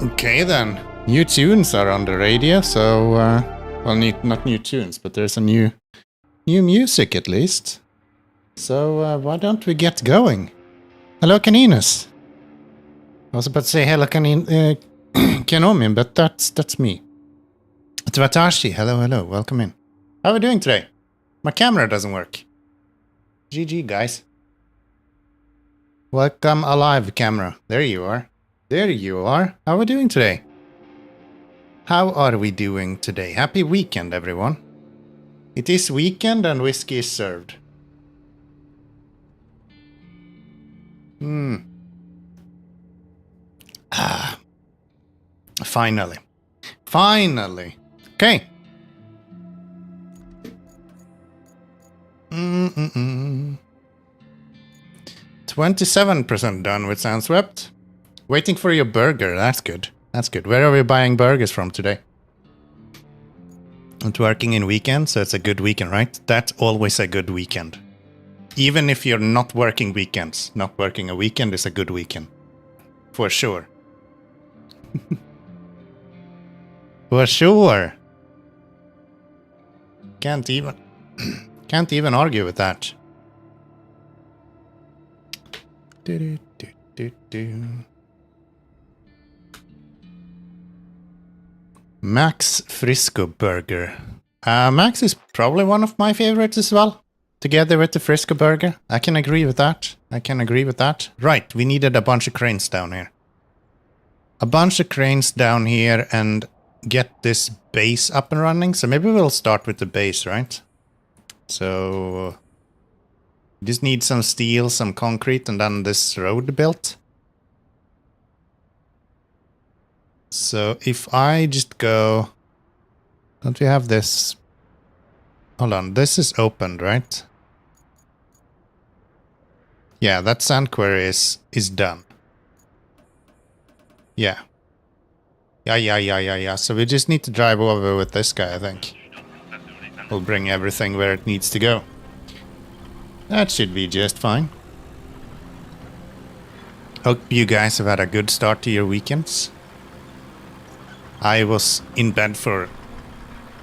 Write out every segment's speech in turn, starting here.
Okay then, new tunes are on the radio, so well, not new tunes, but there's a new music at least. So why don't we get going? Hello, Caninus. I was about to say hello, Keanomy, but that's me. It's Watashi. Hello, welcome in. How are we doing today? My camera doesn't work. GG, guys. Welcome alive, camera. There you are. There you are. How are we doing today? How are we doing today? Happy weekend, everyone. It is weekend and whiskey is served. Finally. Finally. Okay. 27% done with Sandswept. Waiting for your burger. That's good. That's good. Where are we buying burgers from today? Not working in weekend, so it's a good weekend, right? That's always a good weekend. Even if you're not working weekends, not working a weekend is a good weekend. For sure. For sure. Can't even argue with that. Max Frisco Burger. Max is probably one of my favorites as well. Together with the Frisco Burger. I can agree with that. Right, we needed a bunch of cranes down here. A bunch of cranes down here and get this base up and running. So maybe we'll start with the base, right? So just need some steel, some concrete, and then this road built. So if I just go... Don't we have this? Hold on, this is opened, right? Yeah, that sand quarry is done. Yeah. Yeah. So we just need to drive over with this guy, I think. We'll bring everything where it needs to go. That should be just fine. Hope you guys have had a good start to your weekends. I was in bed for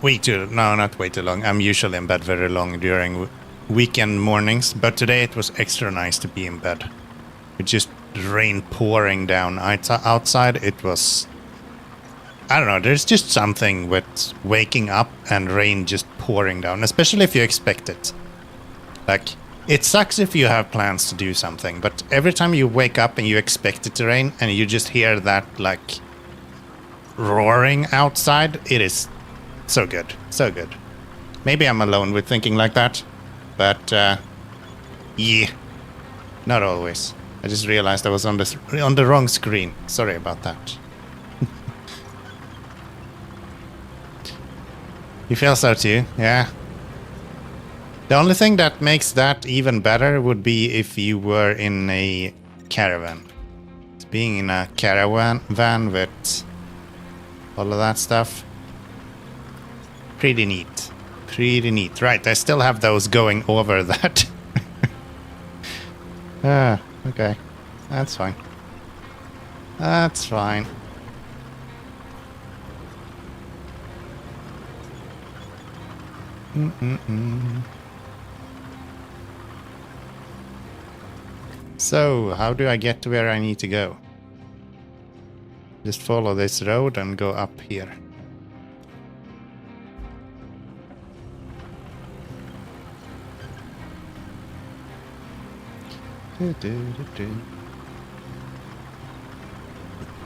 not way too long. I'm usually in bed very long during weekend mornings, but today it was extra nice to be in bed. With just rain pouring down outside, it was... I don't know, there's just something with waking up and rain just pouring down, especially if you expect it. Like, it sucks if you have plans to do something, but every time you wake up and you expect it to rain and you just hear that, like, roaring outside, it is so good. So good. Maybe I'm alone with thinking like that, but, yeah. Not always. I just realized I was on the wrong screen. Sorry about that. You feel so too, yeah. The only thing that makes that even better would be if you were in a caravan. Being in a caravan van with all of that stuff. Pretty neat. Pretty neat. Right, I still have those going over that. Okay. That's fine. That's fine. So, how do I get to where I need to go? Just follow this road and go up here.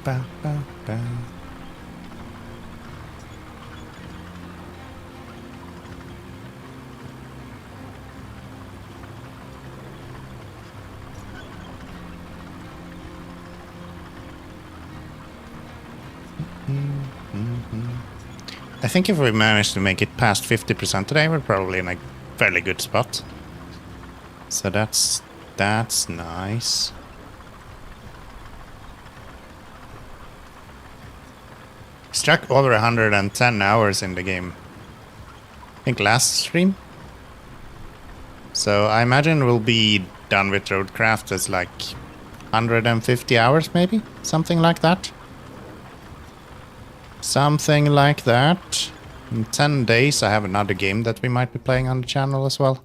Ba, ba, ba. I think if we manage to make it past 50% today, we're probably in a fairly good spot. So that's nice. Struck over 110 hours in the game. I think last stream. So I imagine we'll be done with RoadCraft as like 150 hours maybe? Something like that. Something like that. In 10 days I have another game that we might be playing on the channel as well.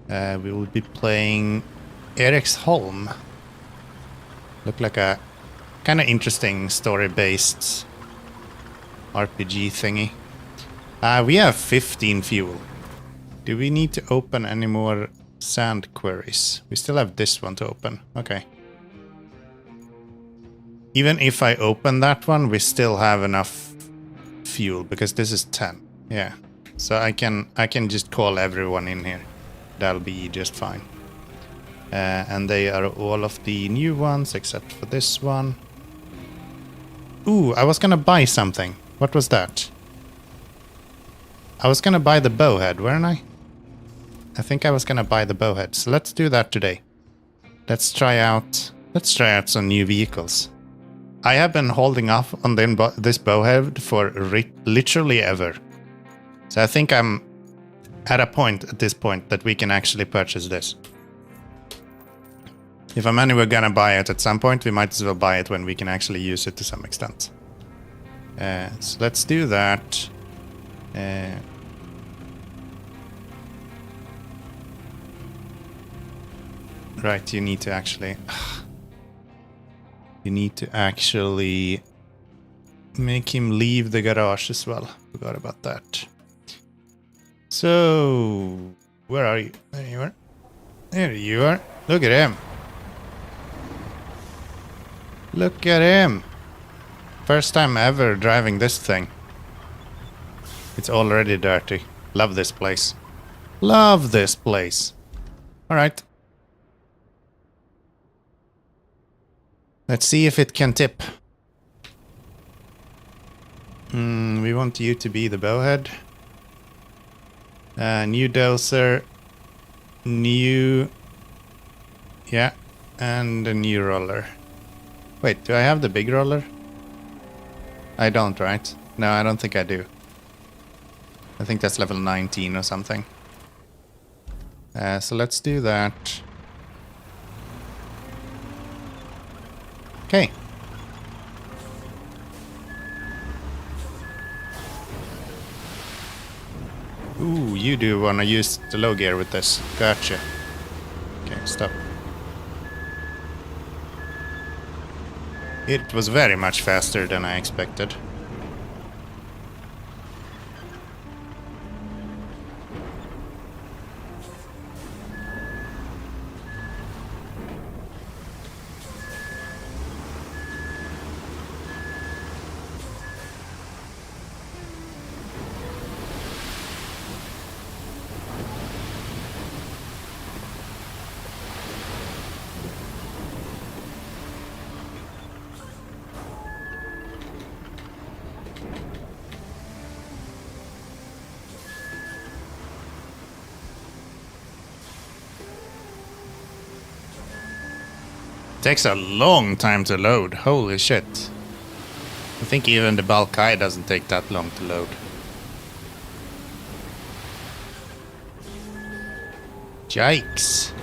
We will be playing Eriksholm. Look like a kind of interesting story-based RPG thingy. We have 15 fuel. Do we need to open any more sand quarries? We still have this one to open. Okay. Even if I open that one, we still have enough fuel because this is 10. Yeah. So I can just call everyone in here. That'll be just fine. And they are all of the new ones except for this one. Ooh, I was gonna buy something. What was that? I was gonna buy the bowhead, weren't I? I think I was gonna buy the bowhead. So let's do that today. Let's try out some new vehicles. I have been holding off on this bowhead for literally ever. So I think I'm at a point at this point that we can actually purchase this. If I'm anyway gonna buy it at some point, we might as well buy it when we can actually use it to some extent. So let's do that. Right, you need to actually... You need to actually make him leave the garage as well. Forgot about that. So, where are you? There you are. There you are. Look at him. Look at him. First time ever driving this thing. It's already dirty. Love this place. Love this place. Alright. Let's see if it can tip. We want you to be the bowhead. New dozer. New... Yeah. And a new roller. Wait, do I have the big roller? I don't, right? No, I don't think I do. I think that's level 19 or something. So let's do that. Okay. Ooh, you do want to use the low gear with this. Gotcha. Okay, stop. It was very much faster than I expected. Takes a long time to load. Holy shit. I think even the BlueSky doesn't take that long to load. Yikes.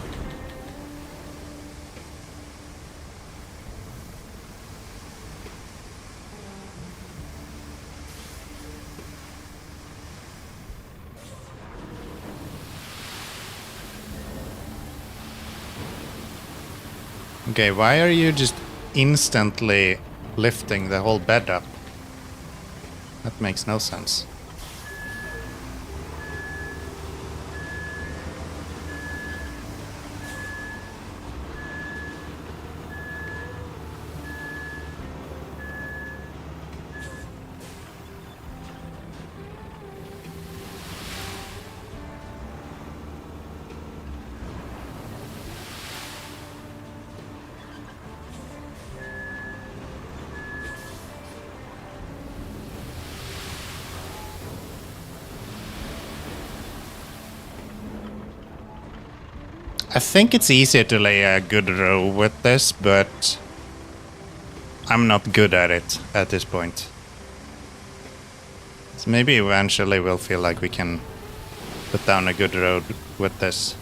Okay, why are you just instantly lifting the whole bed up? That makes no sense. I think it's easier to lay a good row with this, but I'm not good at it at this point. So maybe eventually we'll feel like we can put down a good road with this.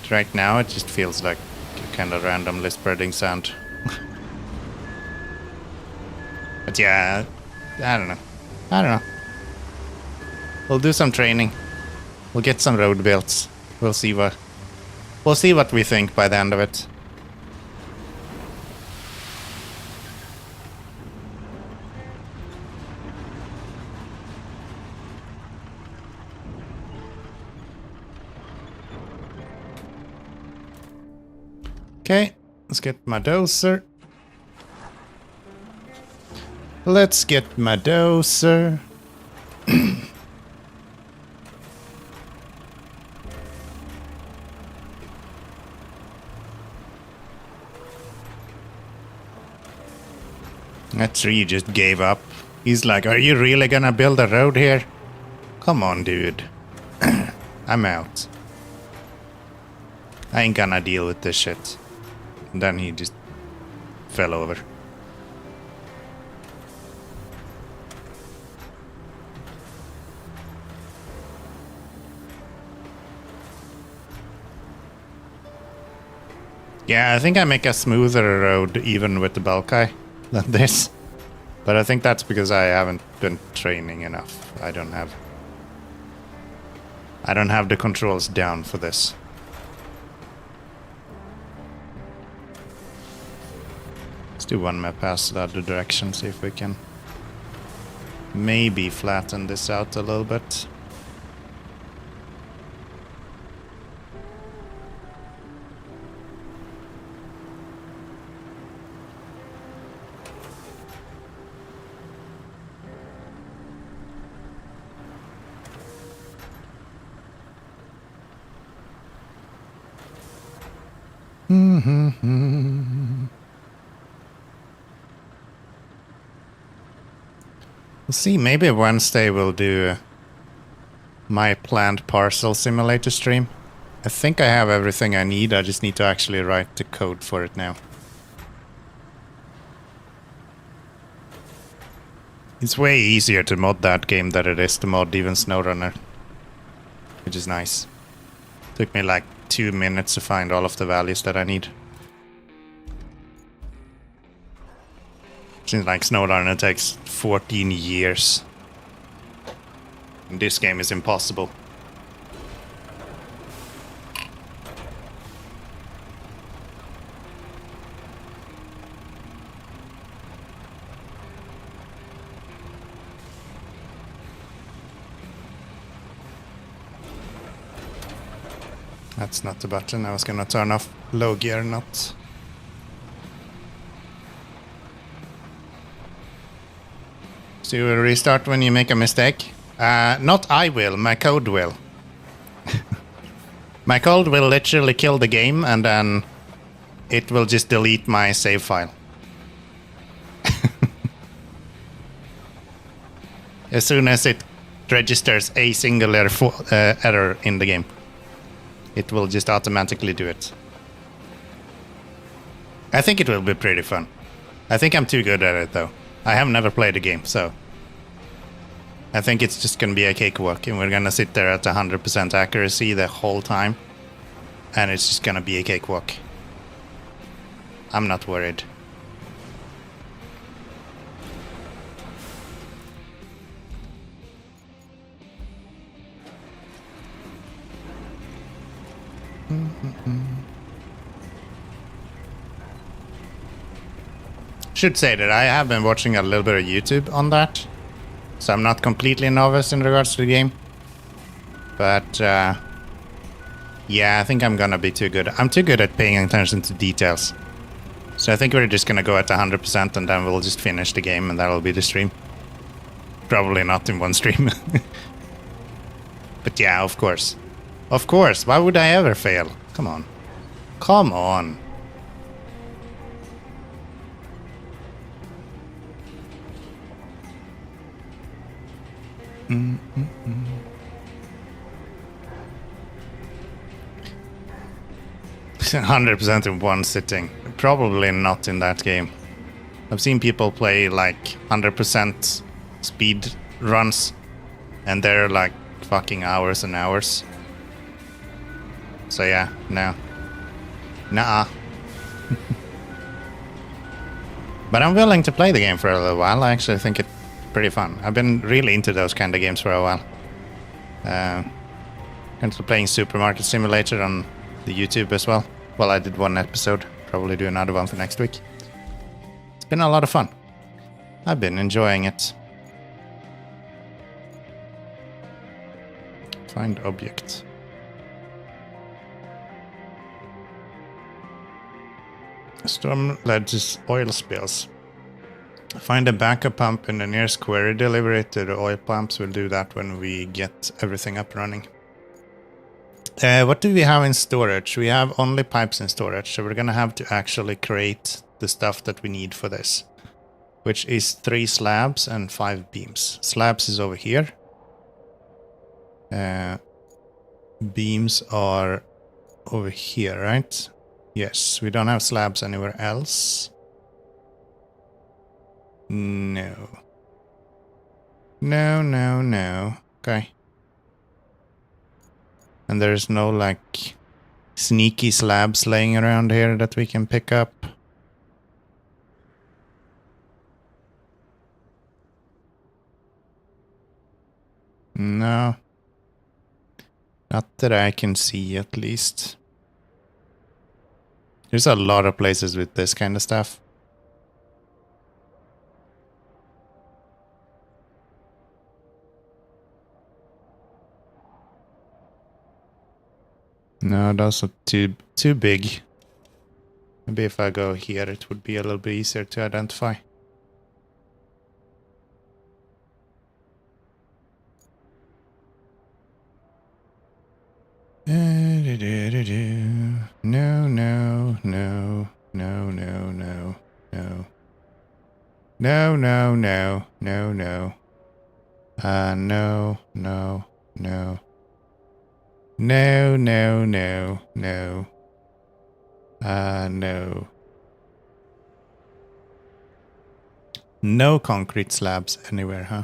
But right now it just feels like kind of randomly spreading sand. But yeah, I don't know. I don't know. We'll do some training. We'll get some road builds. We'll see what we think by the end of it. Okay, let's get my dozer. Let's get my dozer. That tree just gave up. He's like, are you really gonna build a road here? Come on, dude. I'm out. I ain't gonna deal with this shit. And then he just fell over. Yeah, I think I make a smoother road even with the BlueSky than this. But I think that's because I haven't been training enough. I don't have the controls down for this. Let's do one map pass the other direction, see if we can maybe flatten this out a little bit. We'll see, maybe Wednesday we'll do my planned parcel simulator stream. I think I have everything I need, I just need to actually write the code for it now. It's way easier to mod that game than it is to mod even SnowRunner, which is nice. Took me like 2 minutes to find all of the values that I need. Seems like SnowRunner takes 14 years. And this game is impossible. That's not the button. I was gonna turn off low gear, not. So you will restart when you make a mistake? Not I will, my code will. My code will literally kill the game and then it will just delete my save file. As soon as it registers a single error in the game, it will just automatically do it. I think it will be pretty fun. I think I'm too good at it though. I have never played the game, so I think it's just gonna be a cakewalk and we're gonna sit there at 100% accuracy the whole time and it's just gonna be a cakewalk. I'm not worried. Should say that I have been watching a little bit of YouTube on that, so I'm not completely novice in regards to the game. But yeah, I think I'm gonna be too good. I'm too good at paying attention to details. So I think we're just gonna go at 100% and then we'll just finish the game and that'll be the stream. Probably not in one stream. But yeah, of course. Of course, why would I ever fail? Come on. Come on. Mm. 100% in one sitting. Probably not in that game. I've seen people play like 100% speed runs and they're like fucking hours and hours. So yeah, no. Nuh-uh. But I'm willing to play the game for a little while. I actually think pretty fun. I've been really into those kind of games for a while. Currently playing Supermarket Simulator on the YouTube as well. Well, I did one episode. Probably do another one for next week. It's been a lot of fun. I've been enjoying it. Find object. Storm led to oil spills. Find a backup pump in the nearest quarry. Deliver it to the oil pumps. We'll do that when we get everything up running. What do we have in storage? We have only pipes in storage, so we're gonna have to actually create the stuff that we need for this, which is 3 slabs and 5 beams. Slabs is over here. Beams are over here, right? Yes, we don't have slabs anywhere else. No. No. Okay. And there's no, like, sneaky slabs laying around here that we can pick up. No. Not that I can see, at least. There's a lot of places with this kind of stuff. No, those are too big. Maybe if I go here, it would be a little bit easier to identify. No. No. No concrete slabs anywhere, huh?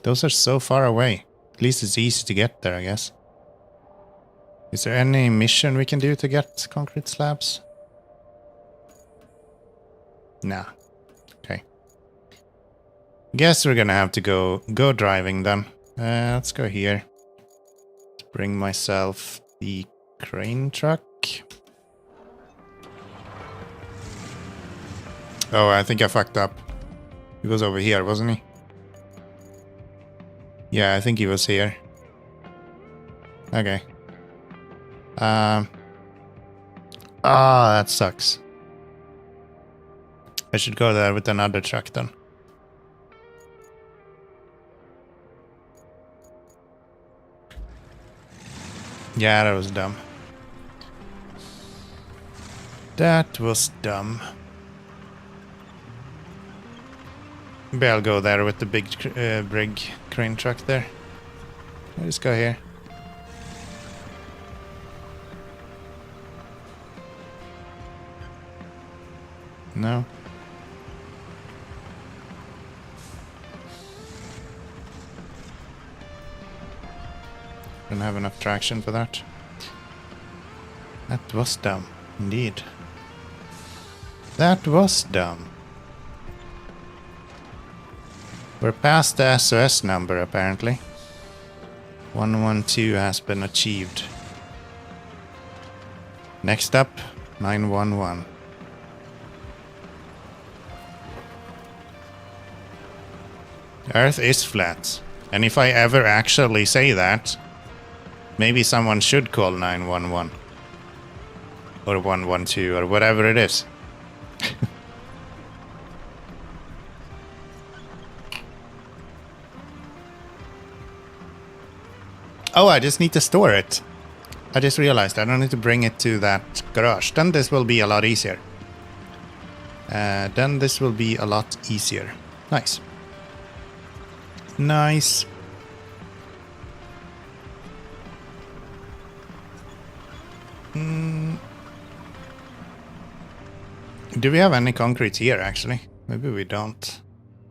Those are so far away. At least it's easy to get there, I guess. Is there any mission we can do to get concrete slabs? Nah. Okay. Guess we're gonna have to go driving then. Let's go here. Let's bring myself the crane truck. Oh, I think I fucked up. He was over here, wasn't he? Yeah, I think he was here. Okay. That sucks. I should go there with another truck then. Yeah, that was dumb. That was dumb. Maybe I'll go there with the big brig crane truck there. I'll just go here. No. Don't have enough traction for that. That was dumb, indeed. That was dumb. We're past the SOS number, apparently. 112 has been achieved. Next up, 911. Earth is flat. And if I ever actually say that, maybe someone should call 911. Or 112, or whatever it is. Oh, I just need to store it. I just realized I don't need to bring it to that garage. Then this will be a lot easier. Nice. Nice. Do we have any concrete here, actually? Maybe we don't.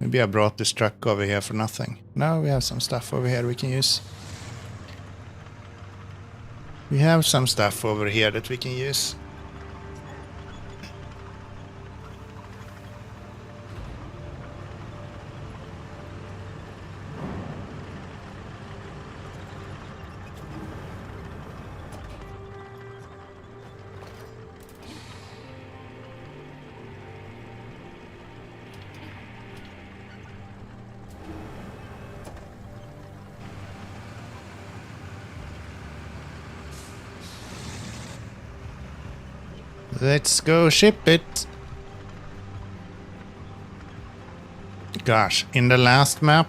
Maybe I brought this truck over here for nothing. No, we have some stuff over here we can use. We have some stuff over here that we can use. Let's go ship it. Gosh, in the last map,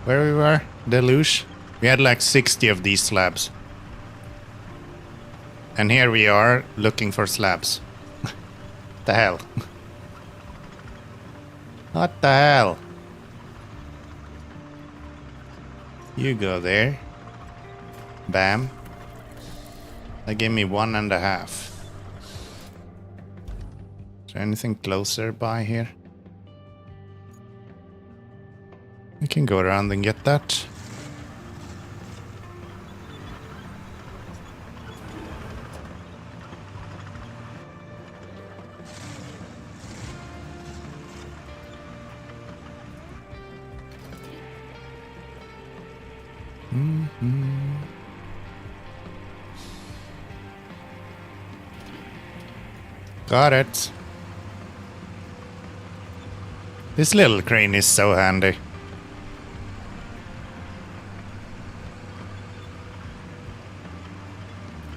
where we were, Deluge, we had like 60 of these slabs. And here we are looking for slabs. The hell? What the hell? You go there. Bam. That gave me 1.5. Is there anything closer by here? We can go around and get that. Got it. This little crane is so handy.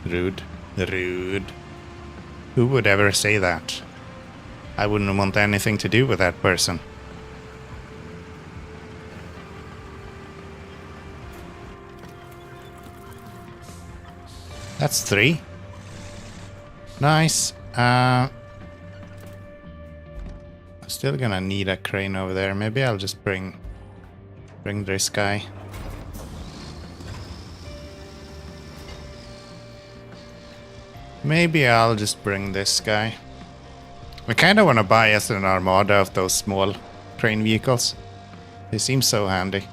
Rude. Rude. Who would ever say that? I wouldn't want anything to do with that person. That's 3. Nice. I'm still gonna need a crane over there. Maybe I'll just bring this guy. Maybe I'll just bring this guy. I kind of want to buy us an armada of those small crane vehicles. They seem so handy.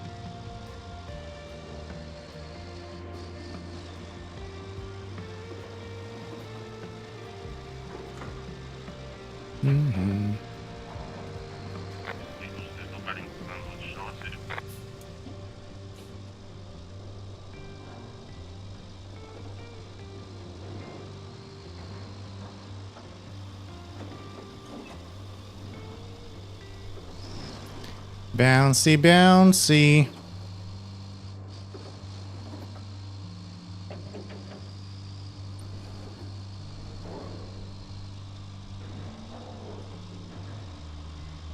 Bouncy, bouncy.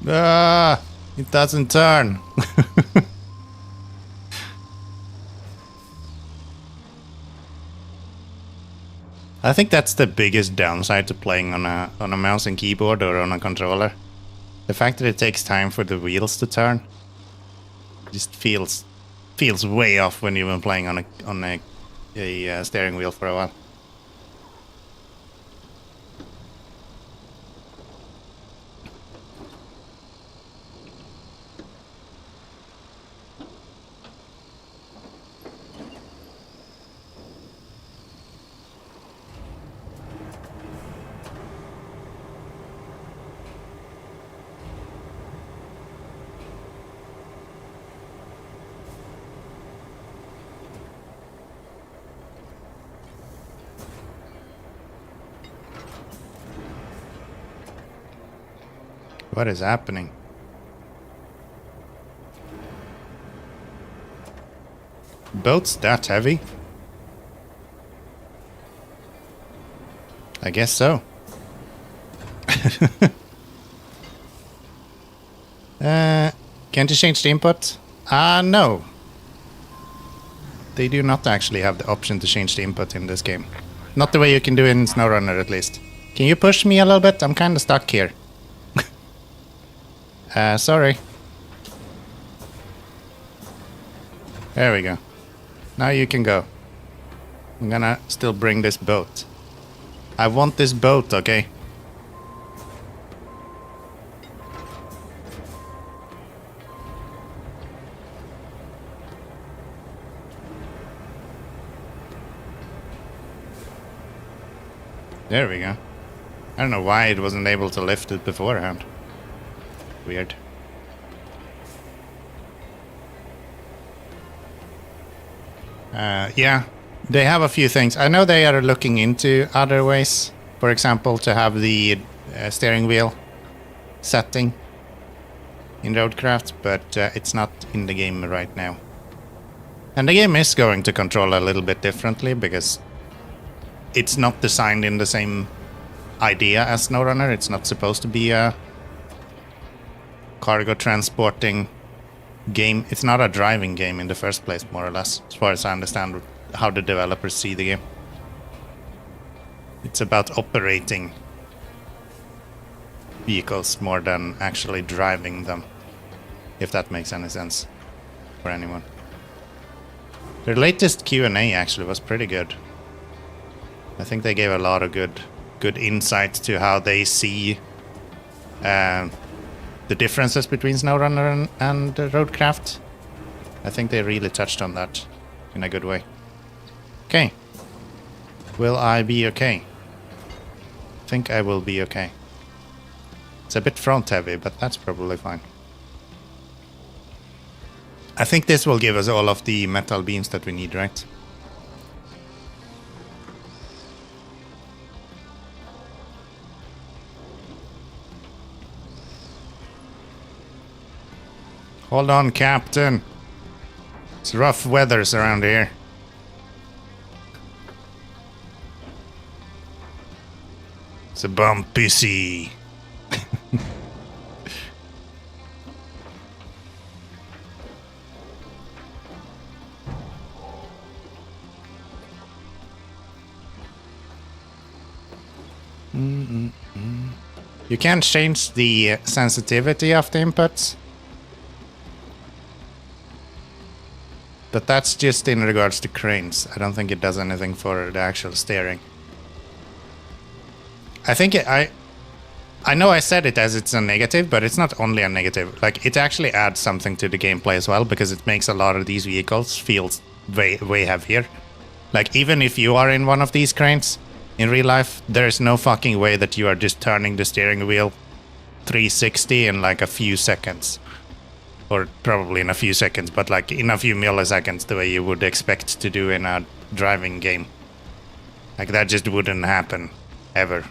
Ah, it doesn't turn. I think that's the biggest downside to playing on a mouse and keyboard or on a controller. The fact that it takes time for the wheels to turn just feels way off when you've been playing on a steering wheel for a while. What is happening? Boat's that heavy? I guess so. Can't you change the input? No. They do not actually have the option to change the input in this game. Not the way you can do it in SnowRunner, at least. Can you push me a little bit? I'm kind of stuck here. Sorry. There we go. Now you can go. I'm gonna still bring this boat. I want this boat, okay? There we go. I don't know why it wasn't able to lift it beforehand. Weird. Yeah, they have a few things. I know they are looking into other ways. For example, to have the steering wheel setting in RoadCraft, but it's not in the game right now. And the game is going to control a little bit differently because it's not designed in the same idea as SnowRunner. It's not supposed to be a cargo transporting game. It's not a driving game in the first place, more or less, as far as I understand how the developers see the game. It's about operating vehicles more than actually driving them, if that makes any sense for anyone. Their latest Q&A actually was pretty good. I think they gave a lot of good insight to how they see the differences between SnowRunner and RoadCraft. I think they really touched on that in a good way. Okay. Will I be okay? I think I will be okay. It's a bit front heavy, but that's probably fine. I think this will give us all of the metal beams that we need, right? Hold on, Captain. It's rough weathers around here. It's a bumpy sea. You can't change the sensitivity of the inputs. But that's just in regards to cranes. I don't think it does anything for the actual steering. I think I know I said it as it's a negative, but it's not only a negative. Like, it actually adds something to the gameplay as well, because it makes a lot of these vehicles feel way heavier. Like, even if you are in one of these cranes, in real life, there's no fucking way that you are just turning the steering wheel 360 in like a few seconds. Or probably in a few seconds, but like in a few milliseconds, the way you would expect to do in a driving game. Like, that just wouldn't happen ever.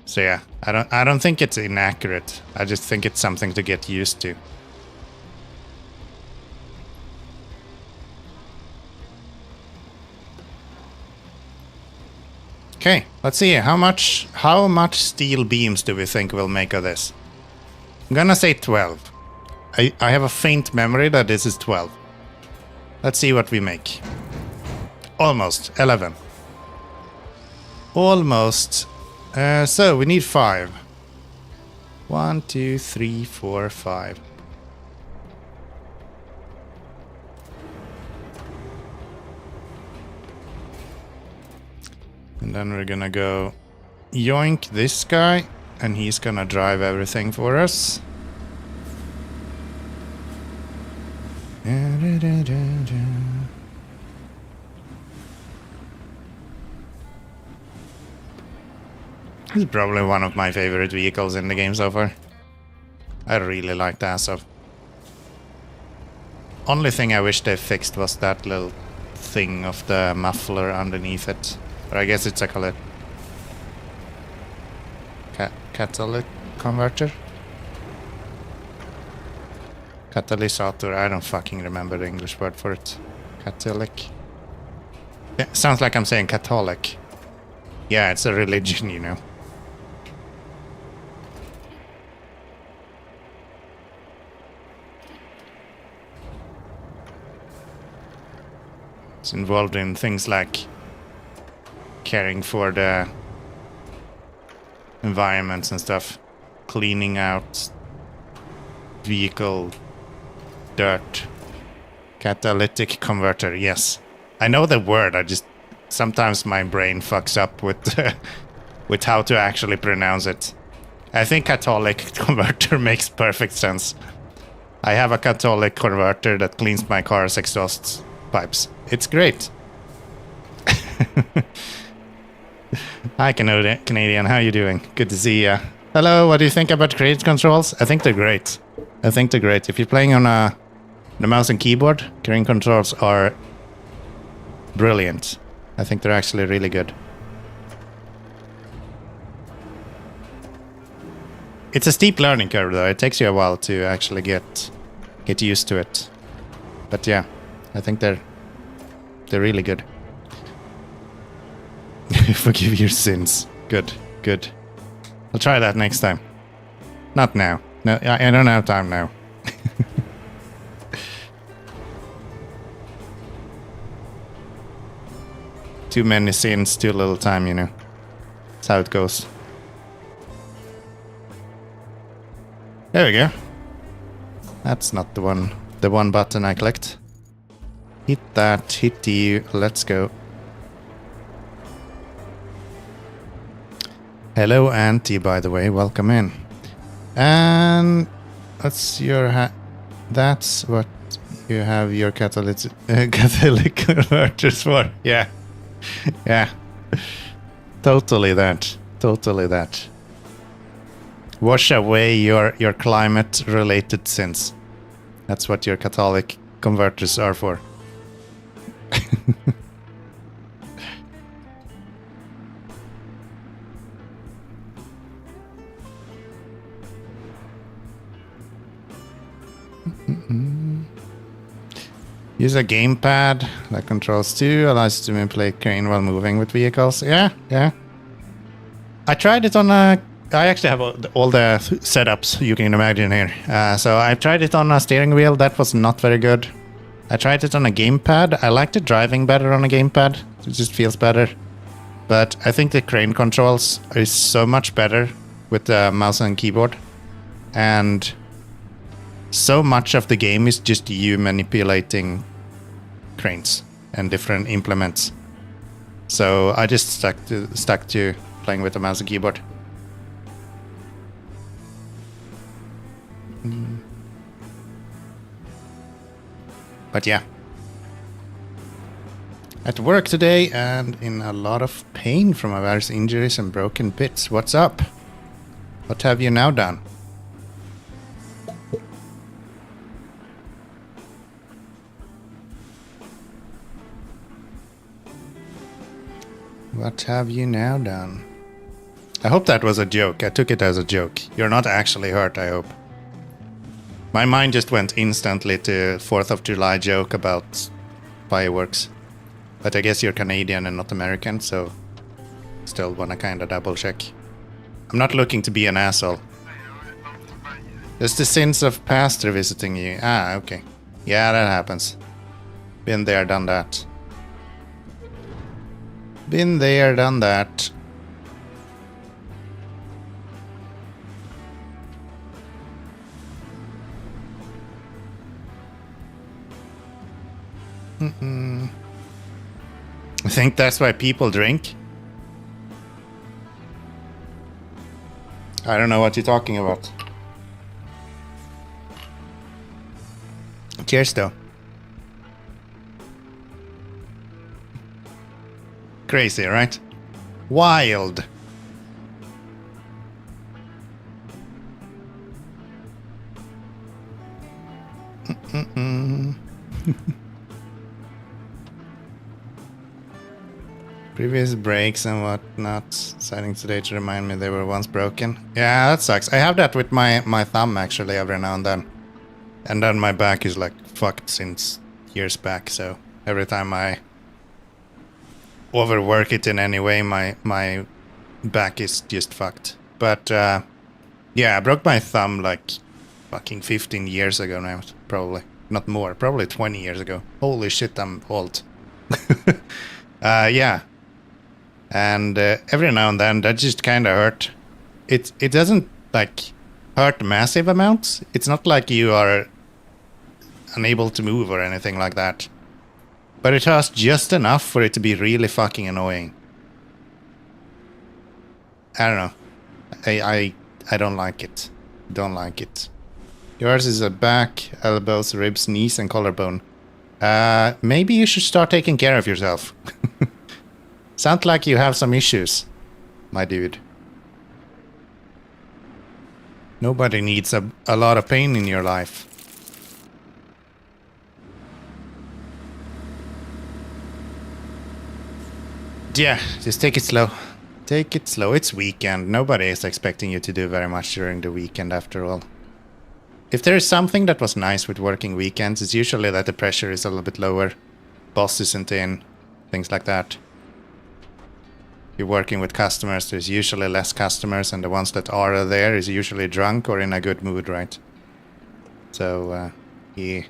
So yeah, I don't think it's inaccurate. I just think it's something to get used to. Okay, let's see. How much steel beams do we think we'll make of this? I'm gonna say 12. I have a faint memory that this is 12. Let's see what we make. Almost 11. Almost. So we need 5. 1, 2, 3, 4, 5. And then we're gonna go yoink this guy, and he's gonna drive everything for us. This is probably one of my favorite vehicles in the game so far. I really like the Azov. Only thing I wish they fixed was that little thing of the muffler underneath it. But I guess it's a catalytic converter? Catalysator, I don't fucking remember the English word for it. Catalytic. Yeah, sounds like I'm saying Catholic. Yeah, it's a religion, you know. It's involved in things like caring for the environments and stuff, cleaning out vehicle dirt. Catalytic converter, yes. I know the word, I just sometimes my brain fucks up with with how to actually pronounce it. I think catalytic converter makes perfect sense. I have a catalytic converter that cleans my car's exhaust pipes. It's great. Hi, Canadian. How you doing? Good to see you. Hello. What do you think about crane controls? I think they're great. I think they're great. If you're playing on the mouse and keyboard, crane controls are brilliant. I think they're actually really good. It's a steep learning curve, though. It takes you a while to actually get used to it. But yeah, I think they're really good. Forgive your sins. Good, good. I'll try that next time. Not now. No, I don't have time now. Too many sins, too little time, you know. That's how it goes. There we go. That's not the one button I clicked. Hit that, hit you, let's go. Hello Auntie, by the way, welcome in. And what's your that's what you have your catalytic Catholic converters for. Yeah. Yeah. Totally that. Totally that. Wash away your climate related sins. That's what your Catholic converters are for. Use a gamepad that controls 2, allows you to manipulate crane while moving with vehicles. Yeah, yeah. I tried it on a... I actually have all the setups you can imagine here. So I tried it on a steering wheel. That was not very good. I tried it on a gamepad. I liked the driving better on a gamepad. It just feels better. But I think the crane controls is so much better with the mouse and keyboard. And so much of the game is just you manipulating cranes and different implements. So I just stuck to playing with the mouse and keyboard. But yeah. At work today and in a lot of pain from my various injuries and broken bits. What's up? What have you now done? What have you now done? I hope that was a joke. I took it as a joke. You're not actually hurt, I hope. My mind just went instantly to 4th of July joke about fireworks. But I guess you're Canadian and not American, so still wanna kinda double check. I'm not looking to be an asshole. There's the sins of past revisiting you. Ah, okay. Yeah, that happens. Been there, done that. Been there, done that. I think that's why people drink. I don't know what you're talking about. Cheers, though. Crazy, right? Wild. Previous brakes and whatnot. Deciding today to remind me they were once broken. Yeah, that sucks. I have that with my thumb actually every now and then. And then my back is like fucked since years back. So every time I overwork it in any way, my back is just fucked. But yeah, I broke my thumb like fucking 15 years ago now. Probably. Not more. Probably 20 years ago. Holy shit, I'm old. Yeah. And every now and then that just kind of hurt. It doesn't like hurt massive amounts. It's not like you are unable to move or anything like that. But it hurts just enough for it to be really fucking annoying. I don't know. I don't like it. Don't like it. Yours is a back, elbows, ribs, knees, and collarbone. Maybe you should start taking care of yourself. Sounds like you have some issues, my dude. Nobody needs a lot of pain in your life. Yeah, just take it slow. Take it slow. It's weekend. Nobody is expecting you to do very much during the weekend after all. If there is something that was nice with working weekends, it's usually that the pressure is a little bit lower. Boss isn't in. Things like that. you're working with customers, there's usually less customers, and the ones that are there is usually drunk or in a good mood, right? So, yeah.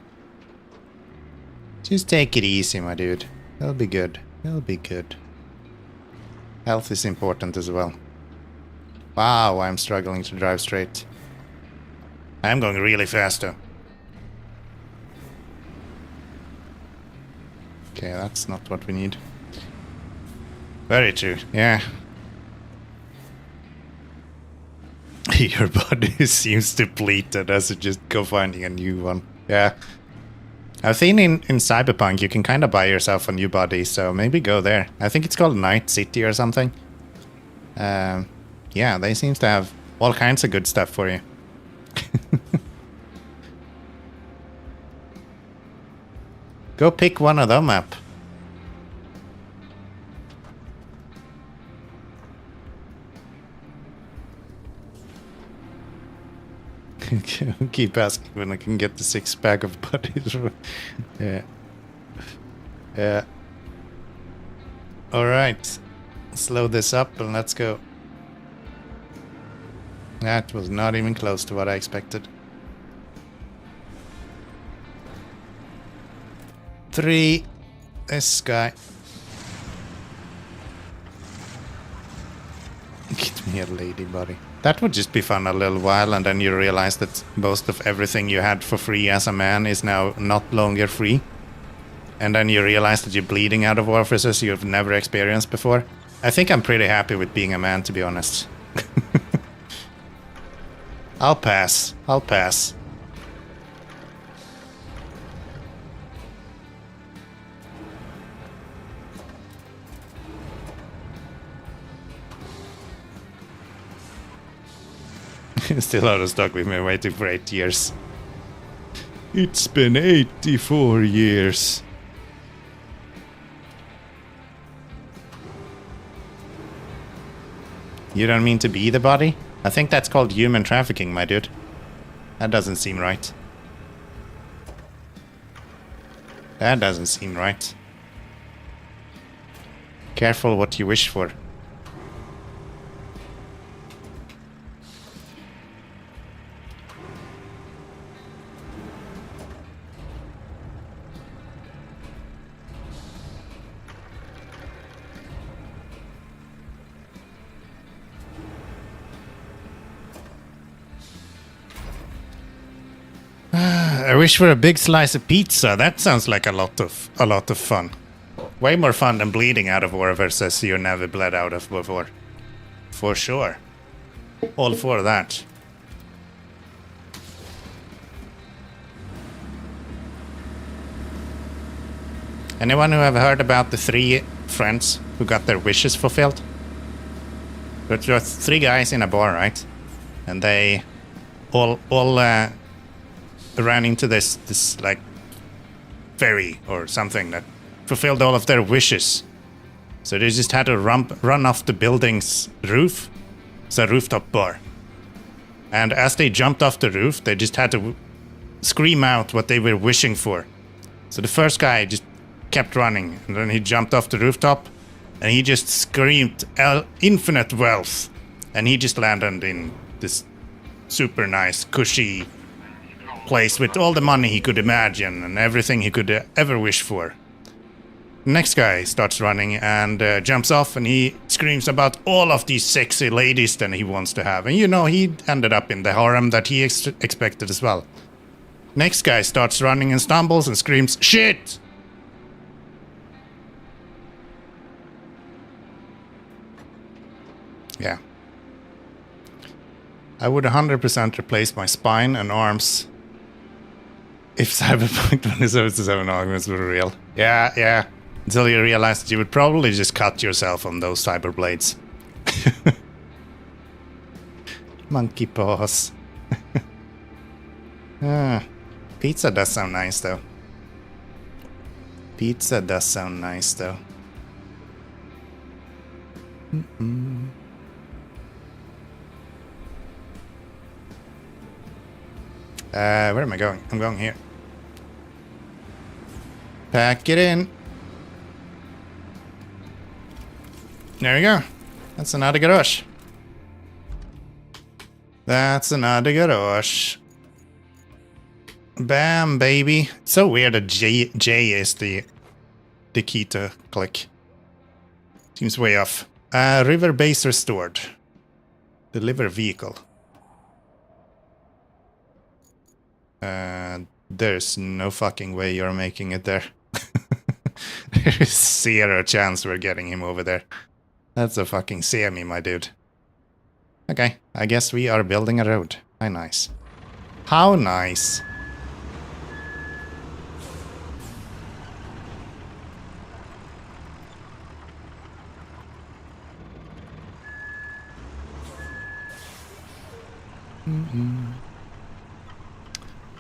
Just take it easy, my dude. It'll be good. It'll be good. Health is important as well. Wow, I'm struggling to drive straight. I'm going really fast, though. Okay, that's not what we need. Very true, yeah. Your body seems depleted as you just go finding a new one. Yeah. I've seen in Cyberpunk you can kind of buy yourself a new body, so maybe go there. I think it's called Night City or something. Yeah, they seem to have all kinds of good stuff for you. Go pick one of them up. Keep asking when I can get the 6-pack of buddies. Yeah. Yeah. Alright. Slow this up and let's go. That was not even close to what I expected. 3. This guy. Get me a lady buddy. That would just be fun a little while, and then you realize that most of everything you had for free as a man is now not longer free. And then you realize that you're bleeding out of orifices you've never experienced before. I think I'm pretty happy with being a man, to be honest. I'll pass. I'll pass. Still out of stock. We've been waiting for 8 years. It's been 84 years. You don't mean to be the body? I think that's called human trafficking, my dude. That doesn't seem right. That doesn't seem right. Careful what you wish for. I wish for a big slice of pizza. That sounds like a lot of fun. Way more fun than bleeding out of orifices you never bled out of before. For sure. All for that. Anyone who have heard about the 3 friends who got their wishes fulfilled? There were 3 guys in a bar, right? And they all ran into this like fairy or something that fulfilled all of their wishes. So they just had to run off the building's roof. It's a rooftop bar. And as they jumped off the roof, they just had to scream out what they were wishing for. So the first guy just kept running, and then he jumped off the rooftop, and he just screamed infinite wealth. And he just landed in this super nice, cushy place with all the money he could imagine and everything he could ever wish for. Next guy starts running and jumps off, and he screams about all of these sexy ladies that he wants to have. And you know, he ended up in the harem that he expected as well. Next guy starts running and stumbles and screams, "Shit!" Yeah. I would 100% replace my spine and arms if Cyberpunk 2077 arguments were real. Yeah. Until you realize that you would probably just cut yourself on those cyber blades. Monkey paws. Pizza does sound nice, though. Pizza does sound nice, though. Where am I going? I'm going here. Pack it in. There we go. That's another garage. That's another garage. Bam, baby. It's so weird that J is the key to click. Seems way off. River base restored. Deliver vehicle. There's no fucking way you're making it there. There is zero chance we're getting him over there. That's a fucking semi, my dude. Okay, I guess we are building a road. How nice. How nice.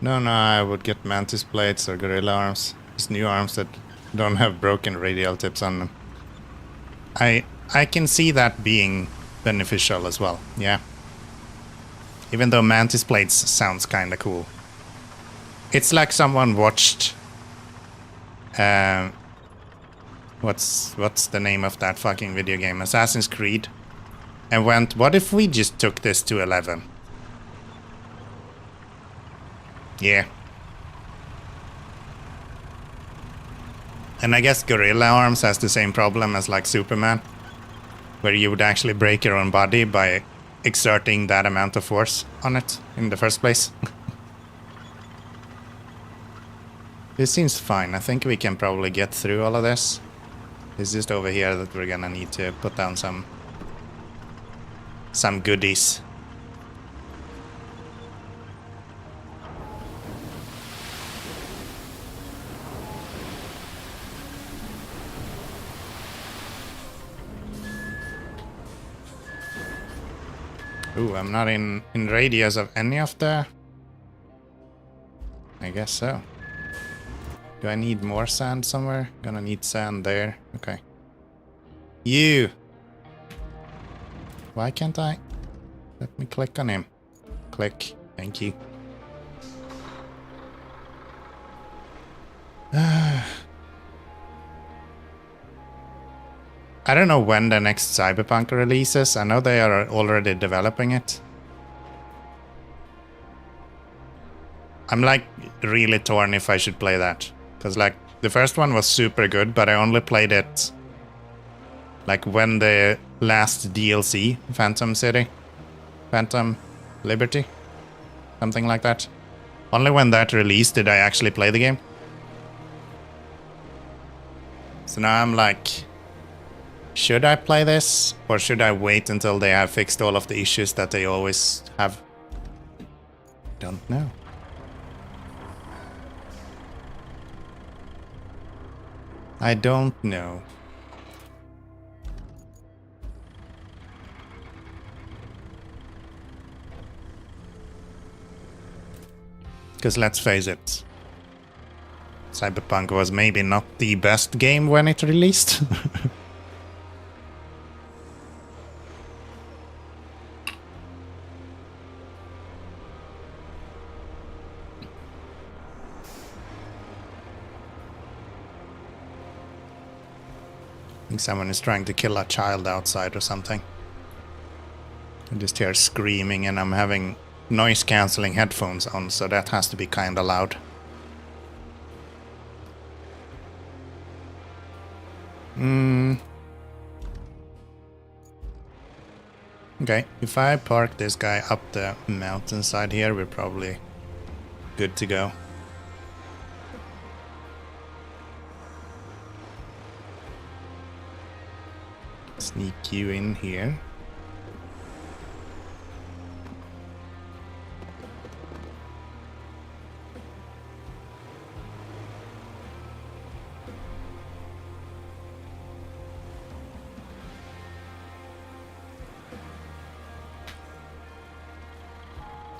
No, I would get mantis plates or gorilla arms. Just new arms that don't have broken radial tips on them. I can see that being beneficial as well, yeah. Even though mantis plates sounds kinda cool. It's like someone watched... what's the name of that fucking video game? Assassin's Creed. And went, what if we just took this to 11? Yeah. And I guess gorilla arms has the same problem as like Superman, where you would actually break your own body by exerting that amount of force on it in the first place. This seems fine. I think we can probably get through all of this. It's just over here that we're gonna need to put down some goodies. Ooh, I'm not in radius of any of the... I guess so. Do I need more sand somewhere? Gonna need sand there. Okay. You! Why can't I? Let me click on him. Click. Thank you. I don't know when the next Cyberpunk releases. I know they are already developing it. I'm like really torn if I should play that. Because like the first one was super good, but I only played it like when the last DLC, Phantom Liberty, something like that. Only when that released did I actually play the game. So now I'm like, should I play this, or should I wait until they have fixed all of the issues that they always have? Don't know. I don't know. Because let's face it, Cyberpunk was maybe not the best game when it released. I think someone is trying to kill a child outside or something. I just hear screaming and I'm having noise cancelling headphones on, so that has to be kinda loud. Okay, if I park this guy up the mountainside here, we're probably good to go. Sneak you in here.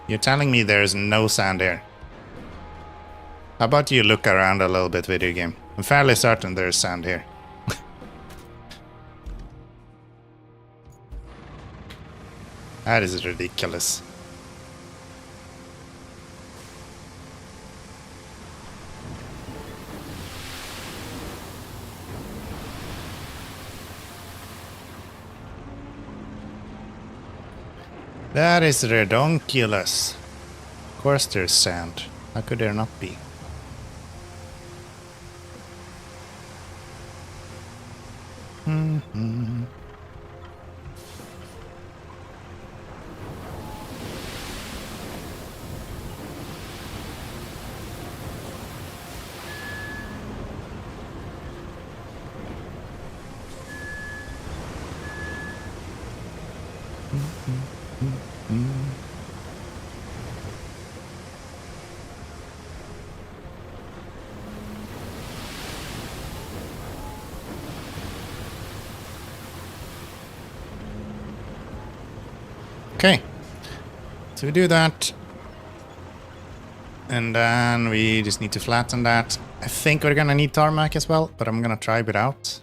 You're telling me there's no sand here? How about you look around a little bit, video game? I'm fairly certain there's sand here. That is ridiculous. That is redonkulous. Of course there's sand. How could there not be? Mm-hmm. Okay, so we do that, and then we just need to flatten that. I think we're gonna need tarmac as well, but I'm gonna try it out.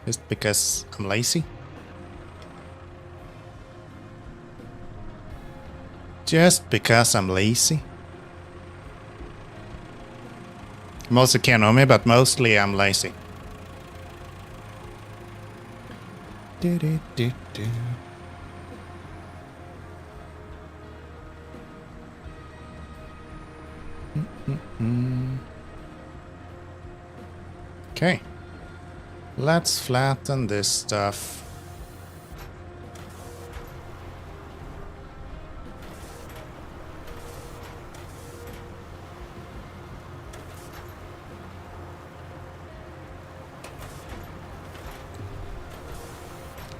Just because I'm lazy. Just because I'm lazy. I'm also Keanomy, but mostly I'm lazy. Okay, let's flatten this stuff.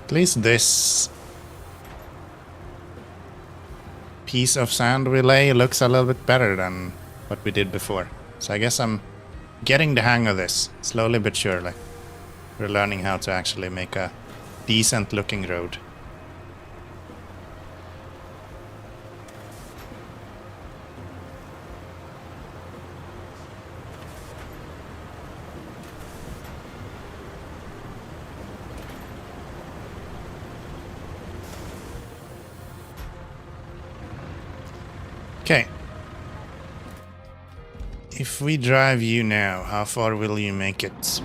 At least this piece of sand we lay looks a little bit better than what we did before. So I guess I'm getting the hang of this, slowly but surely. We're learning how to actually make a decent looking road. Okay. If we drive you now, how far will you make it?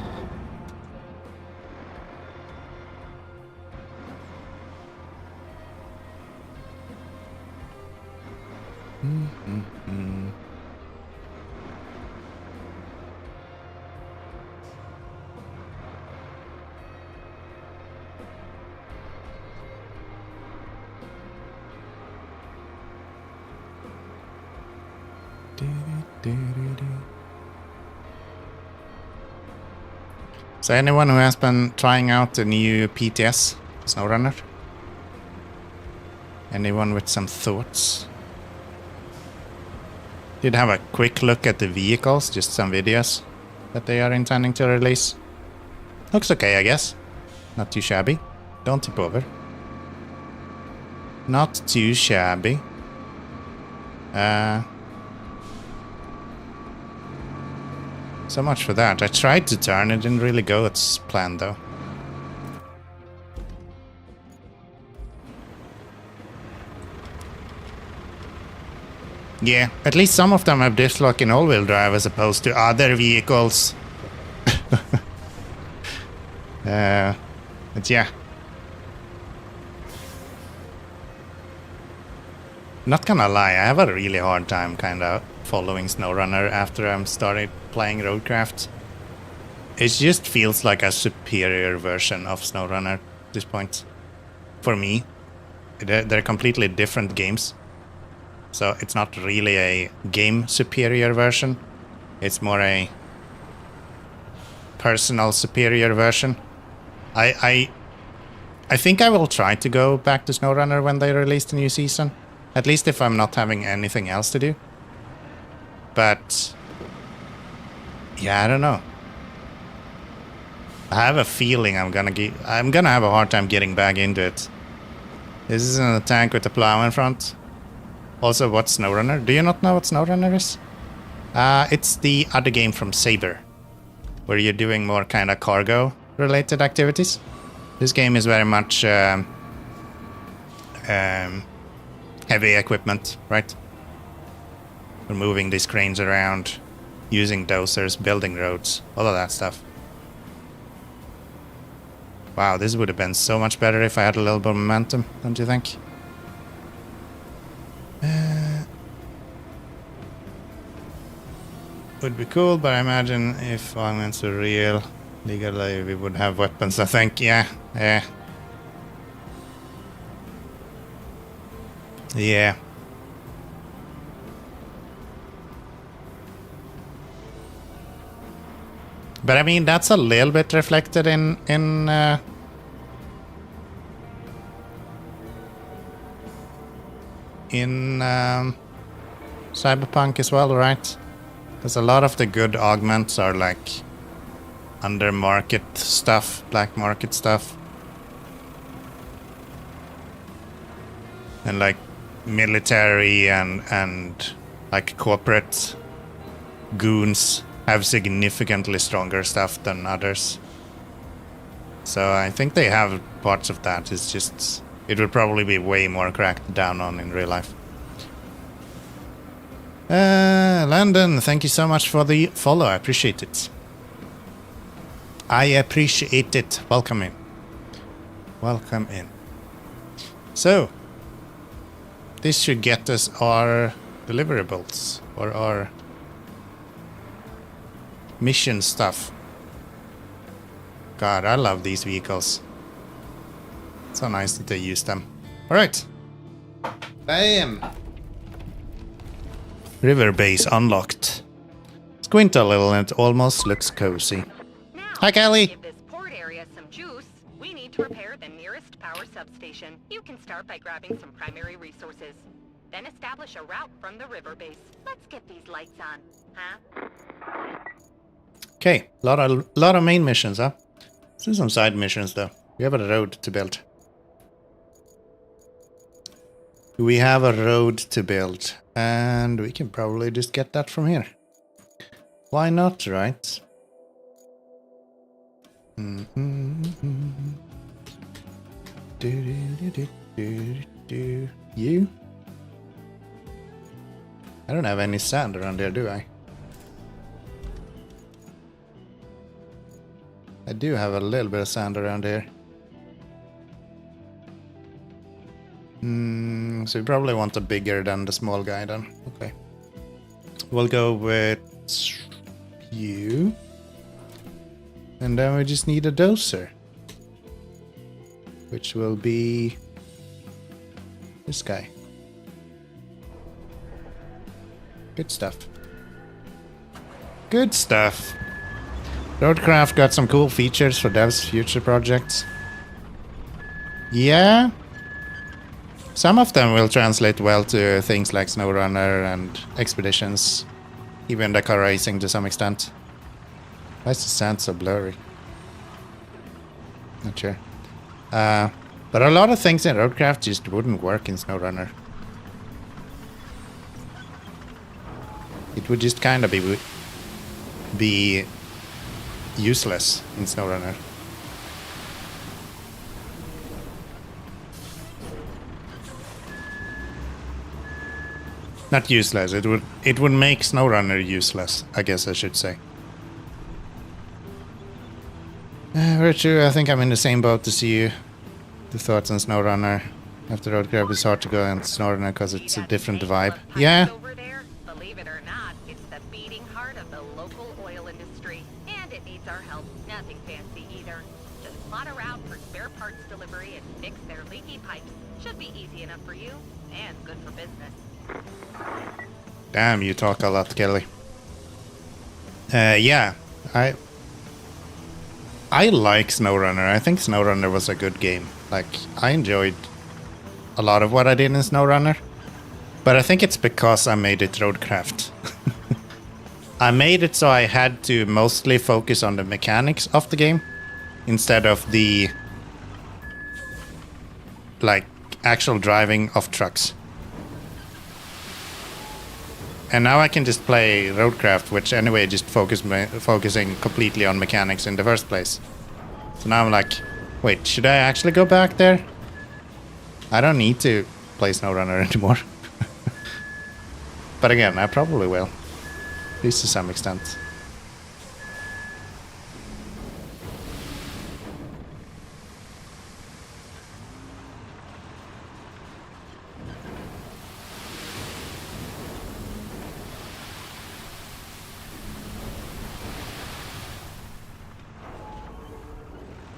So anyone who has been trying out the new PTS SnowRunner? Anyone with some thoughts? Did have a quick look at the vehicles, just some videos that they are intending to release. Looks okay, I guess. Not too shabby. Don't tip over. Not too shabby. So much for that. I tried to turn, it didn't really go as planned though. Yeah, at least some of them have diff lock in all-wheel drive as opposed to other vehicles. But yeah. Not gonna lie, I have a really hard time kind of following SnowRunner after I'm started playing RoadCraft. It just feels like a superior version of SnowRunner at this point. For me. They're completely different games. So it's not really a game superior version. It's more a personal superior version. I think I will try to go back to SnowRunner when they release the new season. At least if I'm not having anything else to do. But yeah, I don't know. I have a feeling I'm gonna have a hard time getting back into it. This isn't a tank with a plow in front. Also, what's SnowRunner? Do you not know what SnowRunner is? It's the other game from Saber, where you're doing more kind of cargo-related activities. This game is very much heavy equipment, right? We're moving these cranes around, using dozers, building roads, all of that stuff. Wow, this would have been so much better if I had a little bit of momentum, don't you think? Would be cool, but I imagine if I went to real legally, we would have weapons, I think. Yeah. But I mean, that's a little bit reflected in Cyberpunk as well, right? Because a lot of the good augments are like under market stuff, black market stuff. And like military and like corporate goons have significantly stronger stuff than others. So I think they have parts of that. It's just, it would probably be way more cracked down on in real life. Landon, thank you so much for the follow. I appreciate it. Welcome in. Welcome in. So, this should get us our deliverables or our mission stuff. God, I love these vehicles. So nice that they use them. Alright. Bam! River base unlocked. Squint a little and it almost looks cozy. Now, hi, Kelly! Give this port area some juice. We need to repair the nearest power substation. You can start by grabbing some primary resources. Then establish a route from the river base. Let's get these lights on, huh? Okay, lot of main missions, huh? Let's do some side missions though. We have a road to build. We have a road to build, and we can probably just get that from here. Why not, right? You? I don't have any sand around there, do I? I do have a little bit of sand around here. So we probably want a bigger than the small guy then. Okay. We'll go with you. And then we just need a dozer. Which will be this guy. Good stuff. Good stuff. RoadCraft got some cool features for devs' future projects. Yeah. Some of them will translate well to things like SnowRunner and Expeditions. Even the car racing to some extent. Why is the sand so blurry? Not sure. But a lot of things in RoadCraft just wouldn't work in SnowRunner. It would just kind of be useless in SnowRunner. Not useless. It would make SnowRunner useless, I guess I should say. Very true. I think I'm in the same boat to see you. The thoughts on SnowRunner. After RoadCraft, it's hard to go in SnowRunner because it's a different vibe. Yeah. Over there, believe it or not, it's the beating heart of the local oil industry, and it needs our help. Nothing fancy either. Just plot a route for spare parts delivery and fix their leaky pipes. Should be easy enough for you, and good for business. Damn, you talk a lot, Kelly. Yeah, I like SnowRunner. I think SnowRunner was a good game. Like, I enjoyed a lot of what I did in SnowRunner. But I think it's because I made it RoadCraft. I made it so I had to mostly focus on the mechanics of the game instead of the like actual driving of trucks. And now I can just play RoadCraft, which anyway just focusing completely on mechanics in the first place. So now I'm like, wait, should I actually go back there? I don't need to play SnowRunner anymore. But again, I probably will. At least to some extent.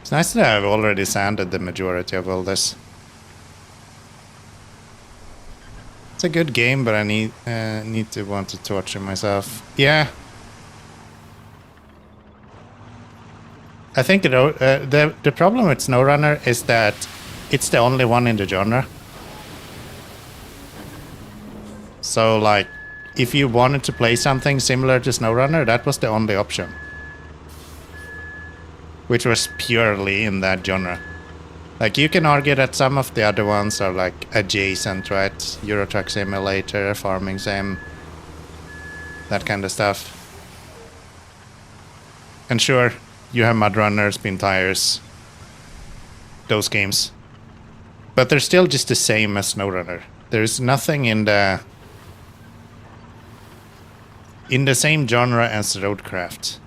It's nice that I've already sanded the majority of all this. It's a good game, but I need to want to torture myself. Yeah. I think the problem with SnowRunner is that it's the only one in the genre. So like, if you wanted to play something similar to SnowRunner, that was the only option. Which was purely in that genre. Like, you can argue that some of the other ones are like adjacent, right? Euro Truck Simulator, Farming Sim, that kind of stuff. And sure, you have Mud Runner, Spin Tires, those games. But they're still just the same as SnowRunner. There's nothing in the same genre as RoadCraft.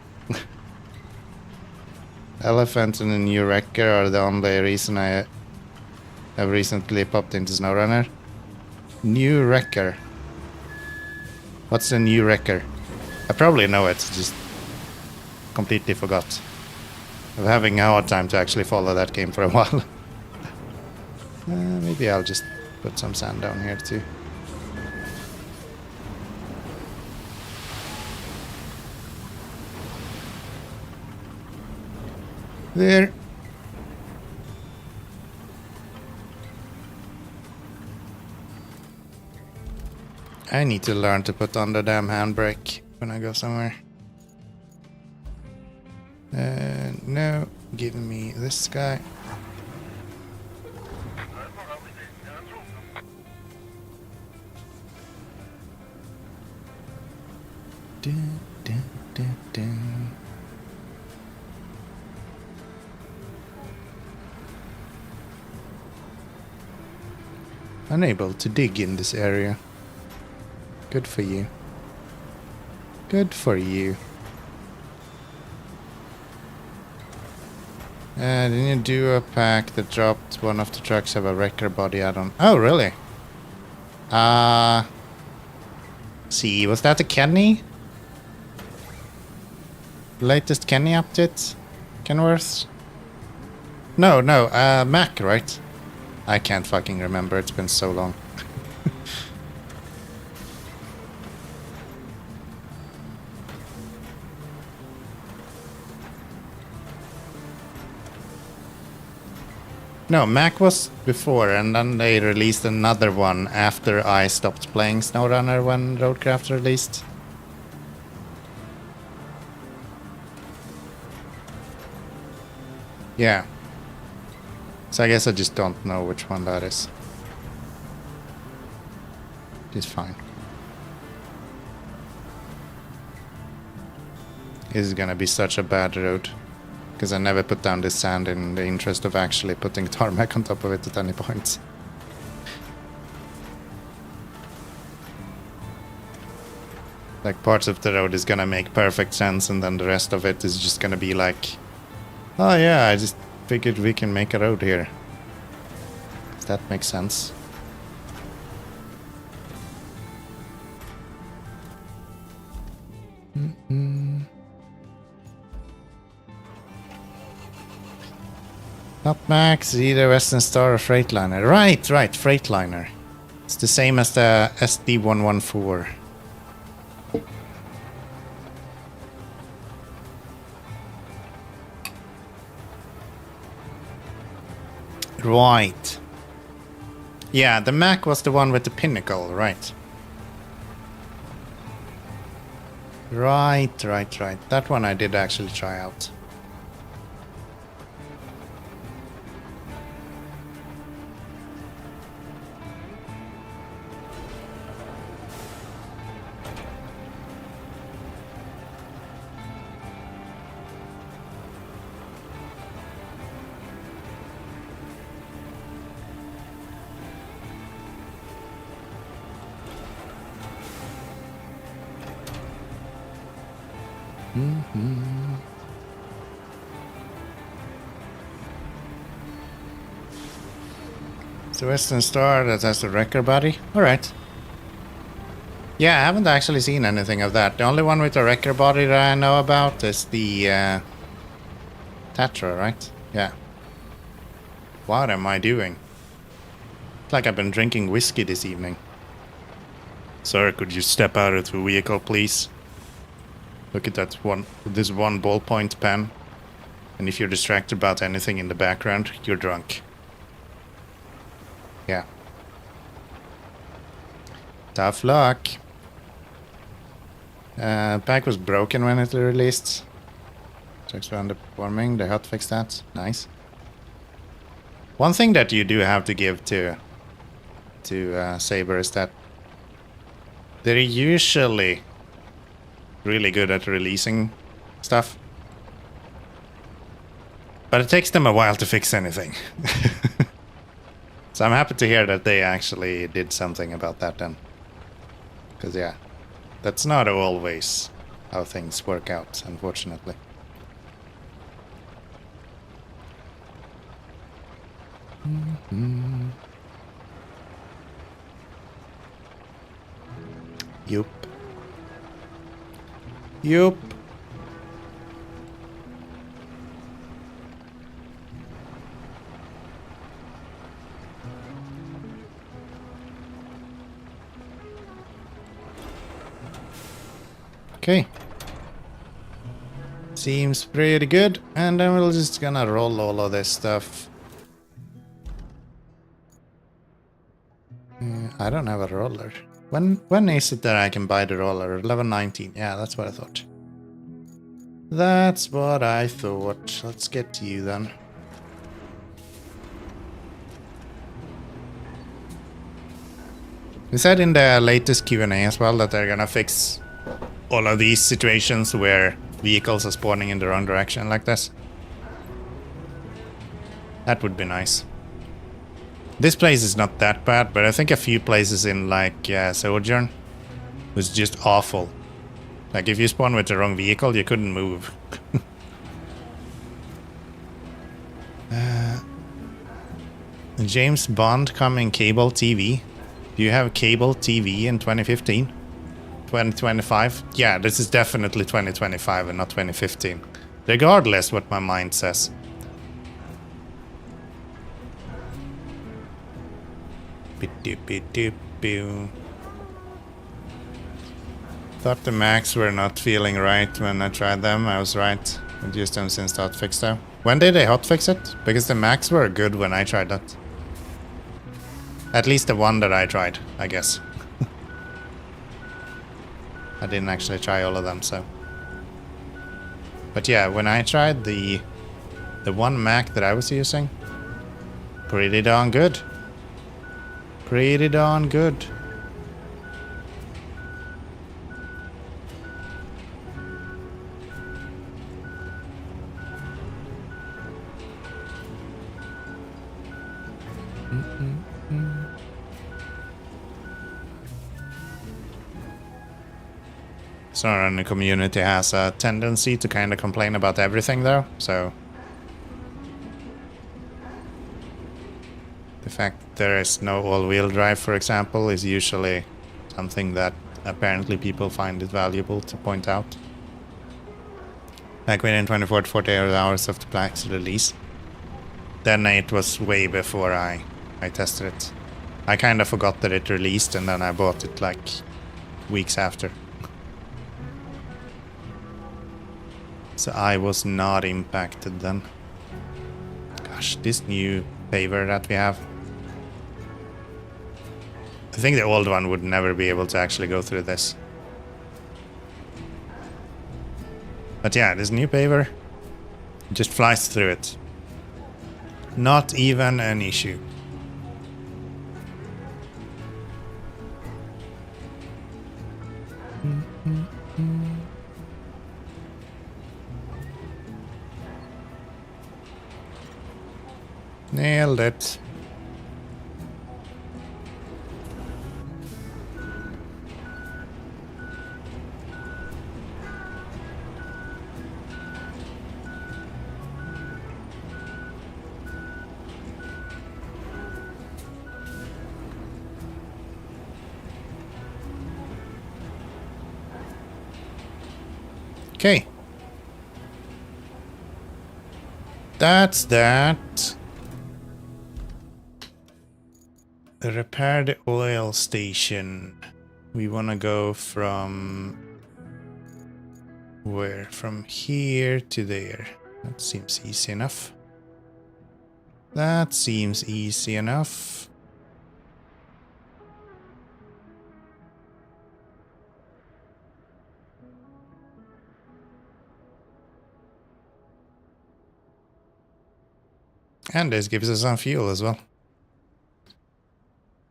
Elephant and the new Wrecker are the only reason I have recently popped into SnowRunner. New Wrecker. What's the new Wrecker? I probably know it, just completely forgot. I'm having a hard time to actually follow that game for a while. Maybe I'll just put some sand down here too. There. I need to learn to put on the damn handbrake when I go somewhere. No, give me this guy. Dun, dun, dun, dun. Unable to dig in this area. Good for you. Good for you. Didn't you do a pack that dropped one of the trucks have a wrecker body add-on? Oh, really? See, was that a Kenny? Latest Kenny update? Kenworth? No, Mac, right? I can't fucking remember, it's been so long. No, Mac was before, and then they released another one after I stopped playing SnowRunner when RoadCraft released. Yeah. So I guess I just don't know which one that is. It's fine. This is gonna be such a bad road. Because I never put down this sand in the interest of actually putting tarmac on top of it at any point. Like, parts of the road is gonna make perfect sense, and then the rest of it is just gonna be like, oh yeah, I just figured we can make a road here. Does that make sense? Not Max, either Western Star or Freightliner. Right, Freightliner. It's the same as the SD114. Right. Yeah, the Mac was the one with the pinnacle, right. Right. That one I did actually try out. It's the Western Star that has the wrecker body? Alright. Yeah, I haven't actually seen anything of that. The only one with a wrecker body that I know about is the Tatra, right? Yeah. What am I doing? It's like I've been drinking whiskey this evening. Sir, could you step out of the vehicle, please? Look at this one ballpoint pen. And if you're distracted about anything in the background, you're drunk. Yeah. Tough luck. Pack was broken when it released. Checks were underperforming. They hotfixed that. Nice. One thing that you do have to give to Saber is that they're usually really good at releasing stuff. But it takes them a while to fix anything. So I'm happy to hear that they actually did something about that then. Because yeah, that's not always how things work out, unfortunately. Mm-hmm. Yup. Yup. Okay. Seems pretty good. And then we're just gonna roll all of this stuff. I don't have a roller. When is it that I can buy the roller? 11:19. Yeah, that's what I thought. That's what I thought. Let's get to you then. We said in the latest Q&A as well that they're gonna fix all of these situations where vehicles are spawning in the wrong direction like this. That would be nice. This place is not that bad, but I think a few places in like Sojourn was just awful. Like if you spawn with the wrong vehicle, you couldn't move. James Bond coming cable TV. Do you have cable TV in 2015? 2025? Yeah, this is definitely 2025 and not 2015. Regardless what my mind says. Thought the Macs were not feeling right when I tried them. I was right. I've used them since the hotfix though. When did they hotfix it? Because the Macs were good when I tried that. At least the one that I tried, I guess. I didn't actually try all of them, so. But yeah, when I tried the one Mac that I was using, pretty darn good. Pretty darn good. Someone in the community has a tendency to kind of complain about everything though, so the fact there is no all-wheel drive, for example, is usually something that apparently people find it valuable to point out. Like within 24 to 48 hours of the Black's release. Then it was way before I tested it. I kind of forgot that it released and then I bought it like weeks after. So I was not impacted then. Gosh, this new paver that we have. I think the old one would never be able to actually go through this. But yeah, this new paver just flies through it. Not even an issue. Nailed it. Okay. That's that. Repair the oil station. We want to go from where? From here to there. That seems easy enough. That seems easy enough. And this gives us some fuel as well,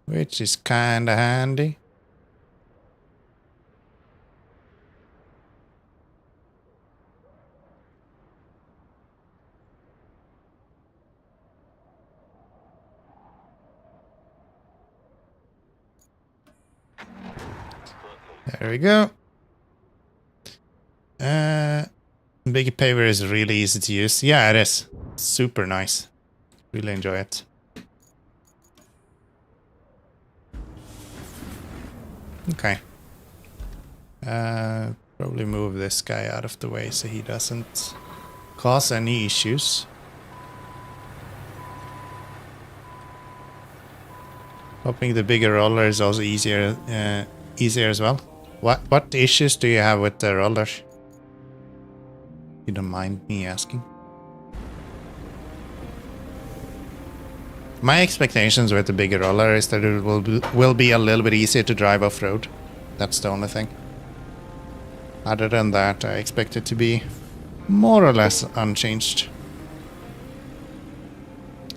which is kinda handy. There we go. Big paver is really easy to use. Yeah, it is. Super nice. Really enjoy it. Okay. Probably move this guy out of the way so he doesn't cause any issues. Hoping the bigger roller is also easier as well. What issues do you have with the roller? You don't mind me asking? My expectations with the bigger roller is that it will be a little bit easier to drive off-road. That's the only thing. Other than that, I expect it to be more or less unchanged.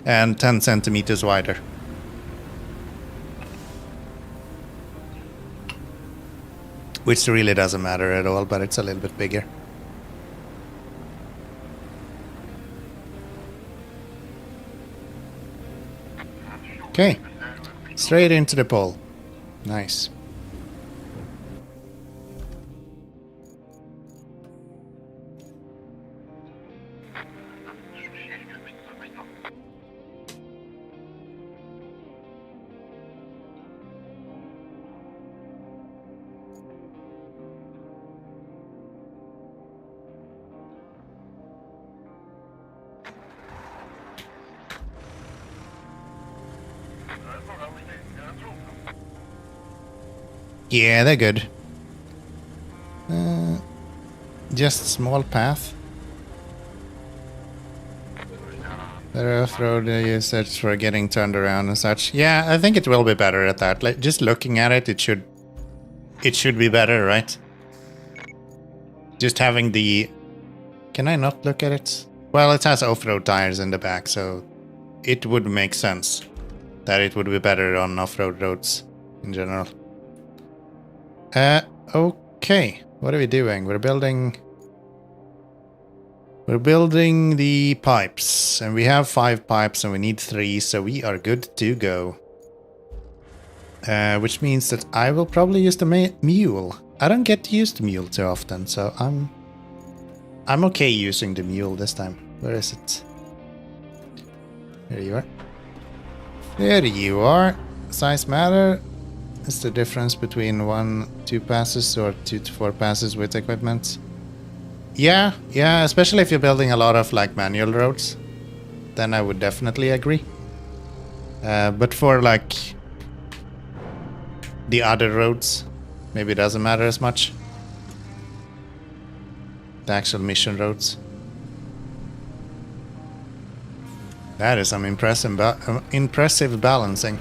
And 10 centimeters wider. Which really doesn't matter at all, but it's a little bit bigger. Okay, straight into the pole. Nice. Yeah, they're good. Just small path. Better off-road usage for getting turned around and such. Yeah, I think it will be better at that. Like, just looking at it, it should be better, right? Just having the... Can I not look at it? Well, it has off-road tires in the back, so it would make sense that it would be better on off-road roads in general. Okay. What are we doing? We're building the pipes, and we have 5 pipes and we need 3, so we are good to go. Which means that I will probably use the mule. I don't get to use the mule too often, so I'm okay using the mule this time. Where is it? There you are. There you are. Size matter. It's the difference between 1-2 passes or 2-4 passes with equipment. Yeah, especially if you're building a lot of like manual roads, then I would definitely agree. But for like the other roads, maybe it doesn't matter as much. The actual mission roads. That is some impressive balancing.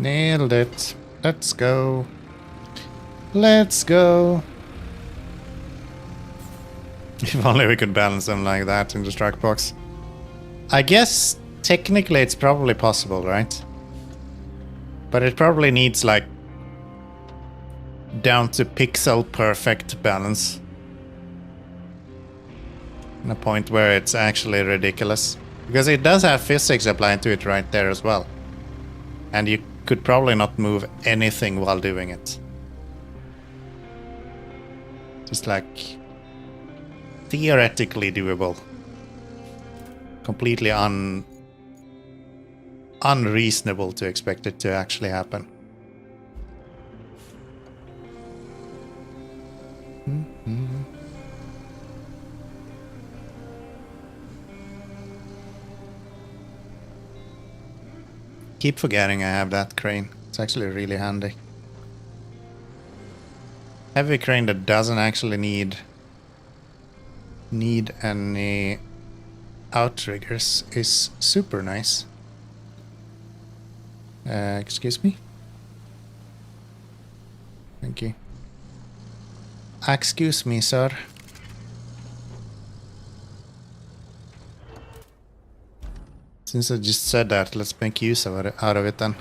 Nailed it. Let's go. Let's go. If only we could balance them like that in the strike box. I guess technically it's probably possible, right? But it probably needs like down to pixel perfect balance. In a point where it's actually ridiculous. Because it does have physics applied to it right there as well. And you could probably not move anything while doing it. Just like theoretically doable. Completely unreasonable to expect it to actually happen. Keep forgetting I have that crane. It's actually really handy. Heavy crane that doesn't actually need any outriggers is super nice. Excuse me? Thank you. Excuse me, sir. Since I just said that, let's make use of it, out of it then.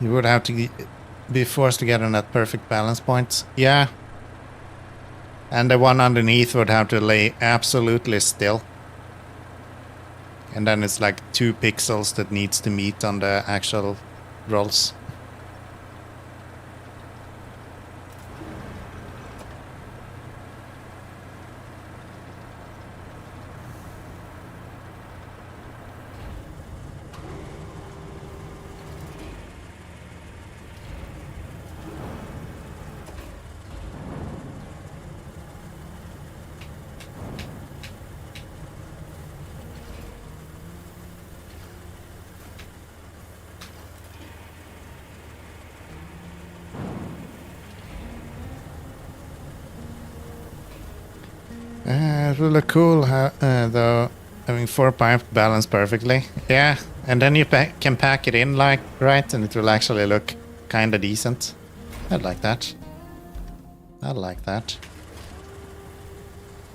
You would have to be forced to get on that perfect balance point. Yeah. And the one underneath would have to lay absolutely still. And then it's like 2 pixels that needs to meet on the actual rolls. It will look cool though, having 4 pipes balanced perfectly. Yeah, and then you can pack it in like right, and it will actually look kinda decent. I'd like that. I'd like that.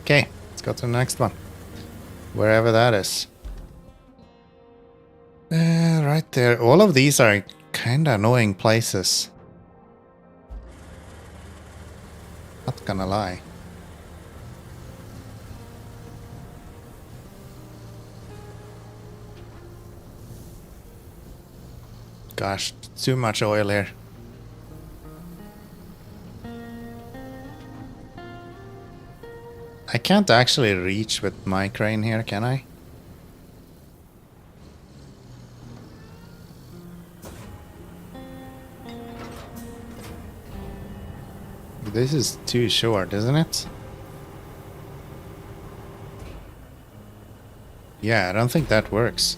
Okay, let's go to the next one. Wherever that is. Right there. All of these are kinda annoying places. Not gonna lie. Gosh, too much oil here. I can't actually reach with my crane here, can I? This is too short, isn't it? Yeah, I don't think that works.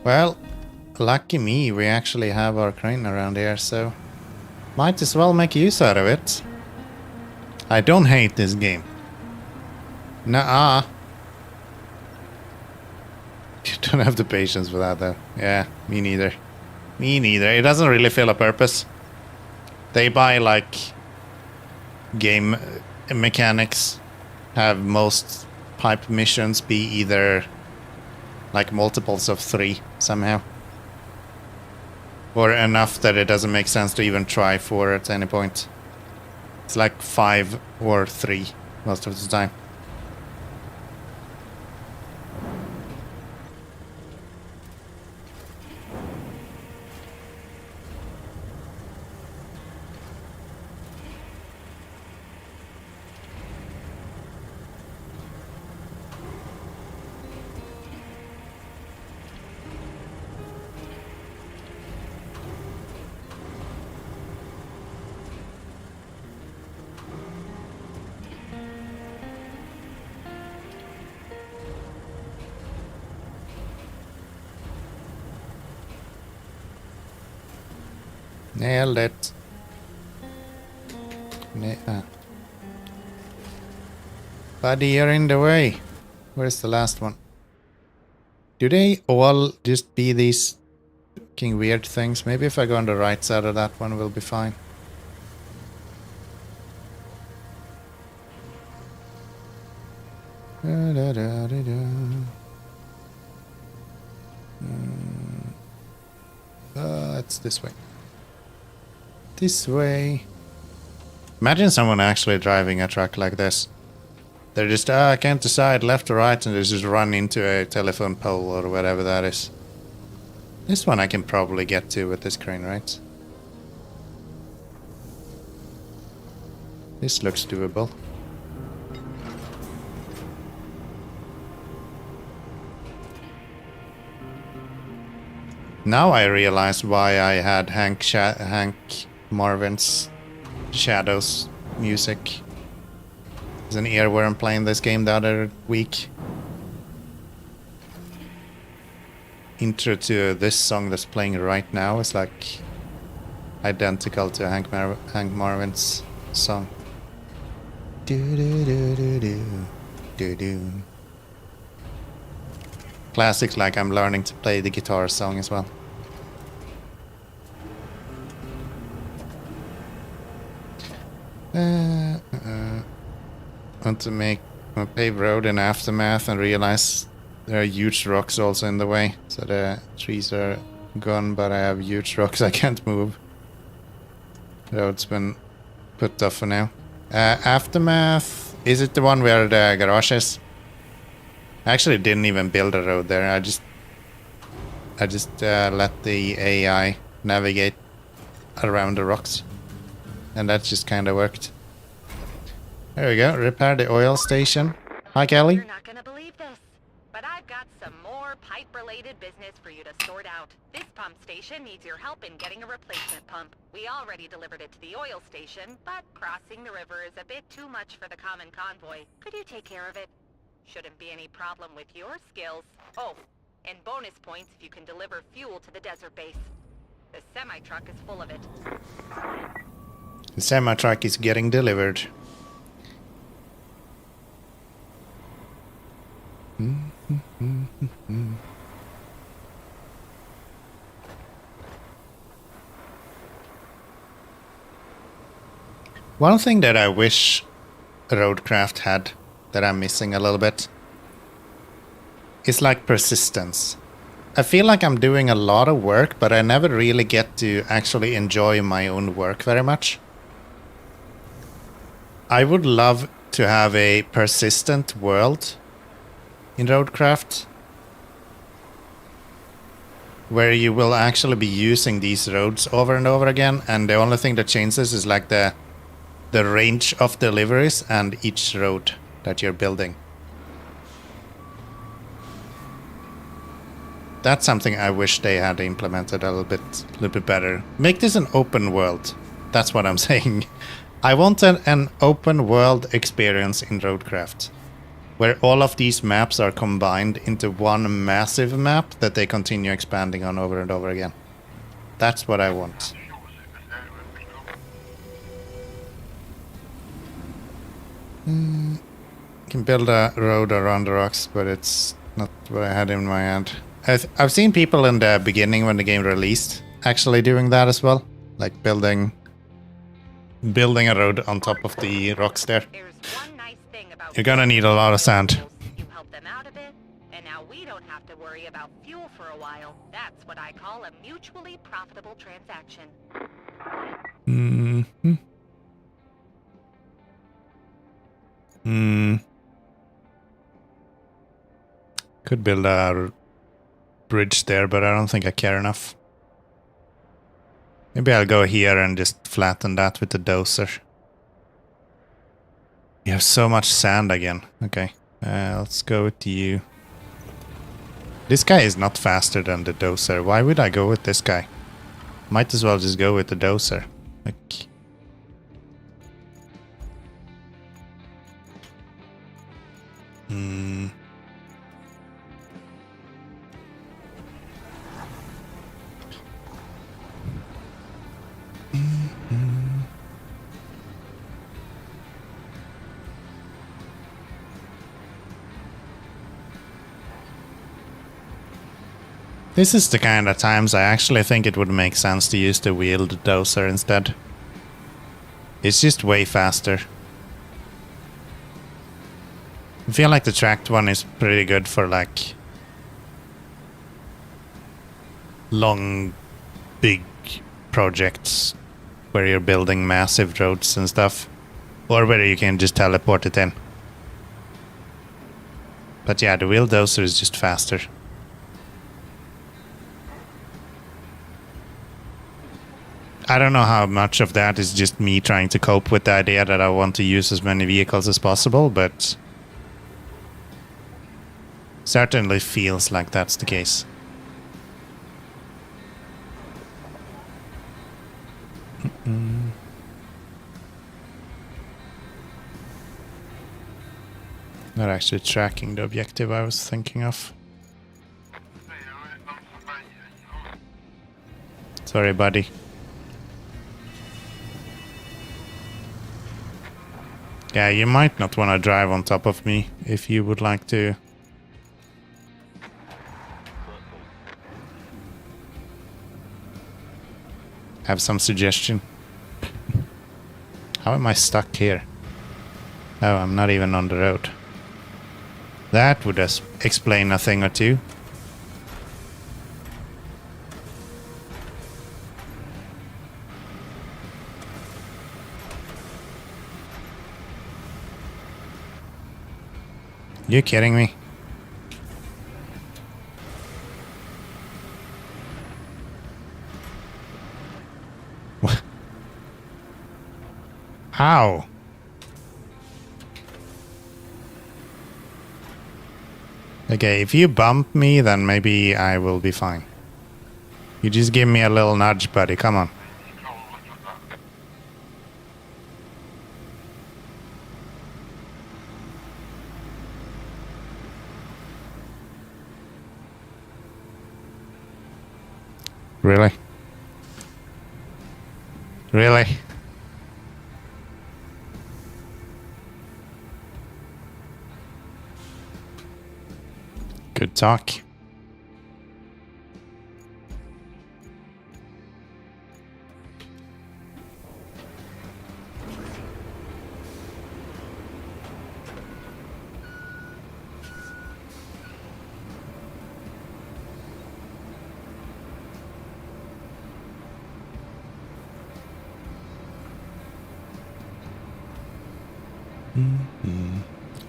Well, lucky me, we actually have our crane around here, so might as well make use out of it. I don't hate this game. Nuh-uh. You don't have the patience for that, though. Yeah, me neither. Me neither. It doesn't really fill a purpose. They buy, like, game mechanics, have most pipe missions be either like multiples of 3 somehow. Or enough that it doesn't make sense to even try 4 at any point. It's like 5 or 3 most of the time. Nailed it. Buddy, you're in the way. Where's the last one? Do they all just be these fucking weird things? Maybe if I go on the right side of that one, we'll be fine. It's this way. This way. Imagine someone actually driving a truck like this. They're just, I can't decide left or right, and they just run into a telephone pole or whatever that is. This one I can probably get to with this crane, right? This looks doable. Now I realize why I had Hank Marvin's Shadows music. There's an earworm playing this game the other week. Intro to this song that's playing right now is like identical to Hank Marvin's song. Do do do do do do do. Classics like I'm learning to play the guitar song as well. Want to make a paved road in Aftermath and realize there are huge rocks also in the way. So the trees are gone, but I have huge rocks I can't move. Road's been put off for now. Aftermath, is it the one where the garage is? I actually didn't even build a road there. I just let the AI navigate around the rocks. And that just kind of worked. There we go. Repair the oil station. Hi, Kelly. You're not gonna believe this, but I've got some more pipe-related business for you to sort out. This pump station needs your help in getting a replacement pump. We already delivered it to the oil station, but crossing the river is a bit too much for the common convoy. Could you take care of it? Shouldn't be any problem with your skills. Oh, and bonus points if you can deliver fuel to the desert base. The semi-truck is full of it. The semi-truck is getting delivered. One thing that I wish RoadCraft had that I'm missing a little bit is like persistence. I feel like I'm doing a lot of work, but I never really get to actually enjoy my own work very much. I would love to have a persistent world in RoadCraft where you will actually be using these roads over and over again, and the only thing that changes is like the range of deliveries and each road that you're building. That's something I wish they had implemented a little bit better. Make this an open world. That's what I'm saying. I want an open world experience in RoadCraft, where all of these maps are combined into one massive map that they continue expanding on over and over again. That's what I want. You can build a road around the rocks, but it's not what I had in my head. I've seen people in the beginning when the game released actually doing that as well, like building a road on top of the rocks there. You're gonna need a lot of sand. You help them out a bit, and now we don't have to worry about fuel for a while. That's what I call a mutually profitable transaction. Could build a bridge there, but I don't think I care enough. Maybe I'll go here and just flatten that with the dozer. You have so much sand again. Okay, let's go with you. This guy is not faster than the dozer. Why would I go with this guy? Might as well just go with the dozer. Like... This is the kind of times I actually think it would make sense to use the wheeled dozer instead. It's just way faster. I feel like the tracked one is pretty good for like long, big projects where you're building massive roads and stuff, or where you can just teleport it in. But yeah, the wheel dozer is just faster. I don't know how much of that is just me trying to cope with the idea that I want to use as many vehicles as possible, but certainly feels like that's the case. Not actually tracking the objective I was thinking of. Sorry, buddy. Yeah, you might not want to drive on top of me if you would like to. Have some suggestion. How am I stuck here? Oh, I'm not even on the road. That would explain a thing or two. You kidding me? How? Okay, if you bump me, then maybe I will be fine. You just give me a little nudge, buddy. Come on. Really? Really? Good talk.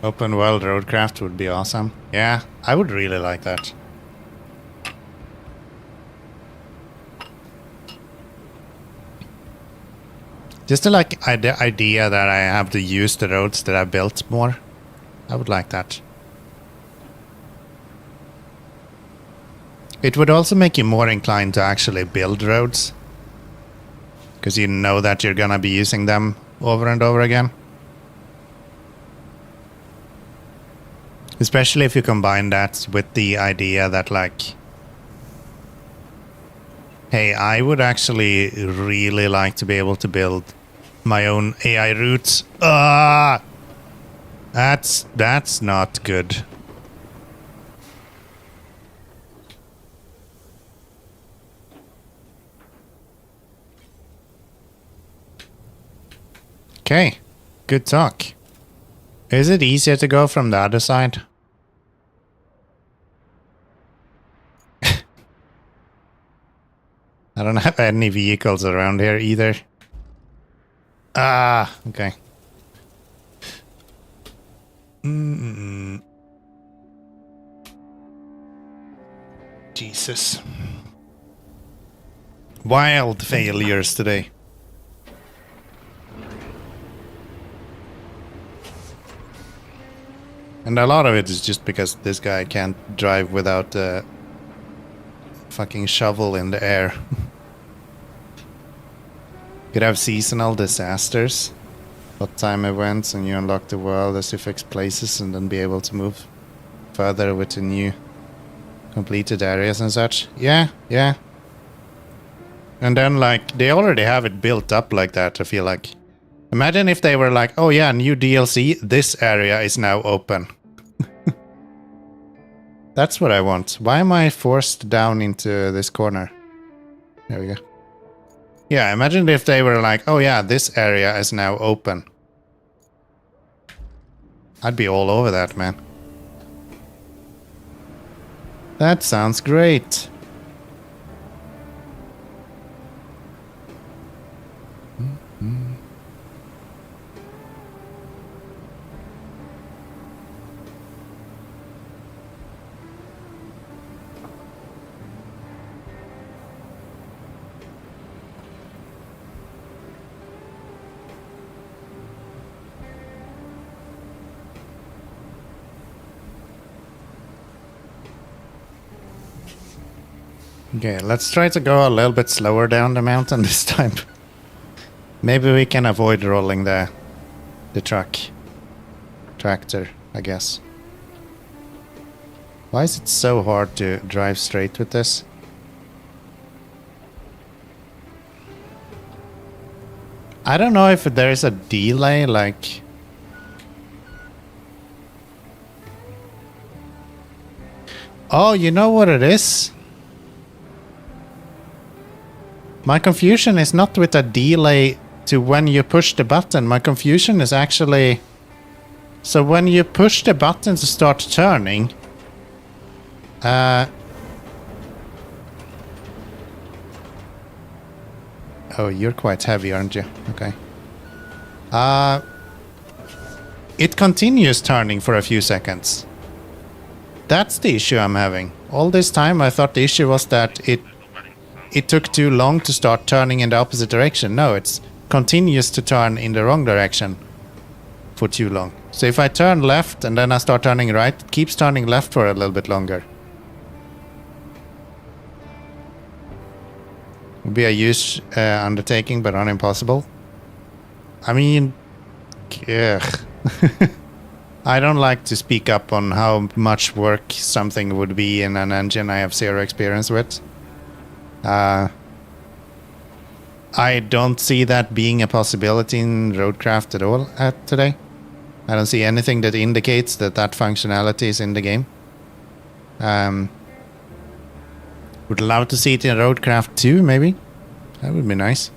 Open world RoadCraft would be awesome. Yeah, I would really like that. Just the idea that I have to use the roads that I built more. I would like that. It would also make you more inclined to actually build roads, because you know that you're gonna be using them over and over again. Especially if you combine that with the idea that, like, hey, I would actually really like to be able to build my own AI routes. That's not good. Okay, good talk. Is it easier to go from the other side? I don't have any vehicles around here either. Ah, okay. Jesus. Wild failures today. And a lot of it is just because this guy can't drive without a fucking shovel in the air. Could have seasonal disasters, hot time events, and you unlock the world as you fix places and then be able to move further with the new completed areas and such. Yeah. And then, like, they already have it built up like that, I feel like. Imagine if they were like, oh yeah, new DLC, this area is now open. That's what I want. Why am I forced down into this corner? There we go. Yeah, imagine if they were like, oh yeah, this area is now open. I'd be all over that, man. That sounds great. Okay, let's try to go a little bit slower down the mountain this time. Maybe we can avoid rolling the tractor, I guess. Why is it so hard to drive straight with this? I don't know if there is a delay, like... Oh, you know what it is? My confusion is not with a delay to when you push the button. My confusion is actually... So when you push the button to start turning... Oh, you're quite heavy, aren't you? Okay. It continues turning for a few seconds. That's the issue I'm having. All this time I thought the issue was that it took too long to start turning in the opposite direction. No, it continues to turn in the wrong direction for too long. So if I turn left and then I start turning right, it keeps turning left for a little bit longer. Would be a huge undertaking, but not impossible. I mean, ugh. I don't like to speak up on how much work something would be in an engine I have zero experience with. I don't see that being a possibility in RoadCraft at all today. I don't see anything that indicates that functionality is in the game. Would love to see it in RoadCraft 2, maybe. That would be nice.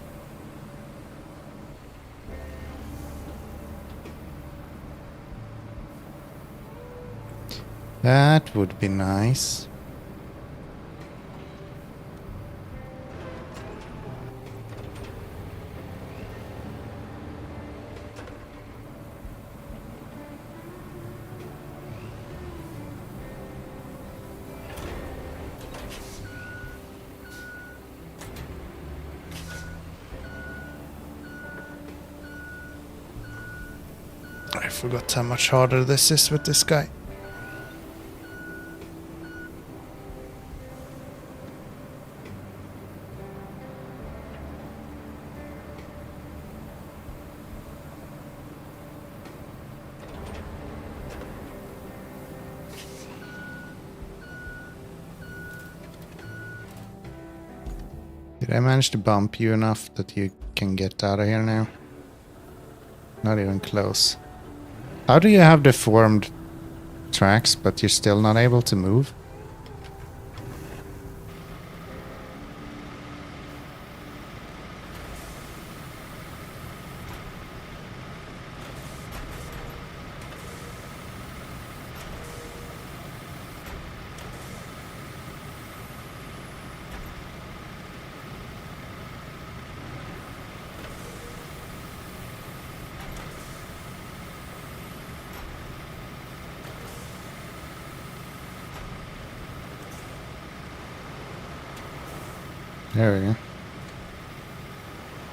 That would be nice. I forgot how much harder this is with this guy. Did I manage to bump you enough that you can get out of here now? Not even close. How do you have deformed tracks, but you're still not able to move? There we go.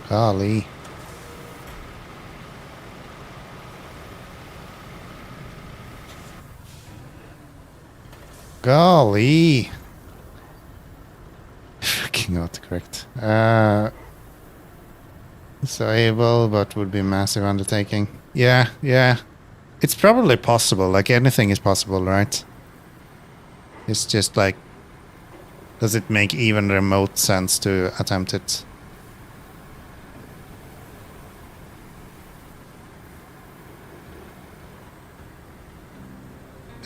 Golly. Golly. Fucking autocorrect. Disable, but would be massive undertaking. Yeah. It's probably possible. Like anything is possible, right? It's just like, does it make even remote sense to attempt it?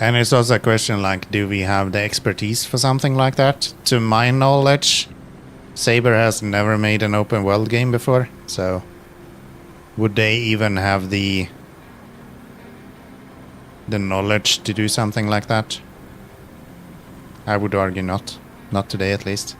And it's also a question like, do we have the expertise for something like that? To my knowledge, Saber has never made an open world game before, so would they even have the knowledge to do something like that? I would argue not. Not today, at least.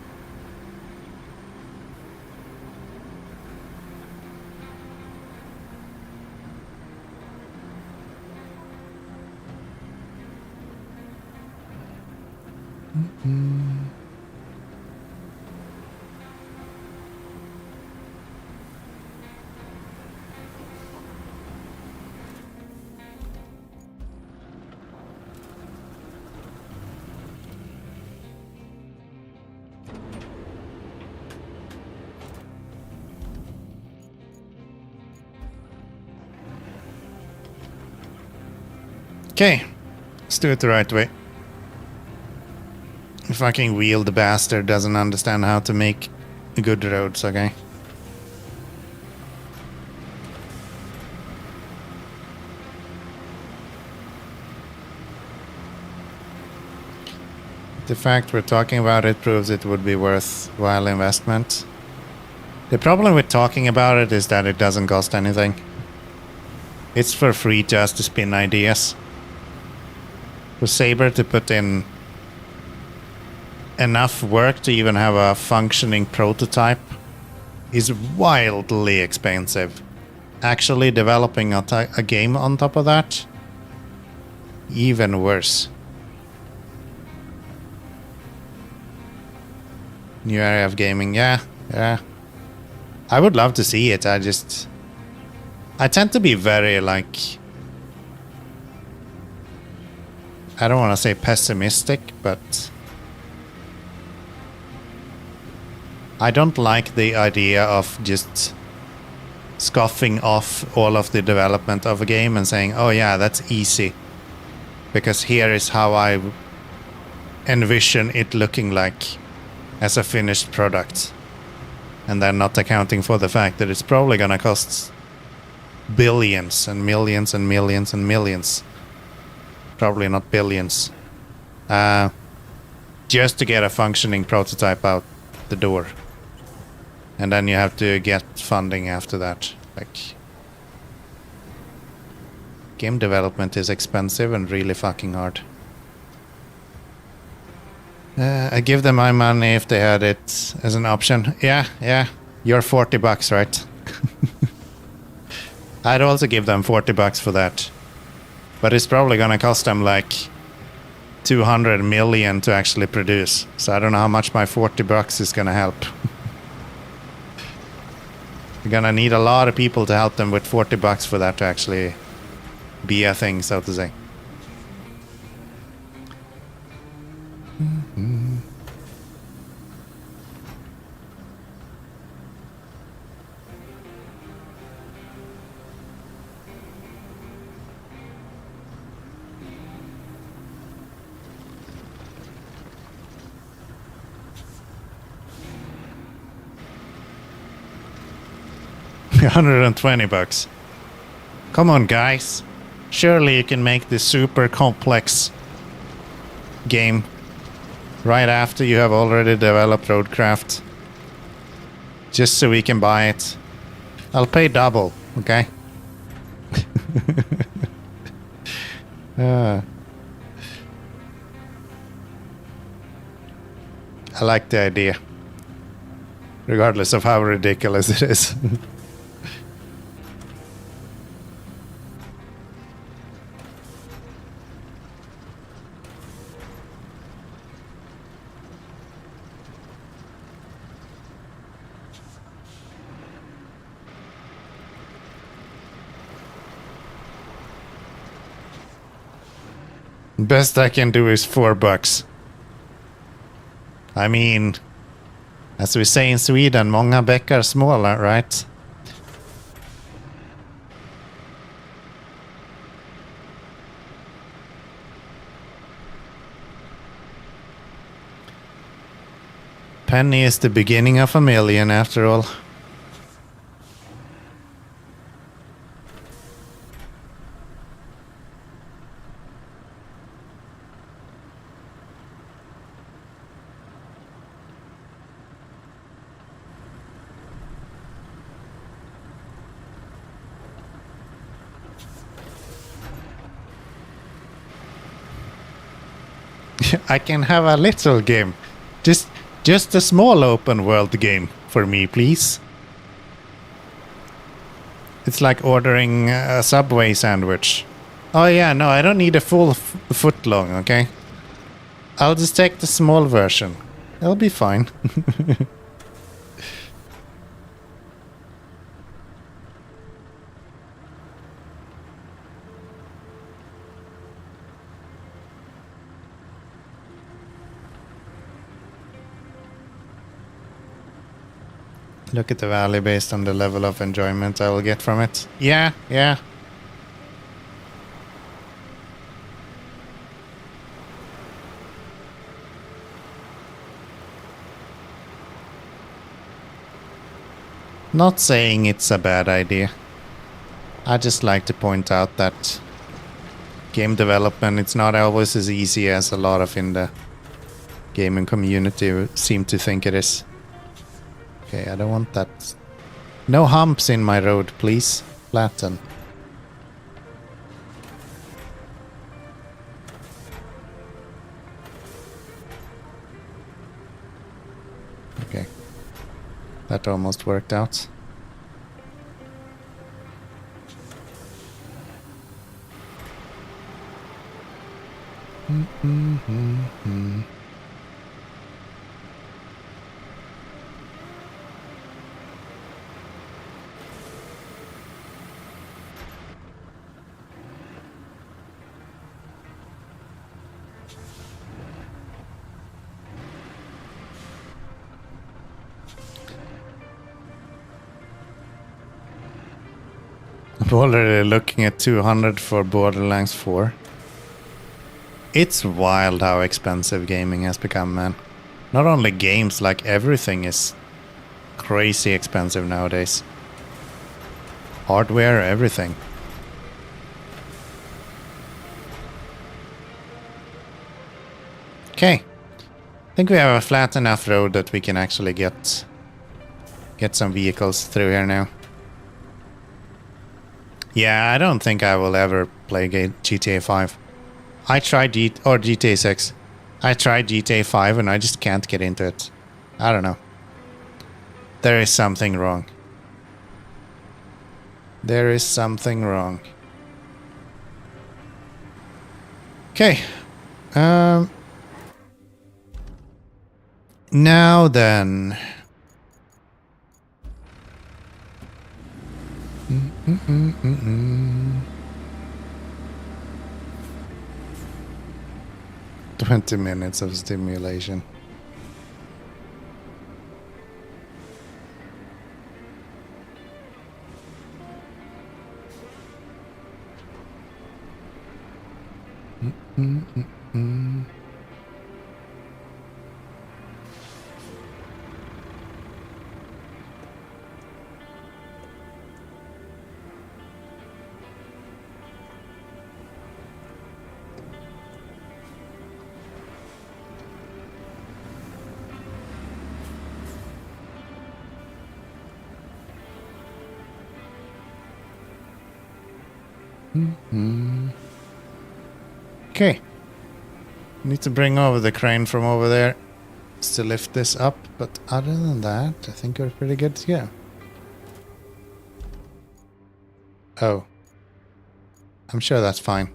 Okay, let's do it the right way. The fucking wheeled bastard doesn't understand how to make good roads, okay? The fact we're talking about it proves it would be worthwhile investment. The problem with talking about it is that it doesn't cost anything. It's for free just to spin ideas. For Saber to put in enough work to even have a functioning prototype is wildly expensive. Actually developing a game on top of that, even worse. New area of gaming, yeah. I would love to see it, I tend to be very like, I don't want to say pessimistic, but I don't like the idea of just scoffing off all of the development of a game and saying, oh yeah, that's easy. Because here is how I envision it looking like as a finished product. And then not accounting for the fact that it's probably gonna cost billions and millions and millions and millions. Probably not billions. Just to get a functioning prototype out the door. And then you have to get funding after that. Like, game development is expensive and really fucking hard. I give them my money if they had it as an option. Yeah. You're $40, right? I'd also give them $40 for that. But it's probably gonna cost them like 200 million to actually produce. So I don't know how much my $40 is gonna help. You're gonna need a lot of people to help them with $40 for that to actually be a thing, so to say. $120. Come on, guys. Surely you can make this super complex game right after you have already developed RoadCraft. Just so we can buy it. I'll pay double, okay? I like the idea. Regardless of how ridiculous it is. Best I can do is $4. I mean, as we say in Sweden, många bäckar small, right? Penny is the beginning of a million, after all. I can have a little game. Just a small open world game for me, please. It's like ordering a Subway sandwich. Oh yeah, no, I don't need a full foot long, okay? I'll just take the small version. It'll be fine. Look at the valley based on the level of enjoyment I will get from it. Yeah, yeah. Not saying it's a bad idea. I just like to point out that game development, it's not always as easy as a lot of in the gaming community seem to think it is. Okay, I don't want that. No humps in my road, please. Flatten. Okay. That almost worked out. I'm already looking at 200 for Borderlands 4. It's wild how expensive gaming has become, man. Not only games, like everything is crazy expensive nowadays. Hardware, everything. Okay. I think we have a flat enough road that we can actually get some vehicles through here now. Yeah, I don't think I will ever play GTA 5. I tried GTA 6. I tried GTA 5 and I just can't get into it. I don't know. There is something wrong. There is something wrong. Okay. Now then. 20 minutes of stimulation. Okay. Need to bring over the crane from over there to lift this up, but other than that, I think we're pretty good to go. Oh. I'm sure that's fine.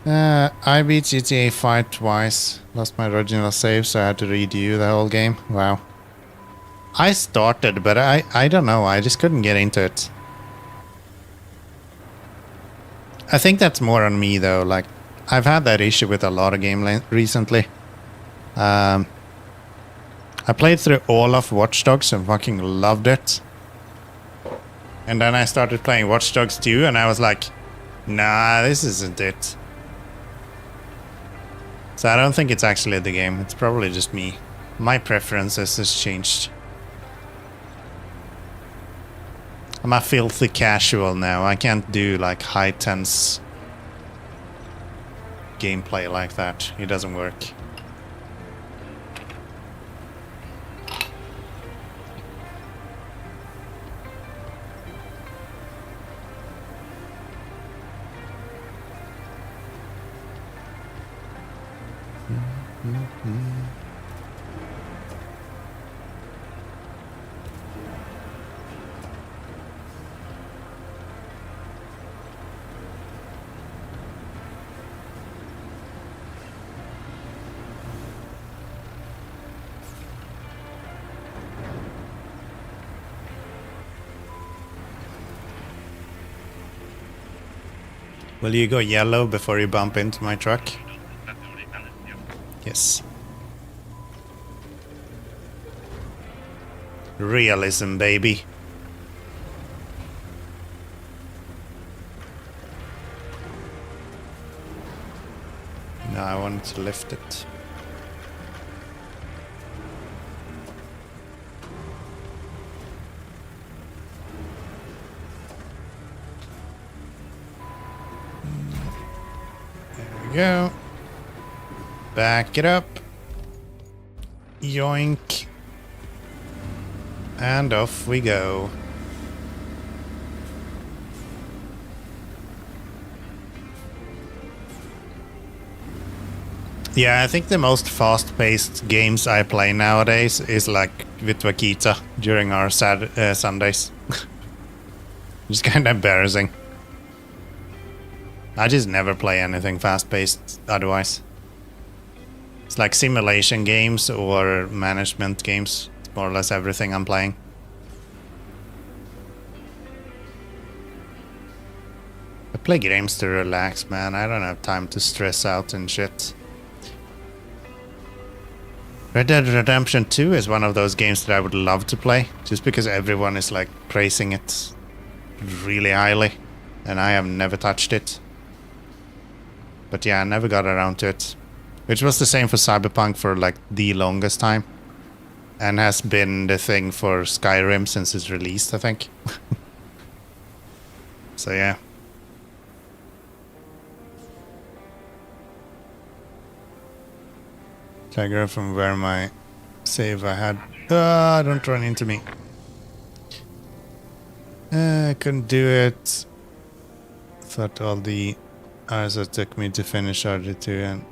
I beat GTA 5 twice. Lost my original save, so I had to redo the whole game. Wow. I started, but I don't know. I just couldn't get into it. I think that's more on me, though. Like, I've had that issue with a lot of games recently. I played through all of Watch Dogs and fucking loved it. And then I started playing Watch Dogs 2, and I was like, nah, this isn't it. So I don't think it's actually the game. It's probably just me. My preferences has changed. I'm a filthy casual now. I can't do like high tense gameplay like that. It doesn't work. Will you go yellow before you bump into my truck? Yes. Realism, baby. No, I wanted to lift it. There we go. Back it up. Yoink. And off we go. Yeah, I think the most fast-paced games I play nowadays is like with Wakita during our Sundays. It's kind of embarrassing. I just never play anything fast-paced otherwise. It's like simulation games or management games. It's more or less everything I'm playing. I play games to relax, man. I don't have time to stress out and shit. Red Dead Redemption 2 is one of those games that I would love to play, just because everyone is like praising it really highly, and I have never touched it. But yeah, I never got around to it. Which was the same for Cyberpunk for like the longest time, and has been the thing for Skyrim since it's released, I think. So yeah. Can I go from where my save I had? Don't run into me. I couldn't do it. Thought all the hours it took me to finish RD2 and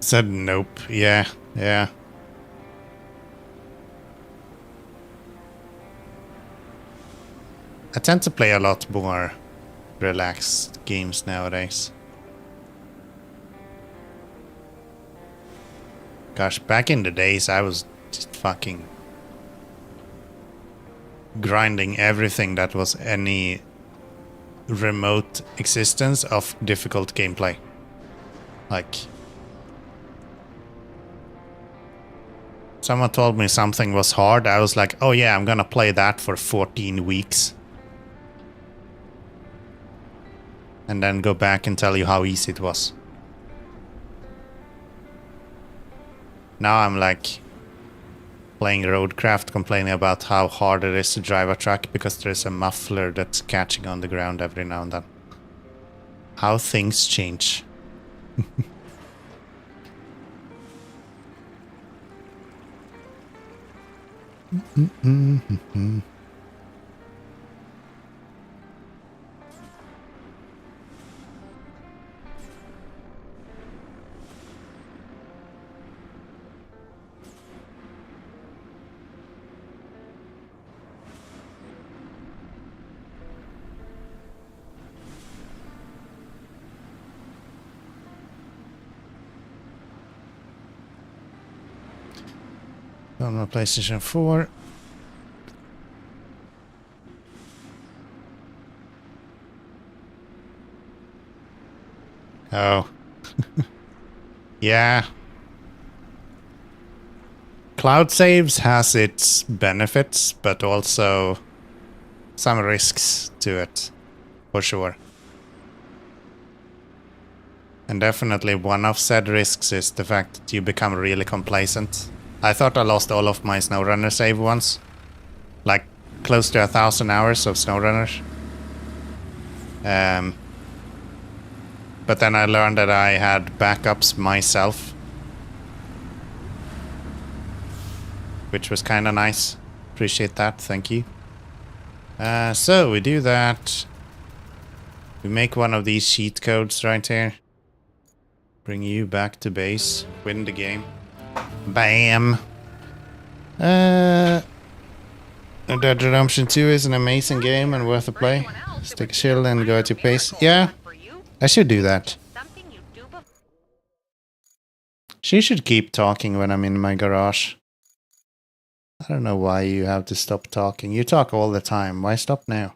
said nope. Yeah. I tend to play a lot more relaxed games nowadays. Gosh, back in the days I was just fucking grinding everything that was any remote existence of difficult gameplay. Like, someone told me something was hard, I was like, oh yeah, I'm gonna play that for 14 weeks. And then go back and tell you how easy it was. Now I'm like playing RoadCraft, complaining about how hard it is to drive a truck because there's a muffler that's catching on the ground every now and then. How things change. On my PlayStation 4. Oh. Yeah. Cloud saves has its benefits, but also some risks to it, for sure. And definitely one of said risks is the fact that you become really complacent. I thought I lost all of my SnowRunner save once. Like, close to 1,000 hours of SnowRunner. But then I learned that I had backups myself. Which was kinda nice. Appreciate that, thank you. So, we do that. We make one of these cheat codes right here. Bring you back to base. Win the game. Bam. Dead Redemption 2 is an amazing game and worth a play. Stick a chill and go at your pace. Yeah, I should do that. She should keep talking when I'm in my garage. I don't know why you have to stop talking. You talk all the time. Why stop now?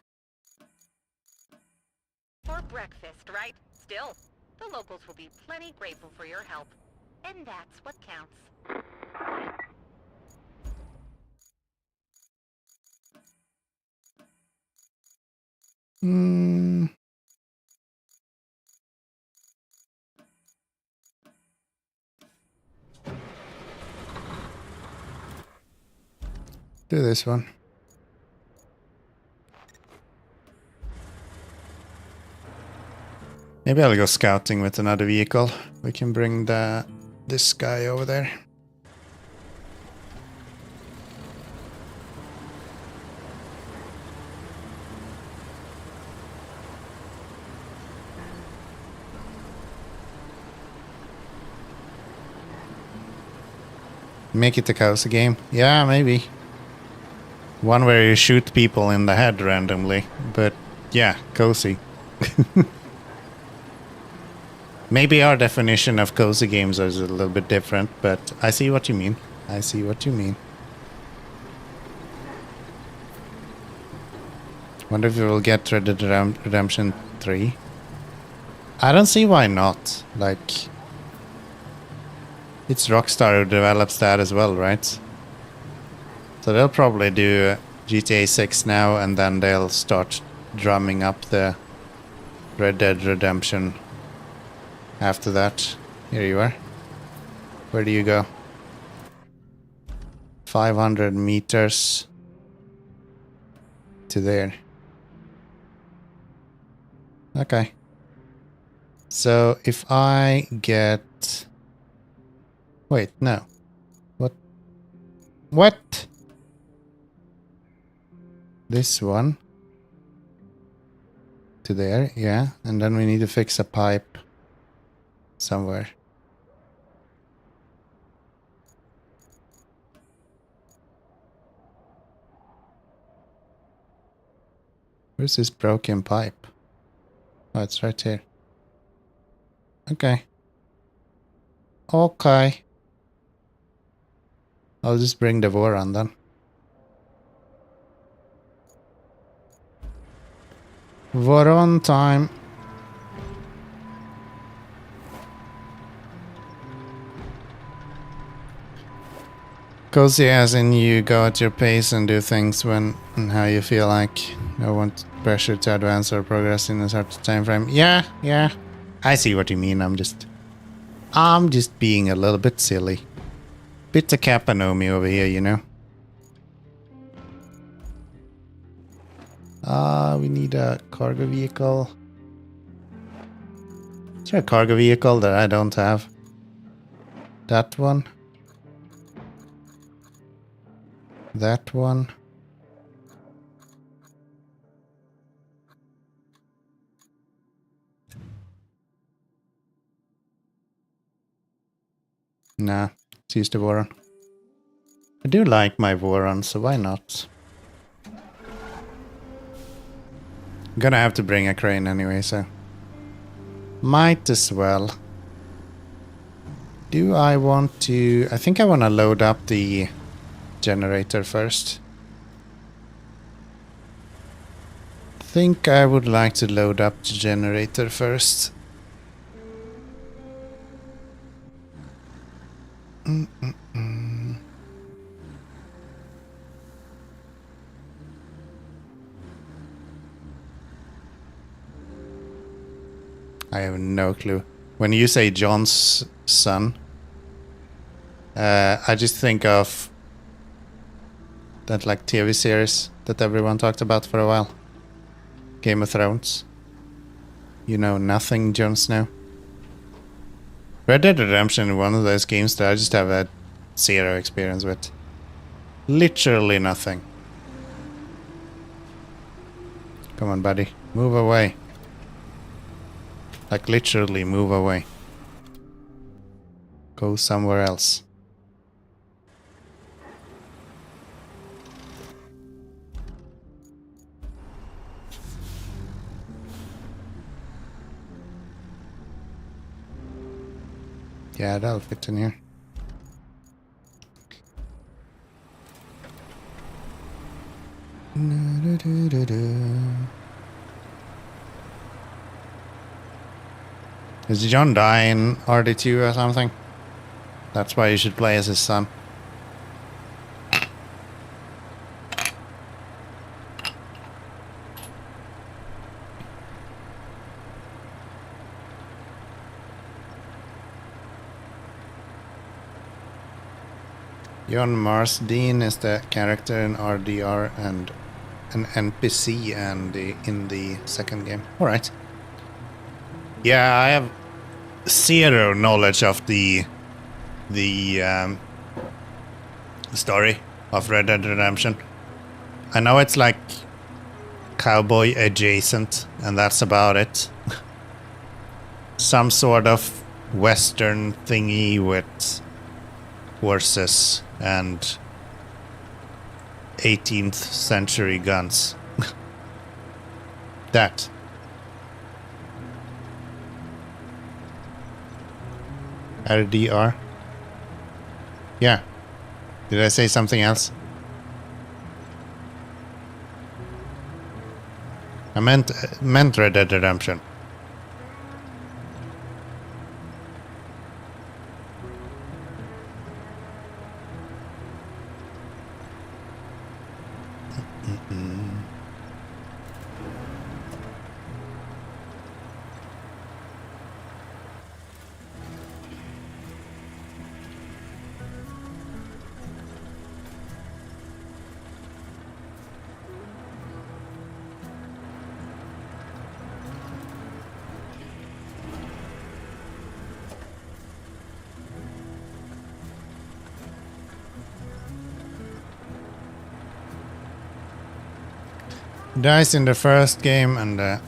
For breakfast, right? Still, the locals will be plenty grateful for your help. And that's what counts. Do this one. Maybe I'll go scouting with another vehicle. We can bring this guy over there. Make it a cozy game. Yeah, maybe. One where you shoot people in the head randomly. But yeah, cozy. Maybe our definition of cozy games is a little bit different, but I see what you mean. I see what you mean. Wonder if we will get Red Dead Redemption 3. I don't see why not. Like, it's Rockstar who develops that as well, right? So they'll probably do GTA 6 now, and then they'll start drumming up the Red Dead Redemption after that. Here you are. Where do you go? 500 meters to there. Okay. So if I get... Wait, no. What? What? This one. To there, yeah. And then we need to fix a pipe somewhere. Where's this broken pipe? Oh, it's right here. Okay. Okay. I'll just bring the Voron then. Voron time. Cozy as in you go at your pace and do things when and how you feel like. No one pressure to advance or progress in a certain time frame. Yeah. I see what you mean. I'm just being a little bit silly. Bit of Keanomy over here, you know. We need a cargo vehicle. Is there a cargo vehicle that I don't have? That one. That one. Nah, let's use the Voron. I do like my Voron, so why not? I'm gonna have to bring a crane anyway, so... Might as well. Do I want to... I think I want to load up the generator first. I think I would like to load up the generator first. I have no clue. When you say John's son, I just think of that like TV series that everyone talked about for a while. Game of Thrones. You know nothing, Jon Snow. Red Dead Redemption, one of those games that I just have had zero experience with. Literally nothing. Come on, buddy. Move away. Like literally move away. Go somewhere else. Yeah, that'll fit in here. Did John die in RD2 or something? That's why you should play as his son. John Marsden is the character in RDR and an NPC and in the second game. All right. Yeah, I have zero knowledge of the story of Red Dead Redemption. I know it's like cowboy adjacent, and that's about it. Some sort of western thingy with horses and 18th century guns. That. RDR? Yeah. Did I say something else? I meant Red Dead Redemption. Dies in the first game, and the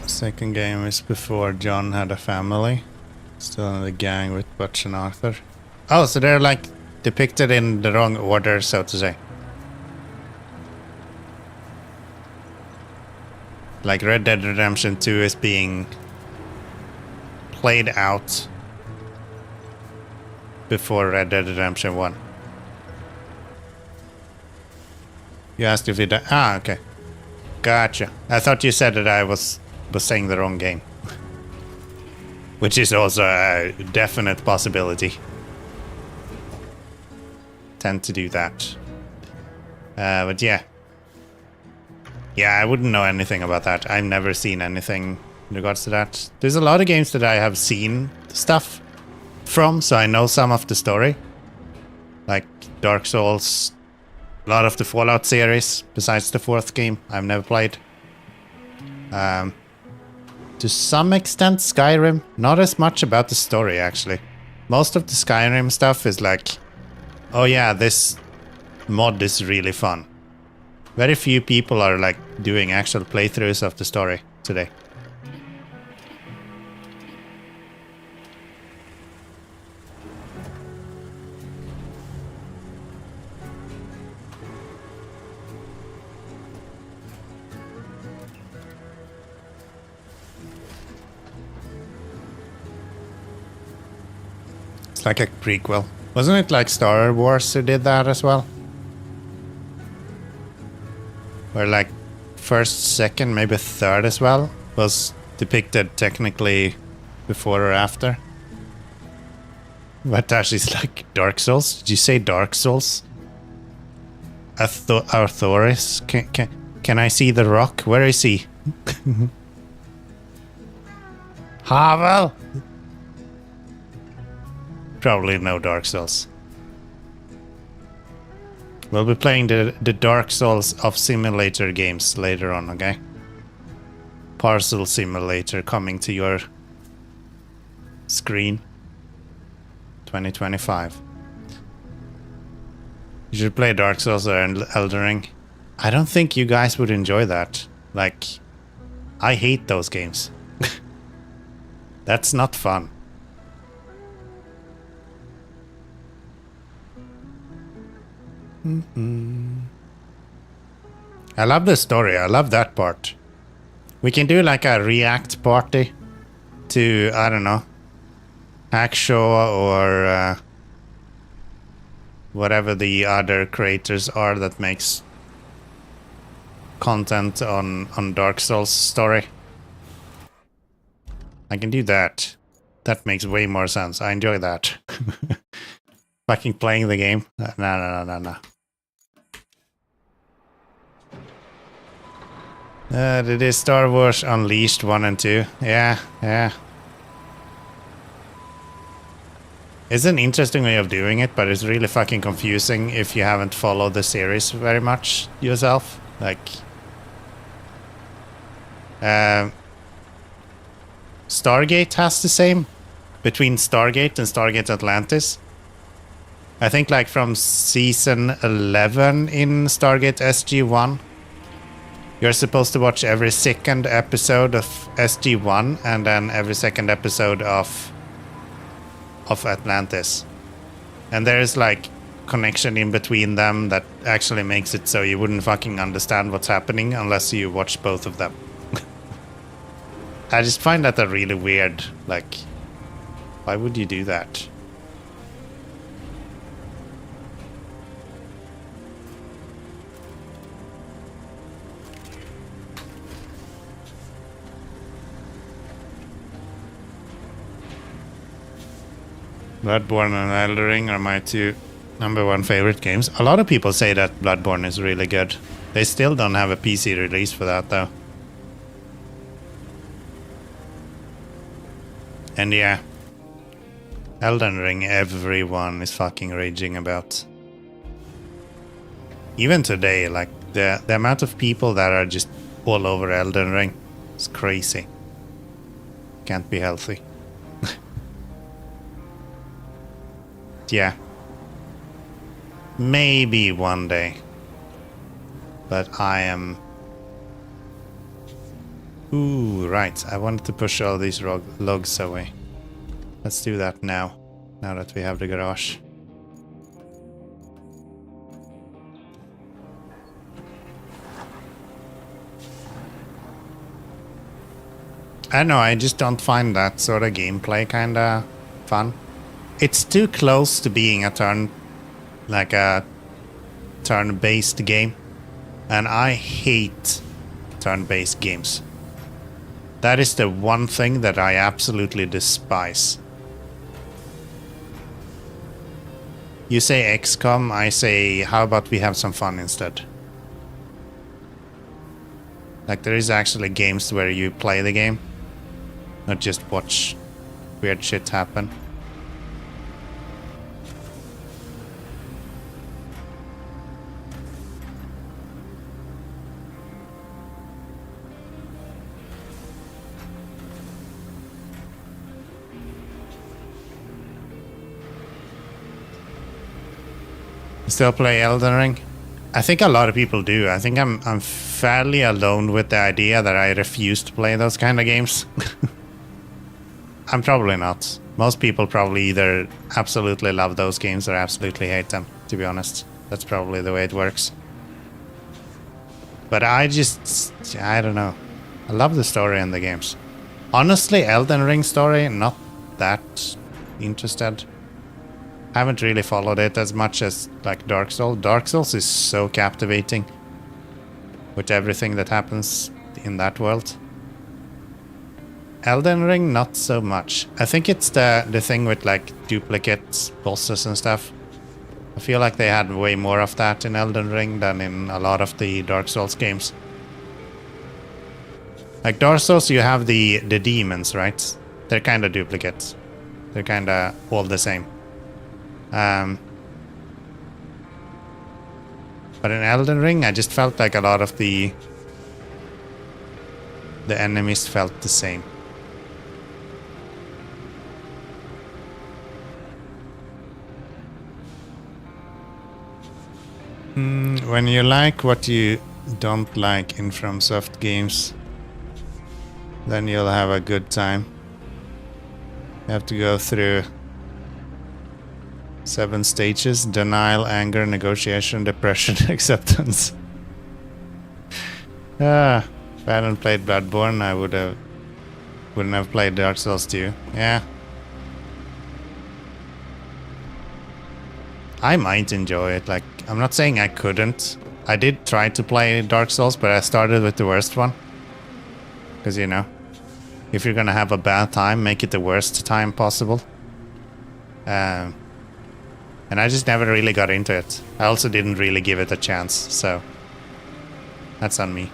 second game is before John had a family. Still in the gang with Butch and Arthur. Oh, so they're like depicted in the wrong order, so to say. Like Red Dead Redemption 2 is being played out before Red Dead Redemption 1. You asked if it... Ah, okay. Gotcha. I thought you said that I was saying the wrong game. Which is also a definite possibility. Tend to do that. But yeah. Yeah, I wouldn't know anything about that. I've never seen anything in regards to that. There's a lot of games that I have seen stuff from, so I know some of the story. Like Dark Souls, a lot of the Fallout series, besides the fourth game I've never played. To some extent Skyrim, not as much about the story actually. Most of the Skyrim stuff is like, oh yeah, this mod is really fun. Very few people are like doing actual playthroughs of the story today. It's like a prequel. Wasn't it like Star Wars who did that as well? Where like first, second, maybe third as well was depicted technically before or after. But actually it's like Dark Souls. Did you say Dark Souls? Arthoris? Can I see the rock? Where is he? Havel? Probably no Dark Souls. We'll be playing the Dark Souls of simulator games later on, okay? Parcel Simulator coming to your screen. 2025. You should play Dark Souls or Elden Ring. I don't think you guys would enjoy that. Like, I hate those games. That's not fun. I love the story. I love that part. We can do like a react party to, I don't know, Hackshaw or whatever the other creators are that makes content on Dark Souls story. I can do that. That makes way more sense. I enjoy that. Fucking playing the game. No. It is Star Wars Unleashed 1 and 2. Yeah. It's an interesting way of doing it, but it's really fucking confusing if you haven't followed the series very much yourself. Like, Stargate has the same between Stargate and Stargate Atlantis. I think like from season 11 in Stargate SG-1, you're supposed to watch every second episode of SG-1 and then every second episode of Atlantis. And there's like connection in between them that actually makes it so you wouldn't fucking understand what's happening unless you watch both of them. I just find that a really weird, like, why would you do that? Bloodborne and Elden Ring are my two #1 favorite games. A lot of people say that Bloodborne is really good. They still don't have a PC release for that though. And yeah, Elden Ring everyone is fucking raging about. Even today, like the amount of people that are just all over Elden Ring is crazy. Can't be healthy. Yeah. Maybe one day. But I am... Ooh, right. I wanted to push all these logs away. Let's do that now. Now that we have the garage. I don't know, I just don't find that sort of gameplay kinda fun. It's too close to being a turn-based game. And I hate turn-based games. That is the one thing that I absolutely despise. You say XCOM, I say, how about we have some fun instead? Like, there is actually games where you play the game, not just watch weird shit happen. Still play Elden Ring? I think a lot of people do. I think I'm fairly alone with the idea that I refuse to play those kind of games. I'm probably not. Most people probably either absolutely love those games or absolutely hate them, to be honest. That's probably the way it works. But I don't know. I love the story in the games. Honestly, Elden Ring story, not that interested. I haven't really followed it as much as like Dark Souls. Dark Souls is so captivating with everything that happens in that world. Elden Ring, not so much. I think it's the thing with like duplicate bosses and stuff. I feel like they had way more of that in Elden Ring than in a lot of the Dark Souls games. Like Dark Souls, you have the demons, right? They're kind of duplicates. They're kind of all the same. But in Elden Ring, I just felt like a lot of the enemies felt the same. When you like what you don't like in FromSoft games, then you'll have a good time. You have to go through 7 stages: denial, anger, negotiation, depression, acceptance. If I hadn't played Bloodborne, I wouldn't have played Dark Souls 2. Yeah. I might enjoy it. Like, I'm not saying I couldn't. I did try to play Dark Souls, but I started with the worst one. Because, you know, if you're gonna have a bad time, make it the worst time possible. And I just never really got into it. I also didn't really give it a chance, so that's on me.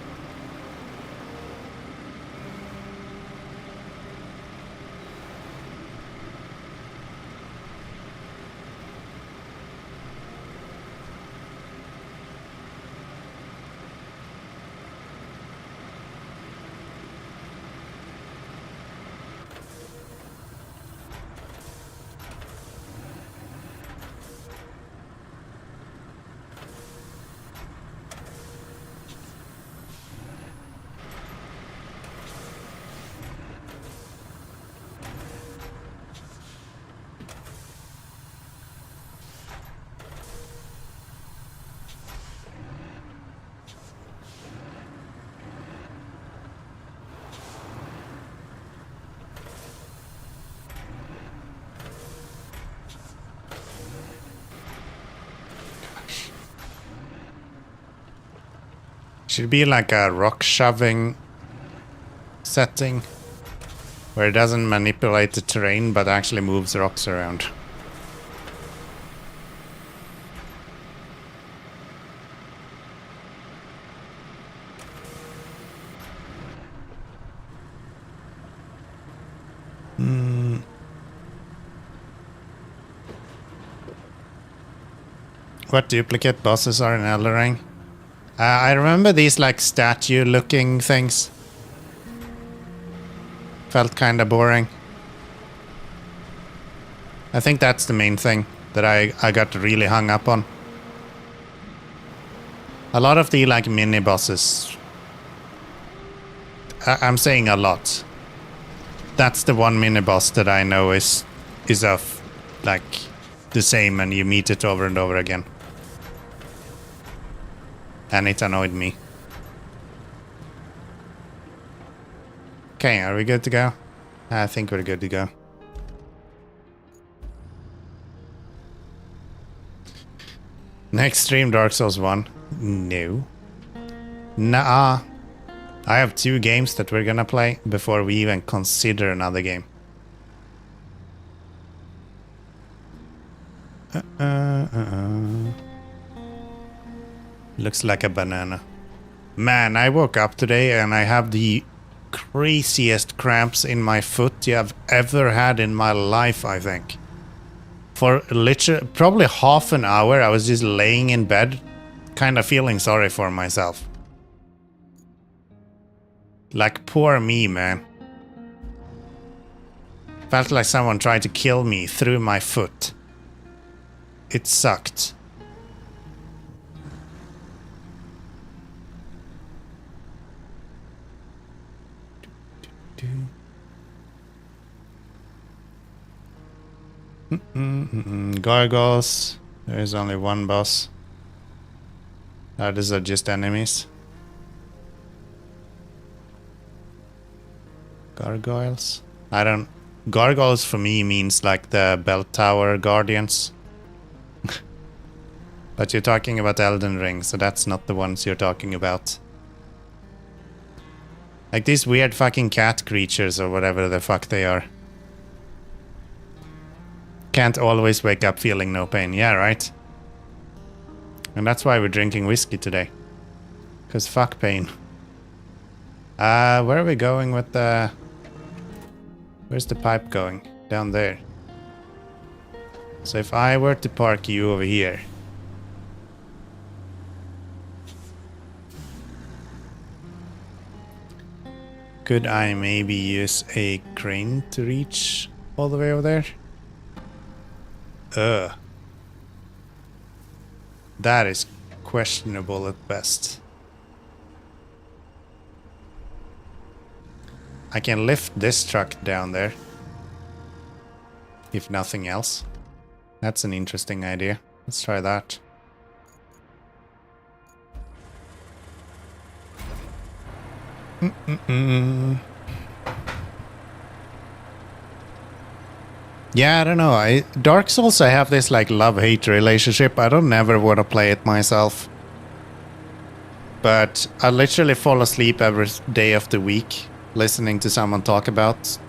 Should be like a rock shoving setting where it doesn't manipulate the terrain but actually moves rocks around. What duplicate bosses are in Elden Ring? I remember these like statue looking things. Felt kinda boring. I think that's the main thing that I got really hung up on. A lot of the like mini bosses. I'm saying a lot. That's the one mini boss that I know is of like the same and you meet it over and over again. And it annoyed me. Okay, are we good to go? I think we're good to go. Next stream Dark Souls 1? No. Nah. I have 2 games that we're gonna play before we even consider another game. Looks like a banana. Man, I woke up today and I have the craziest cramps in my foot you have ever had in my life, I think. For literally probably half an hour I was just laying in bed, kind of feeling sorry for myself. Like, poor me, man. Felt like someone tried to kill me through my foot. It sucked. Gargoyles. There is only one boss. Others are just enemies. Gargoyles? I don't... Gargoyles for me means like the bell tower guardians. But you're talking about Elden Ring, so that's not the ones you're talking about. Like these weird fucking cat creatures or whatever the fuck they are. Can't always wake up feeling no pain. Yeah, right? And that's why we're drinking whiskey today. Cause fuck pain. Where are we going with the... Where's the pipe going? Down there. So if I were to park you over here... Could I maybe use a crane to reach all the way over there? That is questionable at best. I can lift this truck down there. If nothing else. That's an interesting idea. Let's try that. Yeah, I don't know. Dark Souls, I have this like love-hate relationship. I don't never want to play it myself. But I literally fall asleep every day of the week listening to someone talk about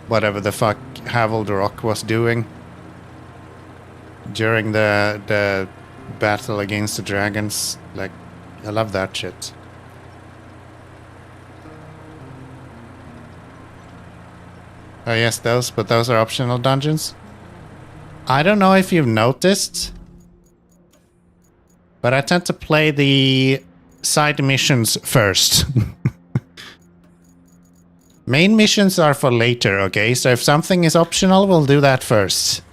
whatever the fuck Havel the Rock was doing during the battle against the dragons. Like, I love that shit. Oh yes, but those are optional dungeons. I don't know if you've noticed, but I tend to play the side missions first. Main missions are for later, okay? So if something is optional, we'll do that first.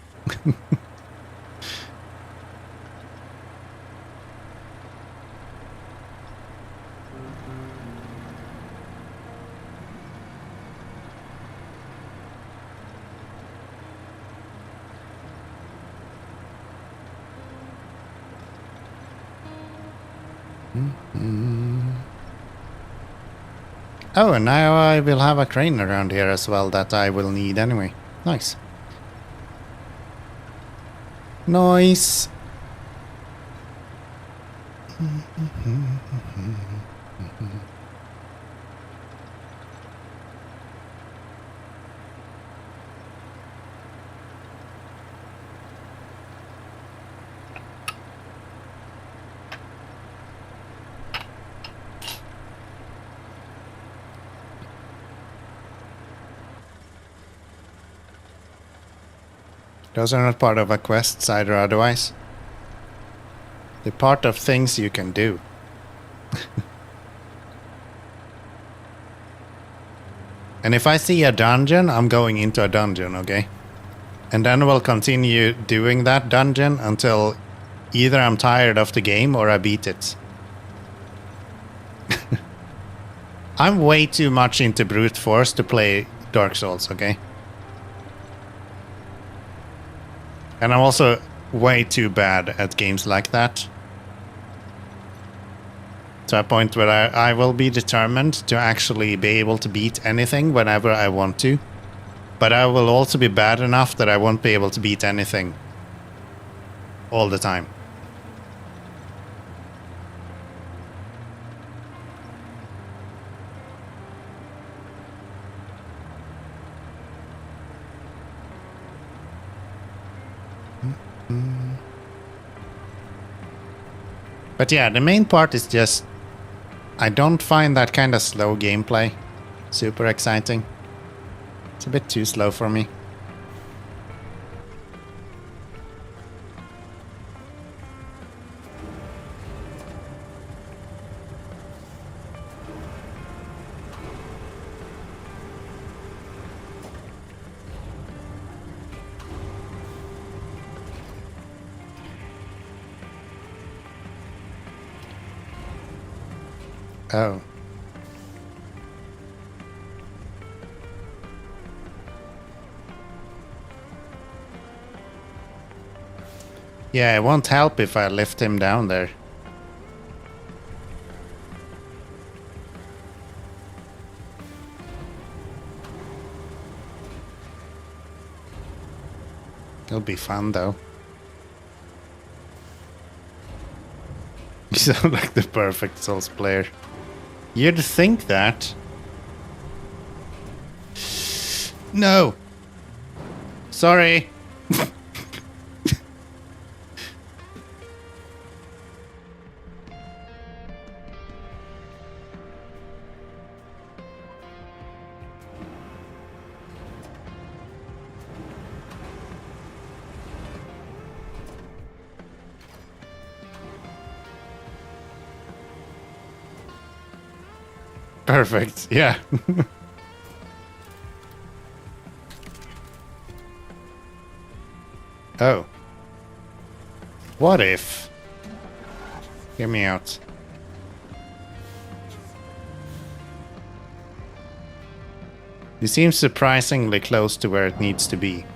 Oh, and now I will have a crane around here as well that I will need anyway. Nice. Nice. Those are not part of a quest, side or otherwise. They're part of things you can do. And if I see a dungeon, I'm going into a dungeon, okay? And then we'll continue doing that dungeon until either I'm tired of the game or I beat it. I'm way too much into brute force to play Dark Souls, okay? And I'm also way too bad at games like that. To a point where I will be determined to actually be able to beat anything whenever I want to. But I will also be bad enough that I won't be able to beat anything all the time. But yeah, the main part is just I don't find that kind of slow gameplay super exciting. It's a bit too slow for me. Oh. Yeah, it won't help if I lift him down there. It'll be fun though. You sound like the perfect Souls player. You'd think that. No. Sorry. Perfect, yeah. Oh. What if? Hear me out. It seems surprisingly close to where it needs to be.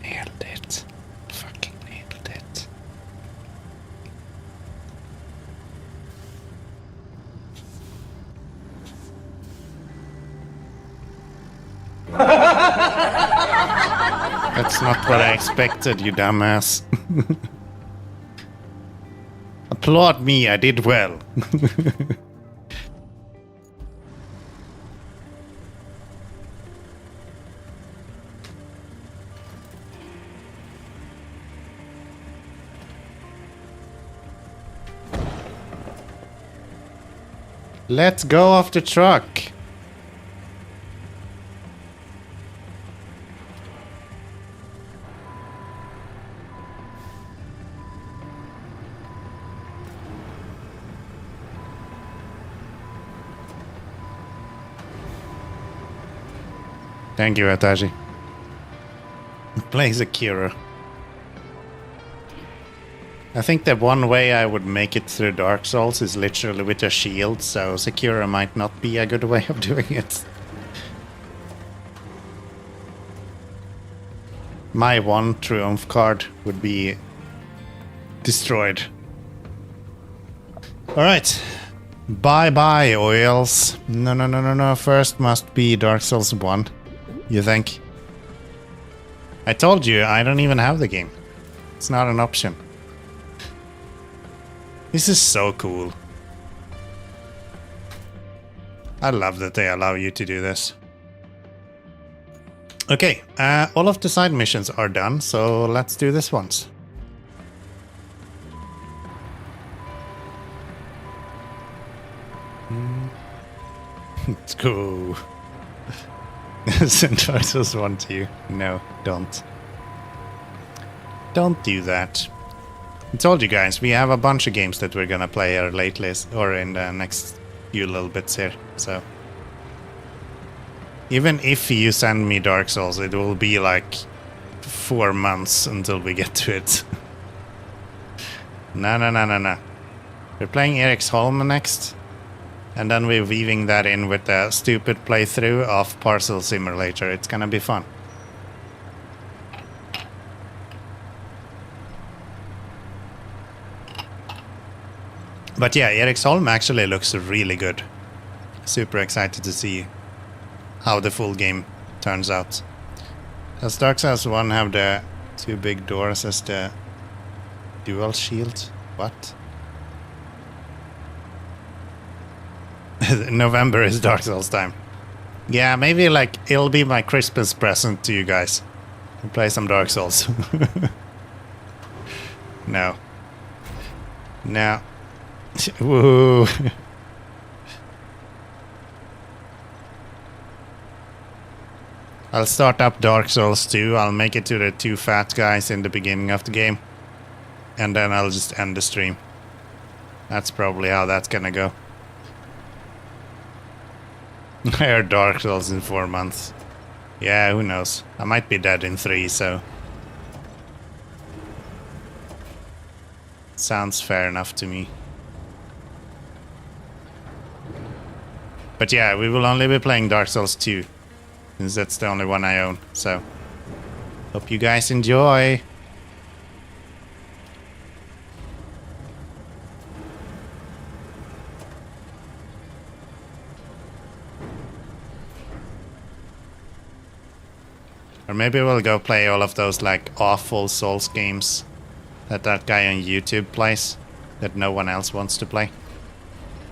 Nailed it. Fucking nailed it. That's not what I expected, you dumbass. Applaud me, I did well. Let's go off the truck. Thank you, Ataji. Play Zakira. I think the one way I would make it through Dark Souls is literally with a shield, so Zakira might not be a good way of doing it. My one Triumph card would be destroyed. Alright. Bye-bye, oils. No. First must be Dark Souls 1. You think? I told you, I don't even have the game. It's not an option. This is so cool. I love that they allow you to do this. Okay, all of the side missions are done, so let's do this once. Let's go. Send Dark Souls 1 to you. No, don't. Don't do that. I told you guys, we have a bunch of games that we're gonna play here lately, or in the next few little bits here, so. Even if you send me Dark Souls, it will be like 4 months until we get to it. No. We're playing Eric's Home next, and then we're weaving that in with the stupid playthrough of Parcel Simulator. It's gonna be fun. But yeah, Eric's Home actually looks really good. Super excited to see how the full game turns out. Does Dark Souls 1 have the 2 big doors as the dual shield? What? November is Dark Souls time. Yeah, maybe like it'll be my Christmas present to you guys. We'll play some Dark Souls. No. Woo. I'll start up Dark Souls 2. I'll make it to the 2 fat guys in the beginning of the game. And then I'll just end the stream. That's probably how that's gonna go. I heard Dark Souls in 4 months. Yeah, who knows? I might be dead in 3, so... Sounds fair enough to me. But yeah, we will only be playing Dark Souls 2. Since that's the only one I own, so... Hope you guys enjoy! Or maybe we'll go play all of those like awful Souls games that guy on YouTube plays that no one else wants to play.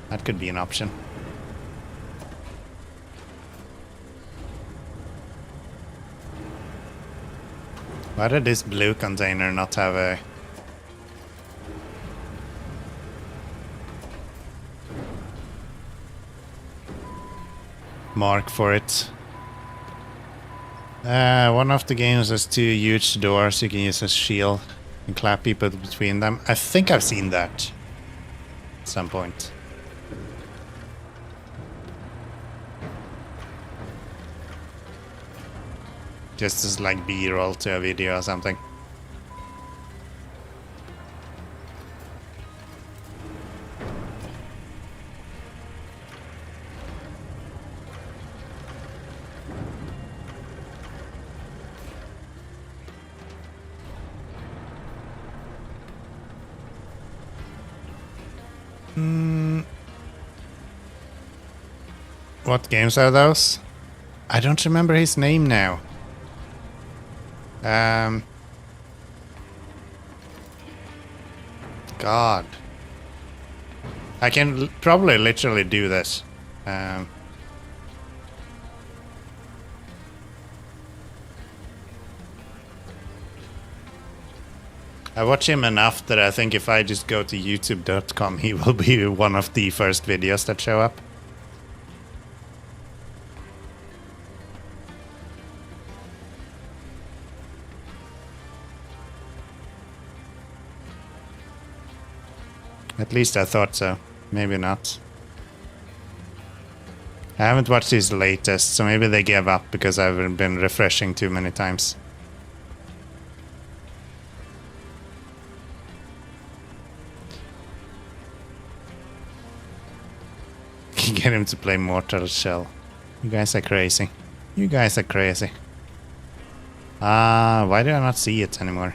That could be an option. Why did this blue container not have a... mark for it? One of the games has two huge doors you can use as shield and clap people between them. I think I've seen that at some point. Just as like B-roll to a video or something. What games are those? I don't remember his name now. God. I can probably literally do this. I watch him enough that I think if I just go to youtube.com, he will be one of the first videos that show up. At least I thought so. Maybe not. I haven't watched his latest, so maybe they gave up because I've been refreshing too many times. Get him to play Mortal Shell. You guys are crazy. You guys are crazy. Why do I not see it anymore?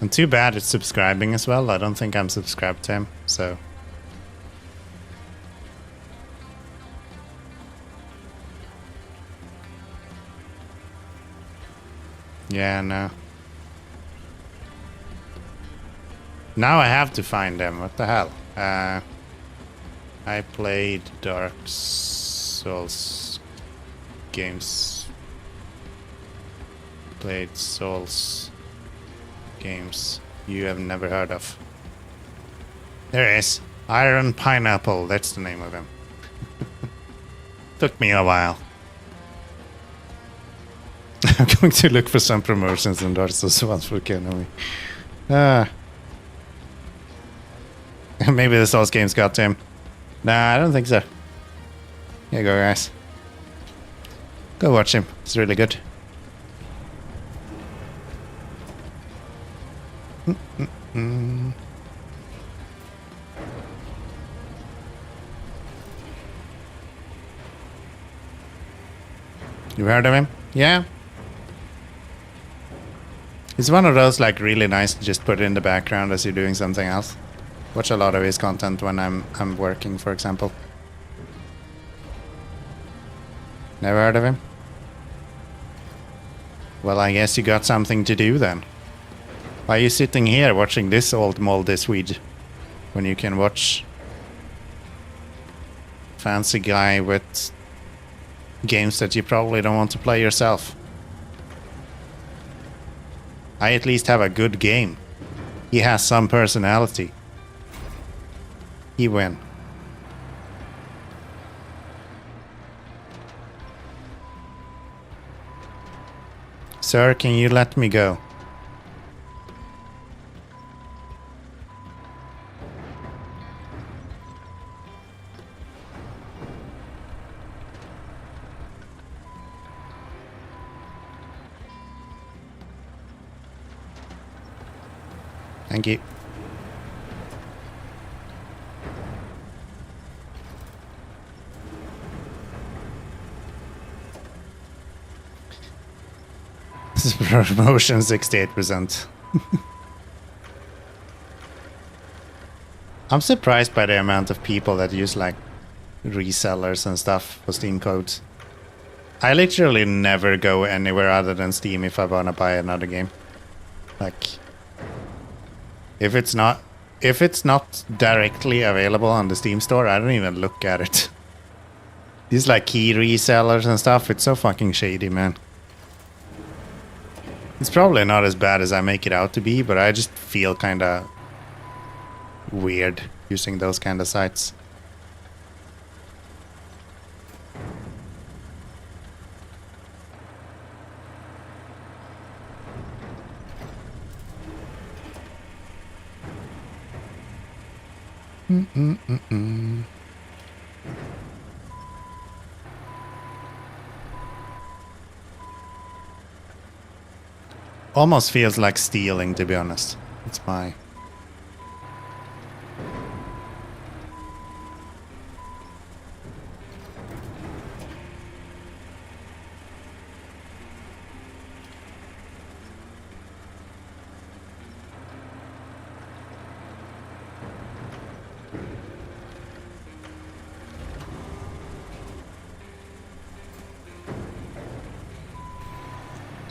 And too bad it's subscribing as well. I don't think I'm subscribed to him, so... Yeah, no. Now I have to find them. What the hell? I played Dark Souls games. Played Souls games you have never heard of. There is Iron Pineapple. That's the name of him. Took me a while. I'm going to look for some promotions in Dark Souls 1 for Keanomy. Maybe the Souls games got to him. Nah, I don't think so. Here you go, guys. Go watch him. It's really good. You heard of him? Yeah. It's one of those like really nice to just put it in the background as you're doing something else. Watch a lot of his content when I'm working, for example. Never heard of him? Well, I guess you got something to do then. Why are you sitting here watching this old moldy Swede when you can watch fancy guy with games that you probably don't want to play yourself? I at least have a good game. He has some personality. He win. Sir, can you let me go? Thank you. This is promotion 68%. I'm surprised by the amount of people that use like resellers and stuff for Steam codes. I literally never go anywhere other than Steam if I wanna buy another game. Like, if it's not directly available on the Steam store, I don't even look at it. These like key resellers and stuff, it's so fucking shady, man. It's probably not as bad as I make it out to be, but I just feel kinda weird using those kind of sites. Almost feels like stealing, to be honest. It's my...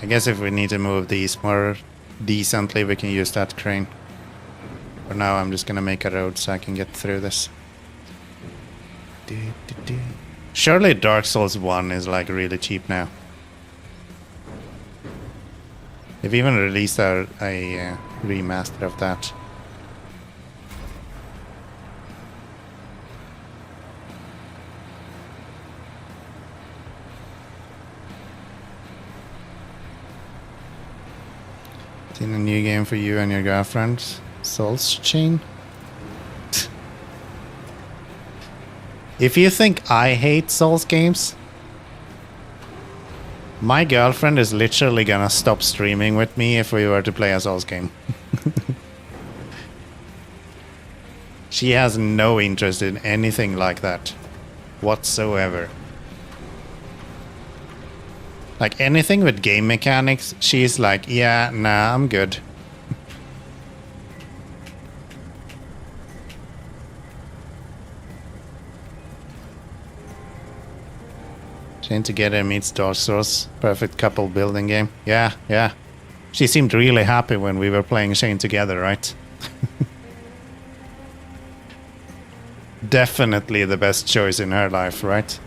I guess if we need to move these more decently, we can use that crane. For now, I'm just gonna make a road so I can get through this. Surely Dark Souls 1 is like really cheap now. They've even released a remaster of that. In a new game for you and your girlfriend, Souls Chain. If you think I hate Souls games, my girlfriend is literally gonna stop streaming with me if we were to play a Souls game. She has no interest in anything like that whatsoever. Like anything with game mechanics, she's like, yeah, nah, I'm good. Chain Together meets Dark Souls. Perfect couple building game. Yeah, yeah. She seemed really happy when we were playing Chain Together, right? Definitely the best choice in her life, right?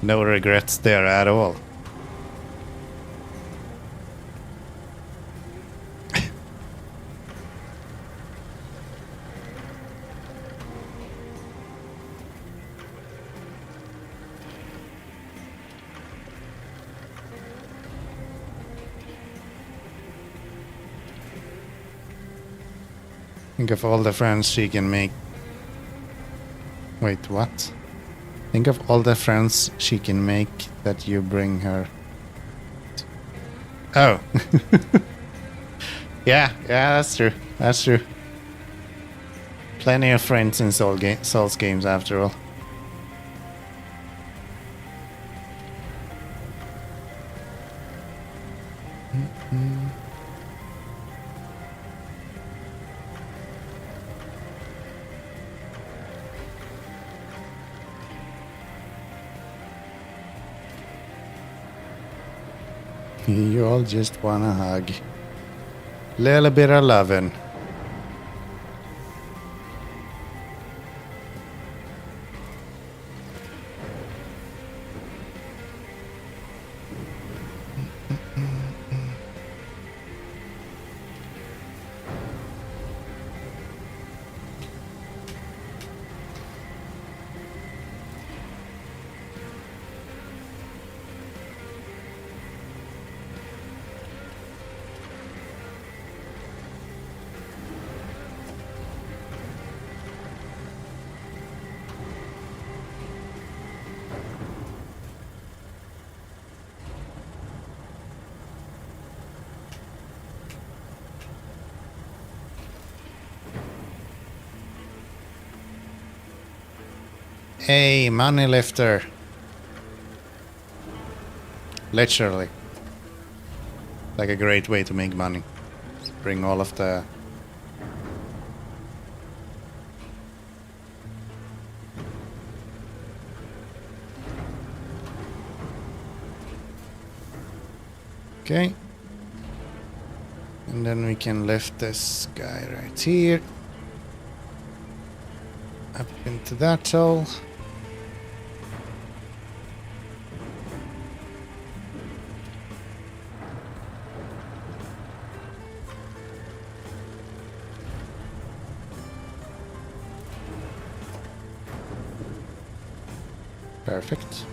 No regrets there at all. Think of all the friends she can make. Wait, what? Think of all the friends she can make that you bring her. Oh. Yeah, that's true. That's true. Plenty of friends in Souls games after all. You all just want a hug. Little bit of lovin'. Hey, money lifter. Literally. Like a great way to make money. Just bring all of the... Okay. And then we can lift this guy right here. Up into that hole. Perfect.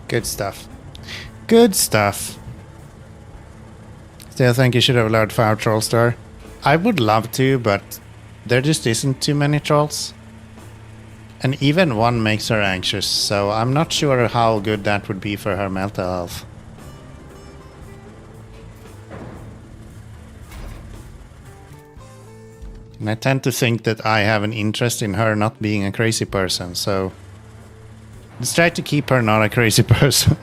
Good stuff. Good stuff. Still think you should have allowed 5 trolls there. I would love to, but there just isn't too many trolls. And even one makes her anxious, so I'm not sure how good that would be for her mental health. And I tend to think that I have an interest in her not being a crazy person, so let's try to keep her not a crazy person.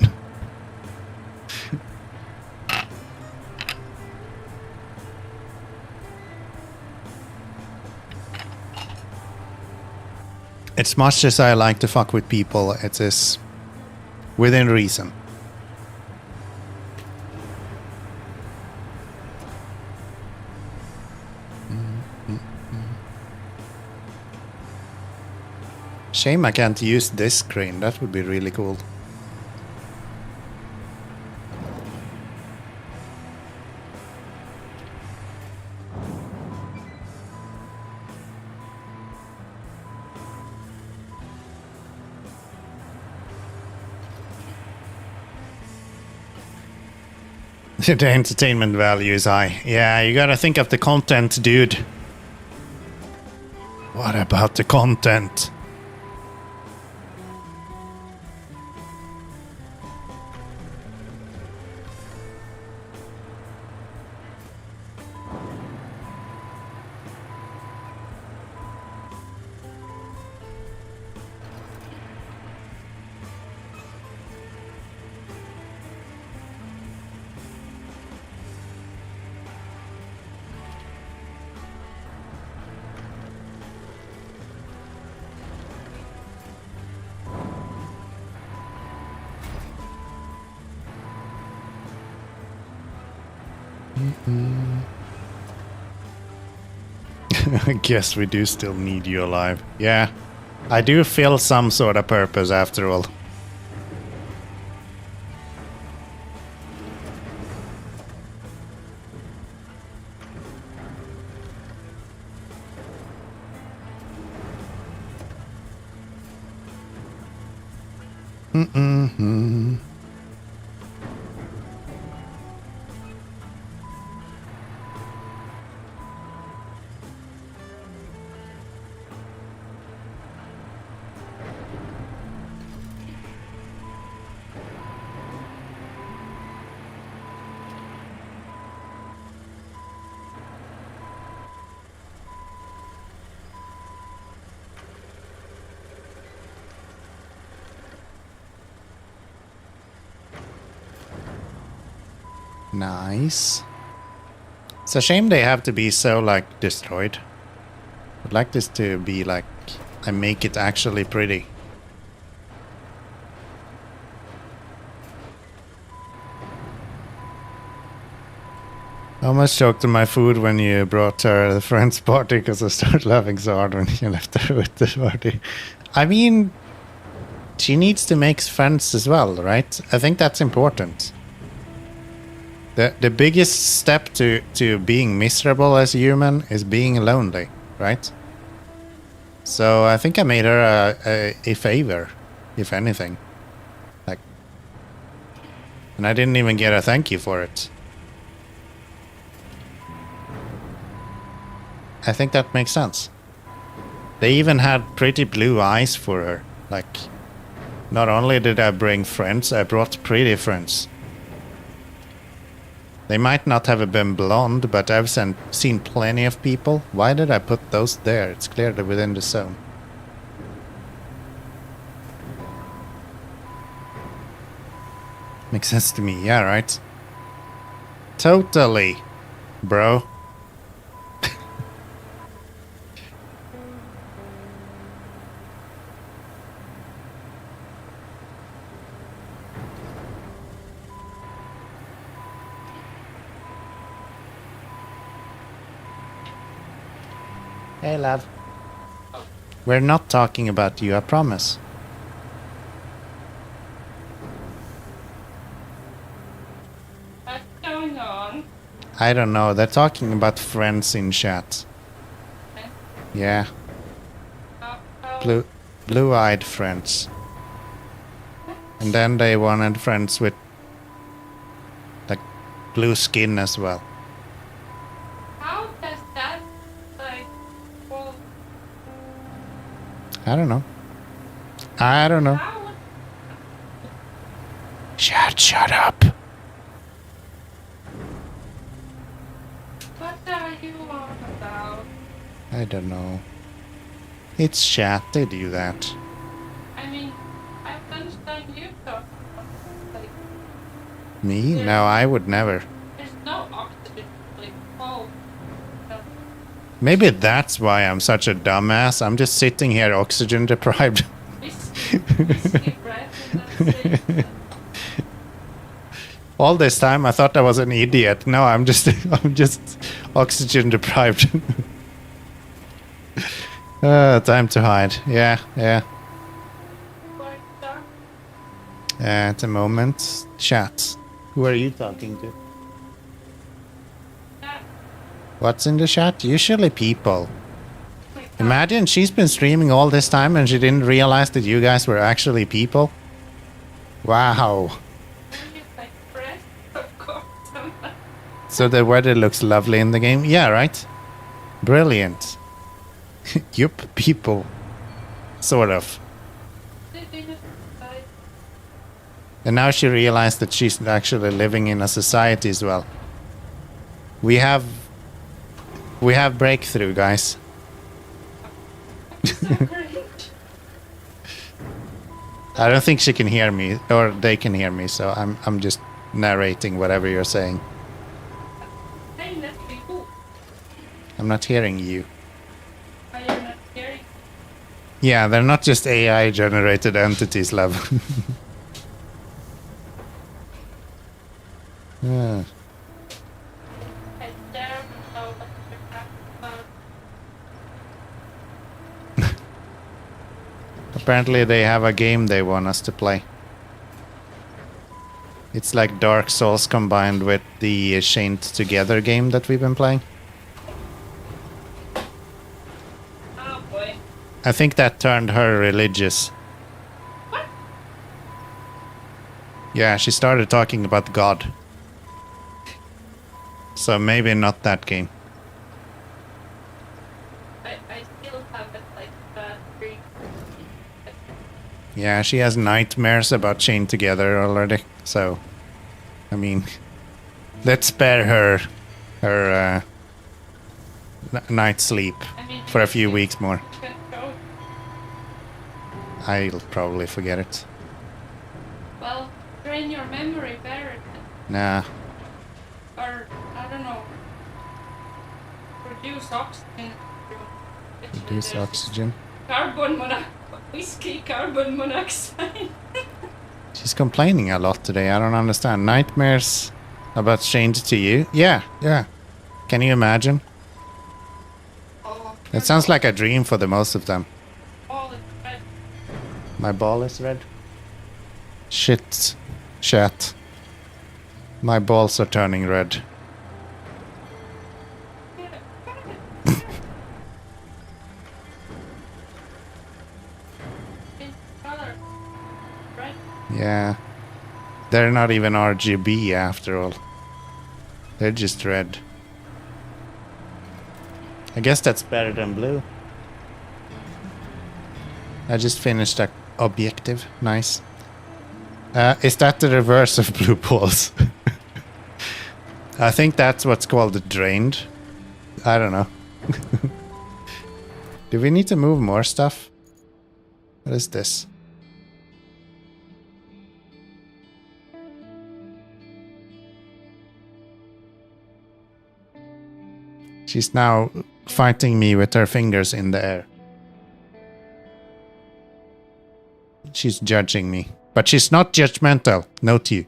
As much as I like to fuck with people, it is within reason. Shame I can't use this crane, that would be really cool. The entertainment value is high. Yeah, you gotta think of the content, dude. What about the content? I guess we do still need you alive. Yeah, I do feel some sort of purpose after all. Nice. It's a shame they have to be so, like, destroyed. I'd like this to be, like, I make it actually pretty. I almost choked on my food when you brought her the friend's party because I started laughing so hard when you left her with the party. I mean, she needs to make friends as well, right? I think that's important. The biggest step to being miserable as a human is being lonely, right? So I think I made her a favor, if anything. Like, and I didn't even get a thank you for it. I think that makes sense. They even had pretty blue eyes for her. Like, not only did I bring friends, I brought pretty friends. They might not have been blonde, but I've seen plenty of people. Why did I put those there? It's clearly within the zone. Makes sense to me, yeah, right? Totally, bro. Hey, love. We're not talking about you, I promise. What's going on? I don't know. They're talking about friends in chat. Okay. Yeah. Oh, Blue-eyed friends. And then they wanted friends with like blue skin as well. how does that, like, well, I don't know. I don't know. how would, Shut up. what are you on about? I don't know. It's chat, they do that. I mean, I understand you talk about, like, Me? No, I would never. there's no oxygen, like, oh, no. Maybe that's why I'm such a dumbass. I'm just sitting here oxygen deprived. Whiskey breath and that's it. All this time I thought I was an idiot. No, I'm just oxygen deprived. Time to hide. Yeah. Like that. At the moment, chat. Who are you talking to? Yeah, What's in the chat? Usually people. like that. Imagine she's been streaming all this time and she didn't realize that you guys were actually people. Wow. Then you like breath, of course. So the weather looks lovely in the game. Yeah, right? Brilliant. Yup, people. Sort of. And now she realized that she's actually living in a society as well. We have breakthrough, guys. I don't think she can hear me, or they can hear me, so I'm just narrating whatever you're saying. I'm not hearing you. Are you not hearing? Yeah, they're not just AI generated entities, love. Yeah. I don't know what you're talking about. Apparently they have a game they want us to play. It's like Dark Souls combined with the Chained Together game that we've been playing. Oh boy. I think that turned her religious. What? Yeah, she started talking about God. So maybe not that game. I still have it like bad dream. Yeah, she has nightmares about Chained Together already. So, I mean, let's spare her night sleep I mean, for a few weeks more. you can go. I'll probably forget it. Well, drain your memory better. Nah. Or, I don't know. Produce oxygen. Reduce oxygen. Whiskey carbon monoxide. She's complaining a lot today. I don't understand. Nightmares about Chained to you? Yeah. Can you imagine? Oh, It sounds like a dream for the most of them. all is red. My ball is red. Shit. Chat. My balls are turning red. It's color. Red. Yeah. They're not even RGB after all. They're just red. I guess that's better than blue. I just finished that objective. Nice. Is that the reverse of blue balls? I think that's what's called drained. I don't know. Do we need to move more stuff? What is this? She's now fighting me with her fingers in the air. She's judging me. But she's not judgmental. Note you.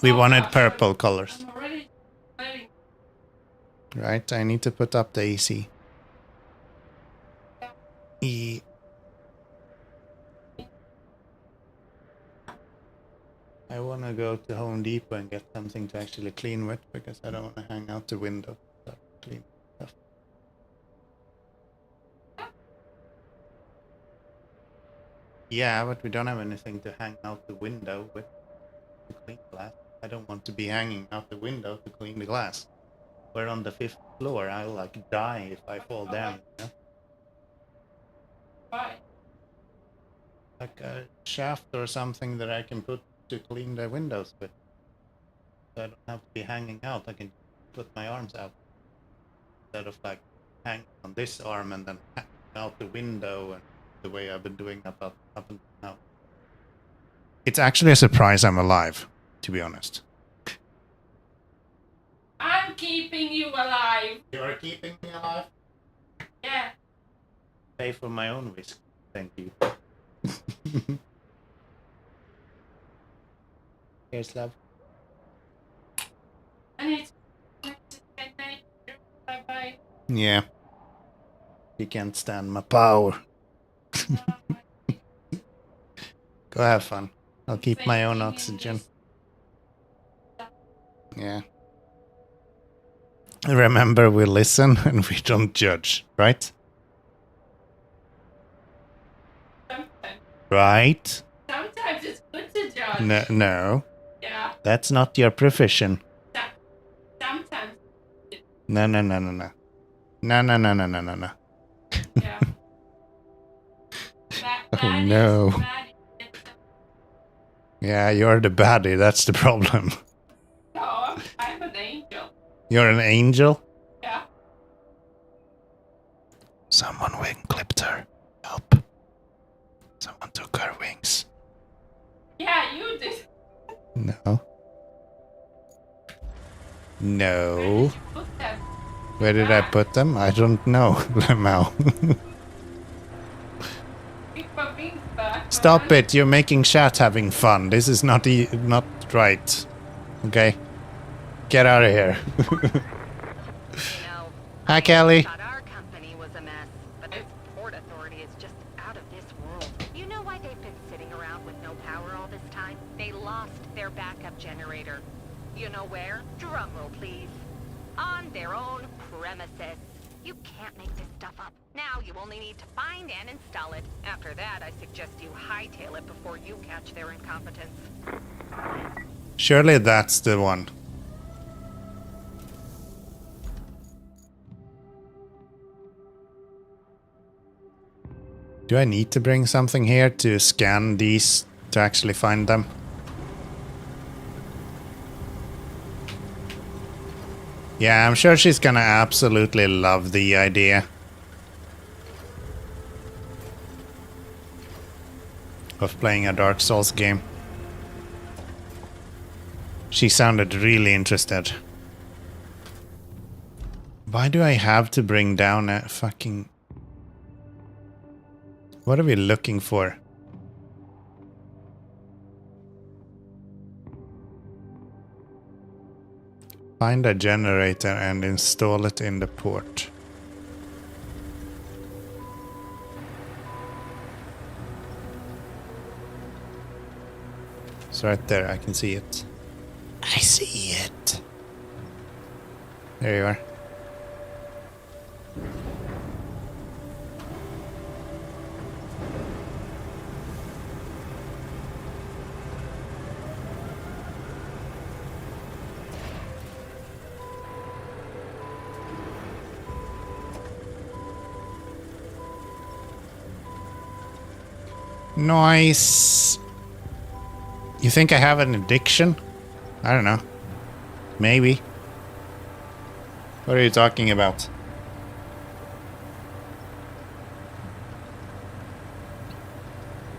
We wanted purple colors. I'm already letting. Right, I need to put up the AC. I want to go to Home Depot and get something to actually clean with because I don't want to hang out the window. So clean stuff. Yeah, but we don't have anything to hang out the window with to clean glass. I don't want to be hanging out the window to clean the glass. We're on the 5th floor. I'll like die if I fall down. You know? Why? Like a shaft or something that I can put to clean the windows with. So I don't have to be hanging out. I can put my arms out instead of like hanging on this arm and then out the window and the way I've been doing up until now. It's actually a surprise I'm alive, to be honest. I'm keeping you alive. You are keeping me alive? Yeah. Pay for my own whiskey. Thank you. Here's love. And it's bye-bye. Yeah. You can't stand my power. Go have fun. I'll keep my own oxygen. Yeah. Remember, we listen and we don't judge, right? Sometimes. Right? Sometimes it's good to judge. No. Yeah. That's not your profession. Sometimes. No. No. Yeah. Oh no. Yeah, you're the baddie, that's the problem. No, I'm an angel. You're an angel? Yeah. Someone wing clipped her. Help. Someone took her wings. Yeah, you did. No. No. Where did you put them? Where did I put them? I don't know, Lemau. Keep my wings back. Stop man. it, you're making chat having fun. This is not right. Okay? Get out of here. Hi, Kelly. Thought our company was a mess, but this port authority is just out of this world. You know why they've been sitting around with no power all this time? They lost their backup generator. You know where? Drumroll, please. On their own premises. You can't make this stuff up. Now you only need to find and install it. After that, I suggest you hightail it before you catch their incompetence. Surely that's the one. Do I need to bring something here to scan these to actually find them? Yeah, I'm sure she's gonna absolutely love the idea of playing a Dark Souls game. She sounded really interested. Why do I have to bring down a fucking... What are we looking for? Find a generator and install it in the port. It's right there, I can see it. I see it. There you are. Nice. You think I have an addiction? I don't know. Maybe. What are you talking about?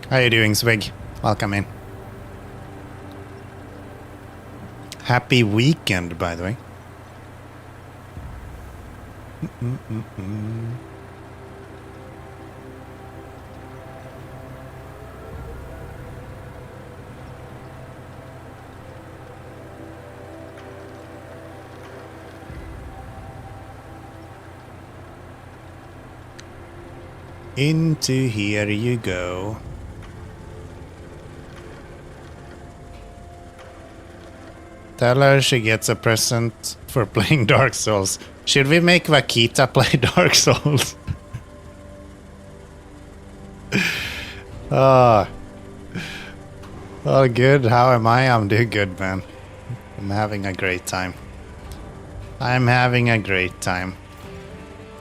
How are you doing, Swig? Welcome in. Happy weekend, by the way. Into here you go. Tell her she gets a present for playing Dark Souls. Should we make Vakita play Dark Souls? Oh. Oh, good. How am I? I'm doing good, man. I'm having a great time. I'm having a great time.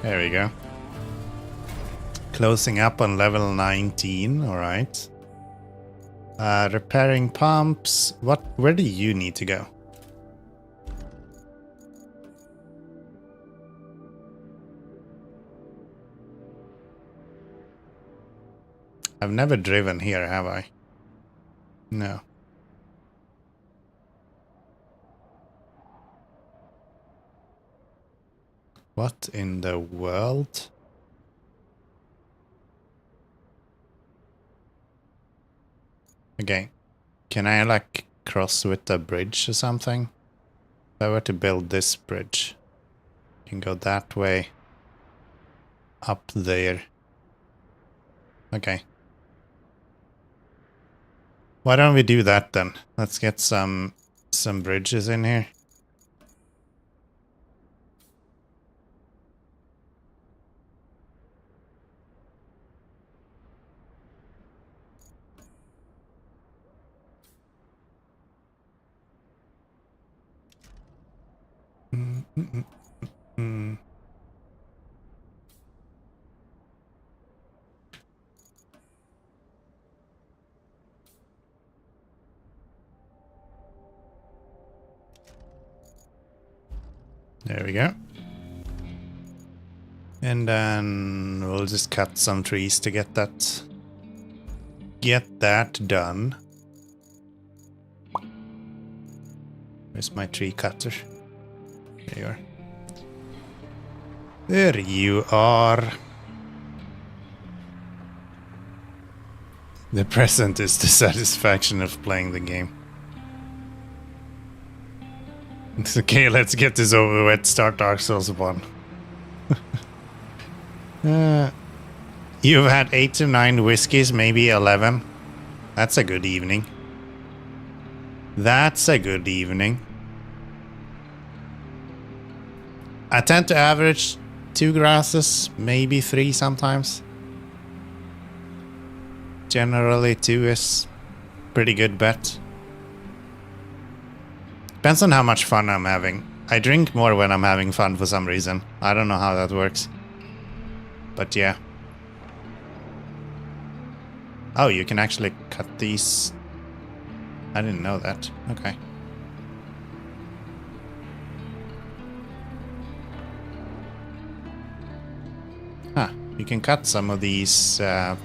There we go. Closing up on level 19. Alright. Repairing pumps. Where do you need to go? I've never driven here, have I? No. What in the world? Okay. Can I like cross with the bridge or something? If I were to build this bridge, you can go that way. Up there. Okay. Why don't we do that then? Let's get some bridges in here. There we go. And then we'll just cut some trees to get that done. Where's my tree cutter? There you are. There you are. The present is the satisfaction of playing the game. It's okay, let's get this over with. Start Dark Souls 1. You've had 8 to 9 whiskeys, maybe 11. That's a good evening. That's a good evening. I tend to average 2 glasses, maybe 3 sometimes. Generally 2 is pretty good bet. Depends on how much fun I'm having. I drink more when I'm having fun for some reason. I don't know how that works. But yeah. Oh, you can actually cut these. I didn't know that. Okay. Huh. You can cut some of these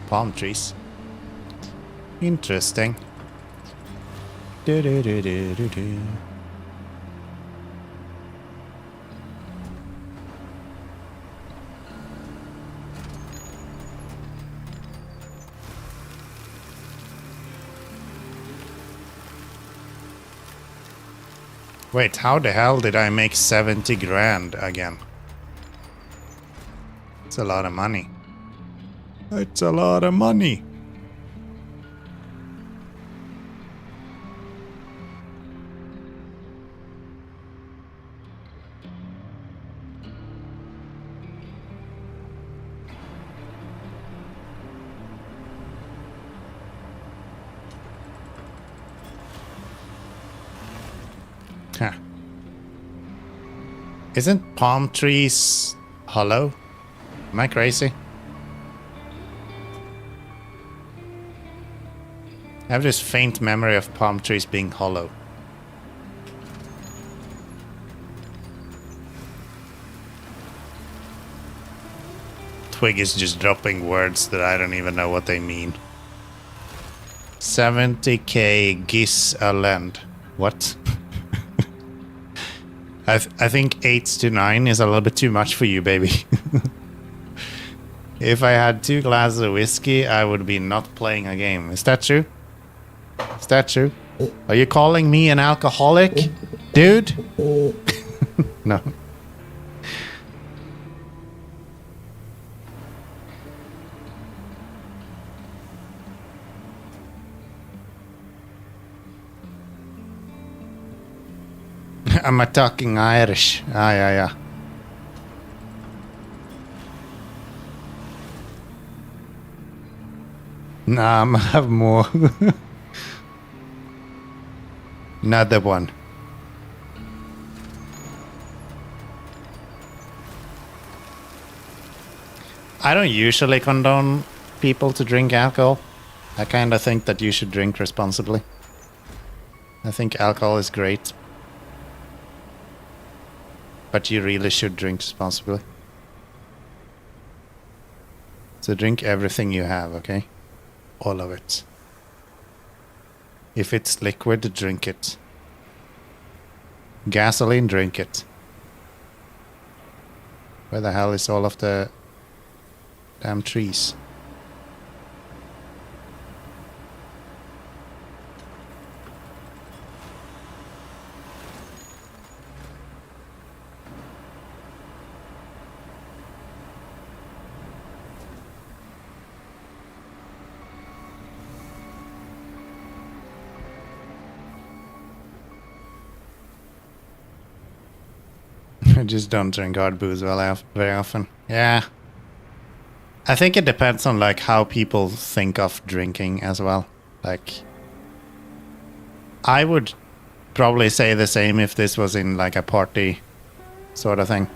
palm trees. Interesting. Do-do-do-do-do-do. Wait, how the hell did I make 70 grand again? It's a lot of money. It's a lot of money. Huh. Isn't palm trees hollow? Am I crazy? I have this faint memory of palm trees being hollow. Twig is just dropping words that I don't even know what they mean. 70k gis a land. What? I think 8 to 9 is a little bit too much for you, baby. If I had 2 glasses of whiskey, I would be not playing a game. Is that true? Is that true? Are you calling me an alcoholic, dude? No. I'm talking Irish. Ah, yeah. Nah, I'm have more. Another one. I don't usually condone people to drink alcohol. I kind of think that you should drink responsibly. I think alcohol is great. But you really should drink responsibly. So drink everything you have, okay? All of it. If it's liquid, drink it. Gasoline, drink it. Where the hell is all of the damn trees? I just don't drink hard booze very often. Yeah. I think it depends on like how people think of drinking as well. Like, I would probably say the same if this was in like a party sort of thing,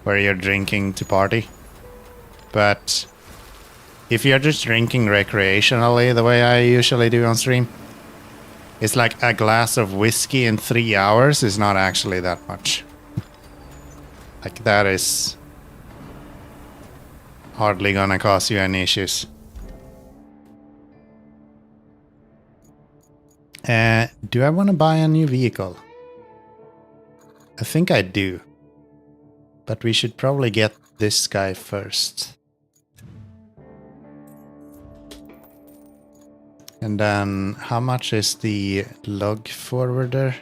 where you're drinking to party. But if you're just drinking recreationally, the way I usually do on stream, it's like a glass of whiskey in 3 hours is not actually that much. Like, that is hardly gonna cause you any issues. Do I want to buy a new vehicle? I think I do. But we should probably get this guy first. And then, how much is the log forwarder?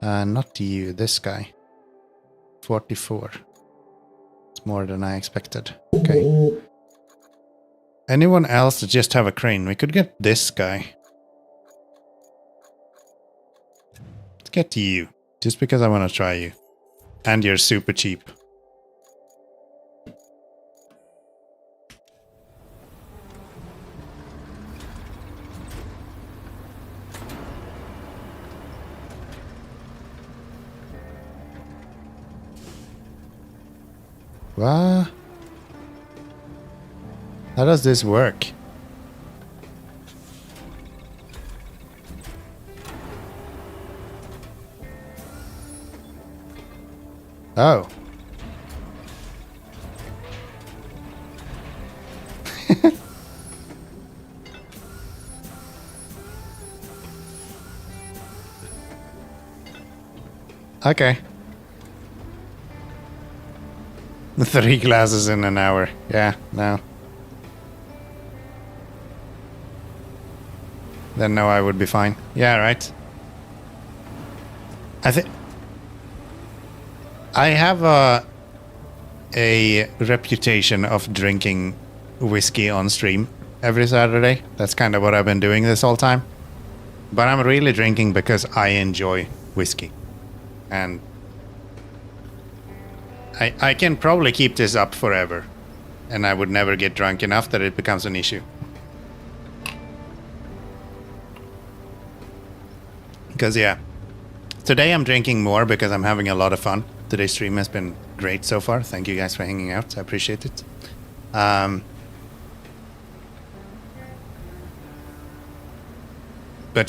Not you, this guy. 44. It's more than I expected. Okay. Anyone else that just have a crane? We could get this guy. Let's get you. Just because I want to try you. And you're super cheap. What? How does this work? Oh. Okay. 3 glasses in an hour. Yeah, no. Then no, I would be fine. Yeah, right. I think I have a reputation of drinking whiskey on stream every Saturday. That's kind of what I've been doing this whole time. But I'm really drinking because I enjoy whiskey. And I can probably keep this up forever. And I would never get drunk enough that it becomes an issue. Because, yeah. Today I'm drinking more because I'm having a lot of fun. Today's stream has been great so far. Thank you guys for hanging out. I appreciate it. But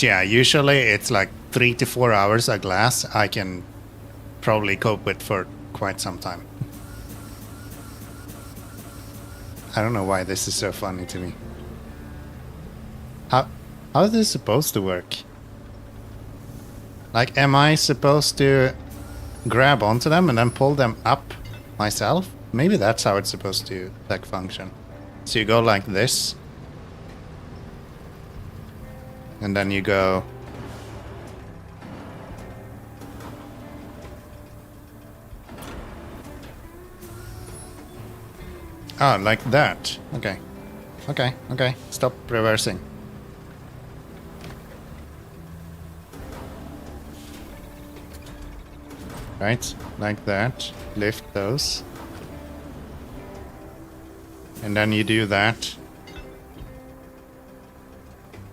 yeah, usually it's like 3 to 4 hours a glass. I can probably cope with for quite some time. I don't know why this is so funny to me. How is this supposed to work? Like, am I supposed to grab onto them and then pull them up myself? Maybe that's how it's supposed to like function. So you go like this. And then you go... Oh, like that. Okay. Okay. Stop reversing. Right? Like that. Lift those. And then you do that.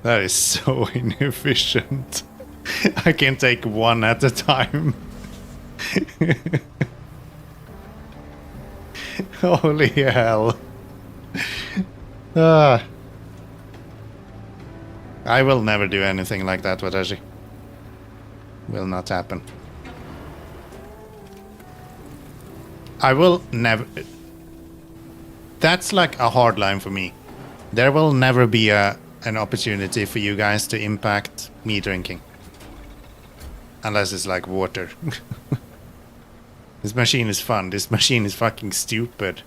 That is so inefficient. I can take one at a time. Holy hell. Ah. I will never do anything like that, Watashi. Will not happen. I will never... That's like a hard line for me. There will never be an opportunity for you guys to impact me drinking. Unless it's like water. This machine is fun. This machine is fucking stupid.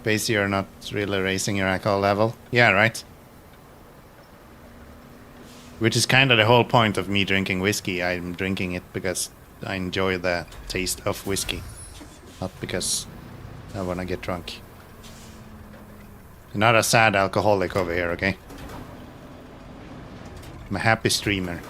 Basically, you're not really raising your alcohol level. Yeah, right? Which is kind of the whole point of me drinking whiskey. I'm drinking it because I enjoy the taste of whiskey. Not because I want to get drunk. I'm not a sad alcoholic over here, okay? I'm a happy streamer.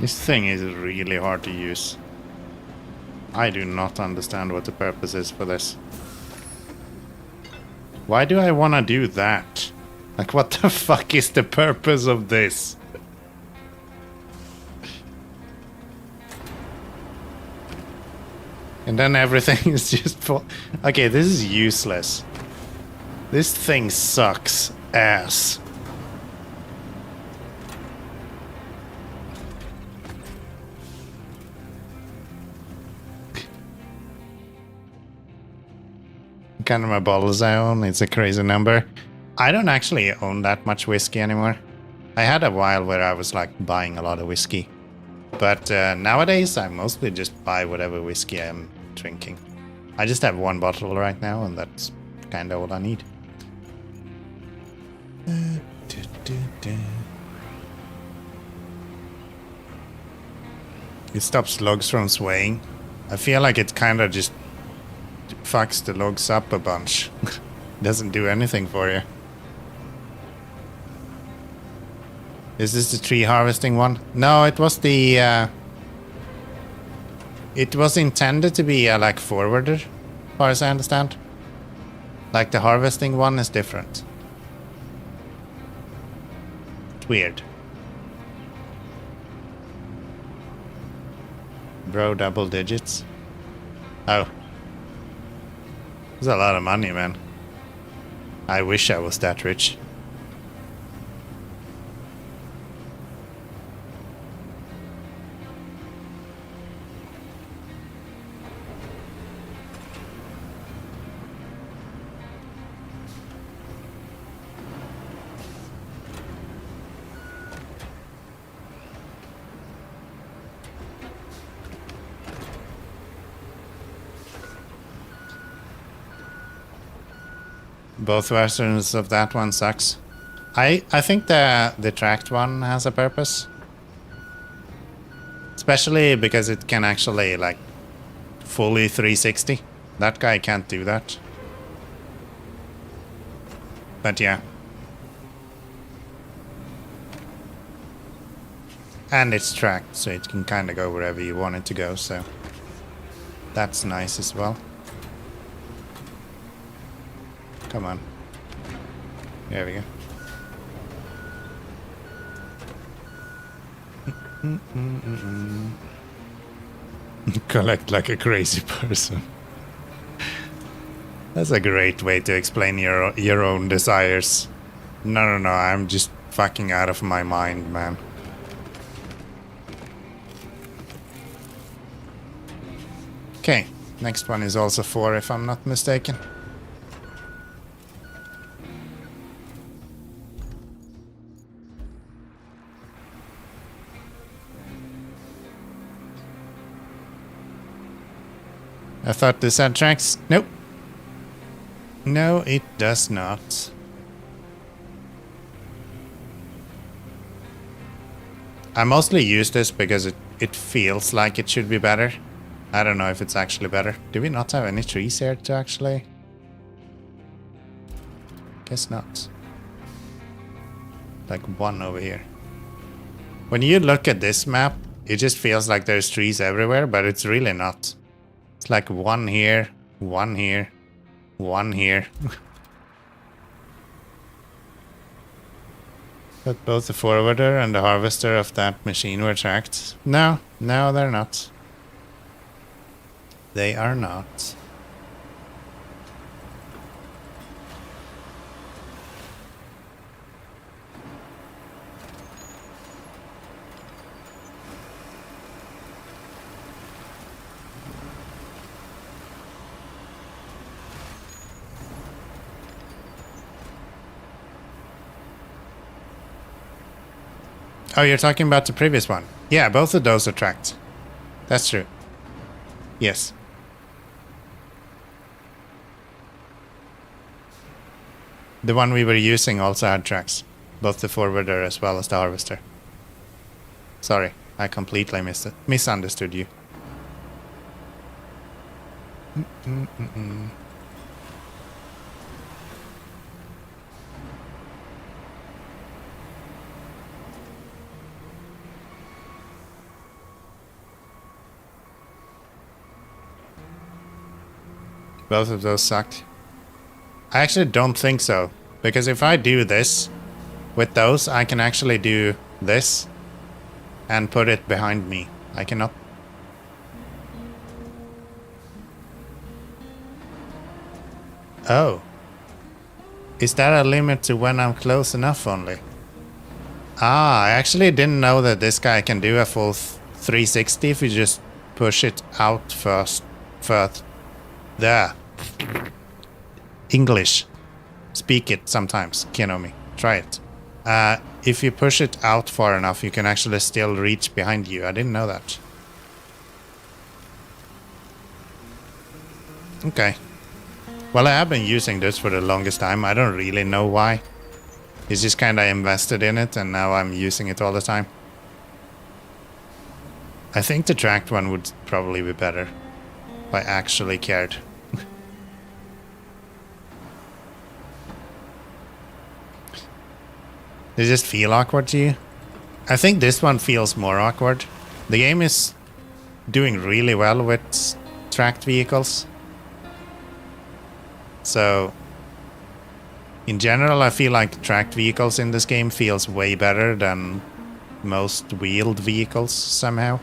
This thing is really hard to use. I do not understand what the purpose is for this. Why do I want to do that? Like, what the fuck is the purpose of this? And then everything is just for... Okay, this is useless. This thing sucks ass. Kind of my bottles I own, it's a crazy number. I don't actually own that much whiskey anymore. I had a while where I was like buying a lot of whiskey. But nowadays I mostly just buy whatever whiskey I'm drinking. I just have one bottle right now and that's kind of all I need. It stops logs from swaying. I feel like it kind of just fucks the logs up a bunch. Doesn't do anything for you. Is this the tree harvesting one? No, it was the... it was intended to be a like forwarder, as far as I understand. Like the harvesting one is different. It's weird. Bro, double digits. Oh. That's a lot of money, man. I wish I was that rich. Both versions of that one sucks. I think the tracked one has a purpose. Especially because it can actually like fully 360. That guy can't do that. But yeah. And it's tracked, so it can kind of go wherever you want it to go, so that's nice as well. Come on. There we go. Collect like a crazy person. That's a great way to explain your own desires. No, I'm just fucking out of my mind, man. Okay, Next one is also 4 if I'm not mistaken. I thought this had tracks. Nope. No, it does not. I mostly use this because it feels like it should be better. I don't know if it's actually better. Do we not have any trees here to actually? Guess not. Like one over here. When you look at this map, it just feels like there's trees everywhere, but it's really not. It's like one here, one here, one here. But both the forwarder and the harvester of that machine were tracked. No, no, they're not. They are not. Oh, you're talking about the previous one? Yeah, both of those are tracked. That's true. Yes. The one we were using also had tracks. Both the forwarder as well as the harvester. Sorry, I completely misunderstood you. Both of those sucked. I actually don't think so. Because if I do this with those, I can actually do this and put it behind me. I cannot. Oh. Is that a limit to when I'm close enough only? Ah, I actually didn't know that this guy can do a full 360 if you just push it out first. There. English. Speak it sometimes, Keanomy. Try it. If you push it out far enough, you can actually still reach behind you. I didn't know that. Okay. Well, I have been using this for the longest time. I don't really know why. It's just kind of invested in it, and now I'm using it all the time. I think the tracked one would probably be better. If I actually cared. Does this feel awkward to you? I think this one feels more awkward. The game is doing really well with tracked vehicles. So, in general, I feel like tracked vehicles in this game feels way better than most wheeled vehicles somehow.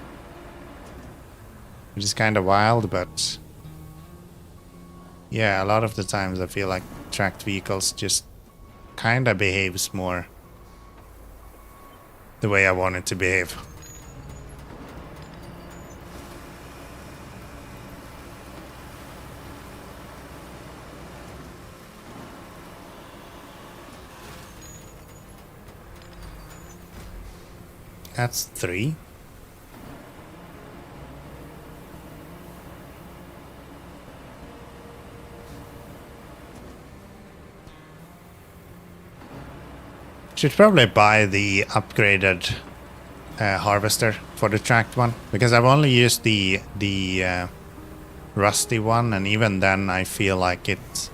Which is kind of wild, but yeah, a lot of the times I feel like tracked vehicles just kind of behaves more the way I want it to behave. That's 3. Should probably buy the upgraded harvester for the tracked one, because I've only used the rusty one, and even then I feel like it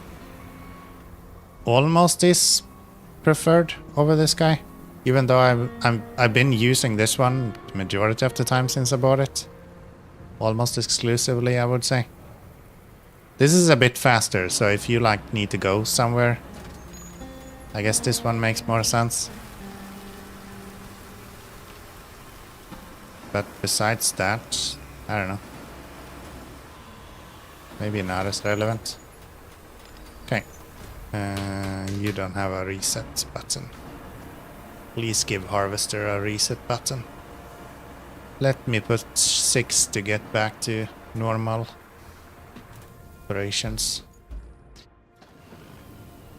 almost is preferred over this guy. Even though I've been using this one majority of the time since I bought it, almost exclusively, I would say. This is a bit faster, so if you like need to go somewhere, I guess this one makes more sense. But besides that, I don't know. Maybe not as relevant. Okay. You don't have a reset button. Please give Harvester a reset button. Let me put 6 to get back to normal. operations.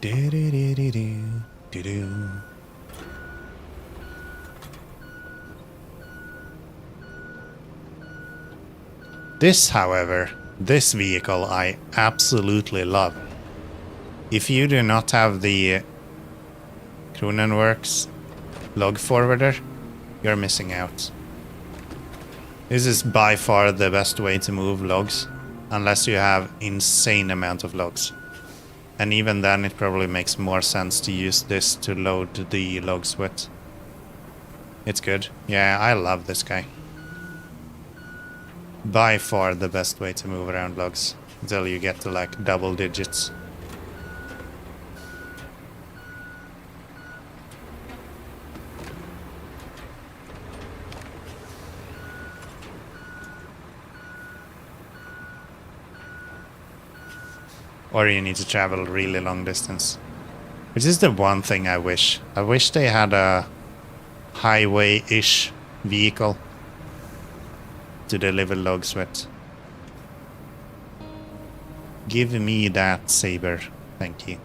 Do-do-do-do-do-do-do. This, however, this vehicle I absolutely love. If you do not have the Kronenworks log forwarder, you're missing out. This is by far the best way to move logs, unless you have insane amount of logs. And even then it probably makes more sense to use this to load the logs with. It's good. Yeah, I love this guy. By far the best way to move around logs, until you get to like double digits. Or you need to travel really long distance. Which is the one thing I wish. I wish they had a highway-ish vehicle to deliver logs with. Give me that saber. Thank you.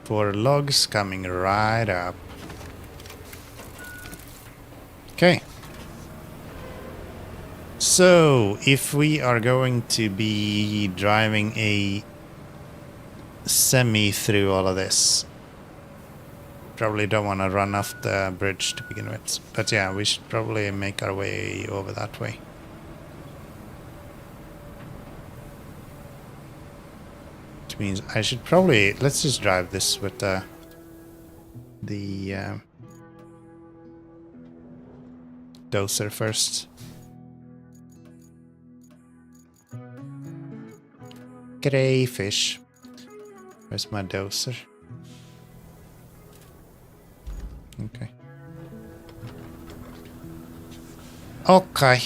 For logs coming right up. Okay. So, if we are going to be driving a semi through all of this, probably don't want to run off the bridge to begin with. But yeah, we should probably make our way over that way. Which means I should probably... Let's just drive this with the dozer first. Crayfish. Where's my dozer? Okay. Okay.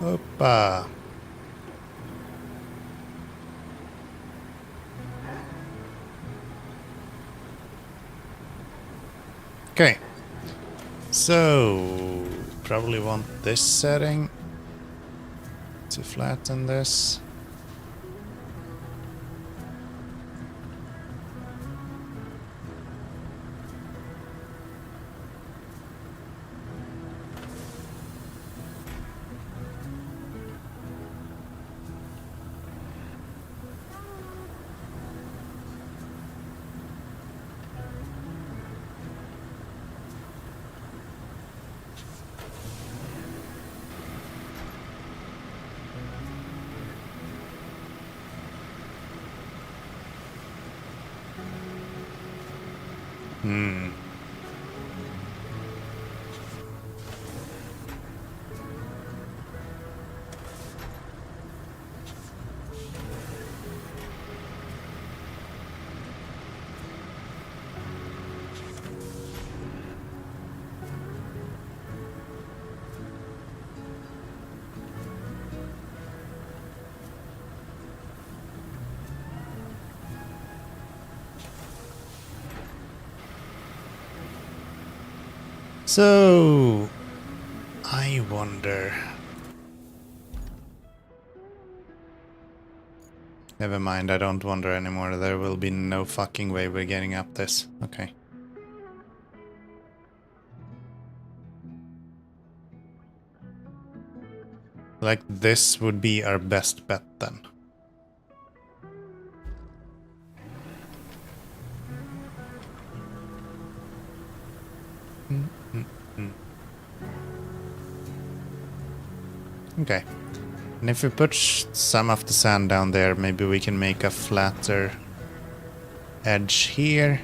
Hoppa. Okay. So, probably want this setting to flatten this. So, I wonder... Never mind, I don't wonder anymore. There will be no fucking way we're getting up this. Okay. Like, this would be our best bet then. Okay. And if we put some of the sand down there, maybe we can make a flatter edge here.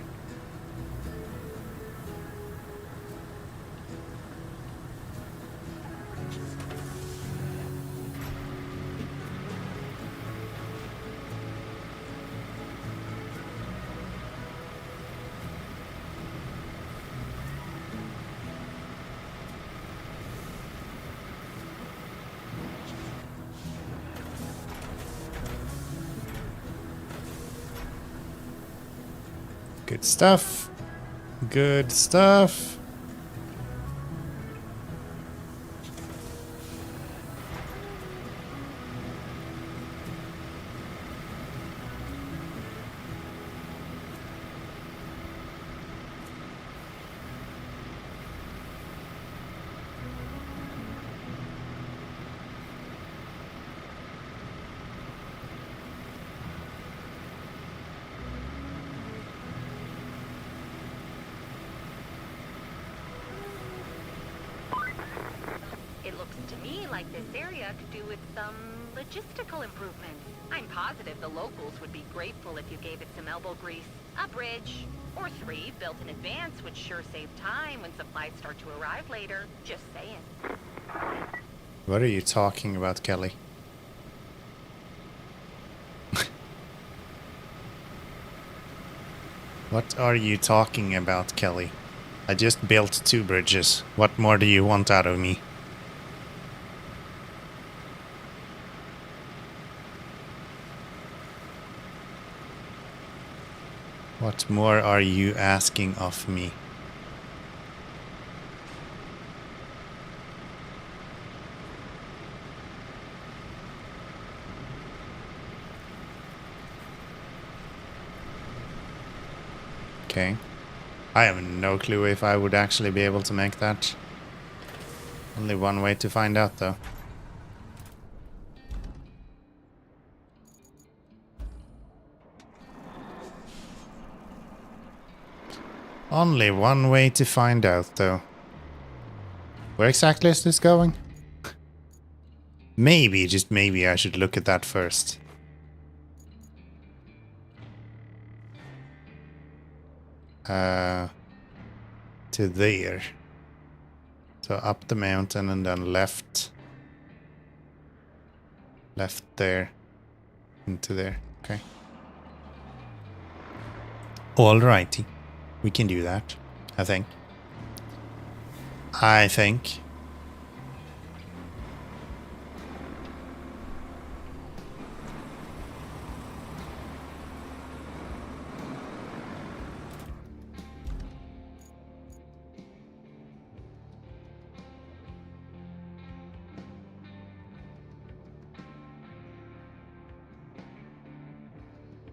Good stuff. Good stuff. It looks to me like this area could do with some logistical improvements. I'm positive the locals would be grateful if you gave it some elbow grease. A bridge, or 3, built in advance would sure save time when supplies start to arrive later. Just saying. What are you talking about, Kelly? What are you talking about, Kelly? I just built 2 bridges. What more do you want out of me? What more are you asking of me? Okay. I have no clue if I would actually be able to make that. Only one way to find out, though. Only one way to find out, though. Where exactly is this going? Maybe, just maybe, I should look at that first. To there. So up the mountain and then left. Left there. Into there. Okay. Alrighty. We can do that, I think. I think.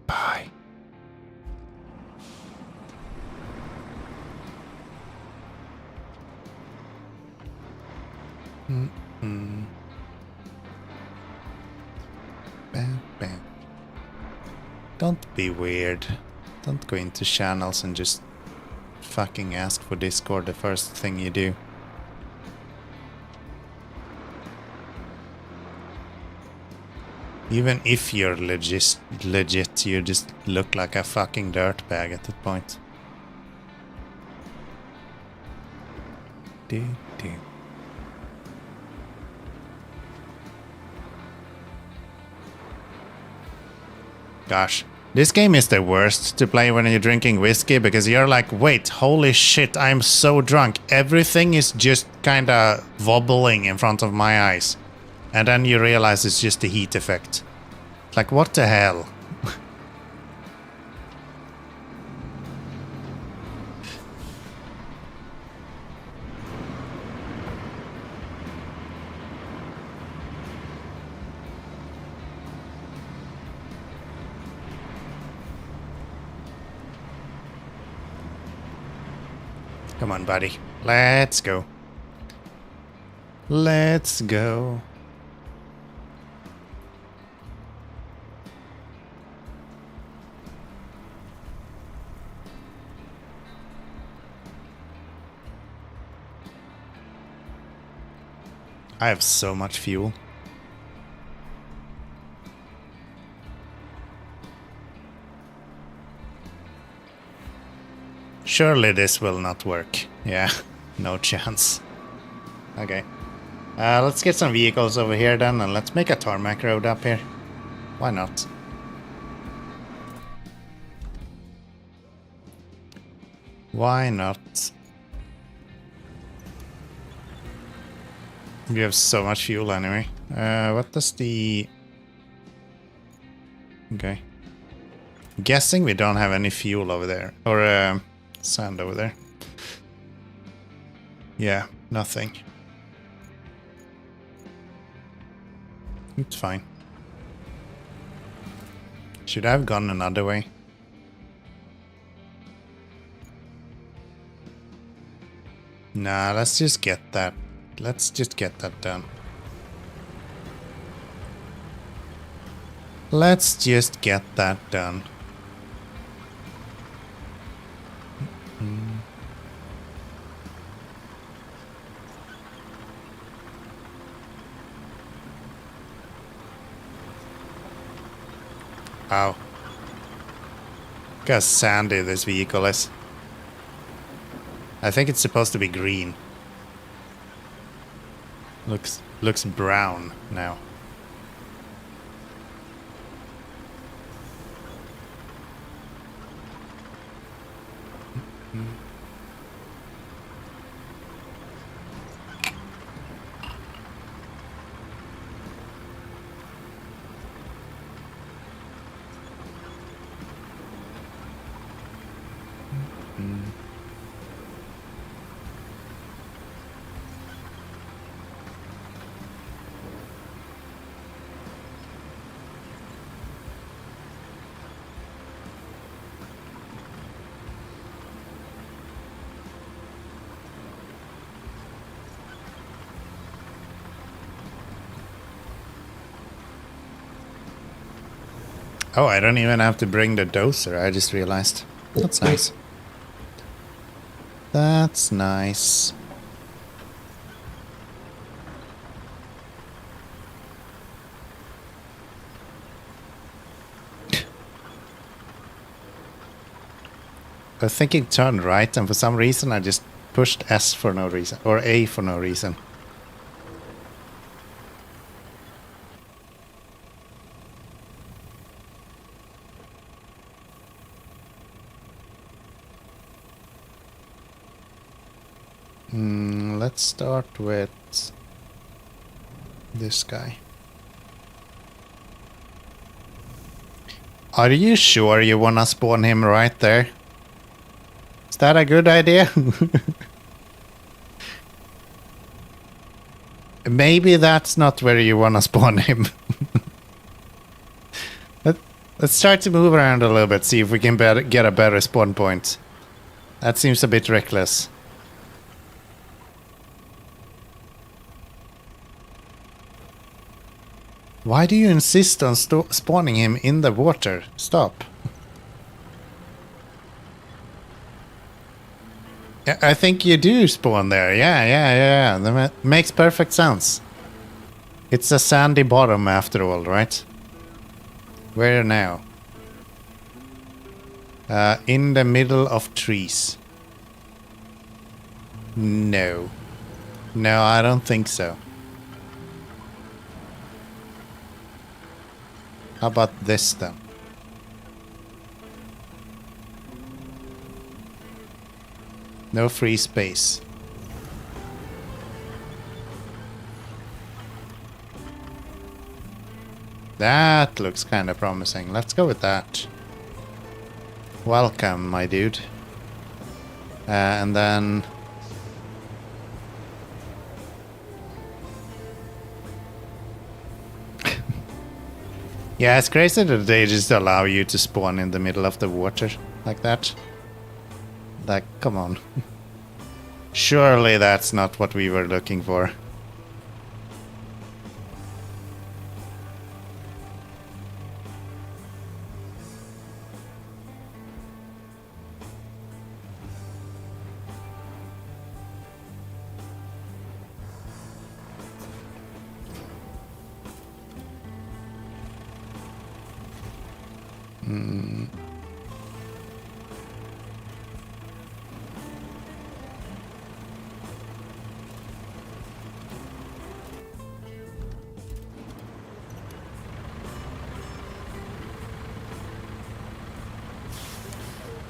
Bye. Bam, bam. Don't be weird. Don't go into channels and just fucking ask for Discord the first thing you do. Even if you're legit, you just look like a fucking dirtbag at that point. Do. Gosh, this game is the worst to play when you're drinking whiskey because you're like, wait, holy shit, I'm so drunk. Everything is just kinda wobbling in front of my eyes. And then you realize it's just the heat effect. Like, what the hell? Come on, buddy. Let's go. Let's go. I have so much fuel. Surely this will not work. Yeah, no chance. Okay. Let's get some vehicles over here then, and let's make a tarmac road up here. Why not? Why not? We have so much fuel anyway. What does the... Okay. Guessing we don't have any fuel over there. Or sand over there. Yeah, nothing. It's fine. Should I have gone another way? Nah, let's just get that. Let's just get that done. Let's just get that done. Ow. Look how sandy this vehicle is. I think it's supposed to be green. Looks brown now. Oh, I don't even have to bring the dozer, I just realized. That's nice. That's nice. I was thinking turn right, and for some reason I just pushed S for no reason, or A for no reason. Let's start with this guy. Are you sure you wanna spawn him right there? Is that a good idea? Maybe that's not where you wanna spawn him. Let's try to move around a little bit, see if we can get a better spawn point. That seems a bit reckless. Why do you insist on spawning him in the water? Stop. I think you do spawn there. Yeah. That makes perfect sense. It's a sandy bottom after all, right? Where now? In the middle of trees. No. No, I don't think so. How about this then? No free space. That looks kind of promising. Let's go with that. Welcome, my dude. And then... yeah, it's crazy that they just allow you to spawn in the middle of the water like that. Like, come on. Surely that's not what we were looking for.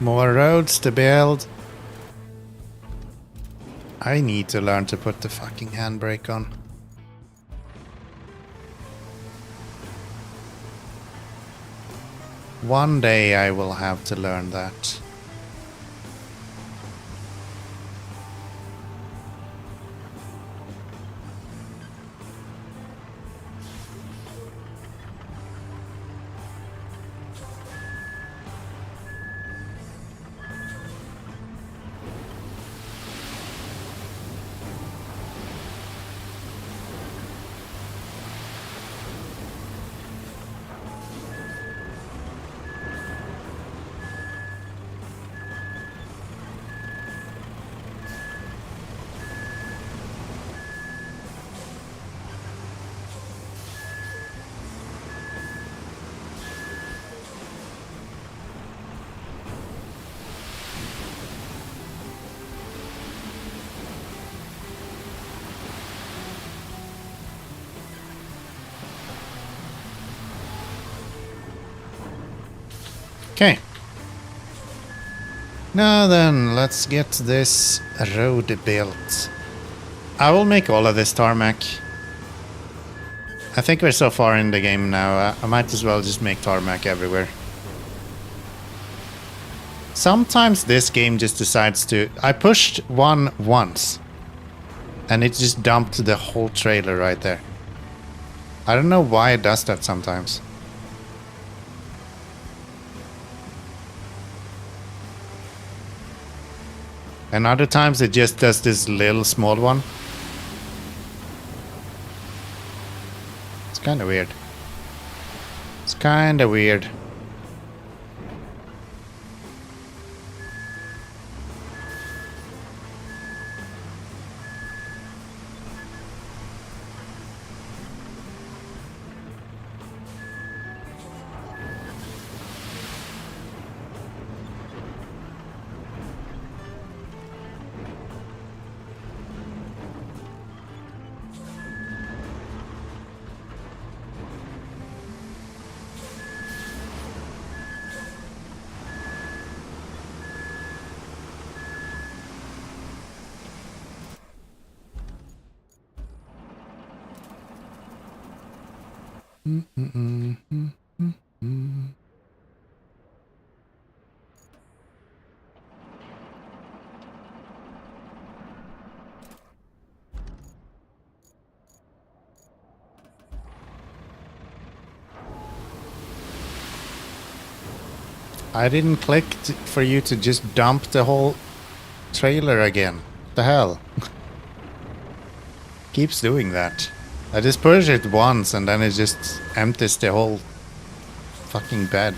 More roads to build. I need to learn to put the fucking handbrake on. One day I will have to learn that. Okay. Now then, let's get this road built. I will make all of this tarmac. I think we're so far in the game now, I might as well just make tarmac everywhere. Sometimes this game just decides to... I pushed one once, and it just dumped the whole trailer right there. I don't know why it does that sometimes. And other times it just does this little small one. It's kind of weird. It's kind of weird. I didn't click for you to just dump the whole trailer again. What the hell? Keeps doing that. I just push it once and then it just empties the whole fucking bed.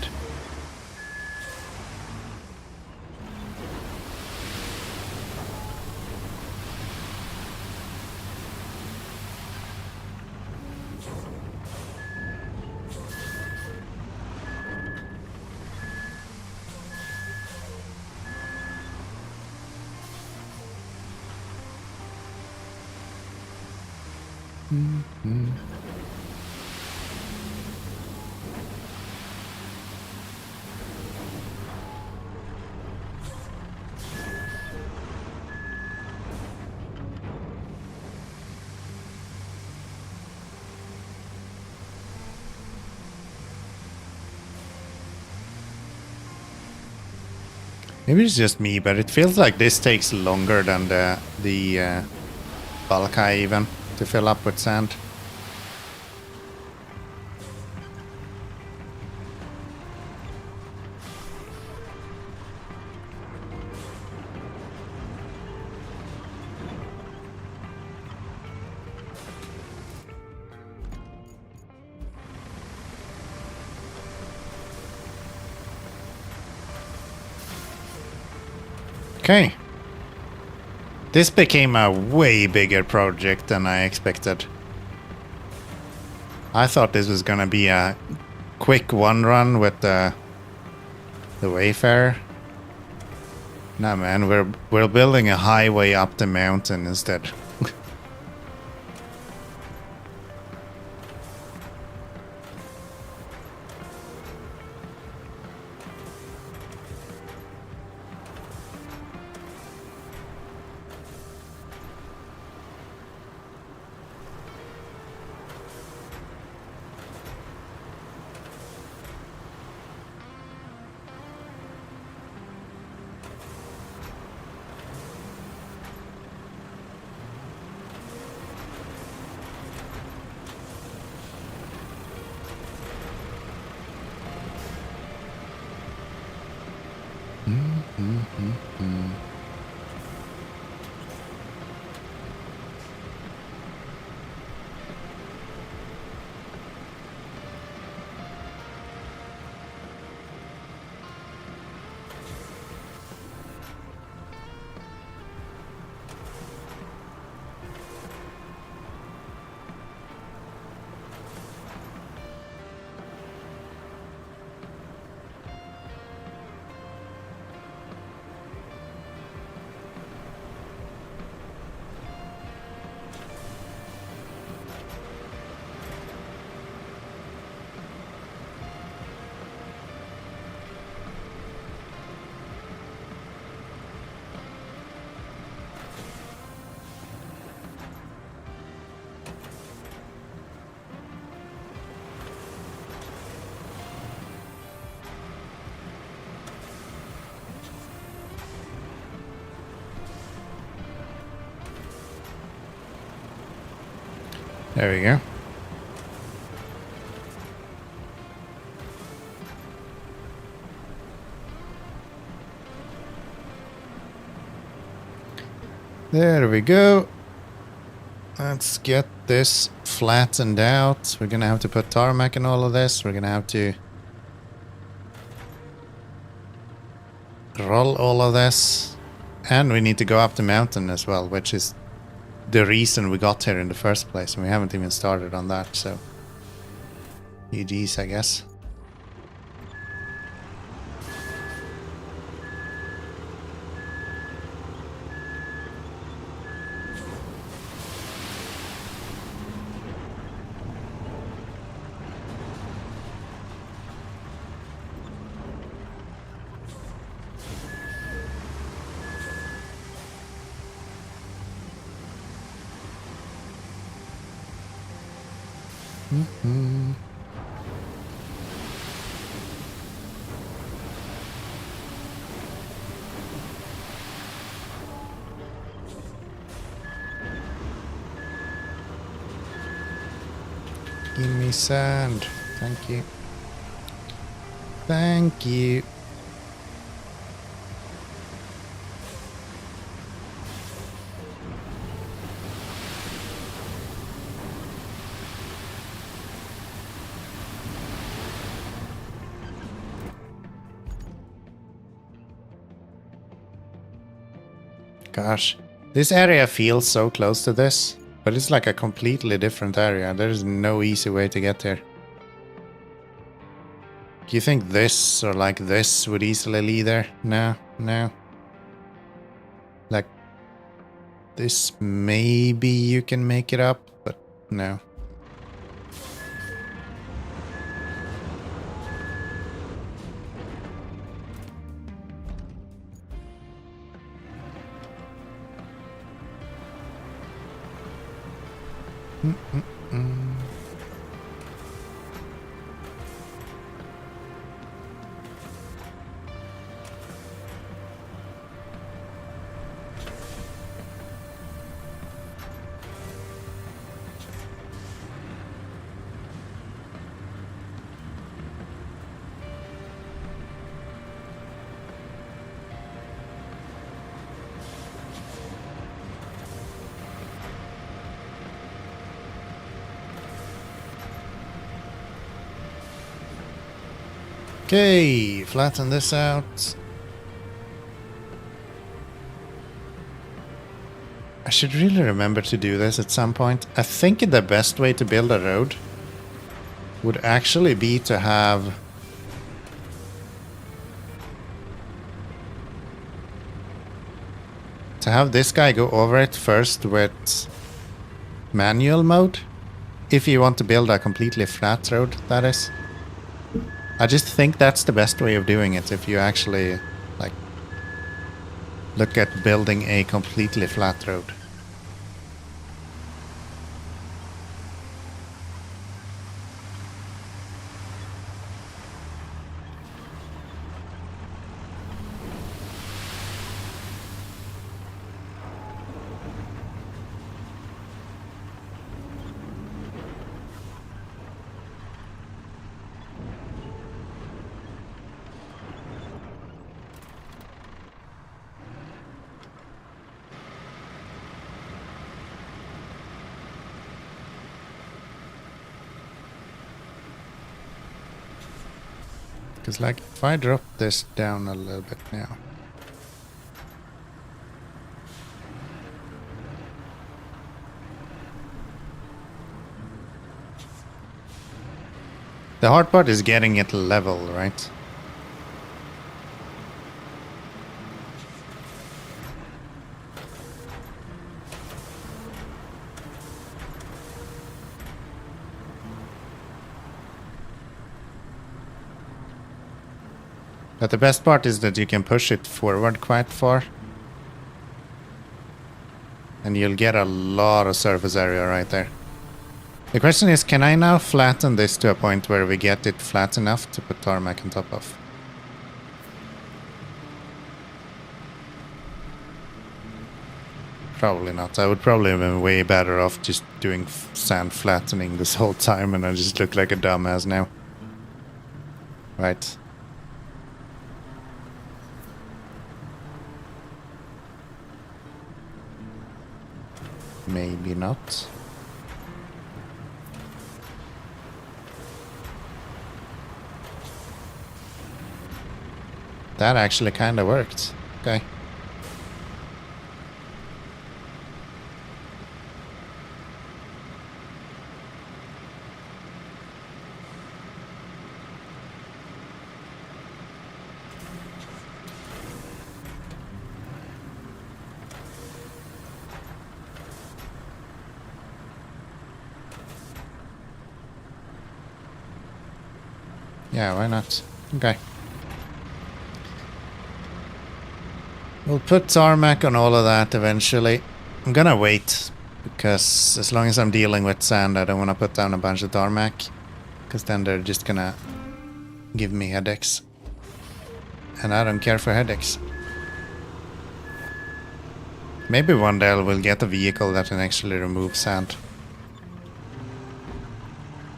Maybe it's just me, but it feels like this takes longer than the BlueSky even to fill up with sand. Okay. This became a way bigger project than I expected. I thought this was gonna be a quick one run with the Wayfarer. Nah man, we're building a highway up the mountain instead. There we go. There we go. Let's get this flattened out. We're gonna have to put tarmac in all of this. We're gonna have to roll all of this. And we need to go up the mountain as well, which is the reason we got here in the first place. And we haven't even started on that, so... GG's, I guess. Give me sand. Thank you. Thank you. Gosh, this area feels so close to this, but it's like a completely different area. There's no easy way to get there. Do you think this or like this would easily lead there? No, no. Like this, maybe you can make it up, but no. Okay, flatten this out. I should really remember to do this at some point. I think the best way to build a road would actually be to have this guy go over it first with manual mode. If you want to build a completely flat road, that is. I just think that's the best way of doing it if you actually, like, look at building a completely flat road. Because, like, if I drop this down a little bit now. The hard part is getting it level, right? But the best part is that you can push it forward quite far. And you'll get a lot of surface area right there. The question is, can I now flatten this to a point where we get it flat enough to put tarmac on top of? Probably not. I would probably have been way better off just doing sand flattening this whole time, and I just look like a dumbass now. Right. Maybe not. That actually kind of worked. Okay. Yeah, why not? Okay. We'll put tarmac on all of that eventually. I'm gonna wait, because as long as I'm dealing with sand, I don't want to put down a bunch of tarmac, because then they're just gonna give me headaches. And I don't care for headaches. Maybe one day we'll get a vehicle that can actually remove sand.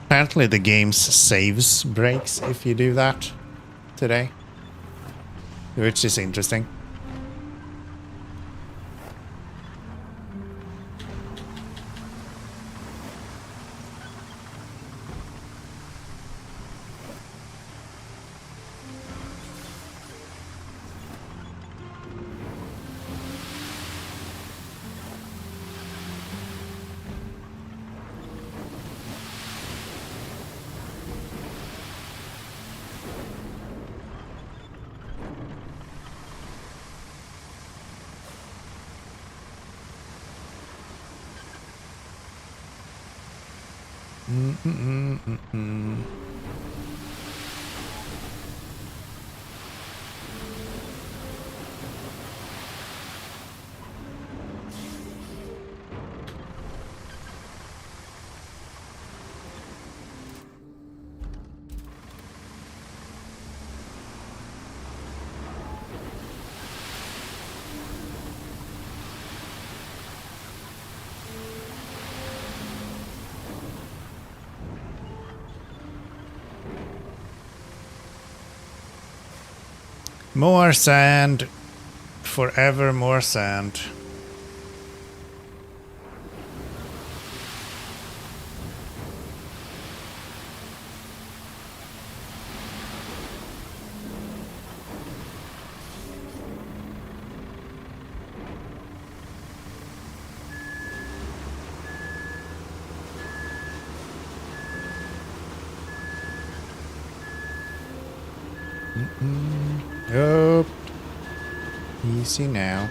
Apparently the game's saves breaks if you do that today, which is interesting. More sand. Forever more sand. Oh, easy now.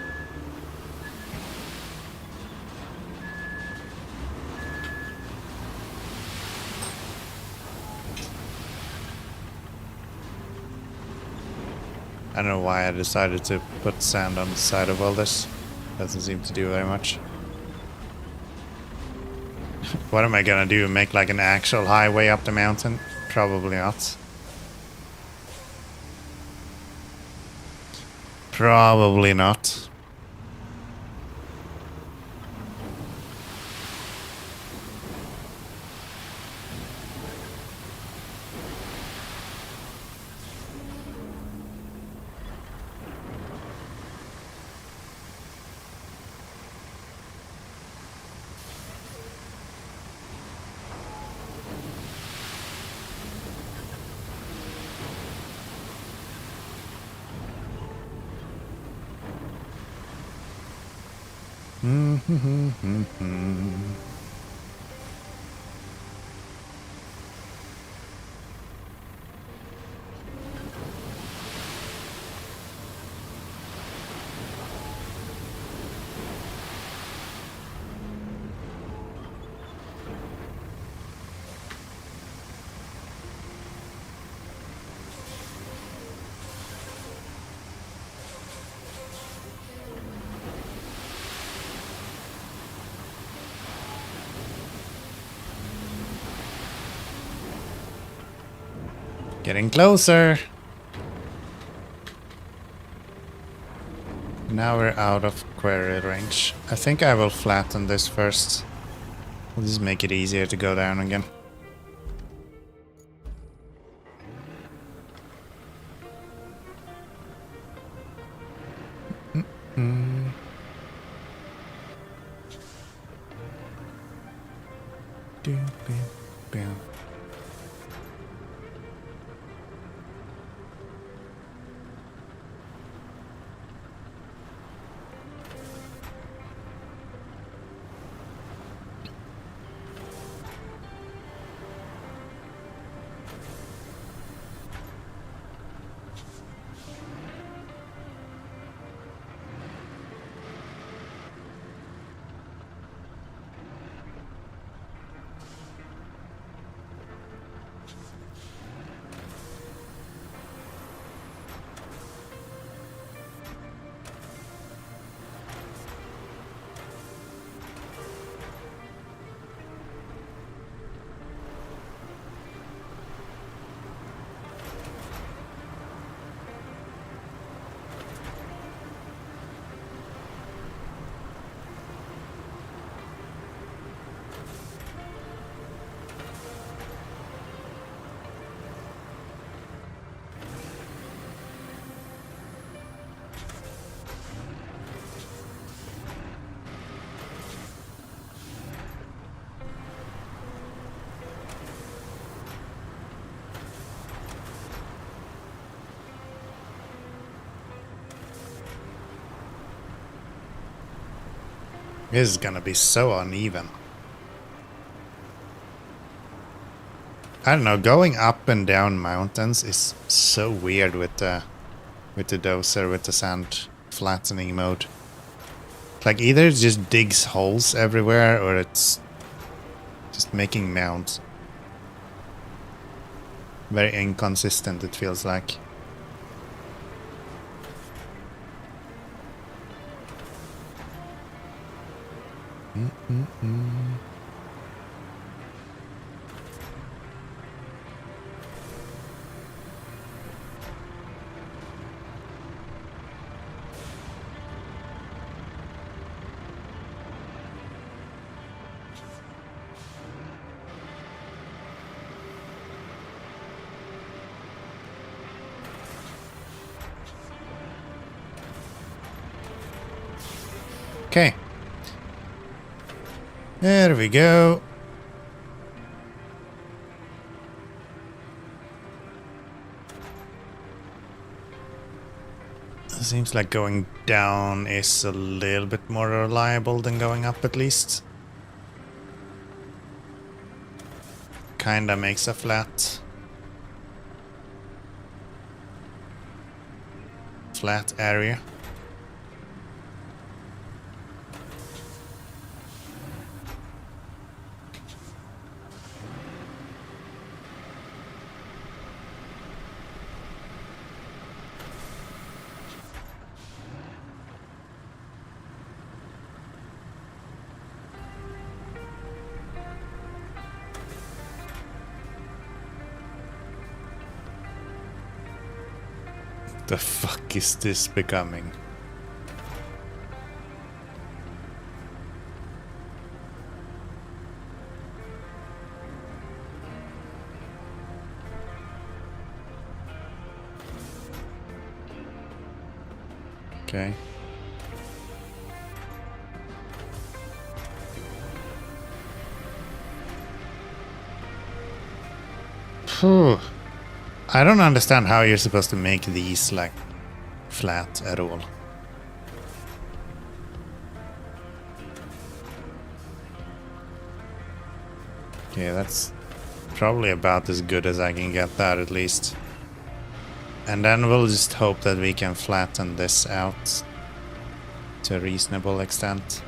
I don't know why I decided to put sand on the side of all this. Doesn't seem to do very much. What am I gonna do? Make like an actual highway up the mountain? Probably not. Probably not. Getting closer. Now we're out of quarry range. I think I will flatten this first. We'll just make it easier to go down again. This is gonna be so uneven. I don't know, going up and down mountains is so weird with the dozer, with the sand flattening mode. Like either it just digs holes everywhere or it's just making mounds. Very inconsistent, it feels like. Okay. There we go. Seems like going down is a little bit more reliable than going up, at least. Kinda makes a flat area. The fuck is this becoming? Okay. Phew. I don't understand how you're supposed to make these like flat at all. Okay, that's probably about as good as I can get that at least. And then we'll just hope that we can flatten this out to a reasonable extent.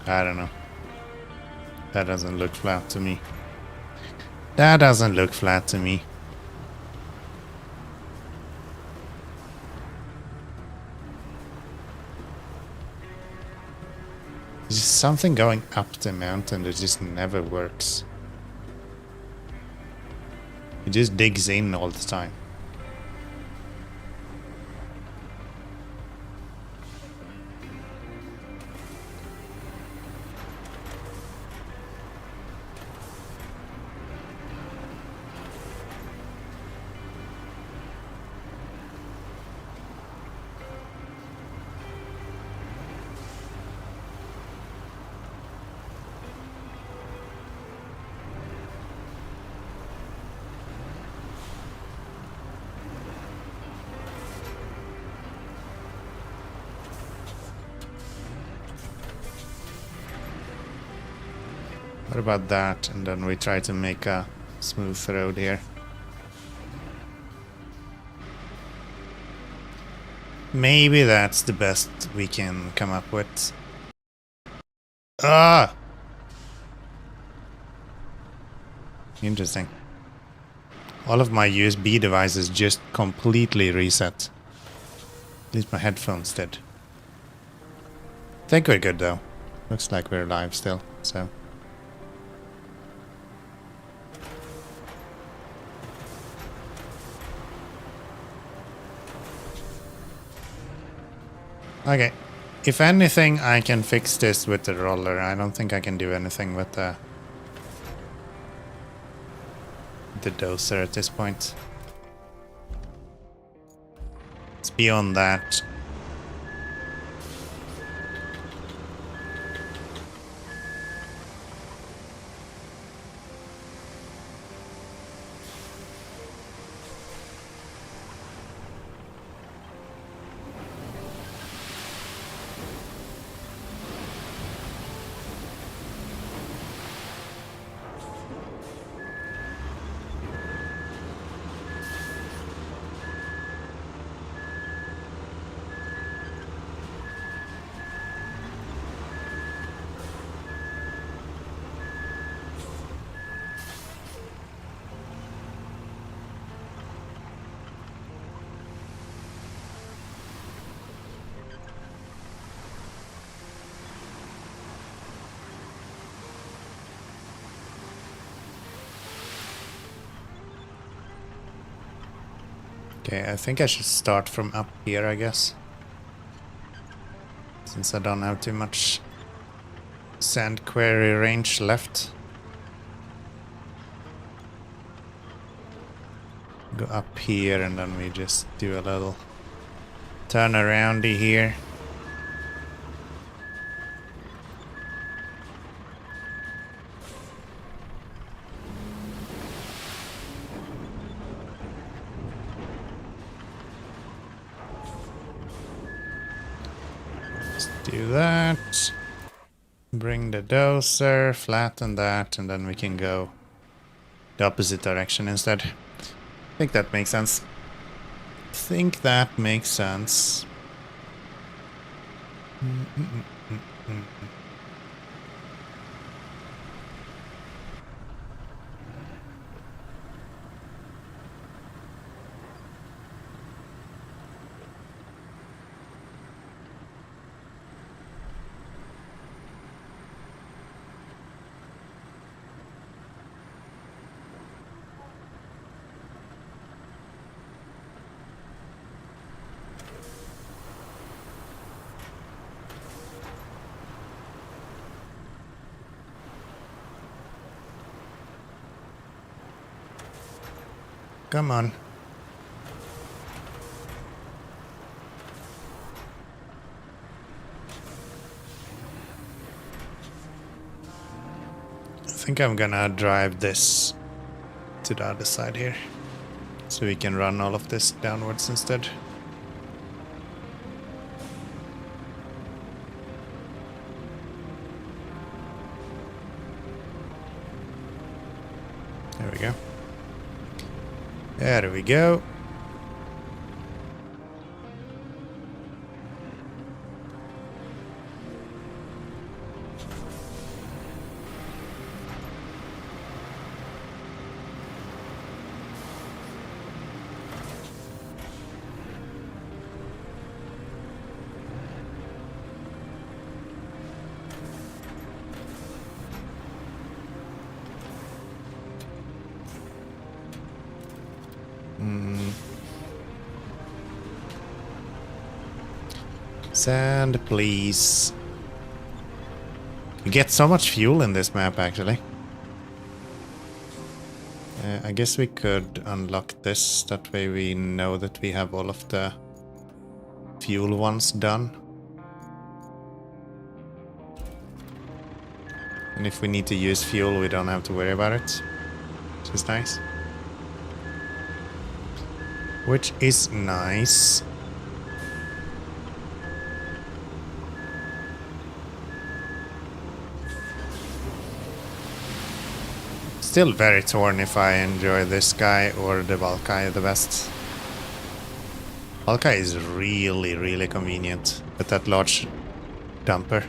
I don't know. That doesn't look flat to me. That doesn't look flat to me. There's just something going up the mountain that just never works. It just digs in all the time. What about that? And then we try to make a smooth road here. Maybe that's the best we can come up with. Ah! Interesting. All of my USB devices just completely reset. At least my headphones did. I think we're good though. Looks like we're alive still, so. Okay. If anything, I can fix this with the roller. I don't think I can do anything with the dozer at this point. It's beyond that. Okay, I think I should start from up here, I guess. Since I don't have too much sand quarry range left. Go up here and then we just do a little turn aroundy here. Do that. Bring the dozer, flatten that, and then we can go the opposite direction instead. I think that makes sense. Come on. I think I'm gonna drive this to the other side here, so we can run all of this downwards instead. There we go. There we go. Sand, please. You get so much fuel in this map, actually. I guess we could unlock this. That way we know that we have all of the fuel ones done. And if we need to use fuel, we don't have to worry about it. Which is nice. Which is nice. Still very torn if I enjoy this guy or the bsky the best. Bsky is really, really convenient with that large dumper.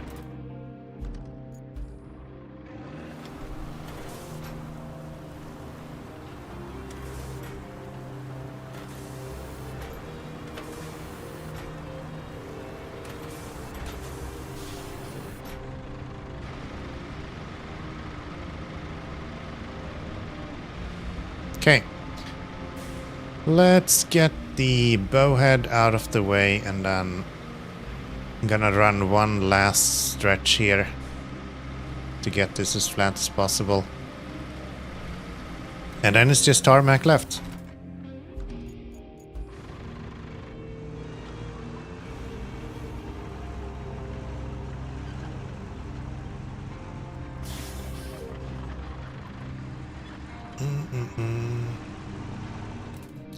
Okay, let's get the bowhead out of the way and then I'm gonna run one last stretch here to get this as flat as possible. And then it's just tarmac left.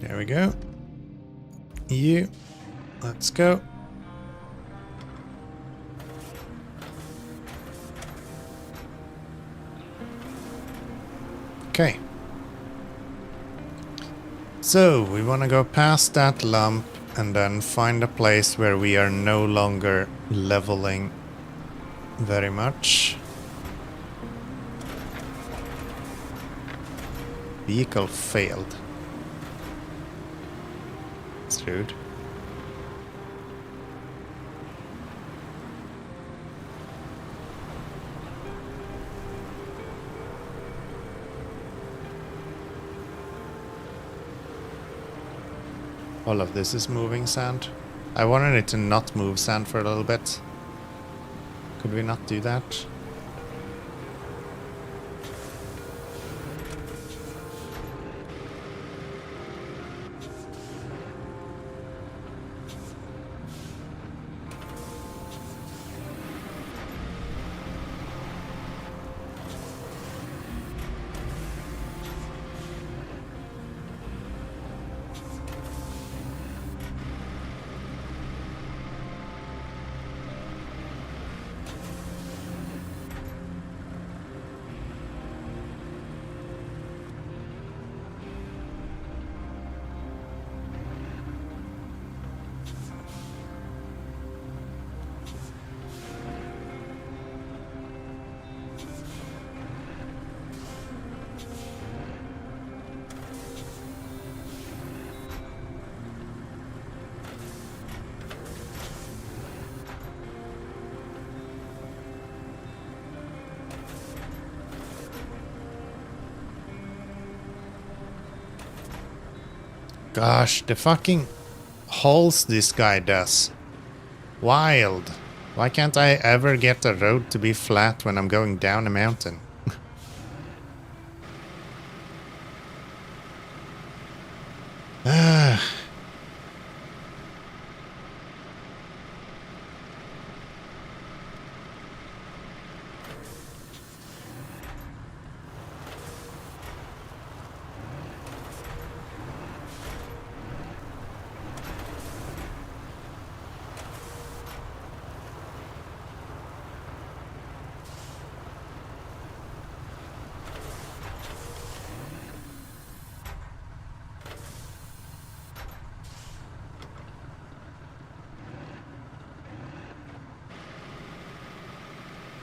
There we go. You. Let's go. Okay. So, we want to go past that lump and then find a place where we are no longer leveling very much. Vehicle failed. It's rude. All of this is moving sand. I wanted it to not move sand for a little bit. Could we not do that? Gosh, the fucking holes this guy does. Wild. Why can't I ever get the road to be flat when I'm going down a mountain?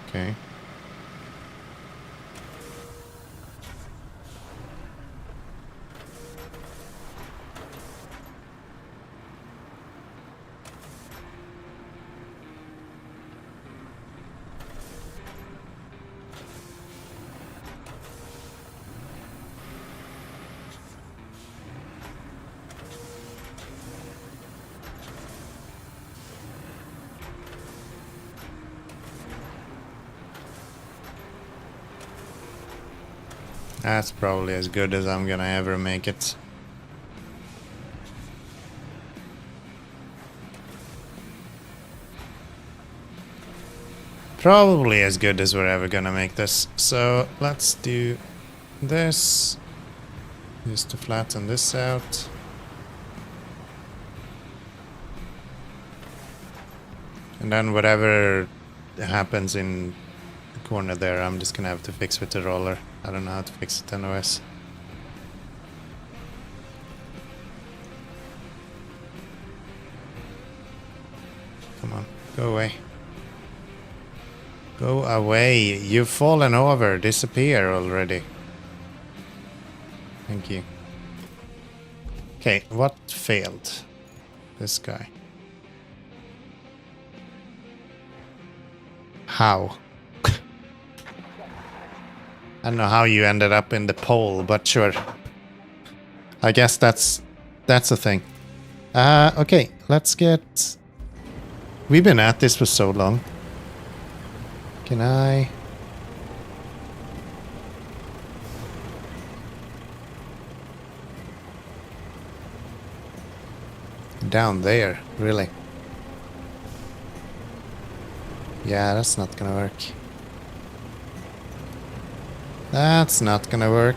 Okay. That's probably as good as I'm gonna ever make it. Probably as good as we're ever gonna make this. So let's do this. Just to flatten this out. And then whatever happens in the corner there, I'm just gonna have to fix with the roller. I don't know how to fix it anyways. Come on, go away. Go away. You've fallen over. Disappear already. Thank you. Okay, what failed? This guy. How? I don't know how you ended up in the pole, but sure. I guess that's a thing. Okay, let's get... We've been at this for so long. Can I... Down there, really? Yeah, that's not gonna work. That's not gonna work.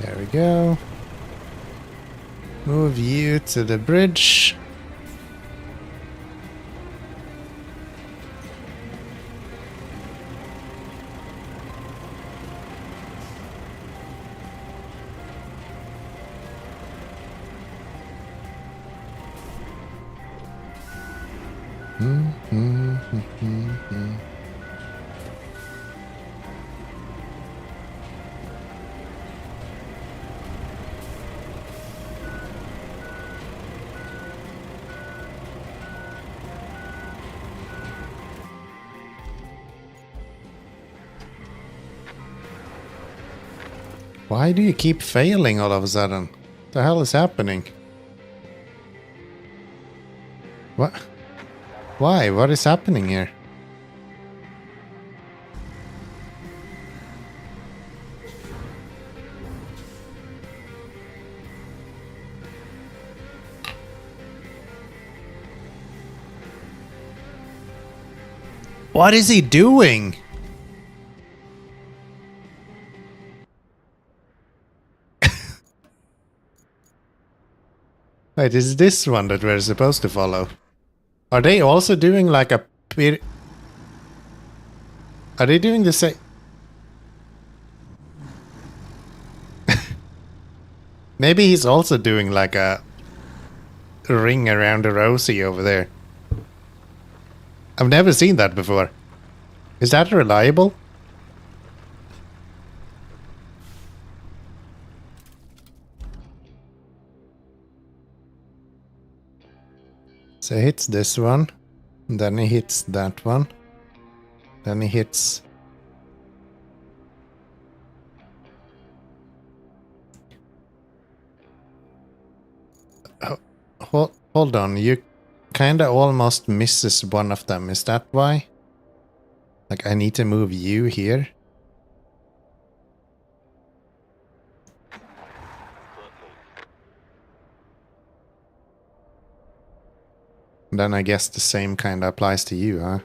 There we go. Move you to the bridge. Why do you keep failing all of a sudden? What the hell is happening? What? Why? What is happening here? What is he doing? Wait, is this one that we're supposed to follow? Are they also doing like a... Are they doing the same... Maybe he's also doing like a ring around the rosy over there. I've never seen that before. Is that reliable? So he hits this one, and then he hits that one, then he hits... Hold on, you kinda almost misses one of them, is that why? Like I need to move you here? Then I guess the same kind of applies to you, huh?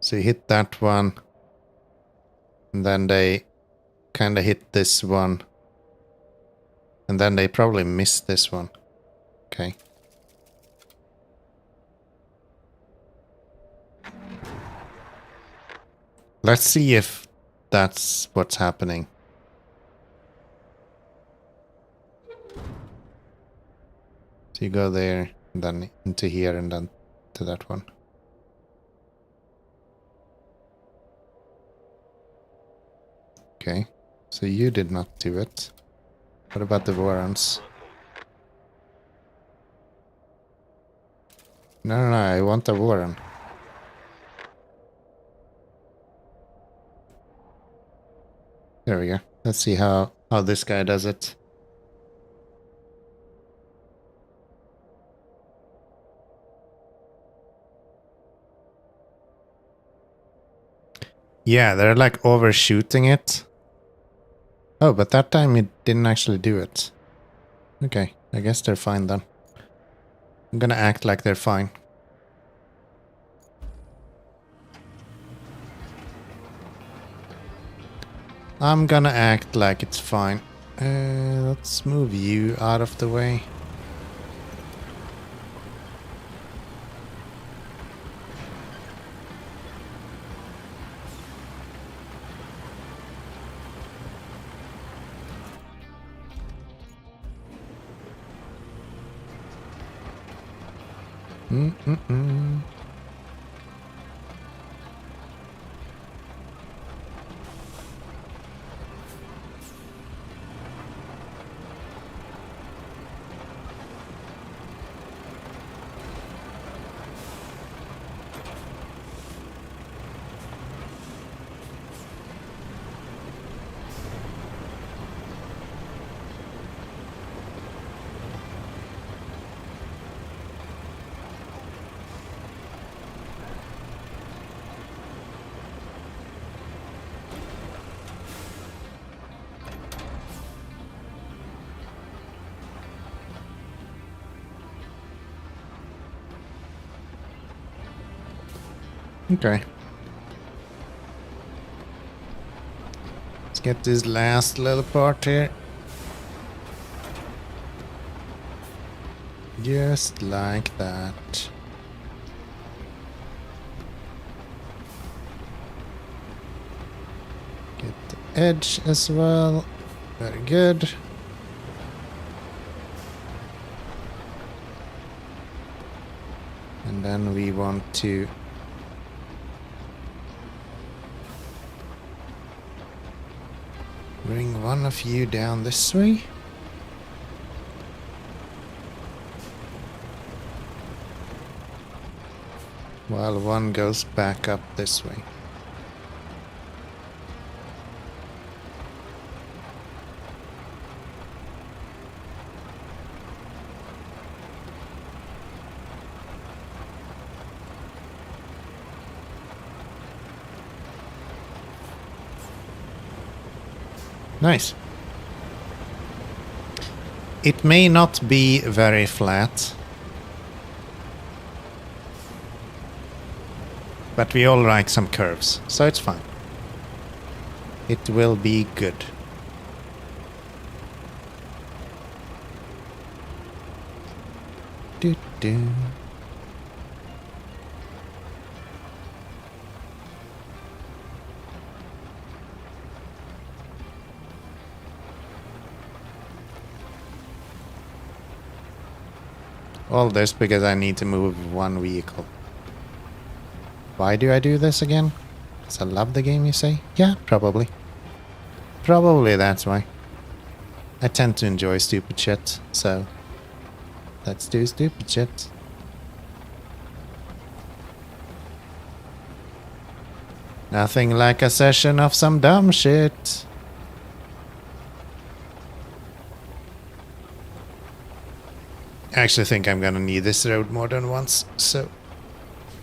So you hit that one. And then they kind of hit this one. And then they probably missed this one. Okay. Let's see if that's what's happening. So you go there, and then into here, and then to that one. Okay, so you did not do it. What about the Warrens? No, I want a Warren. There we go. Let's see how this guy does it. Yeah, they're like overshooting it. Oh, but that time it didn't actually do it. Okay, I guess they're fine then. I'm gonna act like they're fine. I'm gonna act like it's fine. Let's move you out of the way. Mm-mm-mm. Okay. Let's get this last little part here. Just like that. Get the edge as well. Very good. And then we want to bring one of you down this way. While one goes back up this way. Nice. It may not be very flat, but we all like some curves, so it's fine. It will be good. Do-do. All this because I need to move one vehicle. Why do I do this again? Because I love the game, you say? Yeah, probably. Probably that's why. I tend to enjoy stupid shit, so let's do stupid shit. Nothing like a session of some dumb shit. I actually think I'm gonna need this road more than once, so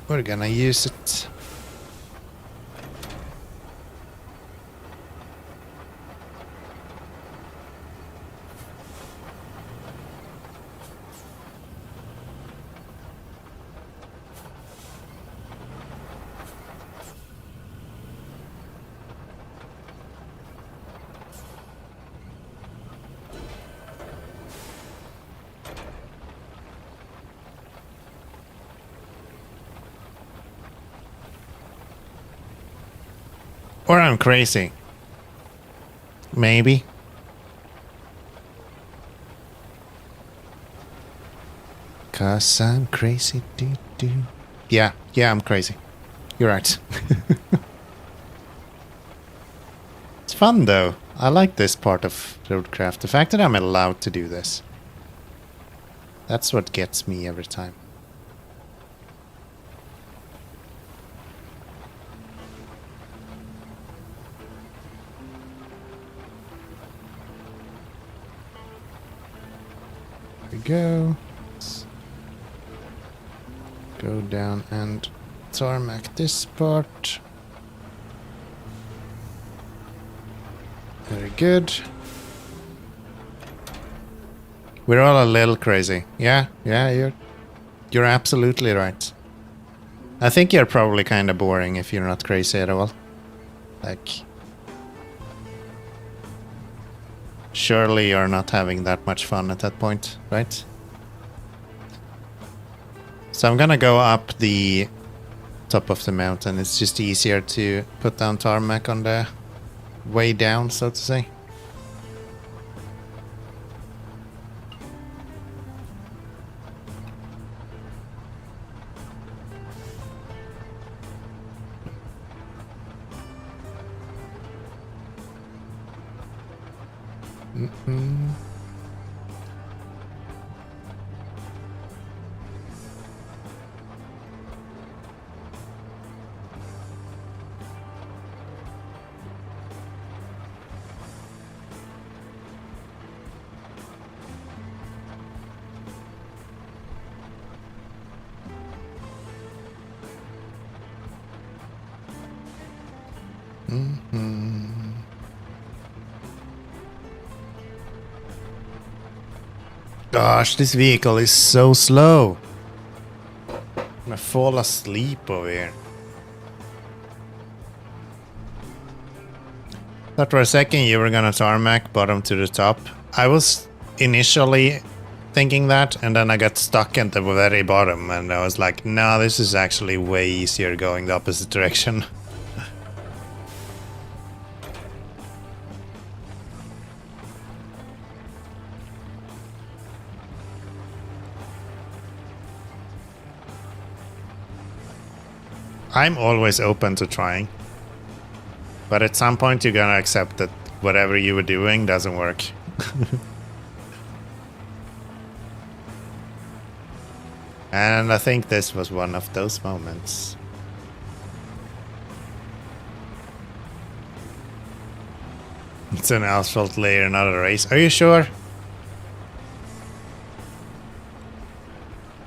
we're gonna use it. Or I'm crazy. Maybe. Cause I'm crazy. Yeah, I'm crazy. You're right. It's fun though. I like this part of RoadCraft. The fact that I'm allowed to do this. That's what gets me every time. There we go. Let's go down and tarmac this part. Very good. We're all a little crazy. Yeah, you're absolutely right. I think you're probably kind of boring if you're not crazy at all. Like, surely you're not having that much fun at that point, right? So I'm gonna go up the top of the mountain. It's just easier to put down tarmac on the way down, so to say. Gosh, this vehicle is so slow. I'm gonna fall asleep over here. Thought for a second you were gonna tarmac bottom to the top. I was initially thinking that, and then I got stuck at the very bottom, and I was like, no, this is actually way easier going the opposite direction. I'm always open to trying. But at some point you're gonna accept that whatever you were doing doesn't work. And I think this was one of those moments. It's an asphalt layer, not a race. Are you sure?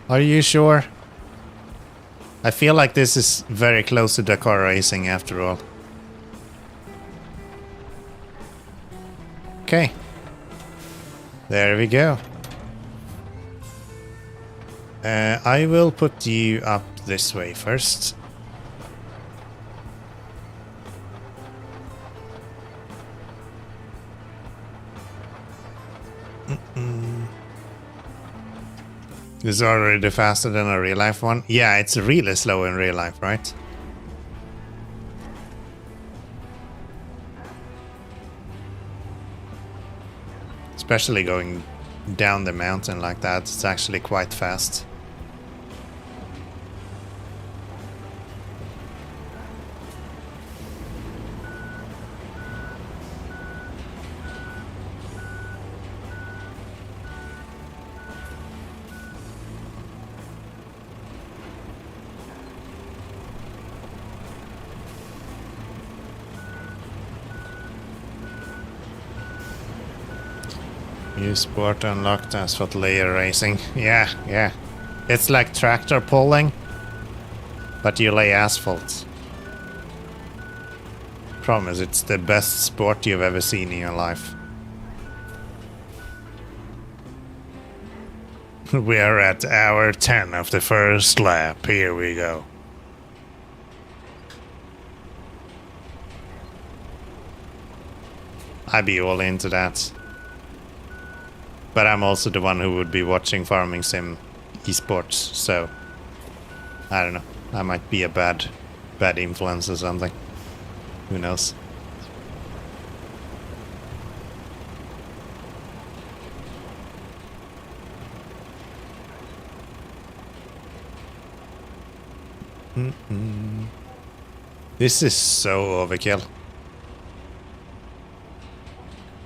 Are you sure? I feel like this is very close to Dakar racing after all. Okay. There we go. I will put you up this way first. This is already faster than a real life one. Yeah, it's really slow in real life, right? Especially going down the mountain like that, it's actually quite fast. New sport unlocked asphalt layer racing. Yeah. It's like tractor pulling, but you lay asphalt. Promise, it's the best sport you've ever seen in your life. We are at hour 10 of the first lap. Here we go. I'd be all into that. But I'm also the one who would be watching Farming Sim esports, so I don't know. I might be a bad influence or something. Who knows? This is so overkill.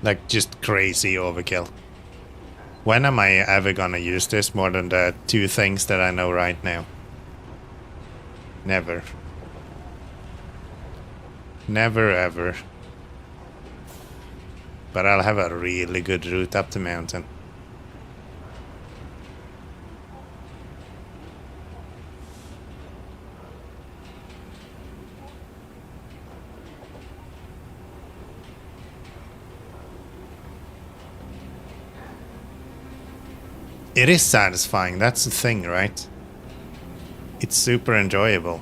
Like, just crazy overkill. When am I ever gonna use this more than the 2 things that I know right now? Never. Never ever. But I'll have a really good route up the mountain. It is satisfying, that's the thing, right? It's super enjoyable.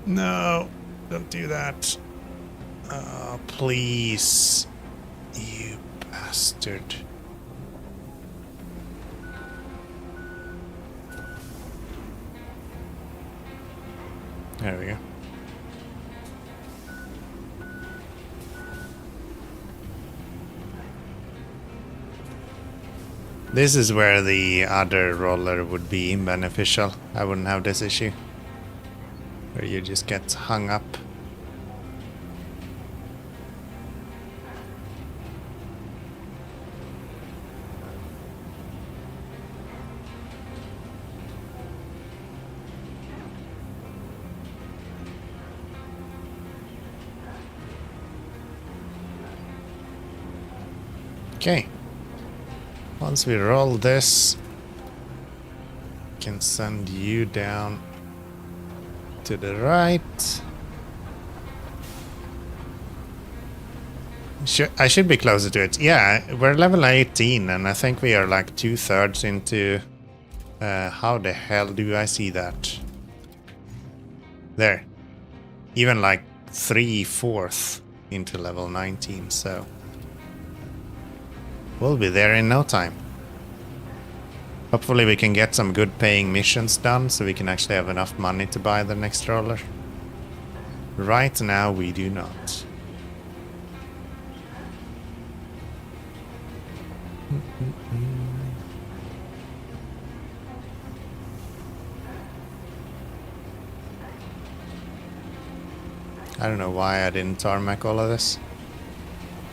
No, don't do that. Please. You bastard. There we go. This is where the other roller would be beneficial. I wouldn't have this issue. Where you just get hung up. Okay. Once we roll this, we can send you down to the right. I should be closer to it. Yeah, we're level 18 and I think we are like 2/3 into... how the hell do I see that? There. Even like 3/4 into level 19, so... we'll be there in no time. Hopefully we can get some good paying missions done so we can actually have enough money to buy the next roller. Right now we do not. I don't know why I didn't tarmac all of this.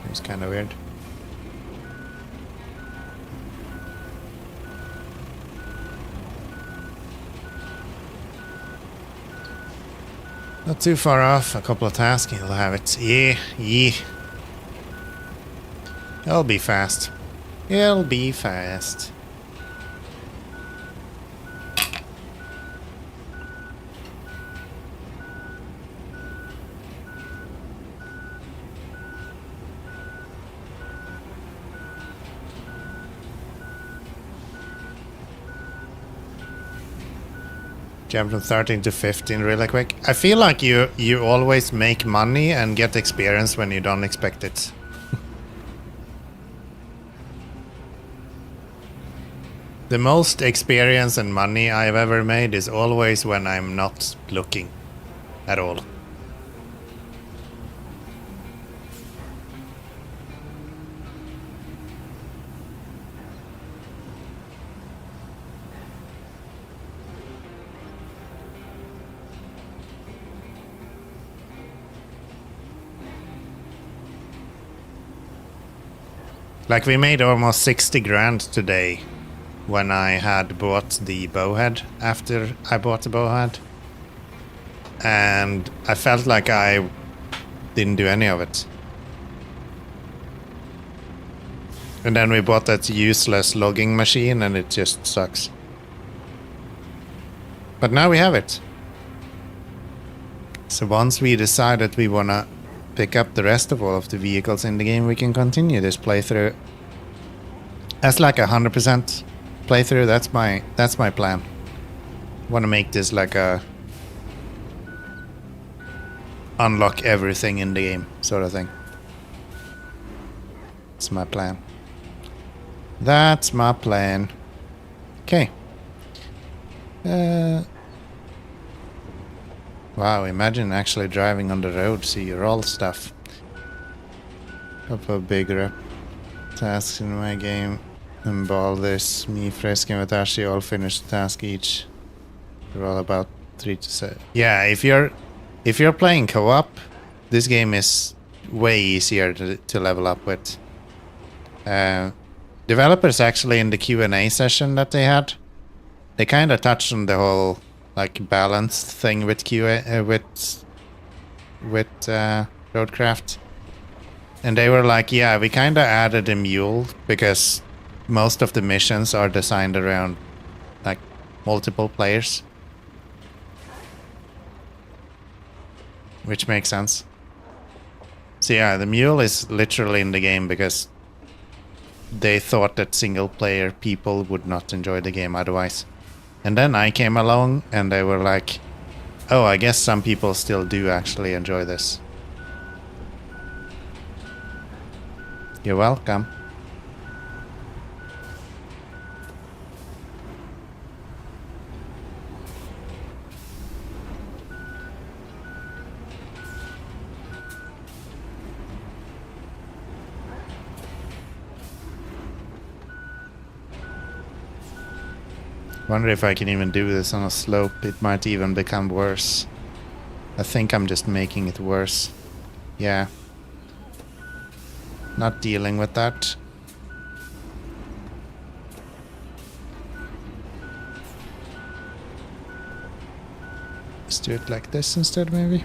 It was kind of weird. Not too far off, a couple of tasks, he'll have it. Yeah, yeah. It'll be fast. It'll be fast. Jump from 13 to 15 really quick. I feel like you always make money and get experience when you don't expect it. The most experience and money I've ever made is always when I'm not looking at all. Like we made almost 60 grand today when I had bought the bowhead after I bought the bowhead. And I felt like I didn't do any of it. And then we bought that useless logging machine and it just sucks. But now we have it. So once we decide that we wanna pick up the rest of all of the vehicles in the game, we can continue this playthrough as like 100% playthrough. That's my plan. Want to make this like a unlock everything in the game sort of thing. That's my plan. That's my plan. Okay. Wow, imagine actually driving on the road, see your all stuff. Couple of bigger tasks in my game. And all this, me, Fresk, and Watashi all finish the task each. They're all about 3 to 7. Yeah, if you're playing co-op, this game is way easier to level up with. Developers actually in the Q&A session that they had, they kind of touched on the whole like balance thing with RoadCraft, and they were like, yeah, we kind of added a mule because most of the missions are designed around like multiple players, which makes sense. So yeah, the mule is literally in the game because they thought that single player people would not enjoy the game otherwise. And then I came along and they were like, oh, I guess some people still do actually enjoy this. You're welcome. Wonder if I can even do this on a slope. It might even become worse. I think I'm just making it worse. Yeah. Not dealing with that. Let's do it like this instead, maybe.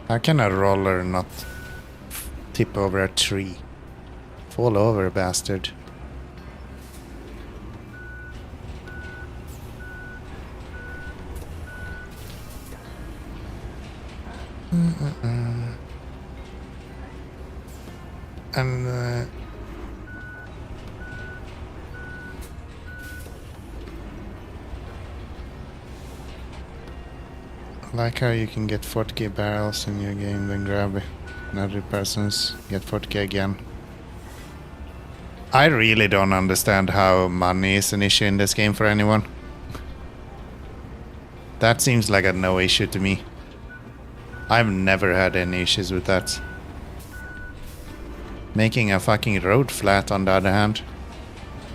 How can a roller not tip over a tree? Fall over, bastard. And I like how you can get 40k barrels in your game, then grab another person's, get 40k again. I really don't understand how money is an issue in this game for anyone. That seems like a no issue to me. I've never had any issues with that. Making a fucking road flat, on the other hand,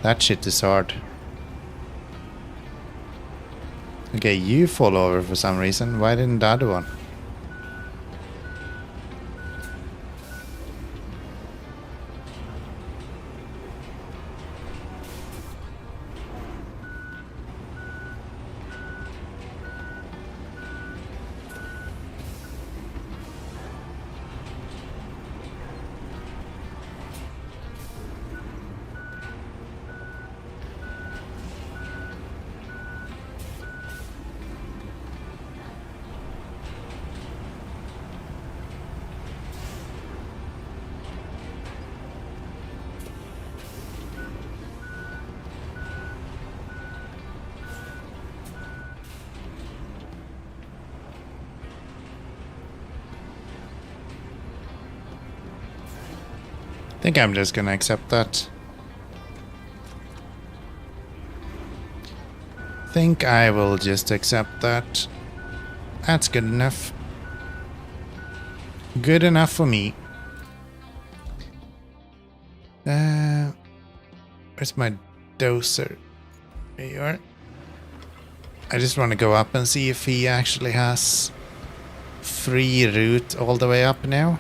that shit is hard. Okay, you fall over for some reason. Why didn't the other one? I think I'm just gonna accept that. Think I will just accept that. That's good enough. Good enough for me. Where's my dozer? There you are. I just want to go up and see if he actually has free route all the way up now.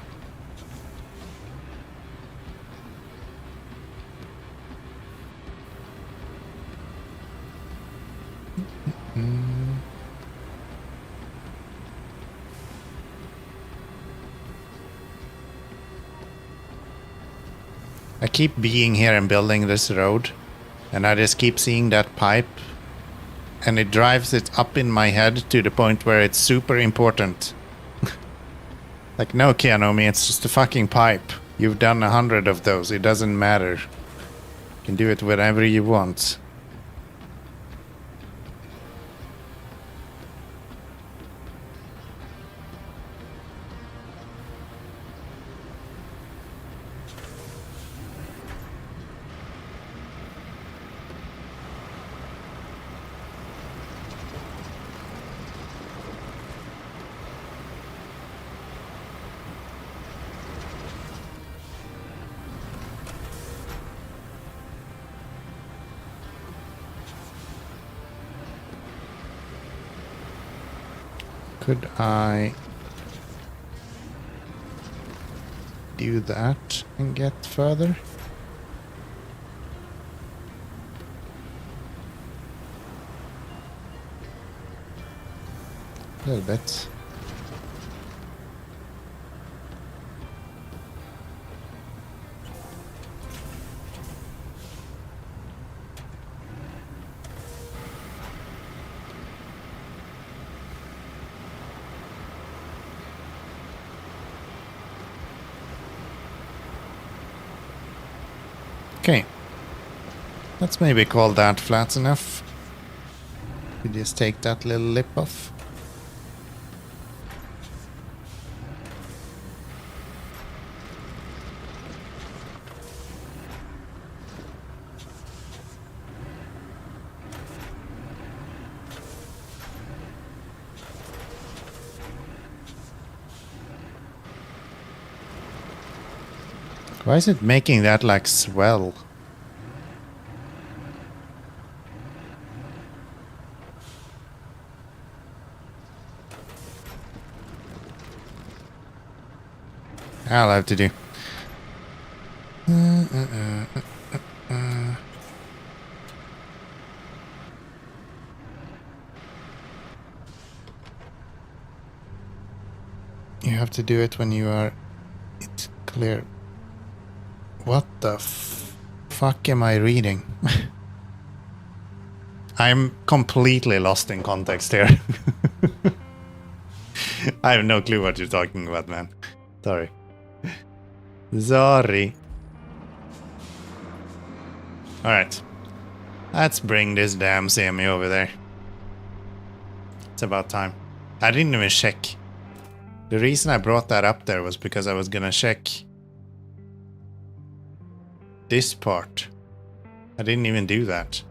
I keep being here and building this road, and I just keep seeing that pipe, and it drives it up in my head to the point where it's super important. Like, no, Keanomy, it's just a fucking pipe. You've done 100 of those, it doesn't matter. You can do it whenever you want. Could I do that and get further? A little bit. Okay. Let's maybe call that flat enough. We just take that little lip off. Why is it making that like swell? I'll have to do. You have to do it when you are... It's clear. What the fuck am I reading? I'm completely lost in context here. I have no clue what you're talking about, man. Sorry. Sorry. Alright. Let's bring this damn semi over there. It's about time. I didn't even check. The reason I brought that up there was because I was gonna check this part. I didn't even do that.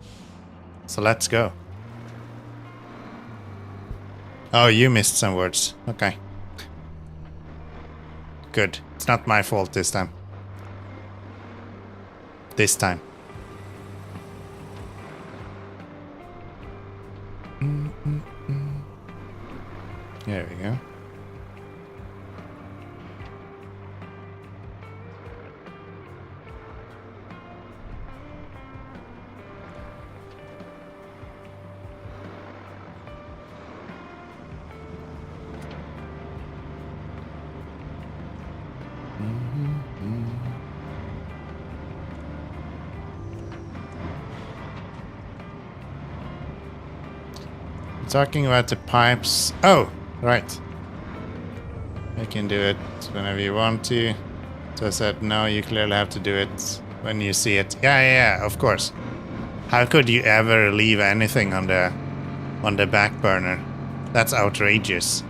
So let's go. Oh, you missed some words. Okay. Good. It's not my fault this time. This time. There we go. Talking about the pipes. Oh, right. You can do it whenever you want to. So I said, no, you clearly have to do it when you see it. Yeah, of course. How could you ever leave anything on the back burner? That's outrageous.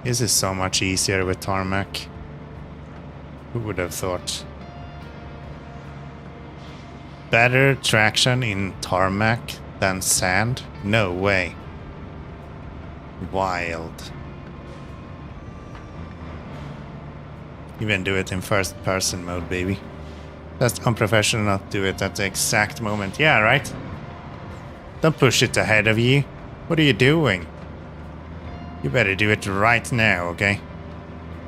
This is so much easier with tarmac. Who would have thought? Better traction in tarmac than sand? No way. Wild. Even do it in first person mode, baby. That's unprofessional not do it at the exact moment. Yeah, right? Don't push it ahead of you. What are you doing? You better do it right now, okay?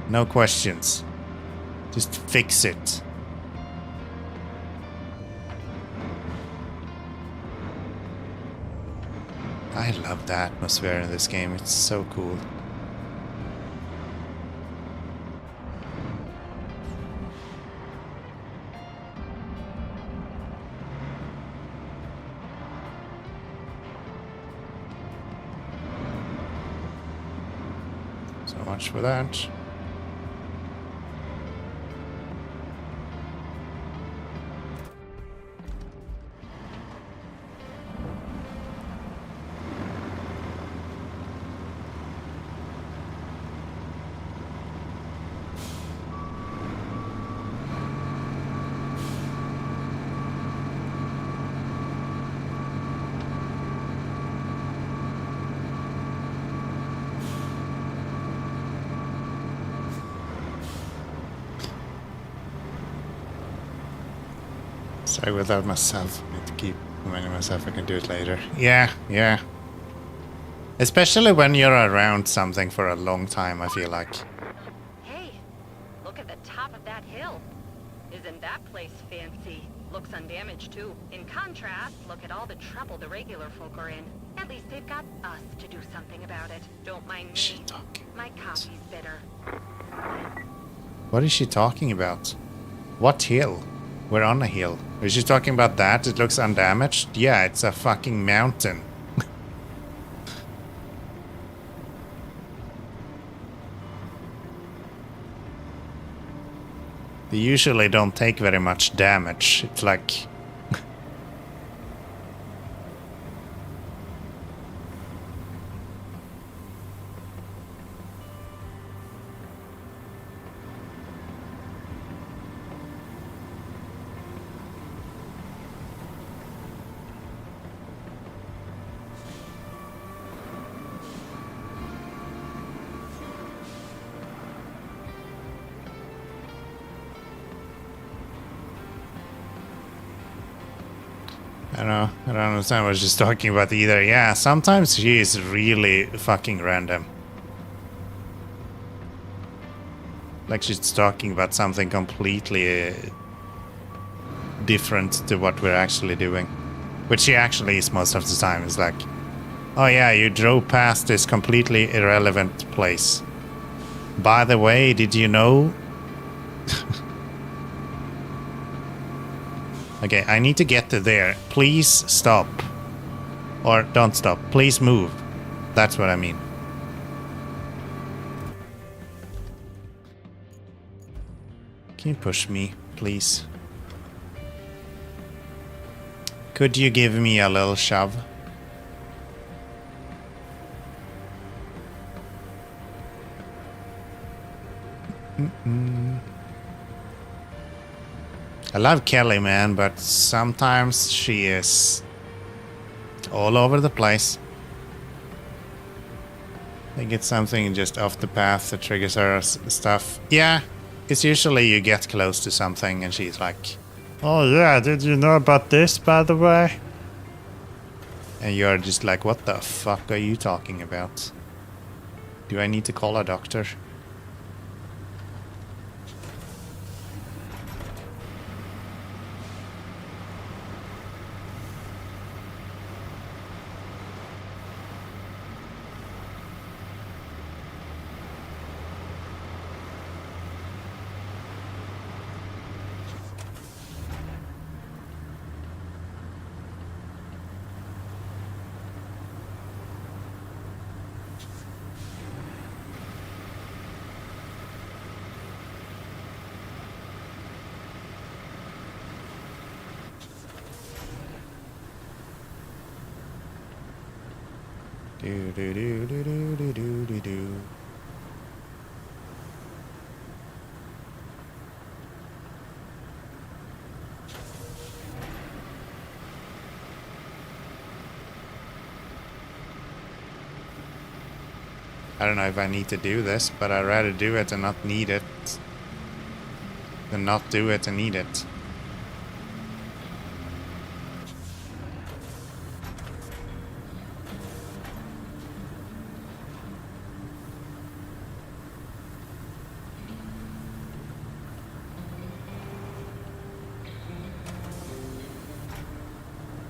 No questions. Just fix it. I love the atmosphere in this game. It's so cool. So much for that. Sorry without myself. I need to keep reminding myself I can do it later. Yeah, yeah. Especially when you're around something for a long time, I feel like. Hey, look at the top of that hill. Isn't that place fancy? Looks undamaged too. In contrast, look at all the trouble the regular folk are in. At least they've got us to do something about it. Don't mind me. She talking. My coffee's bitter. What is she talking about? What hill? We're on a hill. Is she talking about that? It looks undamaged? Yeah, it's a fucking mountain. They usually don't take very much damage. It's like... I don't understand what she's talking about either. Yeah, sometimes she is really fucking random. Like she's talking about something completely different to what we're actually doing. Which she actually is most of the time. It's like, oh yeah, you drove past this completely irrelevant place. By the way, did you know? Okay, I need to get to there. Please stop. Or don't stop. Please move. That's what I mean. Can you push me, please? Could you give me a little shove? I love Kelly, man, but sometimes she is all over the place. I think it's something just off the path that triggers her stuff. Yeah, it's usually you get close to something and she's like, oh yeah, did you know about this, by the way? And you're just like, what the fuck are you talking about? Do I need to call a doctor? Do do do do do do do do do. I don't know if I need to do this, but I'd rather do it and not need it than not do it and need it.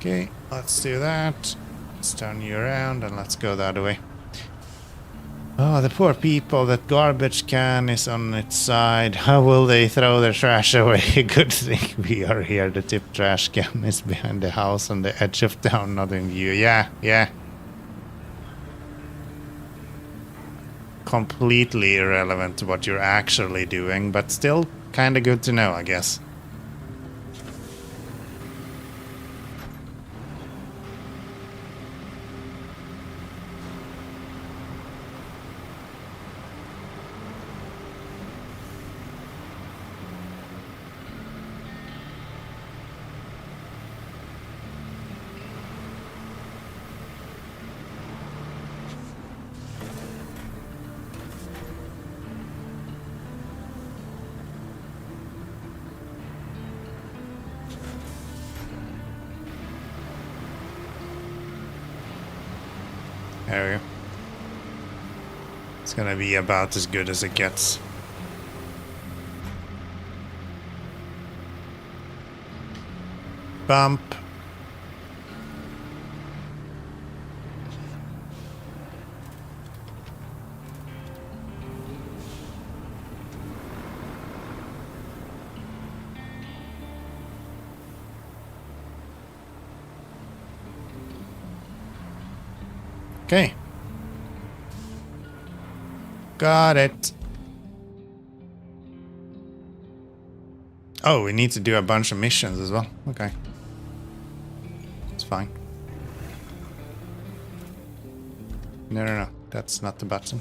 Okay, let's do that. Let's turn you around and let's go the other way. Oh, the poor people. That garbage can is on its side. How will they throw their trash away? Good thing we are here. The tip trash can is behind the house on the edge of town, not in view. Yeah, yeah. Completely irrelevant to what you're actually doing, but still kind of good to know, I guess. There we go. It's gonna be about as good as it gets. Bump. Okay. Got it. Oh, we need to do a bunch of missions as well. Okay. It's fine. No. That's not the button.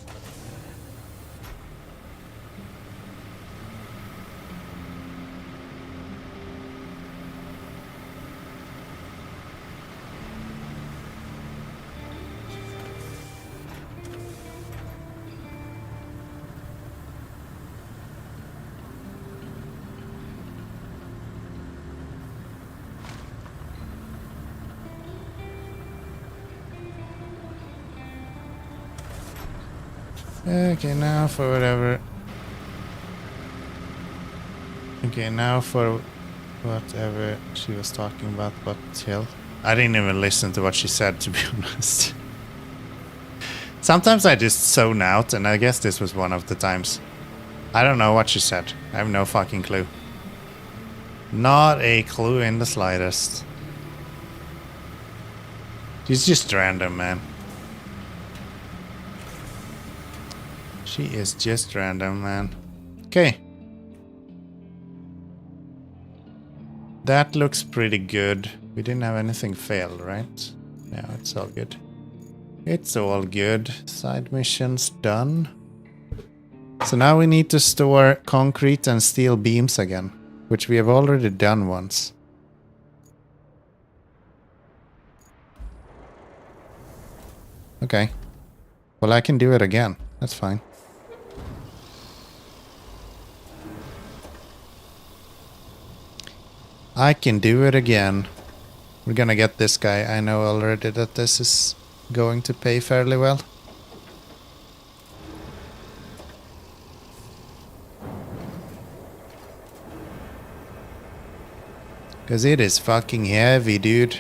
Okay, now for whatever. Okay, now for whatever she was talking about, what hill? I didn't even listen to what she said, to be honest. Sometimes I just zone out, and I guess this was one of the times. I don't know what she said. I have no fucking clue. Not a clue in the slightest. She's just random, man. She is just random, man. Okay. That looks pretty good. We didn't have anything fail, right? Yeah, it's all good. It's all good. Side missions done. So now we need to store concrete and steel beams again, which we have already done once. Okay. Well, I can do it again. That's fine. I can do it again. We're gonna get this guy. I know already that this is going to pay fairly well. Cause it is fucking heavy, dude.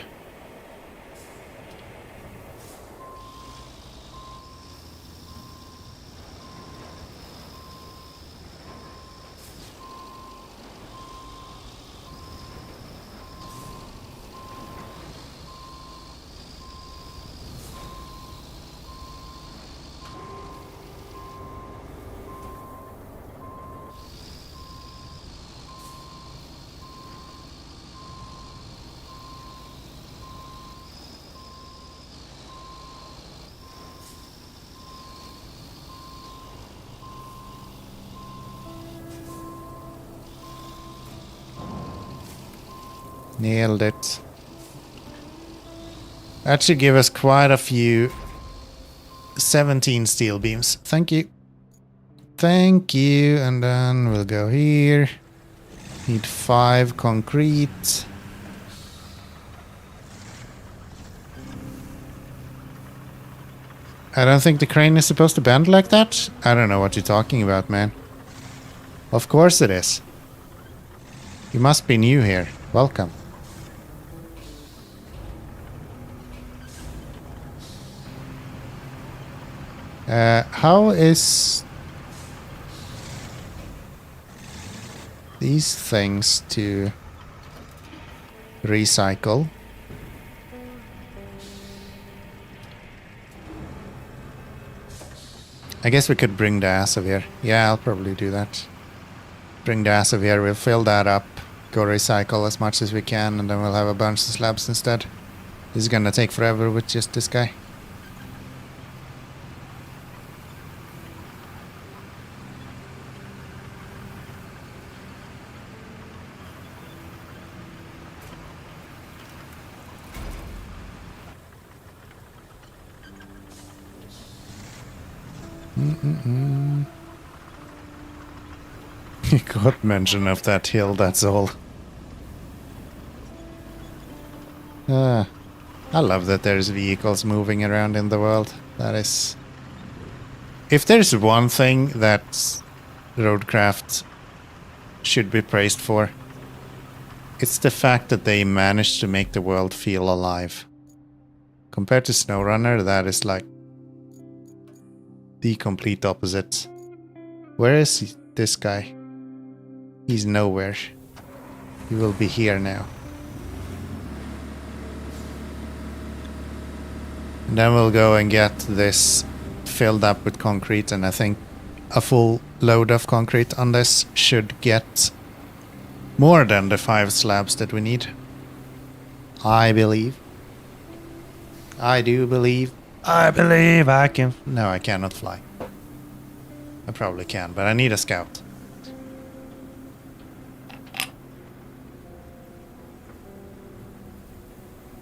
Nailed it. That should give us quite a few 17 steel beams. Thank you. Thank you. And then we'll go here. Need 5 concrete. I don't think the crane is supposed to bend like that. I don't know what you're talking about, man. Of course it is. You must be new here. Welcome. How is these things to recycle? I guess we could bring the ass over here. Yeah, I'll probably do that. Bring the ass over here, we'll fill that up, go recycle as much as we can, and then we'll have a bunch of slabs instead. This is gonna take forever with just this guy. You got mention of that hill, that's all. I love that there's vehicles moving around in the world. That is... If there's one thing that RoadCraft should be praised for, it's the fact that they managed to make the world feel alive. Compared to SnowRunner, that is like the complete opposite. Where is this guy? He's nowhere. He will be here now. And then we'll go and get this filled up with concrete, and I think a full load of concrete on this should get more than the 5 slabs that we need. I believe. I do believe. I believe I can... No, I cannot fly. I probably can, but I need a scout.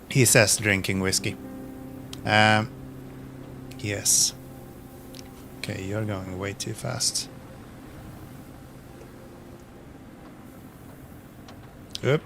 He says drinking whiskey. Yes. Okay, you're going way too fast. Up.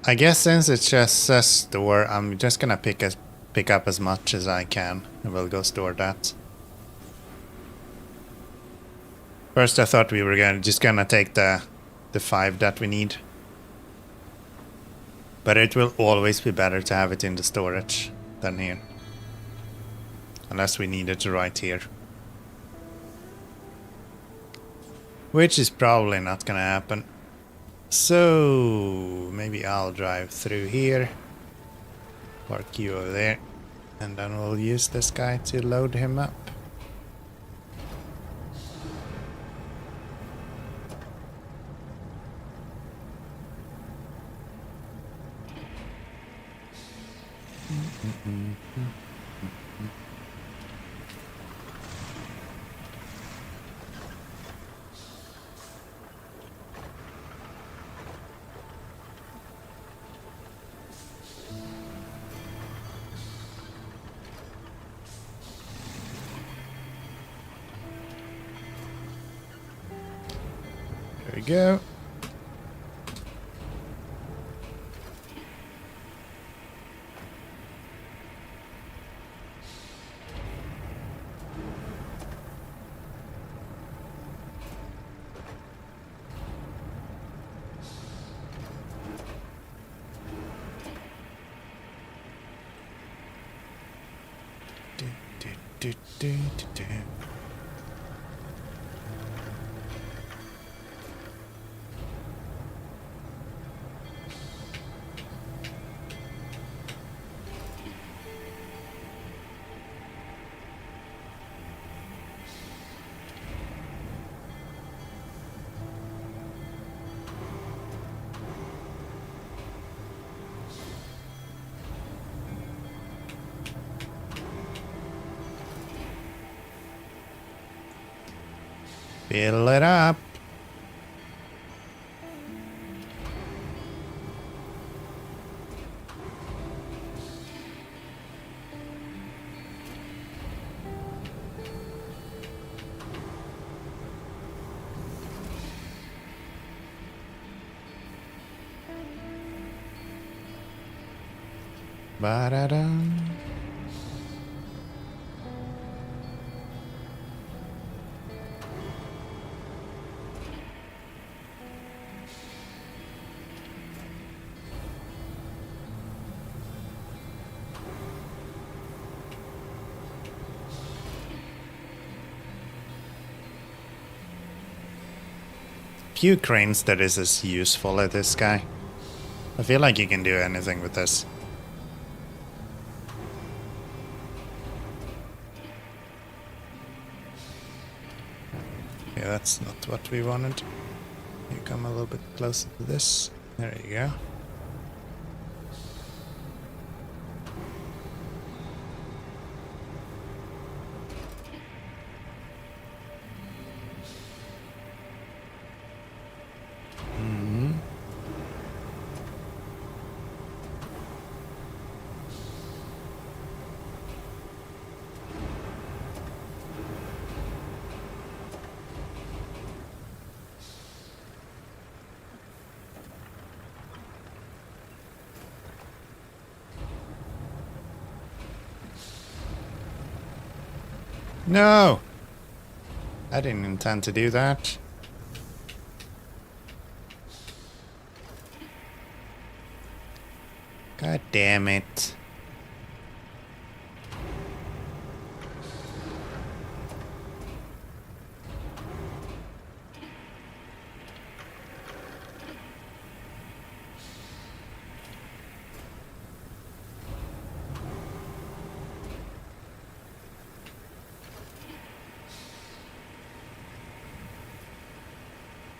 I guess since it just says store, I'm just gonna pick up as much as I can, and we'll go store that. First, I thought we were just gonna take the 5 that we need, but it will always be better to have it in the storage than here, unless we need it right here, which is probably not gonna happen. So maybe I'll drive through here, park you over there, and then we'll use this guy to load him up. There we go. Do. Fill it up. Ba-da-dum. Few cranes that is as useful as this guy. I feel like you can do anything with this. Yeah, that's not what we wanted. You come a little bit closer to this. There you go. No! I didn't intend to do that. God damn it.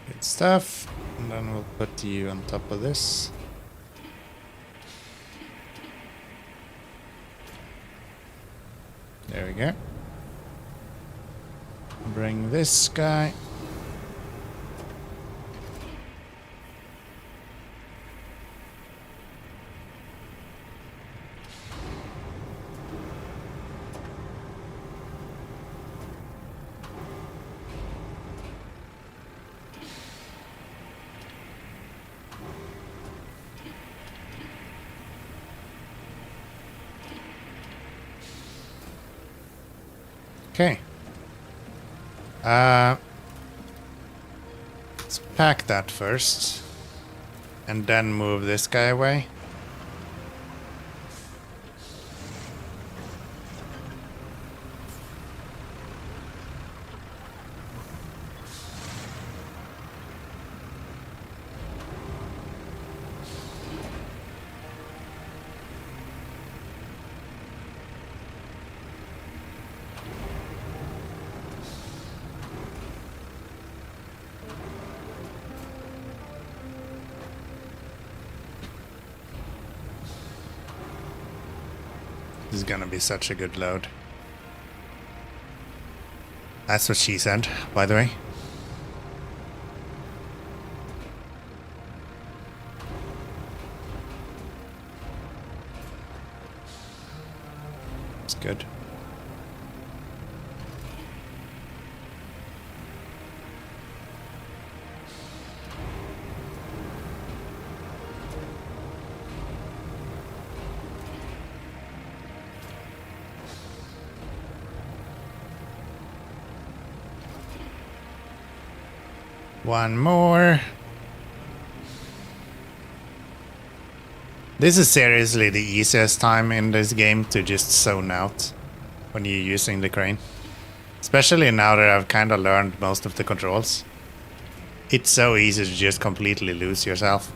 Good stuff. And then we'll put you on top of this. There we go. Bring this guy. Okay. Let's pack that first. And then move this guy away. This is gonna be such a good load. That's what she said, by the way. It's good. One more. This is seriously the easiest time in this game to just zone out when you're using the crane. Especially now that I've kind of learned most of the controls. It's so easy to just completely lose yourself.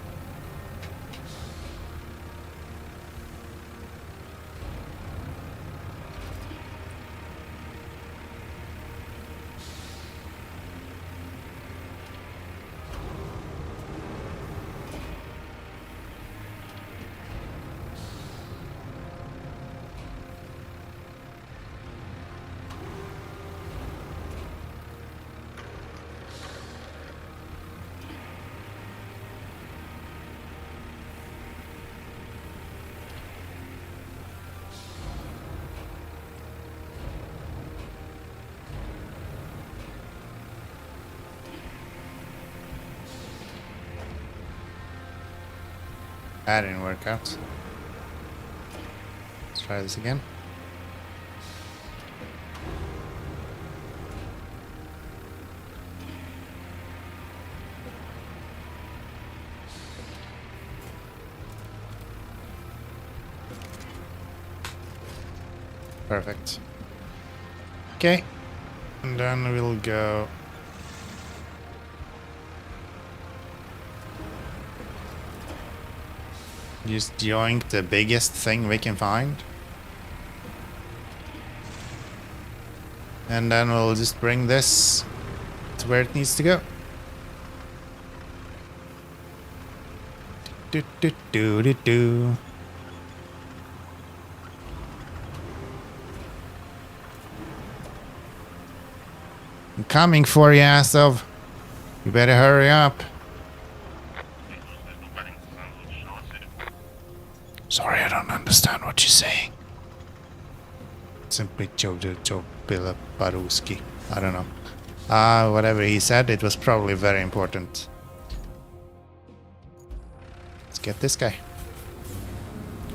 That didn't work out. Let's try this again. Perfect. Okay. And then we'll go. Just join the biggest thing we can find. And then we'll just bring this to where it needs to go. Do do do do do. I'm coming for you, ass of. You better hurry up. Sorry, I don't understand what you're saying. Simply BlueSky. I don't know. Whatever he said, it was probably very important. Let's get this guy.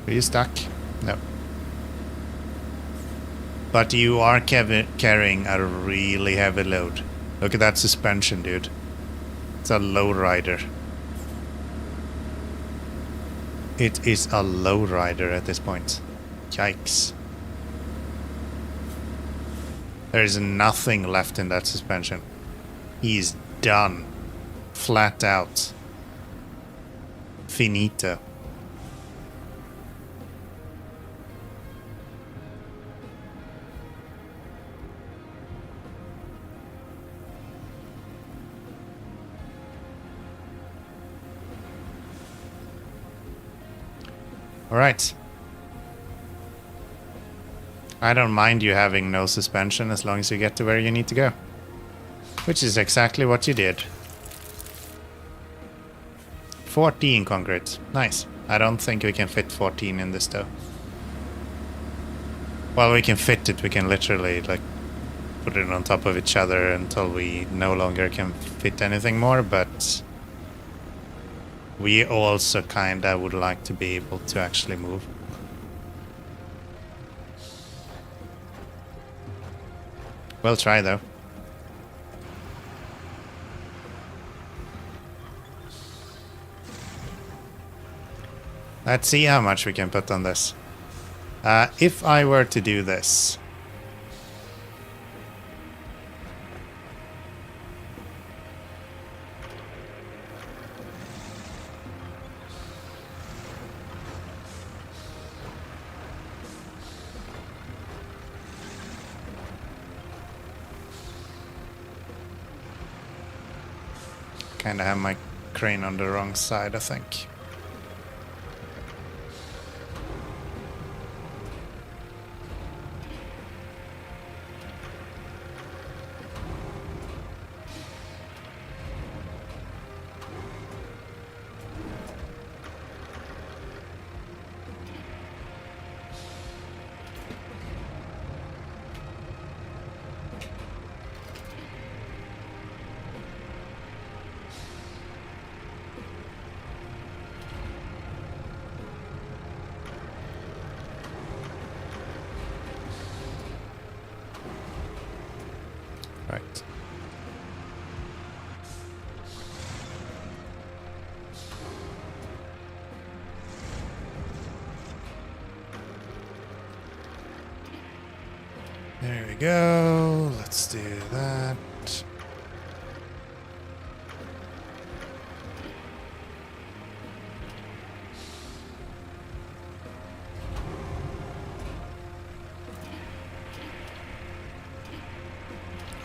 Are you stuck? No. But you are carrying a really heavy load. Look at that suspension, dude. It's a lowrider. It is a lowrider at this point. Yikes. There is nothing left in that suspension. He's done. Flat out. Finito. Alright. I don't mind you having no suspension as long as you get to where you need to go. Which is exactly what you did. 14 concrete. Nice. I don't think we can fit 14 in this though. Well, we can fit it. We can literally like put it on top of each other until we no longer can fit anything more, but we also kinda would like to be able to actually move. We'll try though. Let's see how much we can put on this. If I were to do this. Kinda have my crane on the wrong side, I think. Right. There we go. Let's do that.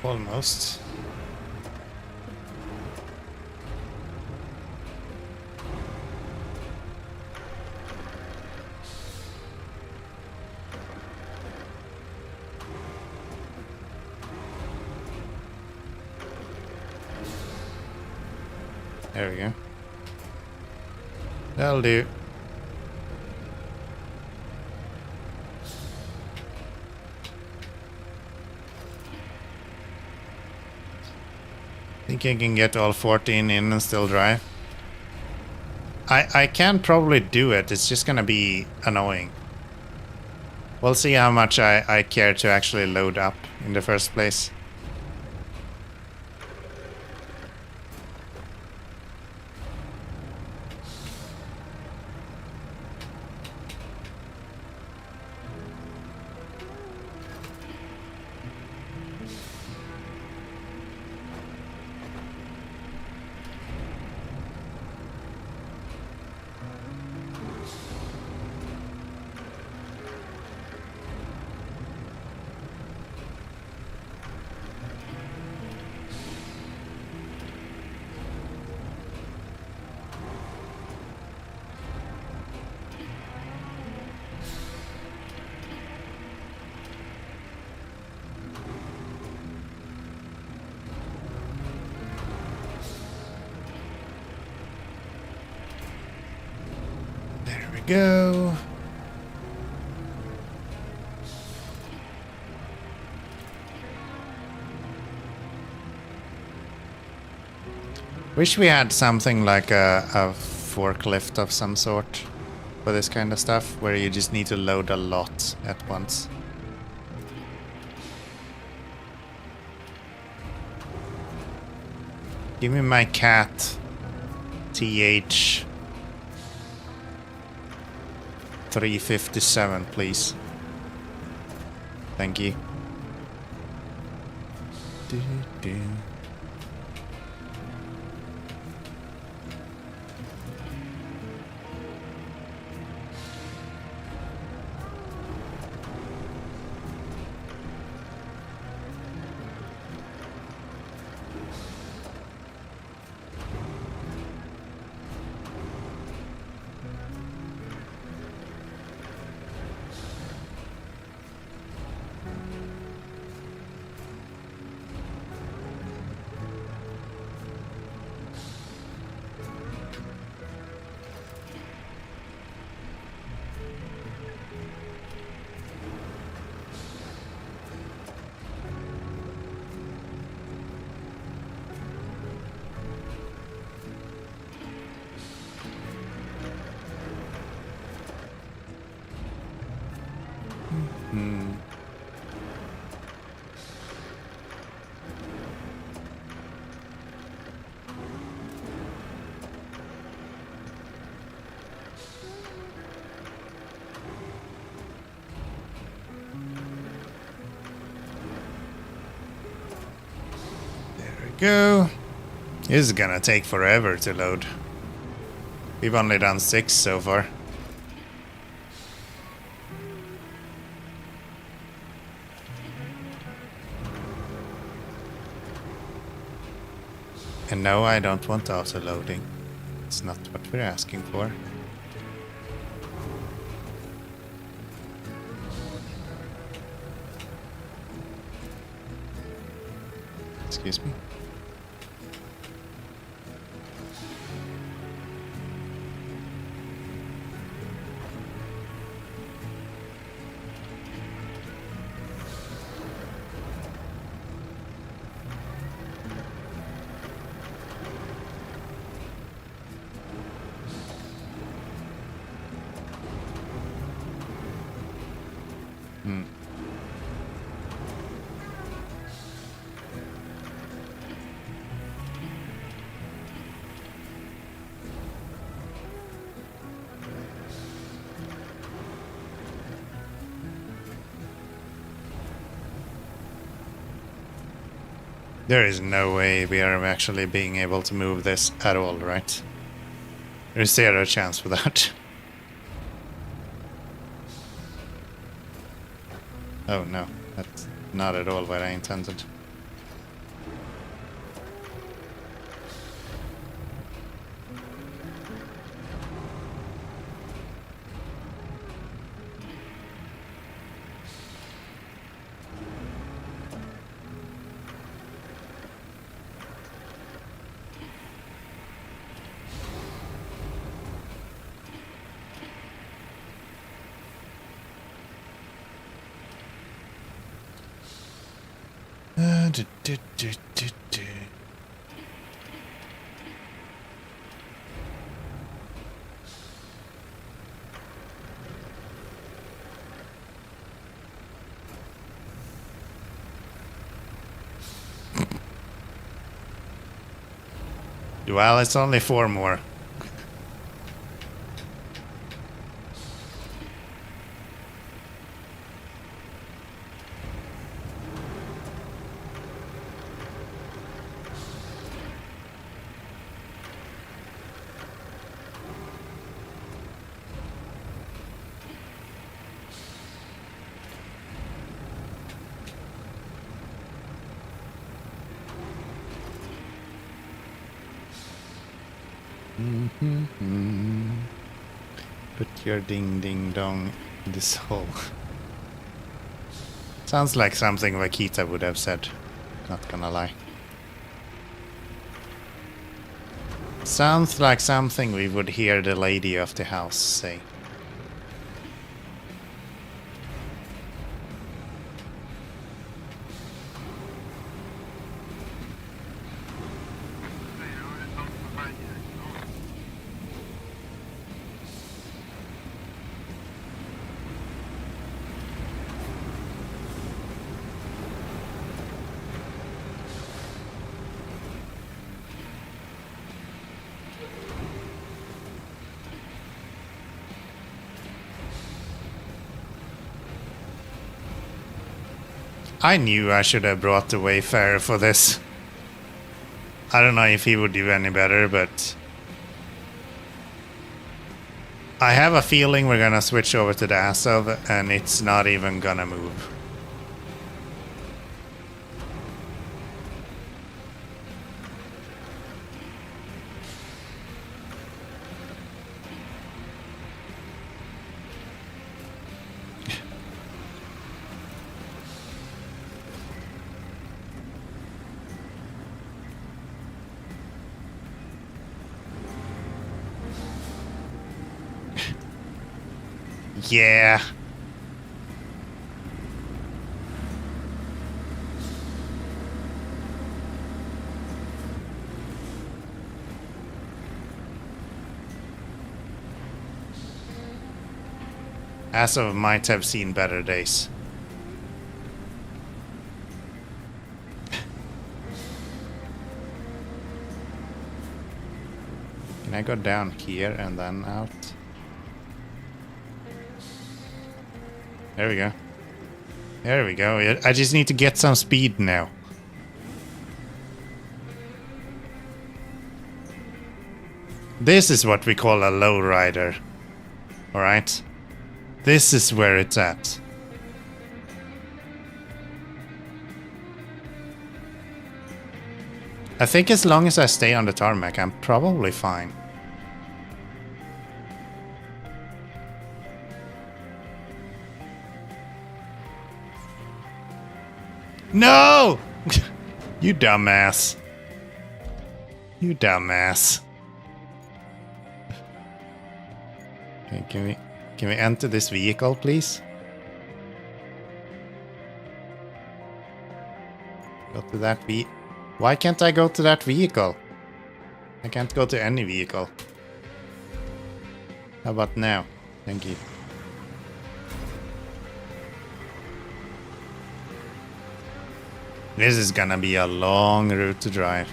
Almost. There we go. That'll do. Think I can get all 14 in and still drive? I can probably do it, it's just gonna be annoying. We'll see how much I care to actually load up in the first place. Go. Wish we had something like a forklift of some sort for this kind of stuff, where you just need to load a lot at once. Give me my cat. TH 357, please. Thank you. Do. Go. This is gonna take forever to load. We've only done 6 so far. And no, I don't want auto loading. It's not what we're asking for. Excuse me. There is no way we are actually being able to move this at all, right? There's 0 chance for that. Oh no, that's not at all what I intended. Do. Well, it's only 4 more. Put your ding ding dong in this hole. Sounds like something Vakita would have said. Not gonna lie. Sounds like something we would hear the lady of the house say. I knew I should have brought the Wayfarer for this. I don't know if he would do any better, but I have a feeling we're gonna switch over to the Azov and it's not even gonna move. Yeah. Azov might have seen better days. Can I go down here and then out? There we go. There we go. I just need to get some speed now. This is what we call a lowrider. Alright? This is where it's at. I think as long as I stay on the tarmac, I'm probably fine. No! You dumbass. You dumbass. Okay, can we enter this vehicle, please? Go to that Why can't I go to that vehicle? I can't go to any vehicle. How about now? Thank you. This is gonna be a long route to drive.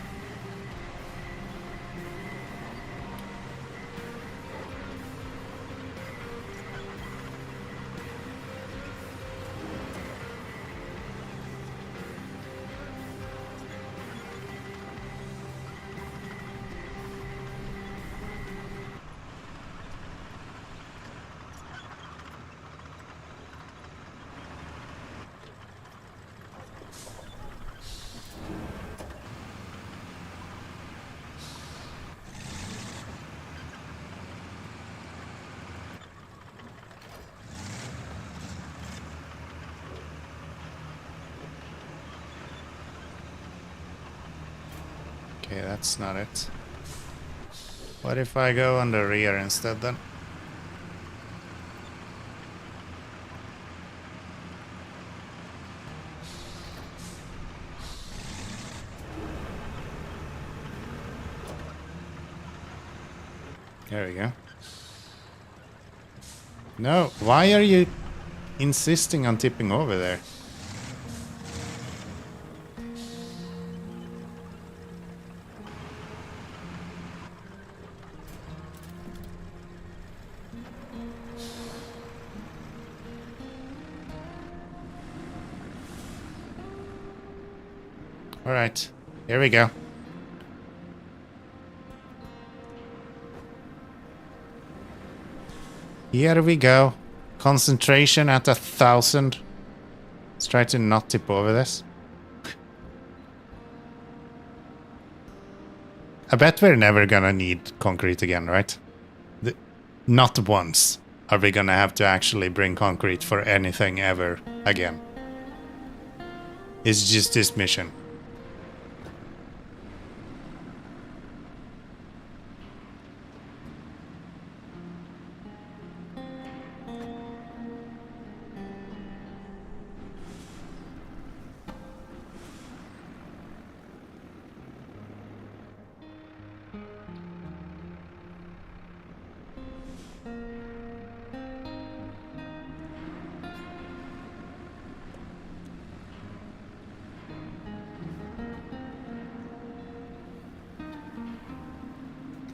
Okay, that's not it. What if I go on the rear instead then? There we go. No, why are you insisting on tipping over there? All right, here we go. Here we go. Concentration at 1,000. Let's try to not tip over this. I bet we're never gonna need concrete again, right? Not once are we gonna have to actually bring concrete for anything ever again. It's just this mission.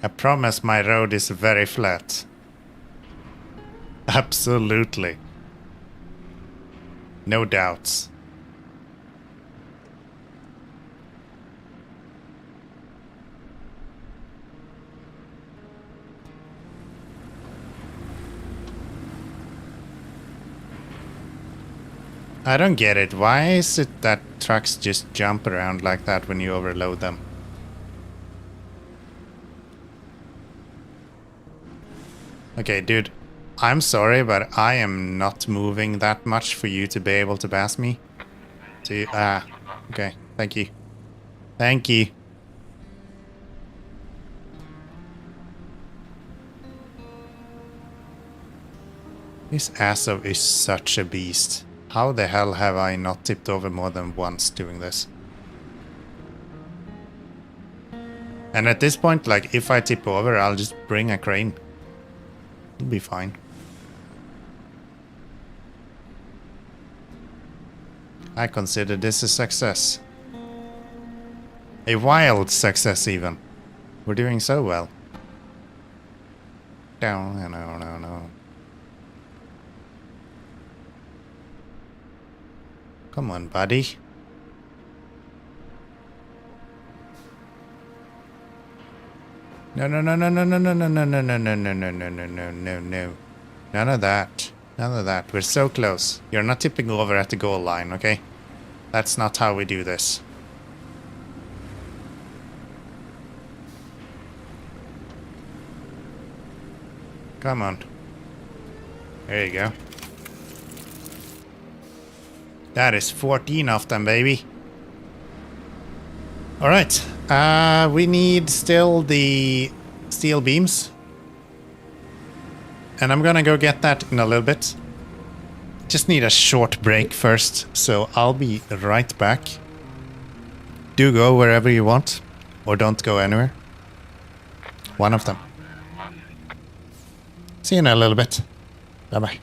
I promise my road is very flat. Absolutely. No doubts. I don't get it. Why is it that trucks just jump around like that when you overload them? Okay, dude. I'm sorry, but I am not moving that much for you to be able to pass me. Okay. Thank you. Thank you. This Azov is such a beast. How the hell have I not tipped over more than once doing this? And at this point, like, if I tip over, I'll just bring a crane. It'll be fine. I consider this a success. A wild success, even. We're doing so well. No. Come on, buddy. No. None of that. None of that. We're so close. You're not tipping over at the goal line, okay? That's not how we do this. Come on. There you go. That is 14 of them, baby. Alright. We need still the steel beams. And I'm gonna go get that in a little bit. Just need a short break first, so I'll be right back. Do go wherever you want, or don't go anywhere. One of them. See you in a little bit. Bye-bye.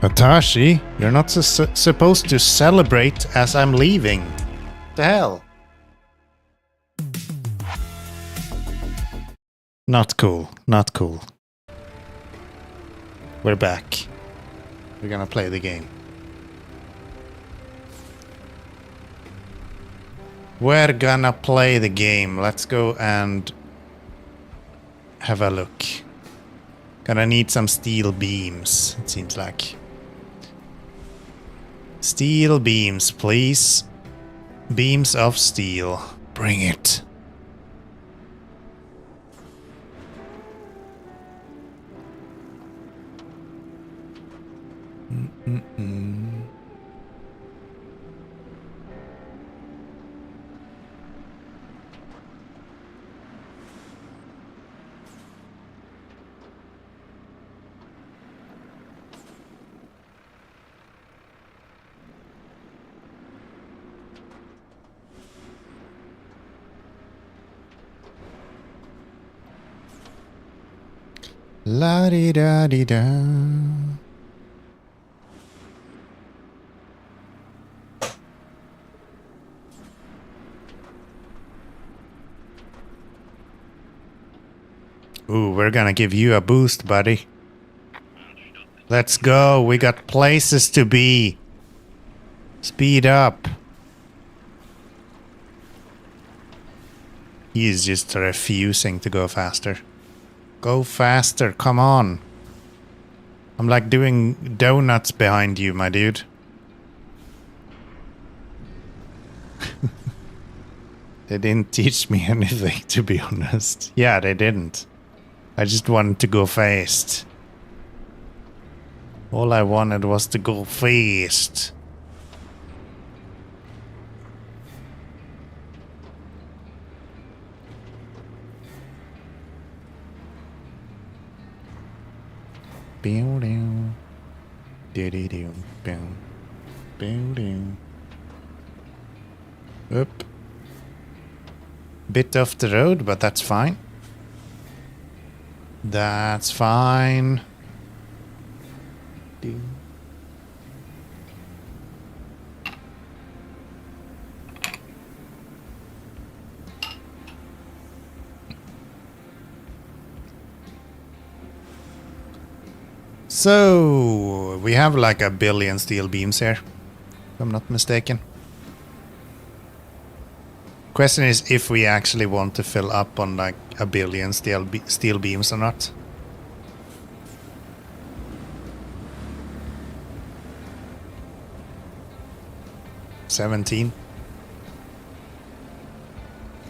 Hatashi, you're not supposed to celebrate as I'm leaving. The hell? Not cool, not cool. We're back. We're gonna play the game. We're gonna play the game. Let's go and have a look. Gonna need some steel beams, it seems like. Steel beams, please. Beams of steel. Bring it. La-di-da-di-da. Ooh, we're gonna give you a boost, buddy. Let's go. We got places to be. Speed up. He is just refusing to go faster. Go faster, come on. I'm like doing donuts behind you, my dude. They didn't teach me anything, to be honest. Yeah, they didn't. I just wanted to go fast. All I wanted was to go fast. Boom, diddy-doo, boom, boom. Up. Bit off the road, but that's fine. That's fine. So, we have like a billion steel beams here, if I'm not mistaken. Question is if we actually want to fill up on like a billion steel beams or not. $17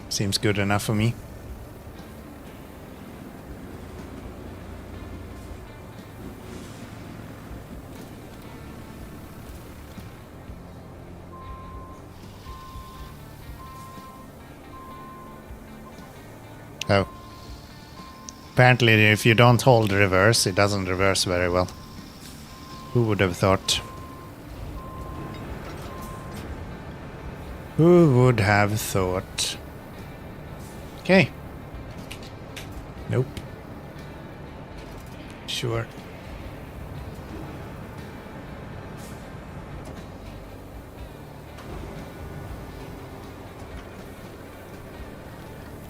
seems good enough for me. Oh. Apparently if you don't hold reverse, it doesn't reverse very well. Who would have thought? Who would have thought? Okay. Nope. Sure.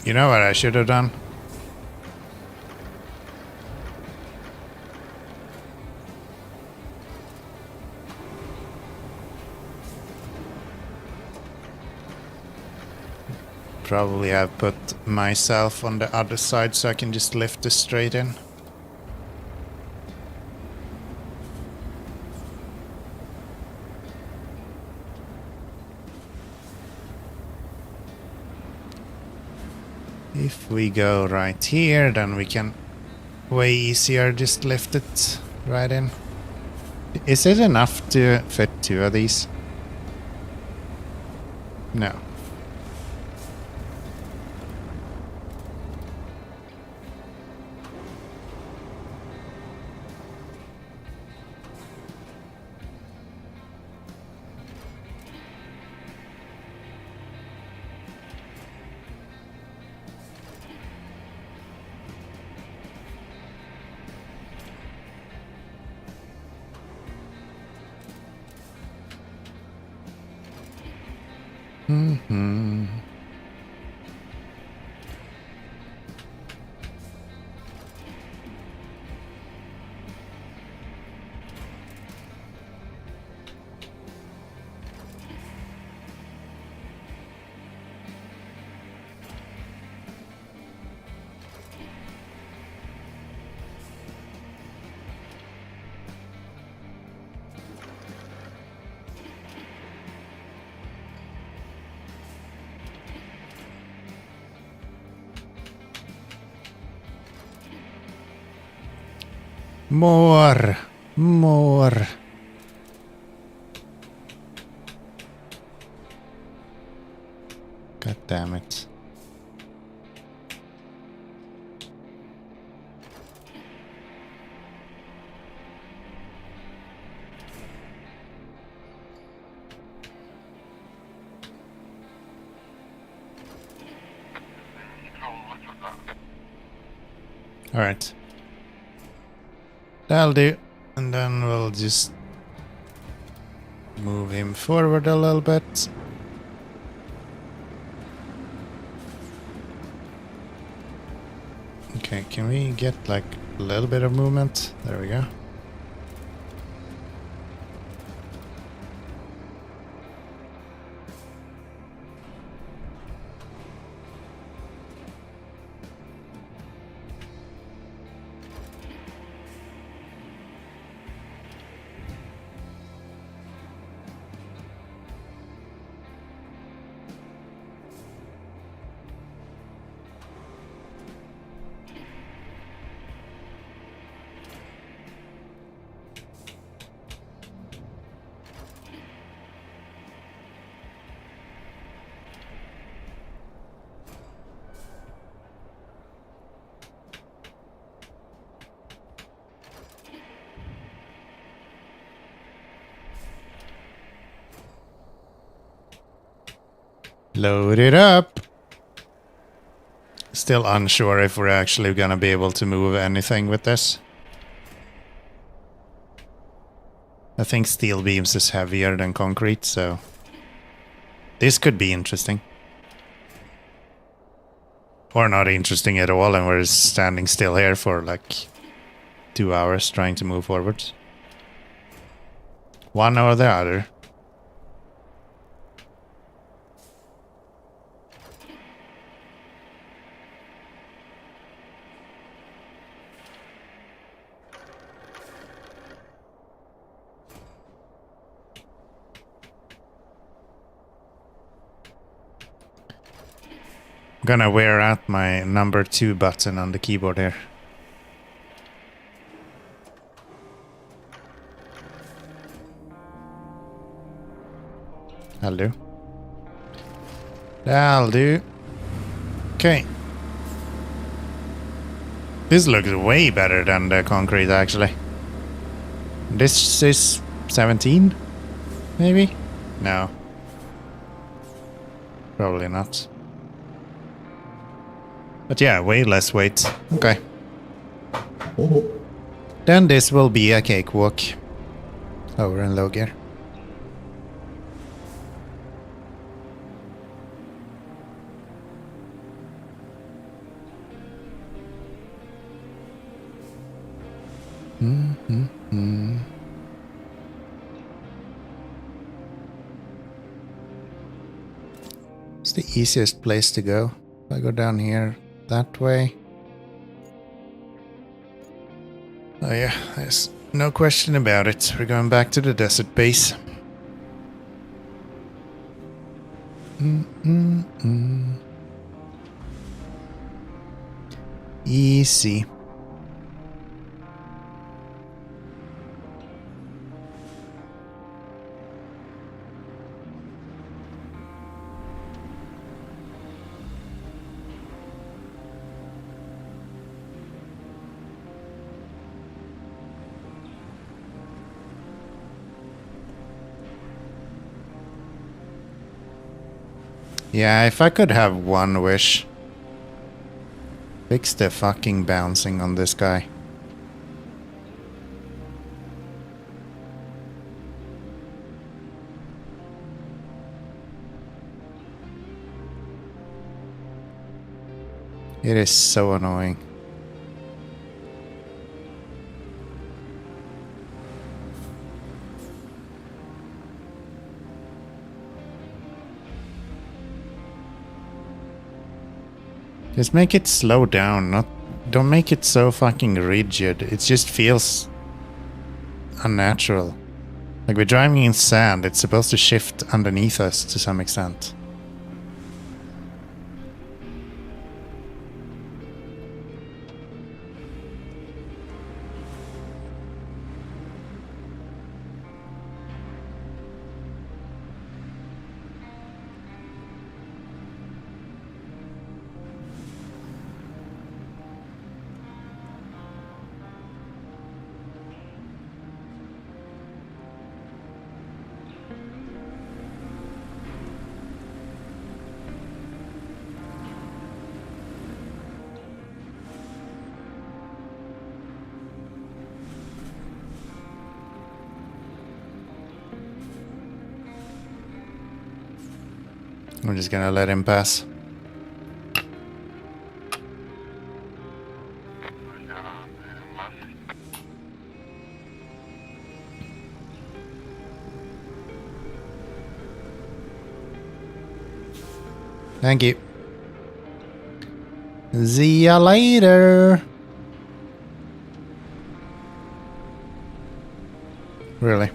You know what I should have done? Probably have put myself on the other side so I can just lift this straight in. If we go right here, then we can way easier just lift it right in. Is it enough to fit two of these? No. Mm-hmm. More. More. God damn it. Alright. That'll do. And then we'll just move him forward a little bit. Okay, can we get like a little bit of movement? There we go. Load it up. Still unsure if we're actually gonna be able to move anything with this. I think steel beams is heavier than concrete, so this could be interesting. Or not interesting at all, and we're standing still here for like 2 hours trying to move forwards. One or the other. I'm gonna wear out my number 2 button on the keyboard here. That'll do. That'll do. Okay. This looks way better than the concrete, actually. This is 17? Maybe? No. Probably not. But yeah, way less weight. Okay. Then this will be a cakewalk. Over in low gear. It's the easiest place to go. If I go down here that way. Oh yeah, there's no question about it. We're going back to the desert base. Easy. Yeah, if I could have one wish. Fix the fucking bouncing on this guy. It is so annoying. Just make it slow down, don't make it so fucking rigid. It just feels unnatural. Like we're driving in sand, it's supposed to shift underneath us to some extent. I'm just gonna let him pass. Thank you. See ya later. Really?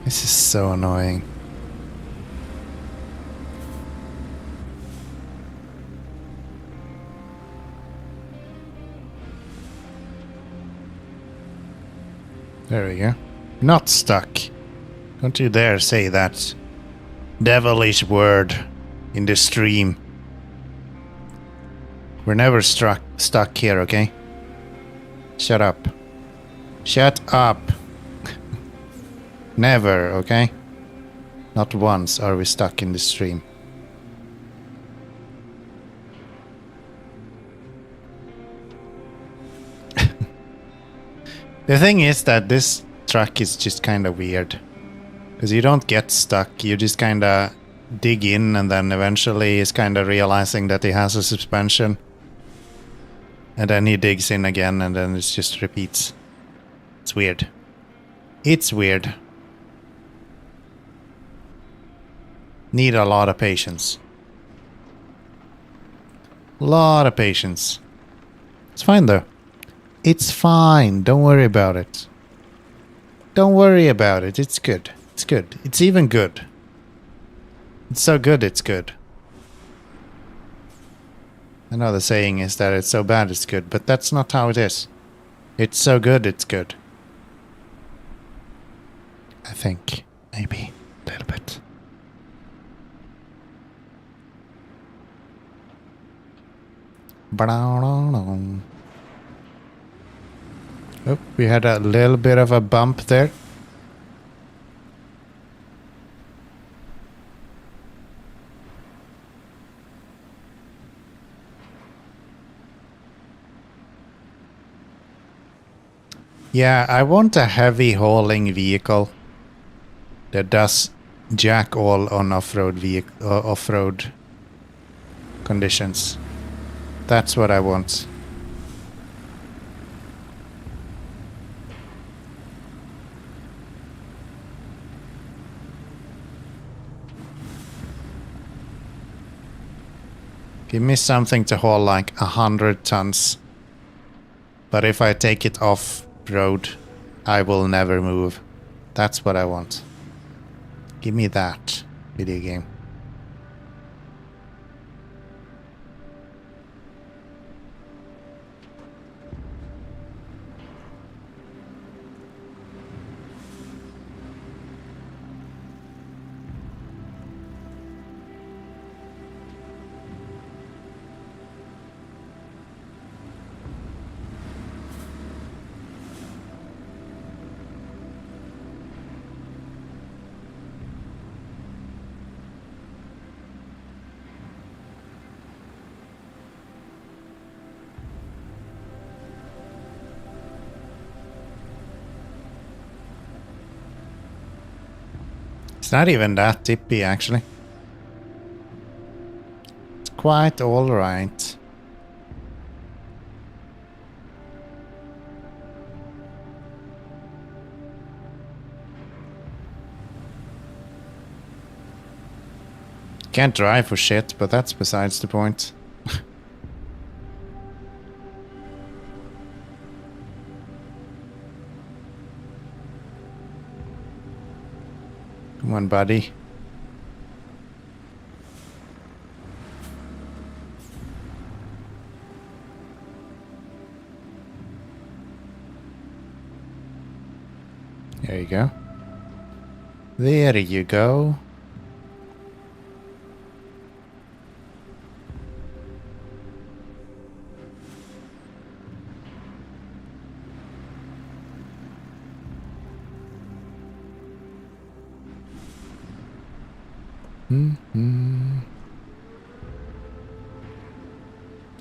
This is so annoying. There we go. Not stuck. Don't you dare say that devilish word in the stream. We're never stuck here, okay? Shut up. Shut up. Never, okay? Not once are we stuck in the stream. The thing is that this truck is just kind of weird. Because you don't get stuck, you just kind of dig in and then eventually he's kind of realizing that he has a suspension. And then he digs in again and then it just repeats. It's weird. It's weird. Need a lot of patience. Lot of patience. It's fine though. It's fine. Don't worry about it. Don't worry about it. It's good. It's good. It's even good. It's so good it's good. I know the saying is that it's so bad it's good, but that's not how it is. It's so good it's good. I think. Maybe. A little bit. Oh, we had a little bit of a bump there. Yeah, I want a heavy hauling vehicle that does jack all on off-road off-road conditions. That's what I want. Give me something to haul like 100 tons. But if I take it off road, I will never move. That's what I want. Give me that, video game. not even that tippy, actually. It's quite alright. Can't drive for shit, but that's besides the point. Come on, buddy. There you go. There you go.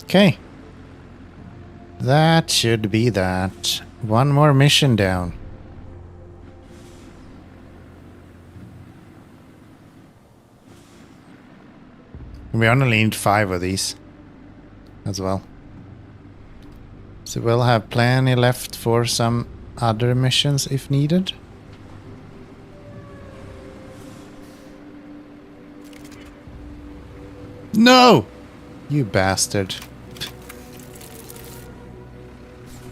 Okay. That should be that. One more mission down. We only need 5 of these as well. So we'll have plenty left for some other missions if needed. No! You bastard.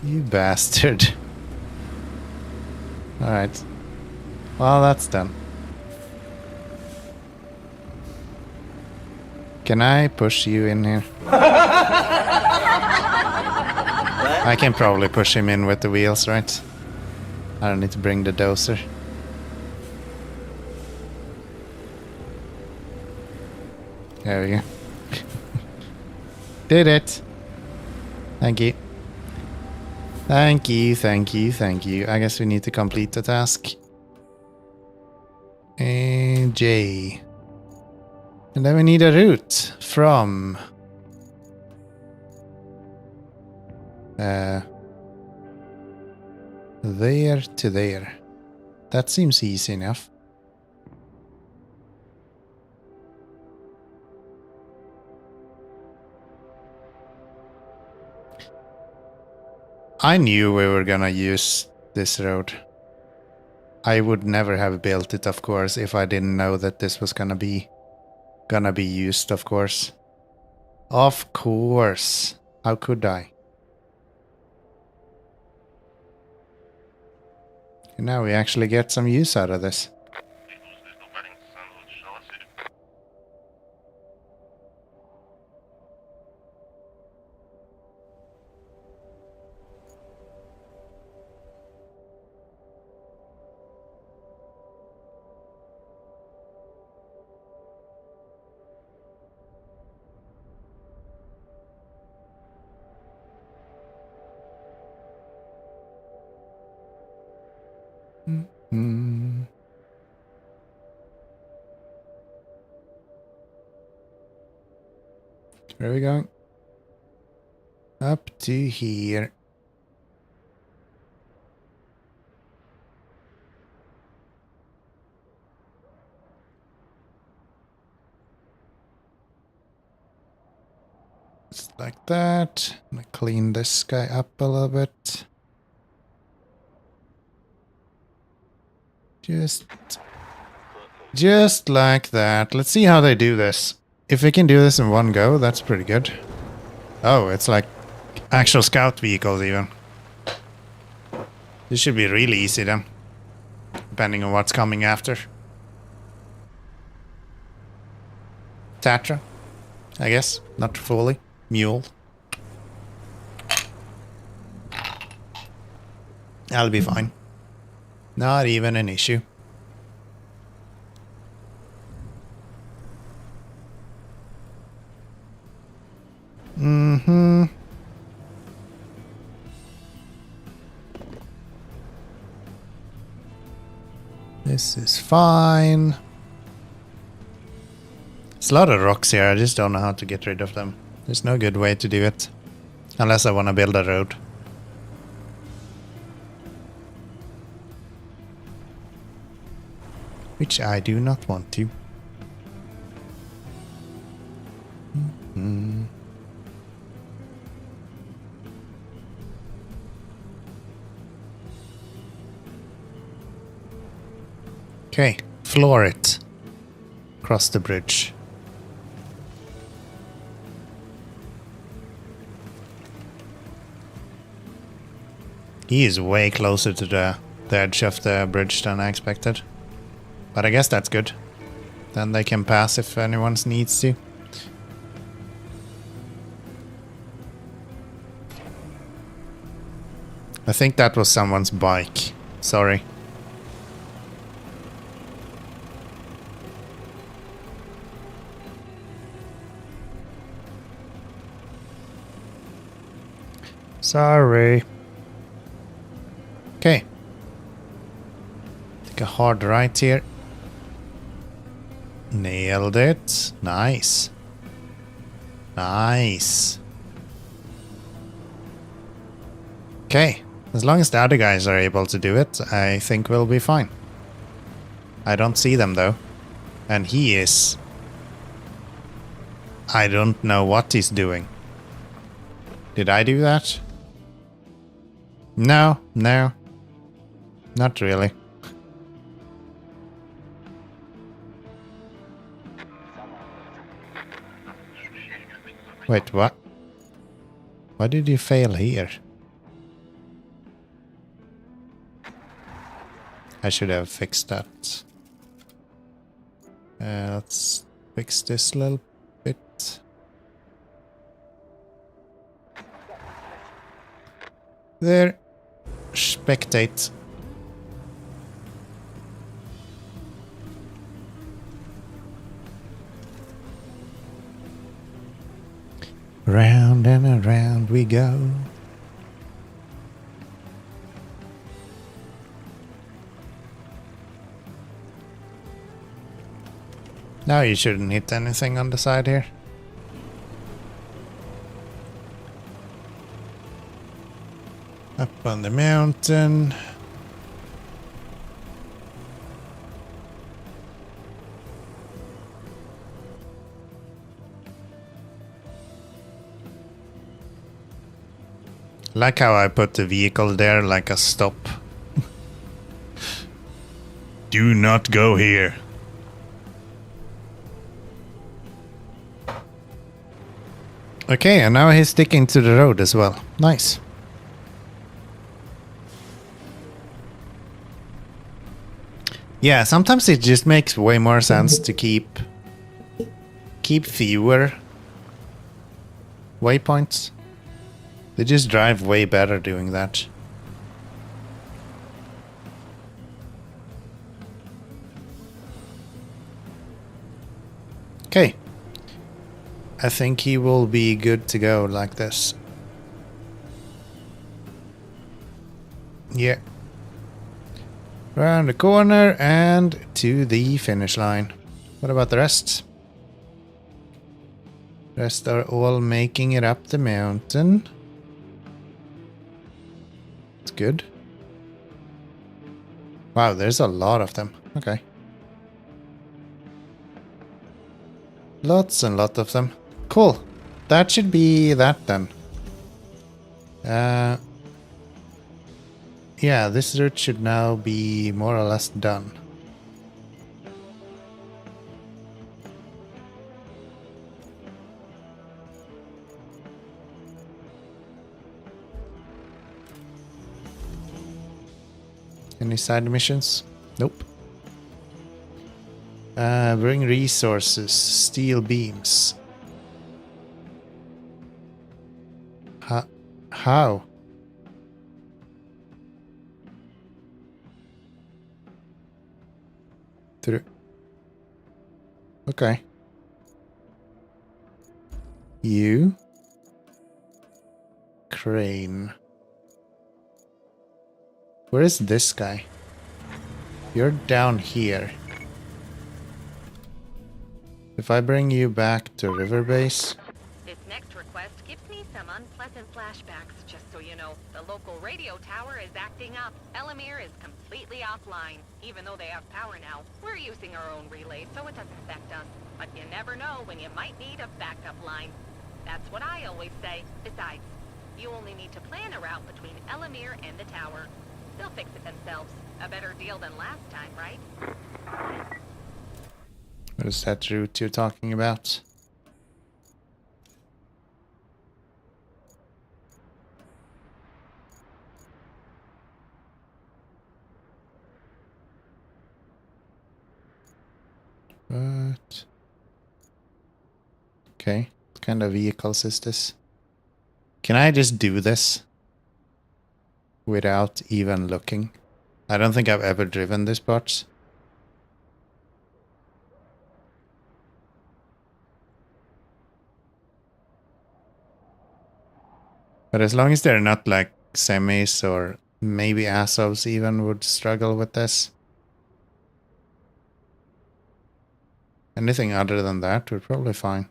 You bastard. Alright. Well, that's done. Can I push you in here? I can probably push him in with the wheels, right? I don't need to bring the dozer. There we go. Did it. Thank you. Thank you, thank you, thank you. I guess we need to complete the task. And J. And then we need a route from... there to there. That seems easy enough. I knew we were gonna use this road. I would never have built it, of course, if I didn't know that this was gonna be used, of course. Of course. How could I? And now we actually get some use out of this. Where are we going? Up to here. Just like that. I'm gonna clean this guy up a little bit. Just like that. Let's see how they do this. If we can do this in one go, that's pretty good. Oh, it's like actual scout vehicles even. This should be really easy then. Depending on what's coming after. Tatra, I guess. Not fully. Mule. That'll be fine. Not even an issue. Mm-hmm. This is fine. There's a lot of rocks here. I just don't know how to get rid of them. There's no good way to do it. Unless I want to build a road. Which I do not want to. Okay, floor it. Cross the bridge. He is way closer to the edge of the bridge than I expected. But I guess that's good. Then they can pass if anyone needs to. I think that was someone's bike. Sorry. Sorry. Okay. Take a hard right here. Nailed it. Nice. Nice. Okay. As long as the other guys are able to do it, I think we'll be fine. I don't see them though. And he is... I don't know what he's doing. Did I do that? No, no. Not really. Wait, what? Why did you fail here? I should have fixed that. Let's fix this a little bit. There. Spectate. Round and around we go. Now you shouldn't hit anything on the side here. Up on the mountain. Like how I put the vehicle there like a stop. Do not go here. Okay, and now he's sticking to the road as well. Nice. Yeah, sometimes it just makes way more sense to keep fewer waypoints. They just drive way better doing that. Okay. I think he will be good to go like this. Yeah. Around the corner and to the finish line. What about the rest? Rest are all making it up the mountain. It's good. Wow, there's a lot of them. Okay. Lots and lots of them. Cool. That should be that then. Yeah, this route should now be more or less done. Any side missions? Nope. Bring resources, steel beams. How? Through. Okay. You. Crane. Where is this guy? You're down here. If I bring you back to river base. This next request gives me some unpleasant flashbacks, just so you know. The local radio tower is acting up. Elamir is completely offline. Even though they have power now, we're using our own relay, so it doesn't affect us. But you never know when you might need a backup line. That's what I always say. Besides, you only need to plan a route between Elamir and the tower. They'll fix it themselves. A better deal than last time, right? What is that route you're talking about? What? Okay, what kind of vehicles is this? Can I just do this without even looking? I don't think I've ever driven this part. But as long as they're not like semis or maybe Azovs even would struggle with this. Anything other than that, we're probably fine.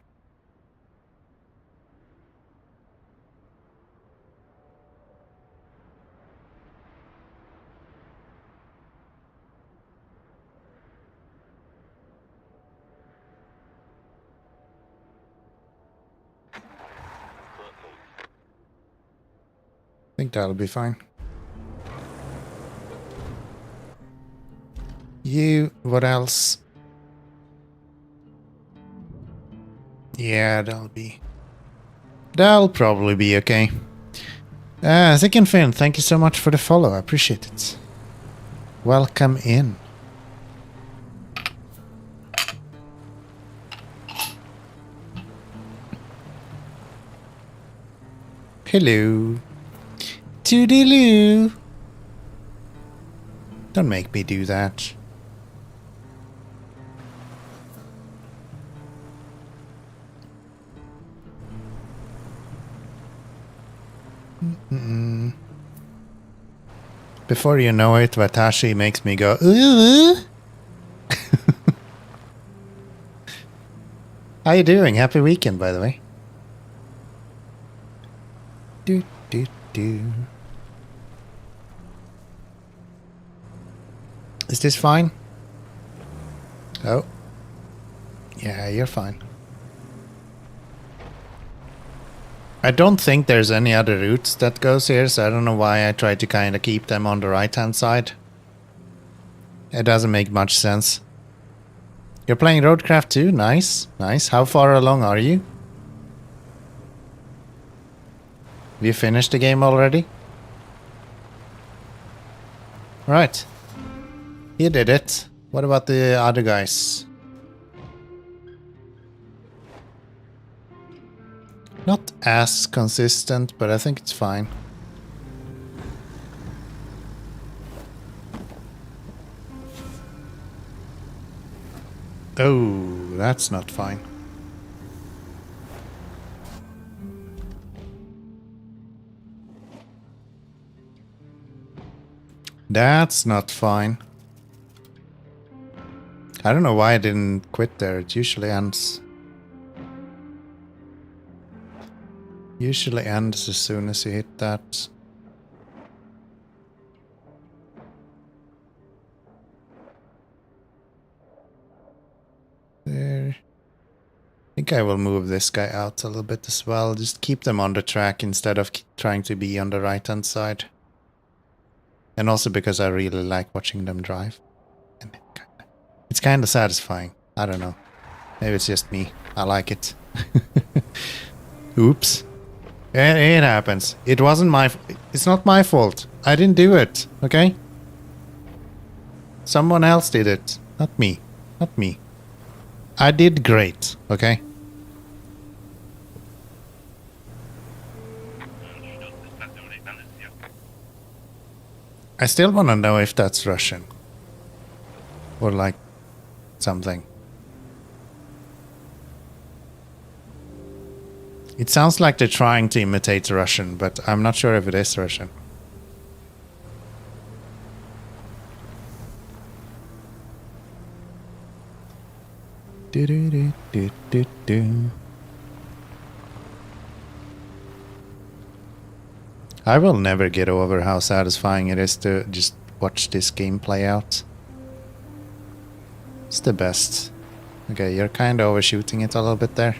I think that'll be fine. You, what else? Yeah, that'll probably be okay. Thick and Finn, thank you so much for the follow. I appreciate it. Welcome in. Hello. Toodaloo. Don't make me do that. Before you know it, Watashi makes me go, ooh. How you doing? Happy weekend, by the way. Do, do, do. Is this fine? Oh. Yeah, you're fine. I don't think there's any other routes that goes here, so I don't know why I try to kind of keep them on the right-hand side. It doesn't make much sense. You're playing RoadCraft too? Nice, nice. How far along are you? Have you finished the game already? Right. You did it. What about the other guys? Not as consistent, but I think it's fine. Oh, that's not fine. That's not fine. I don't know why I didn't quit there. It usually ends. Usually ends as soon as you hit that. There. I think I will move this guy out a little bit as well. Just keep them on the track instead of trying to be on the right-hand side. And also because I really like watching them drive. And it's kind of satisfying. I don't know. Maybe it's just me. I like it. Oops. It happens. It wasn't my... It's not my fault. I didn't do it, okay? Someone else did it. Not me. Not me. I did great, okay? I still want to know if that's Russian. Or like something. It sounds like they're trying to imitate Russian, but I'm not sure if it is Russian. Do do do do do do. I will never get over how satisfying it is to just watch this game play out. It's the best. Okay, you're kind of overshooting it a little bit there.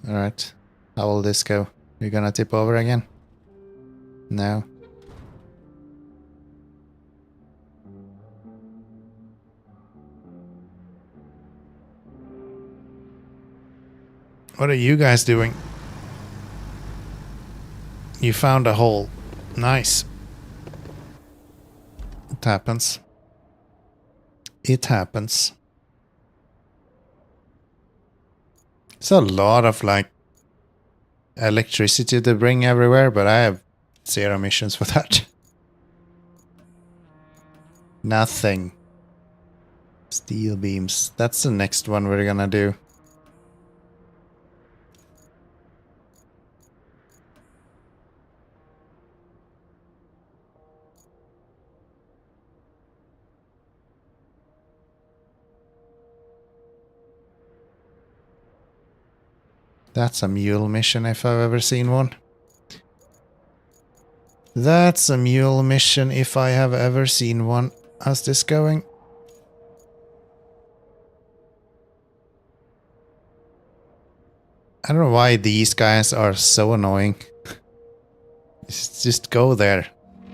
Alright. How will this go? You're gonna tip over again? No. What are you guys doing? You found a hole. Nice. It happens. It happens. It's a lot of like electricity to bring everywhere, but I have 0 missions for that. Nothing. Steel beams. That's the next one we're gonna do. That's a mule mission if I've ever seen one. That's a mule mission if I have ever seen one. How's this going? I don't know why these guys are so annoying. Just go there.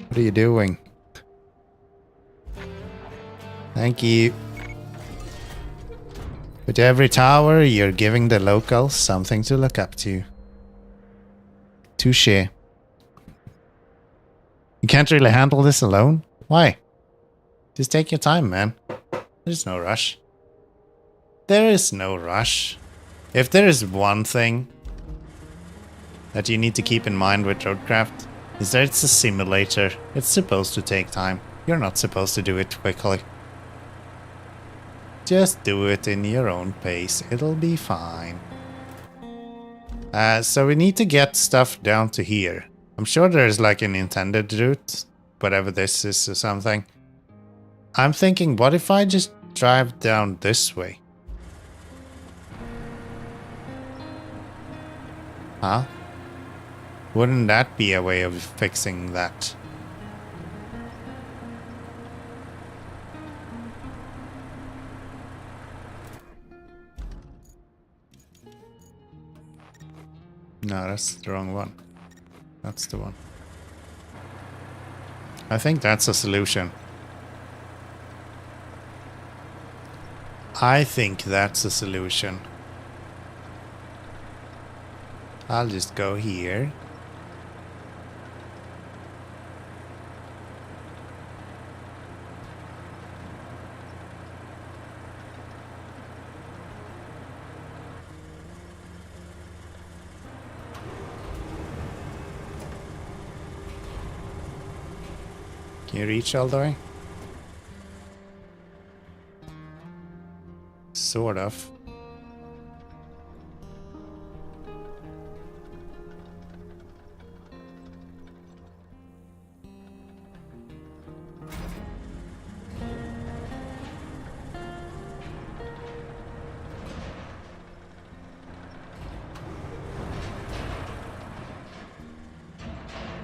What are you doing? Thank you. With every tower, you're giving the locals something to look up to. Touché. You can't really handle this alone? Why? Just take your time, man. There's no rush. There is no rush. If there is one thing that you need to keep in mind with RoadCraft, is that it's a simulator. It's supposed to take time. You're not supposed to do it quickly. Just do it in your own pace. It'll be fine. So we need to get stuff down to here. I'm sure there's like an intended route, whatever this is or something. I'm thinking, what if I just drive down this way? Huh? Wouldn't that be a way of fixing that? No, that's the wrong one. That's the one. I think that's a solution. I think that's a solution. I'll just go here. Can you reach all the way? Sort of.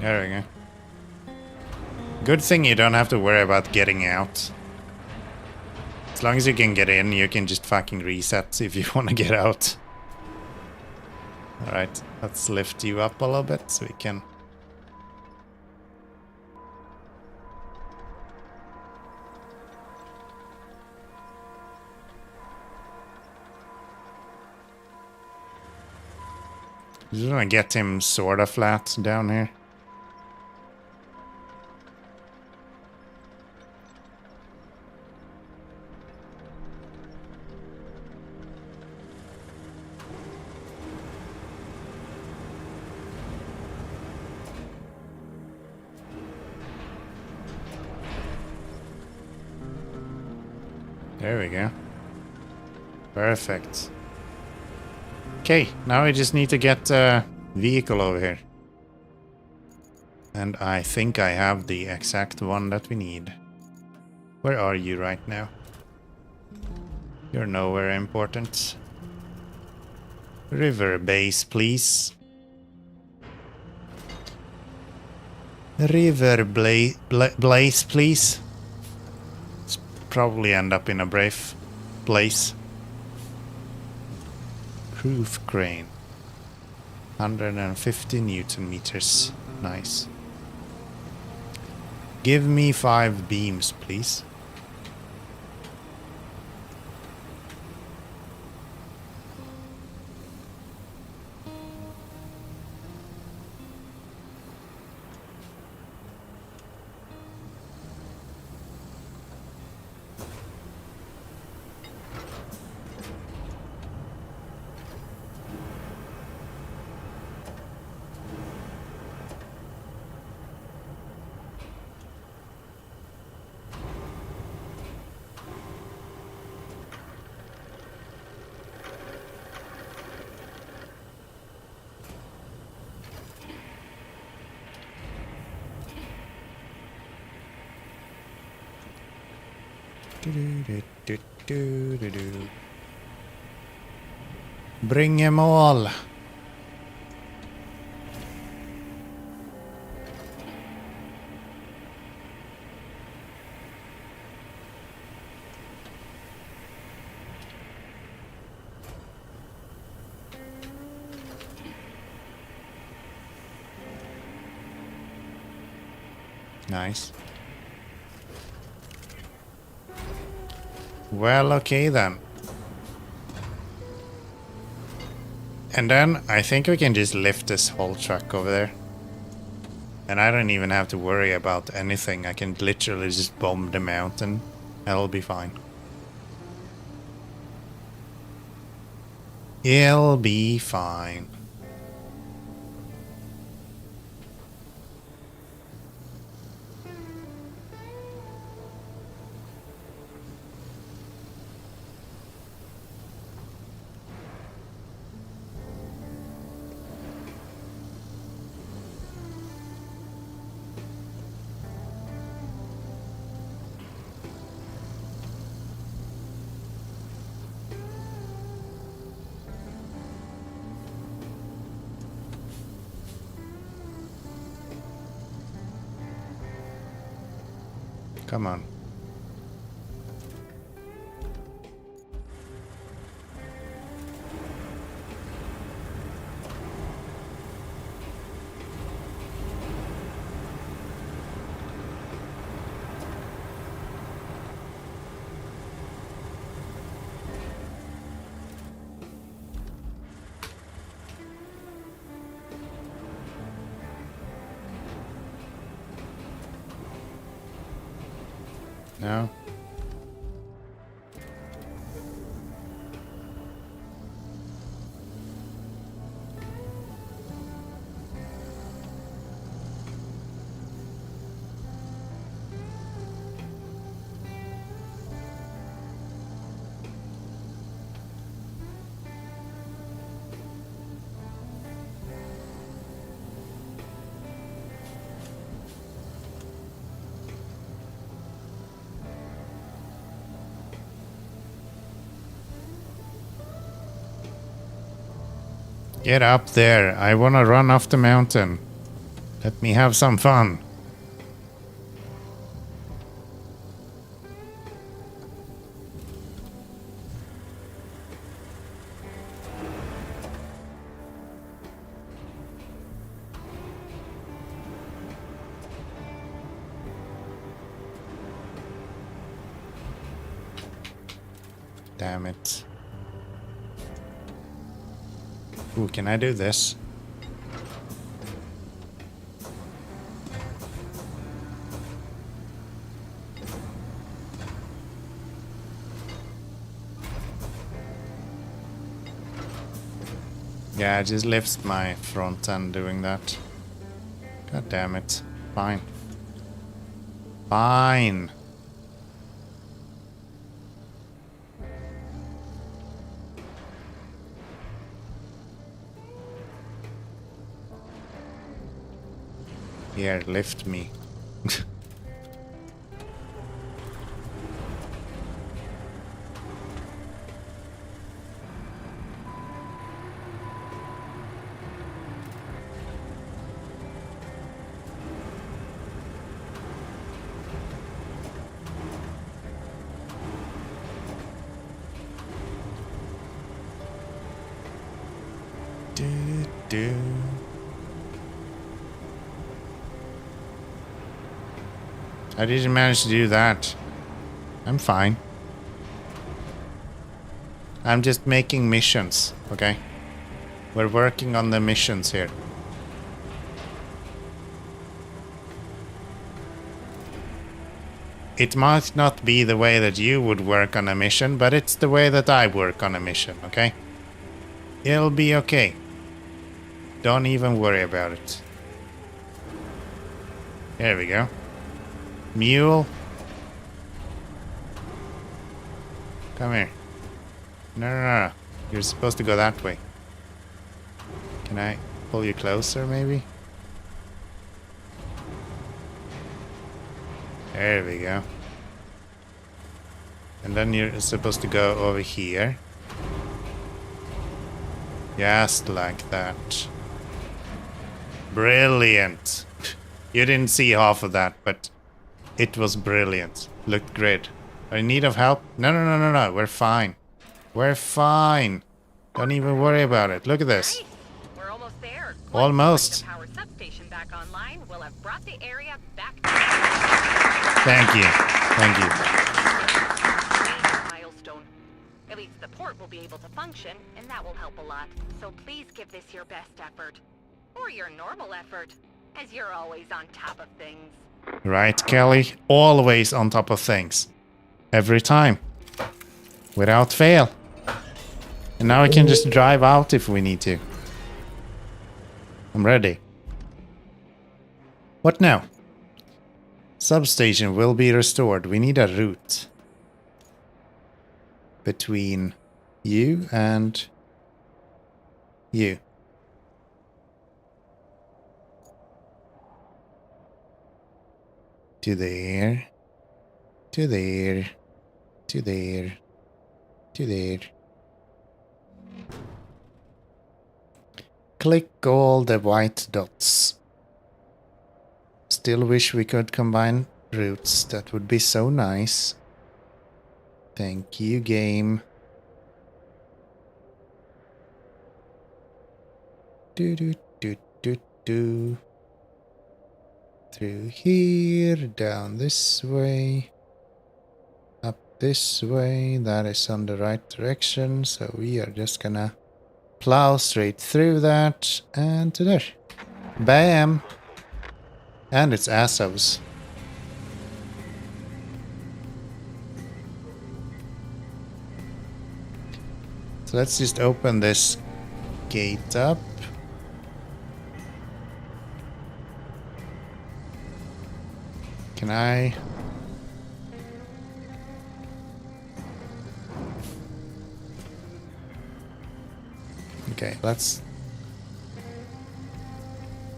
There we go. Good thing you don't have to worry about getting out. As long as you can get in, you can just fucking reset if you want to get out. Alright, let's lift you up a little bit so we can... Just want to get him sort of flat down here. There we go. Perfect. Okay, now we just need to get a vehicle over here. And I think I have the exact one that we need. Where are you right now? You're nowhere important. River base, please. River blaze, please. It's probably end up in a brave place. Proof crane. 150 Newton meters. Nice. Give me 5 beams, please. Bring 'em all. Nice. Well, okay then. And then I think we can just lift this whole truck over there. And I don't even have to worry about anything. I can literally just bomb the mountain. It'll be fine. It'll be fine. Come on. No? Get up there. I want to run off the mountain. Let me have some fun. Damn it. Ooh, can I do this? Yeah, it just lifts my front end doing that. God damn it. Fine. Fine. Here, lift me. do. I didn't manage to do that. I'm fine. I'm just making missions, okay? We're working on the missions here. It might not be the way that you would work on a mission, but it's the way that I work on a mission, okay? It'll be okay. Don't even worry about it. There we go. Mule. Come here. No. You're supposed to go that way. Can I pull you closer, maybe? There we go. And then you're supposed to go over here. Just like that. Brilliant. You didn't see half of that, but it was brilliant. Looked great. Are you in need of help? No. We're fine. We're fine. Don't even worry about it. Look at this. Nice. We're almost there. Almost. Once we bring the power substation back online, we'll have brought the area back. Thank you. Thank you. Major milestone. At least the port will be able to function, and that will help a lot. So please give this your best effort. Or your normal effort, as you're always on top of things. Right, Kelly? Always on top of things. Every time. Without fail. And now I can just drive out if we need to. I'm ready. What now? Substation will be restored. We need a route. Between you and you. To there. To there. To there. To there. Click all the white dots. Still wish we could combine routes. That would be so nice. Thank you, game. Do. Through here, down this way, up this way. That is on the right direction, so we are just gonna plow straight through that and to there. Bam! And it's Assos. So let's just open this gate up. Can I? Okay, let's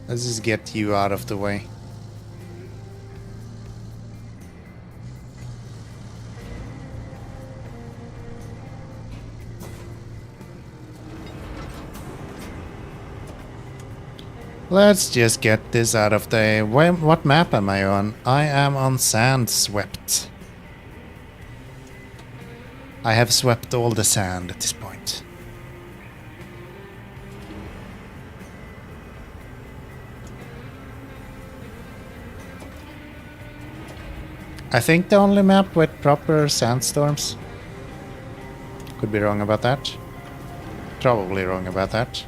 just get you out of the way. Let's just get this out of the way. What map am I on? I am on Sandswept. I have swept all the sand at this point. I think the only map with proper sandstorms. Could be wrong about that. Probably wrong about that.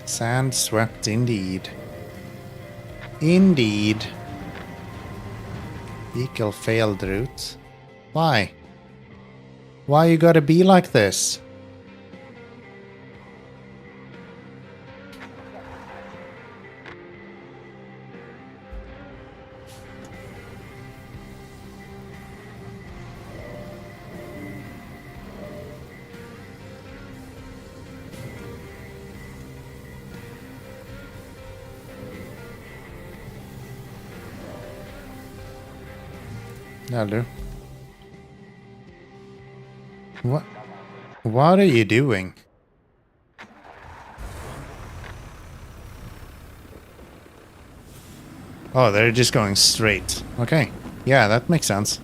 Sandswept indeed. Indeed. Vehicle failed route. Why? Why you gotta be like this? That'll do. What are you doing? Oh, they're just going straight. Okay. Yeah, that makes sense.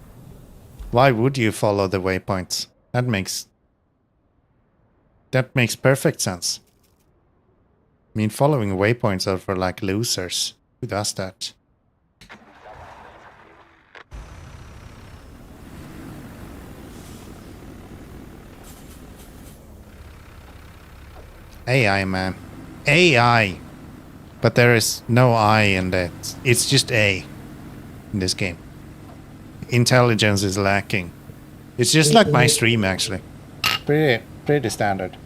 Why would you follow the waypoints? That makes perfect sense. I mean, following waypoints are for like losers. Who does that? AI, man. AI! But there is no I in that. It's just A in this game. Intelligence is lacking. It's just like my stream, actually. Pretty standard.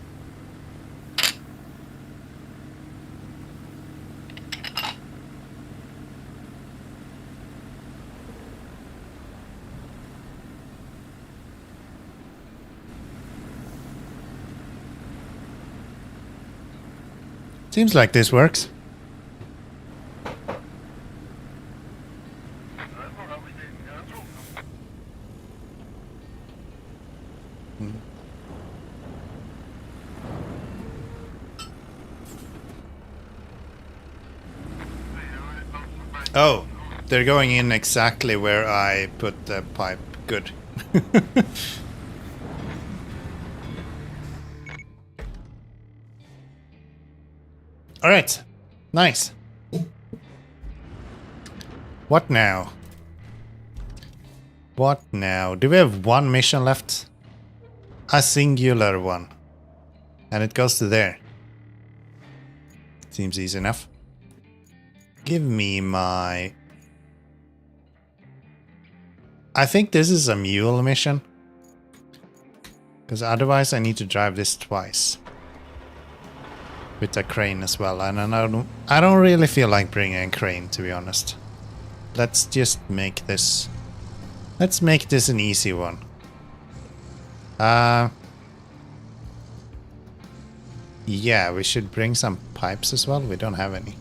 Seems like this works. Oh, they're going in exactly where I put the pipe. Good. All right. Nice. What now? What now? Do we have one mission left? A singular one. And it goes to there. Seems easy enough. Give me my... I think this is a mule mission. Because otherwise I need to drive this twice. With a crane as well. And I don't really feel like bringing a crane, to be honest. Let's just make this... Let's make this an easy one. Yeah, we should bring some pipes as well. We don't have any.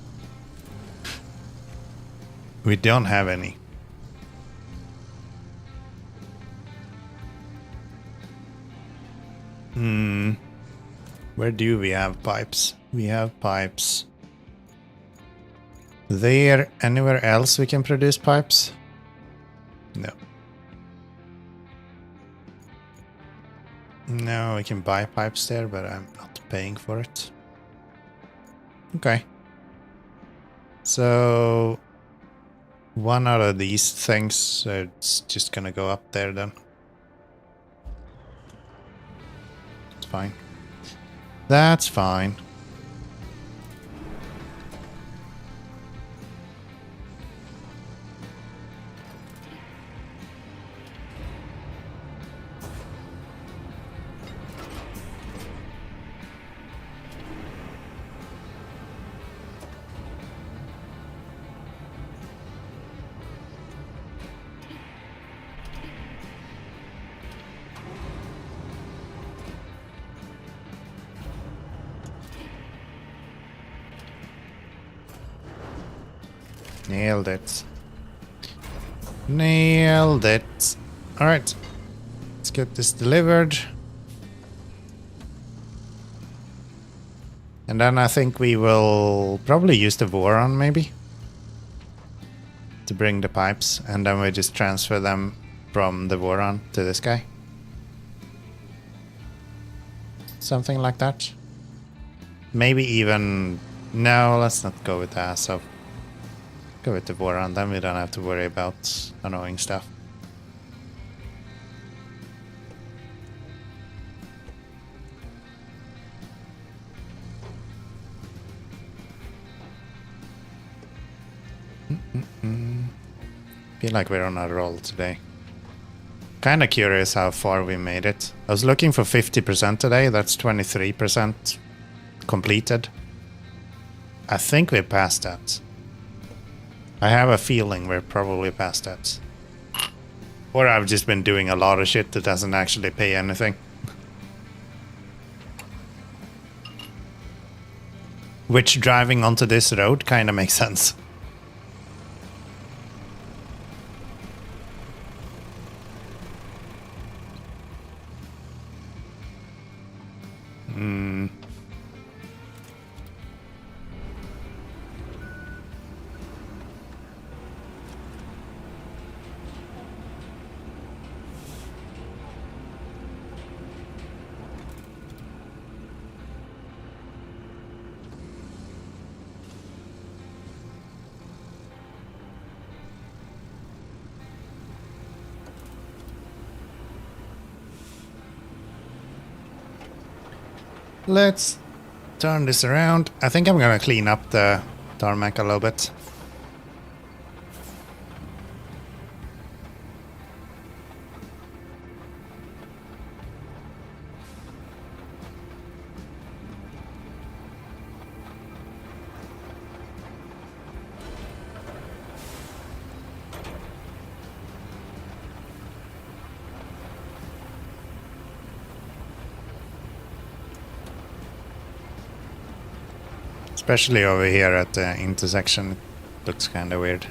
We don't have any. Where do we have pipes? We have pipes. There anywhere else we can produce pipes? No. No, we can buy pipes there, but I'm not paying for it. Okay. So one out of these things, it's just gonna go up there then. It's fine. That's fine. Nailed it. Nailed it. Alright. Let's get this delivered. And then I think we will probably use the Voron maybe. To bring the pipes. And then we just transfer them from the Voron to this guy. Something like that. Maybe even... No, let's not go with that. So go with the Voron, then we don't have to worry about annoying stuff. Feel like we're on a roll today. Kinda curious how far we made it. I was looking for 50% today, that's 23% completed. I think we're past that. I have a feeling we're probably past that. Or I've just been doing a lot of shit that doesn't actually pay anything. Which driving onto this road kind of makes sense. Let's turn this around. I think I'm gonna clean up the tarmac a little bit. Especially over here at the intersection, it looks kind of weird.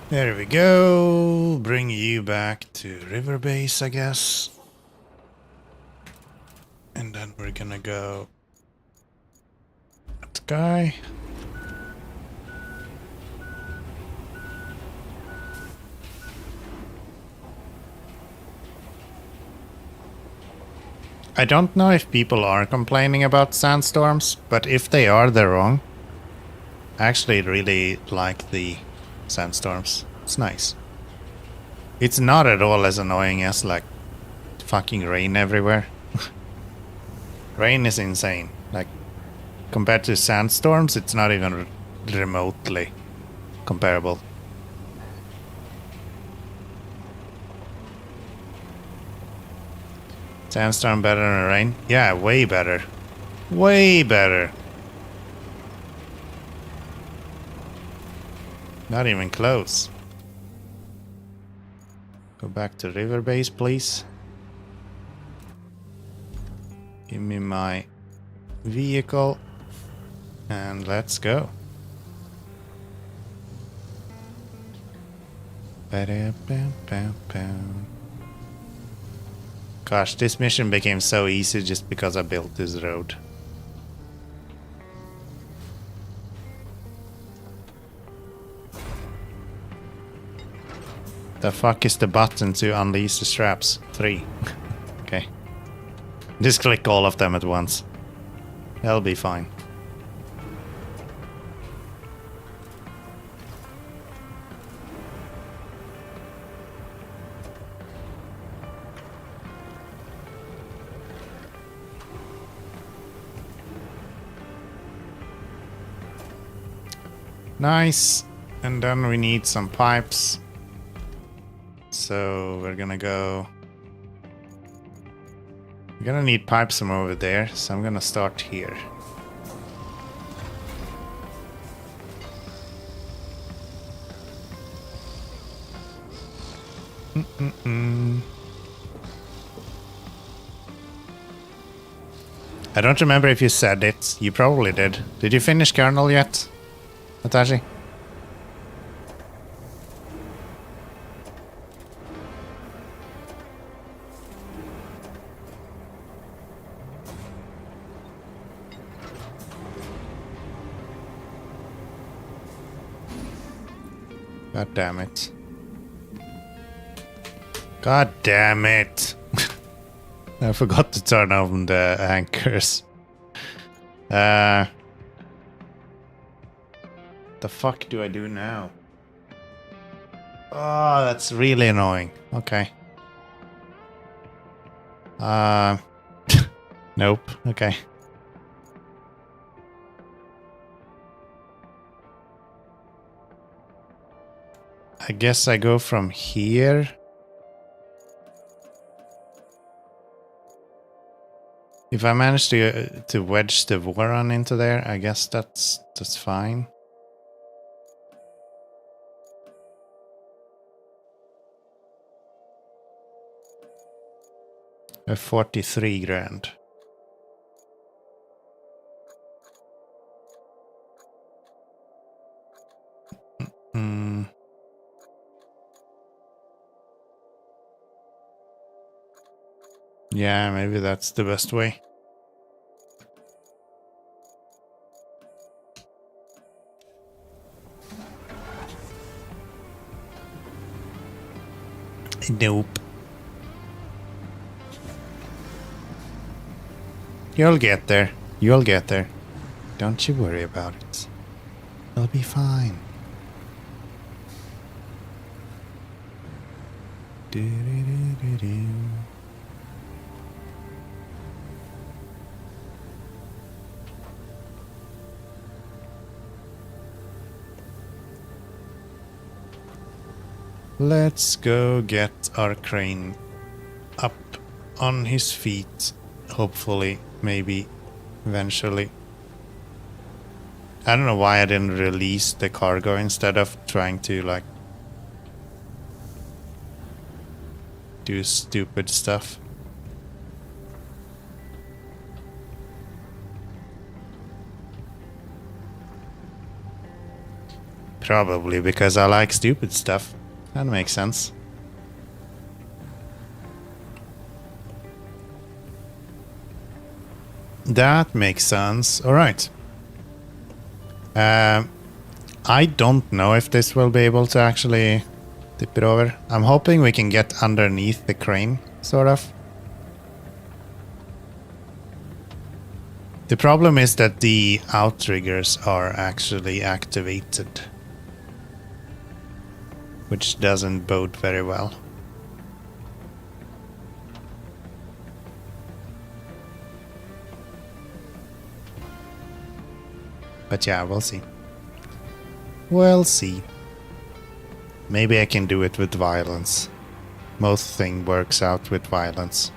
There we go. Bring you back to river base, I guess. And then we're gonna go at Sky. I don't know if people are complaining about sandstorms, but if they are, they're wrong. I actually really like the sandstorms. It's nice. It's not at all as annoying as like fucking rain everywhere. Rain is insane. Like compared to sandstorms, it's not even remotely comparable. Sandstorm better than rain? Yeah, way better. Way better. Not even close. Go back to river base, please. Give me my vehicle. And let's go. Gosh, this mission became so easy just because I built this road. The fuck is the button to unleash the straps? 3. Okay. Just click all of them at once. That'll be fine. Nice. And then we need some pipes. So we're gonna go... We're gonna need pipes from over there, so I'm gonna start here. I don't remember if you said it. You probably did. Did you finish kernel yet, Natashi? God damn it. God damn it. I forgot to turn on the anchors. The fuck do I do now? Oh, that's really annoying. Okay. Nope. Okay. I guess I go from here. If I manage to wedge the Voron into there, I guess that's fine. A 43 grand. Yeah, maybe that's the best way. Nope. You'll get there. You'll get there. Don't you worry about it. It'll be fine. Do-do-do-do-do. Let's go get our crane up on his feet. Hopefully, maybe, eventually. I don't know why I didn't release the cargo instead of trying to, like, do stupid stuff. Probably because I like stupid stuff. That makes sense. That makes sense. Alright. I don't know if this will be able to actually tip it over. I'm hoping we can get underneath the crane, sort of. The problem is that the outriggers are actually activated, which doesn't bode very well. But yeah, we'll see. We'll see. Maybe I can do it with violence. Most thing works out with violence.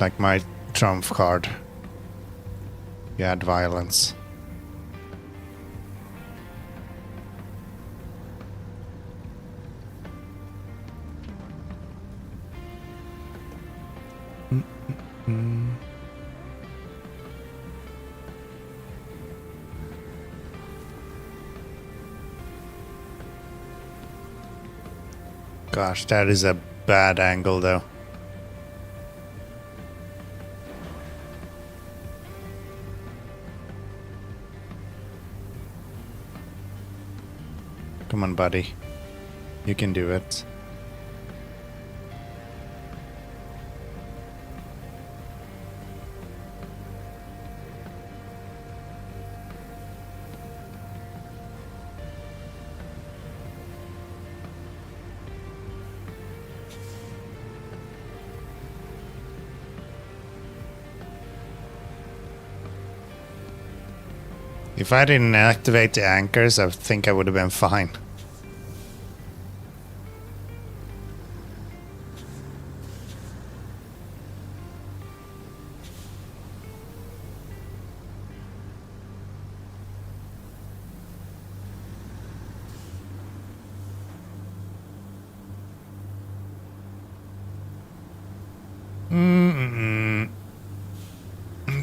Like my trump card. You add violence. Gosh, that is a bad angle though. Come on, buddy. You can do it. If I didn't activate the anchors, I think I would have been fine.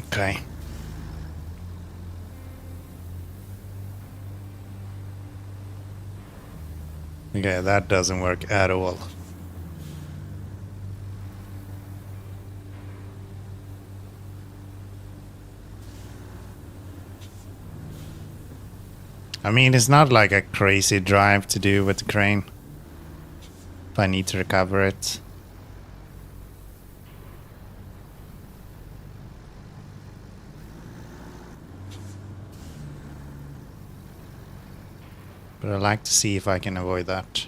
Okay. Okay, that doesn't work at all. I mean, it's not like a crazy drive to do with the crane. If I need to recover it. But I'd like to see if I can avoid that.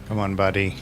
Come on, buddy.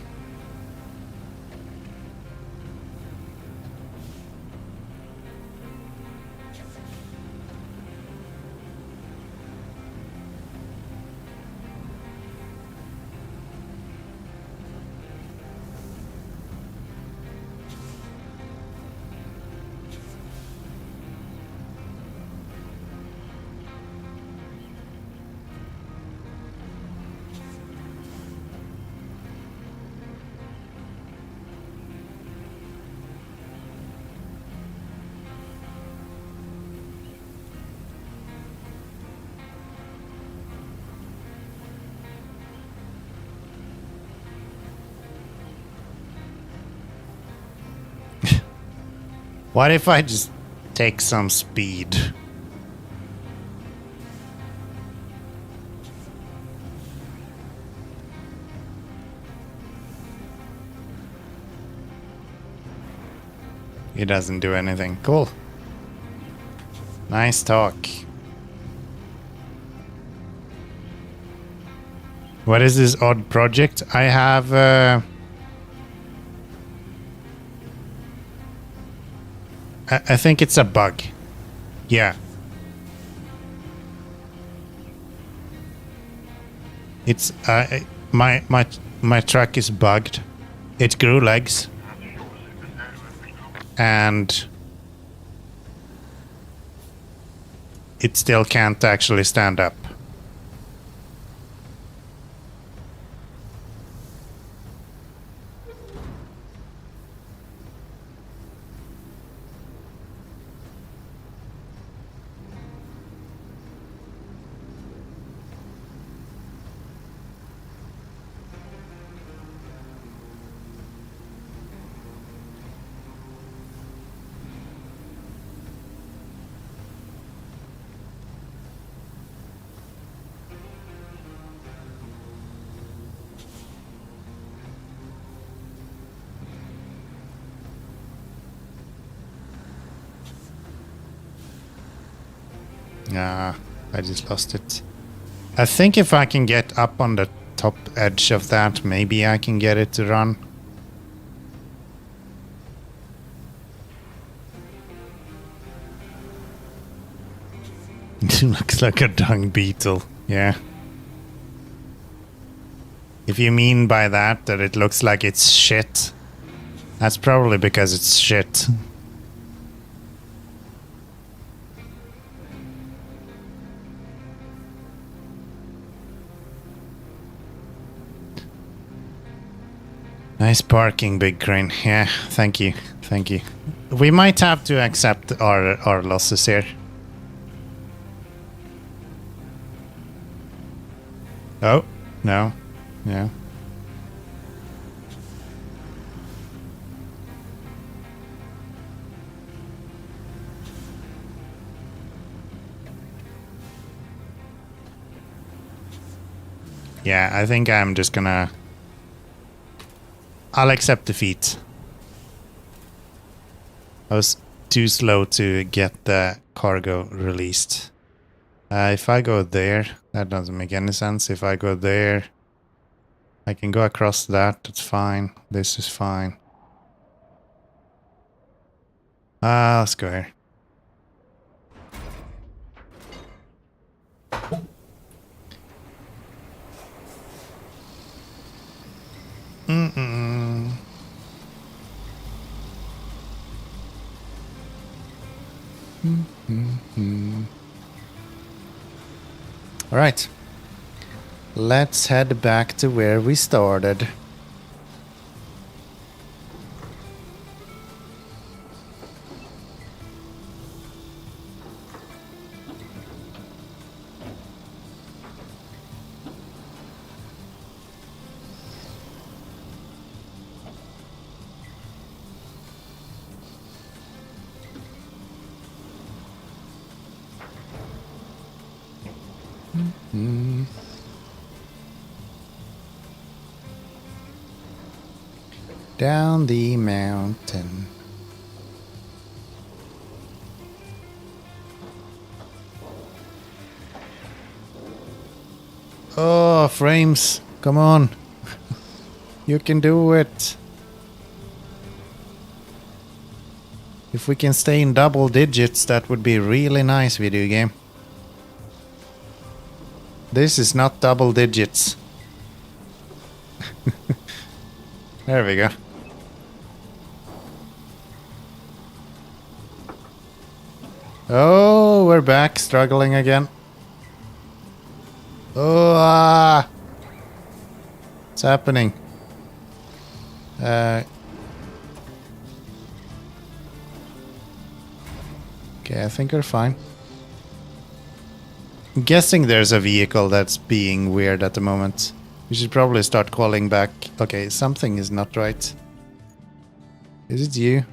What if I just take some speed? It doesn't do anything. Cool. Nice talk. What is this odd project? I have I think it's a bug. Yeah. It's my truck is bugged. It grew legs. And it still can't actually stand up. Nah, I just lost it. I think if I can get up on the top edge of that, maybe I can get it to run. It looks like a dung beetle, yeah. If you mean by that it looks like it's shit, that's probably because it's shit. Nice parking, Big Crane. Yeah, thank you. Thank you. We might have to accept our losses here. Oh, no. Yeah. Yeah, I think I'm just gonna... I'll accept defeat. I was too slow to get the cargo released. If I go there, that doesn't make any sense. If I go there, I can go across that. That's fine. This is fine. Let's go here. All right. Let's head back to where we started. Down the mountain. Oh, frames. Come on. You can do it. If we can stay in double digits, that would be really nice, video game. This is not double digits. There we go. Oh, we're back, struggling again. Oh, what's happening? Okay, I think we're fine. I'm guessing there's a vehicle that's being weird at the moment. We should probably start calling back. Okay, something is not right. Is it you?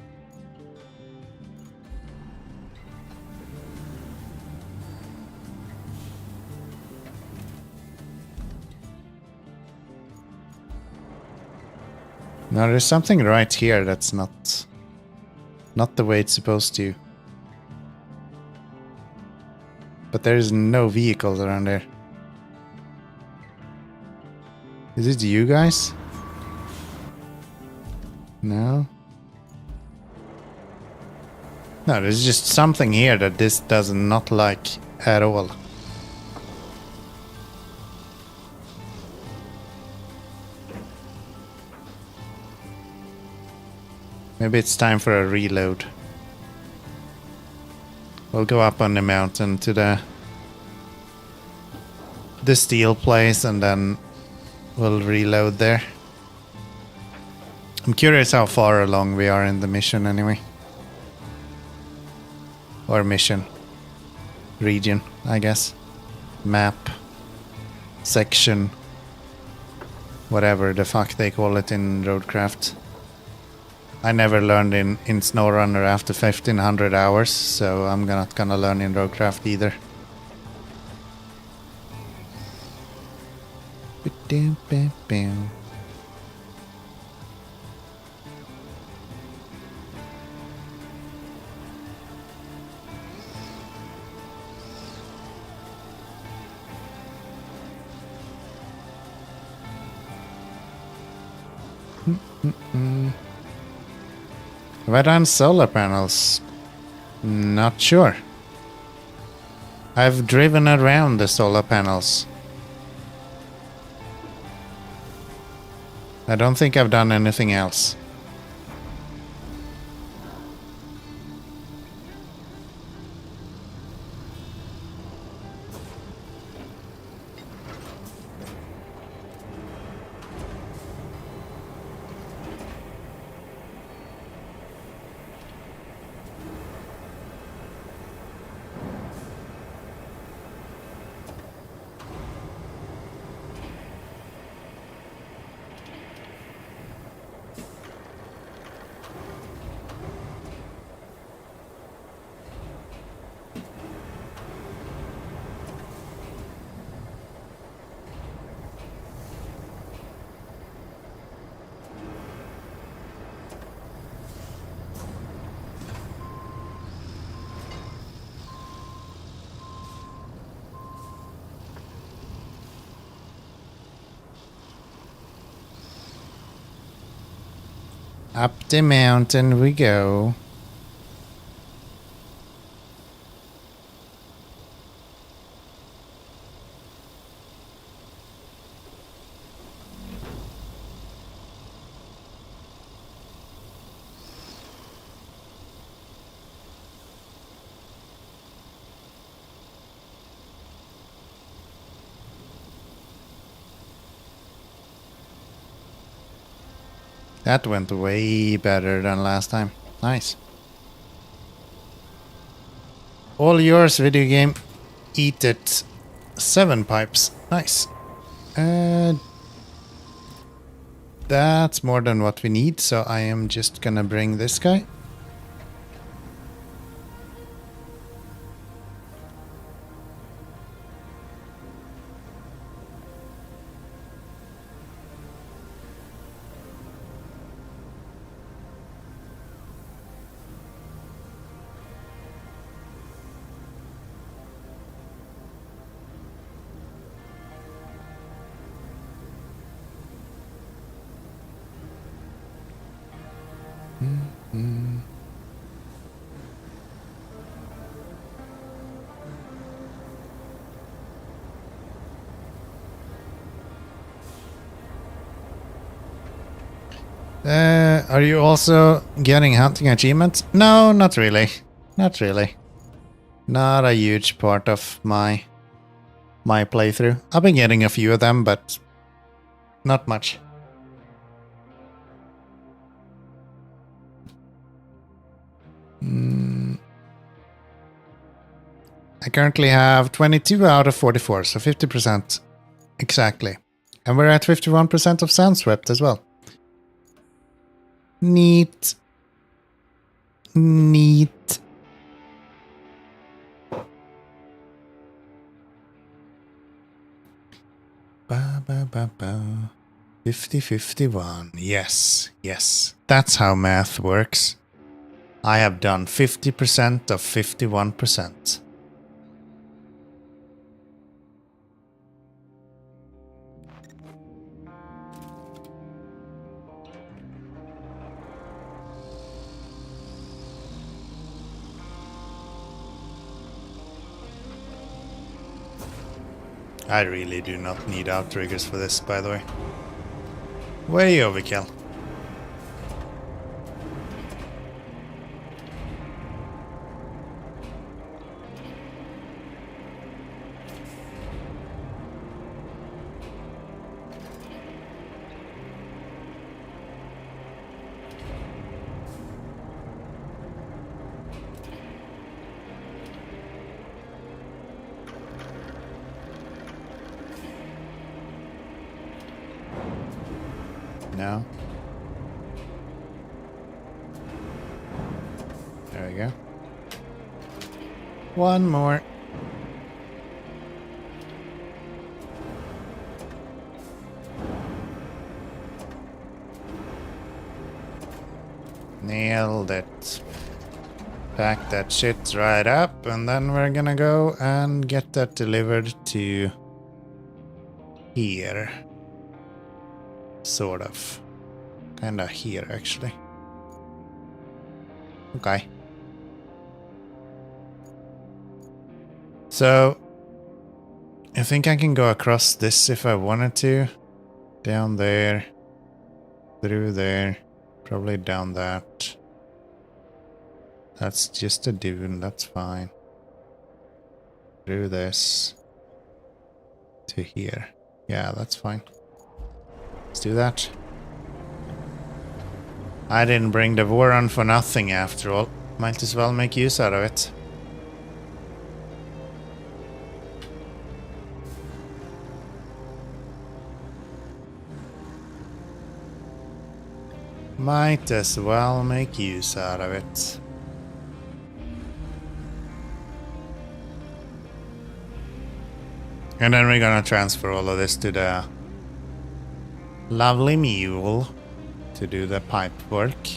No, there's something right here that's not the way it's supposed to. But there's no vehicles around there. Is it you guys? No? No, there's just something here that this does not like at all. Maybe it's time for a reload. We'll go up on the mountain to the steel place and then we'll reload there. I'm curious how far along we are in the mission anyway. Or mission. Region, I guess. Map. Section. Whatever the fuck they call it in RoadCraft. I never learned in SnowRunner after 1500 hours, so I'm not gonna learn in RoadCraft either. Have I done solar panels? Not sure. I've driven around the solar panels. I don't think I've done anything else. Up the mountain we go. That went way better than last time. Nice. All yours, video game. Eat it. 7 pipes. Nice. That's more than what we need, so I am just gonna bring this guy. Are you also getting hunting achievements? No, not really. Not really. Not a huge part of my playthrough. I've been getting a few of them, but not much. I currently have 22 out of 44, so 50% exactly. And we're at 51% of Sandswept as well. Neat. Neat. Ba ba ba ba. 50-51. Yes, yes. That's how math works. I have done 50% of 51%. I really do not need outriggers for this, by the way. Way overkill. No. There we go. One more. Nailed it. Pack that shit right up, and then we're gonna go and get that delivered to here. Sort of. Kinda here, actually. Okay. So, I think I can go across this if I wanted to. Down there. Through there. Probably down that. That's just a dune, that's fine. Through this. To here. Yeah, that's fine. Let's do that. I didn't bring the Voron for nothing after all. Might as well make use out of it. Might as well make use out of it. And then we're gonna transfer all of this to the lovely mule to do the pipe work.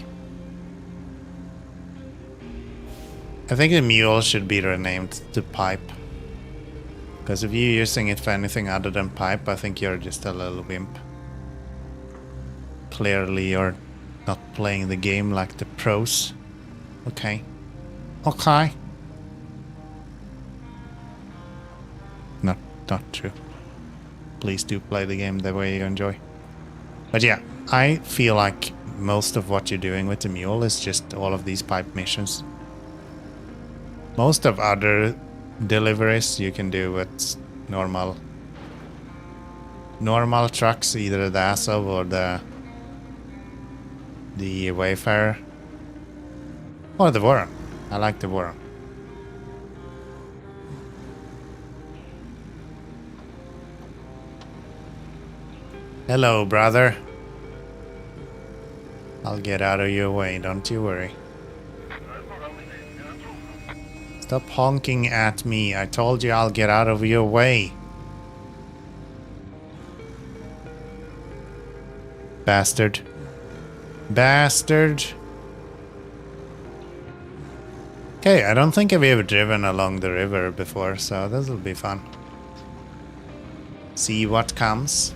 I think the mule should be renamed to pipe. Because if you're using it for anything other than pipe, I think you're just a little wimp. Clearly you're not playing the game like the pros. Okay. Okay. Not true. Please do play the game the way you enjoy. But yeah, I feel like most of what you're doing with the mule is just all of these pipe missions. Most of other deliveries you can do with normal trucks, either the Azov or the Wayfarer. Or the Voron. I like the Voron. Hello, brother. I'll get out of your way, don't you worry. Stop honking at me. I told you I'll get out of your way. Bastard. Bastard. Okay, I don't think I've ever driven along the river before, so this will be fun. See what comes.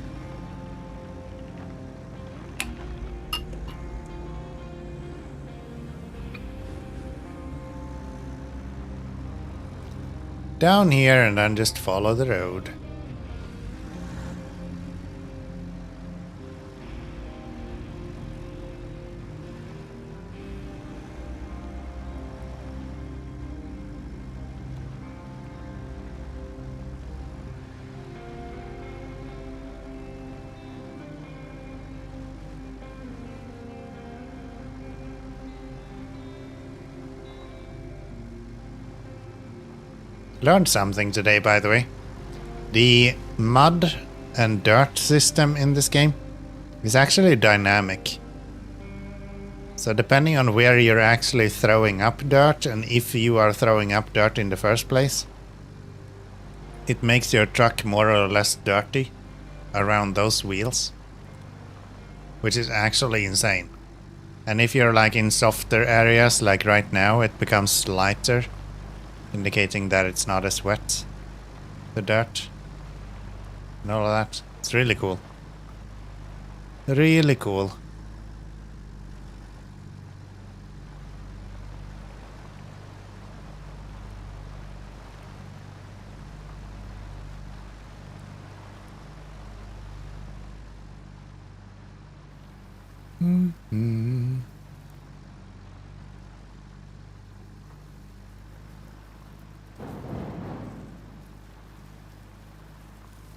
Down here and then just follow the road. Learned something today, by the way. The mud and dirt system in this game is actually dynamic. So depending on where you're actually throwing up dirt and if you are throwing up dirt in the first place, it makes your truck more or less dirty around those wheels, which is actually insane. And if you're like in softer areas, like right now, it becomes lighter, indicating that it's not as wet, the dirt and all of that. It's really cool. Really cool. Mm-hmm.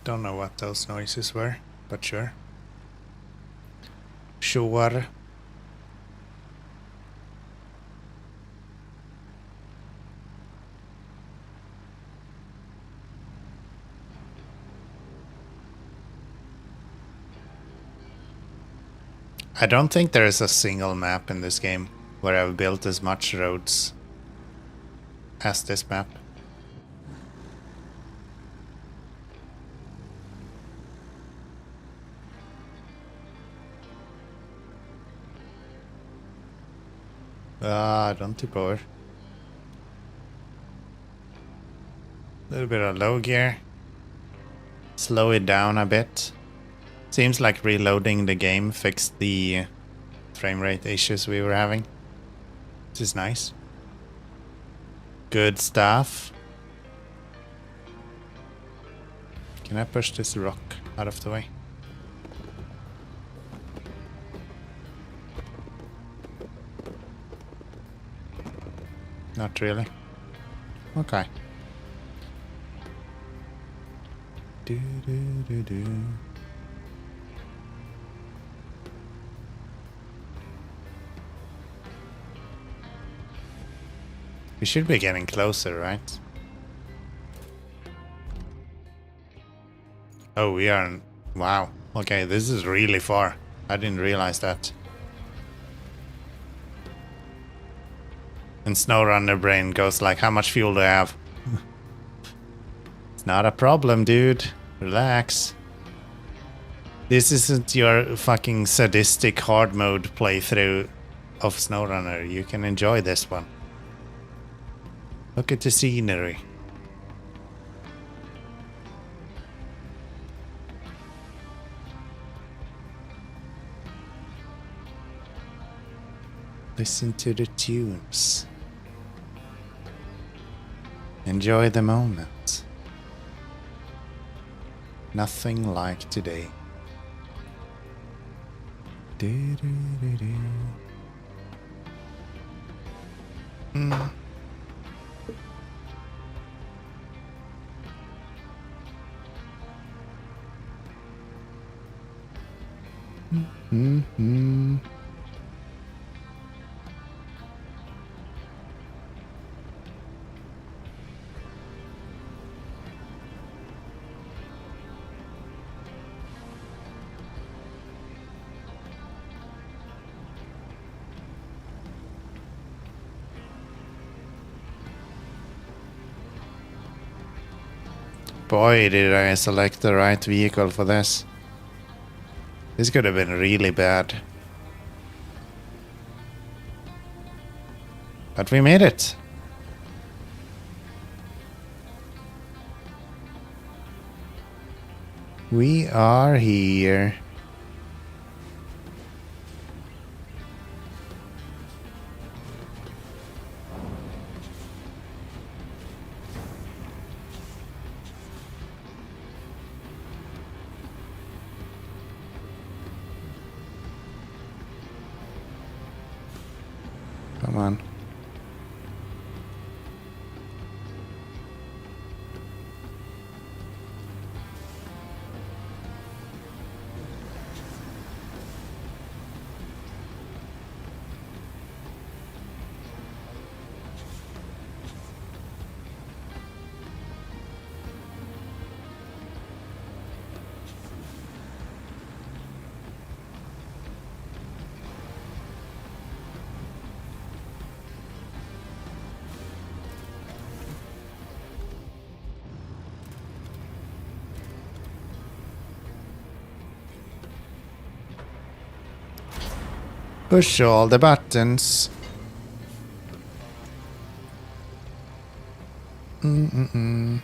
Don't know what those noises were, but sure. Sure. I don't think there is a single map in this game where I've built as much roads as this map. Don't tip over. A little bit of low gear. Slow it down a bit. Seems like reloading the game fixed the frame rate issues we were having. Which is nice. Good stuff. Can I push this rock out of the way? Not really. Okay. Do do do do. We should be getting closer, right? Oh, we are... Wow. Okay, this is really far. I didn't realize that. And SnowRunner brain goes like, how much fuel do I have? It's not a problem, dude. Relax. This isn't your fucking sadistic hard mode playthrough of SnowRunner. You can enjoy this one. Look at the scenery. Listen to the tunes. Enjoy the moment. Nothing like today. Do, do, do, do. Boy, did I select the right vehicle for this. This could have been really bad. But we made it. We are here. Come on. Push all the buttons. Mm-mm-mm.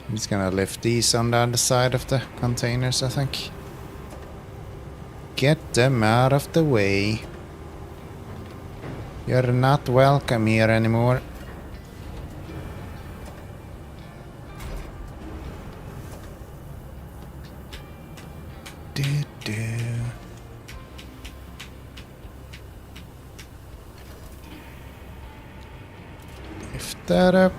I'm just gonna lift these on the other side of the containers, I think. Get them out of the way. You're not welcome here anymore. Do-do. Lift that up.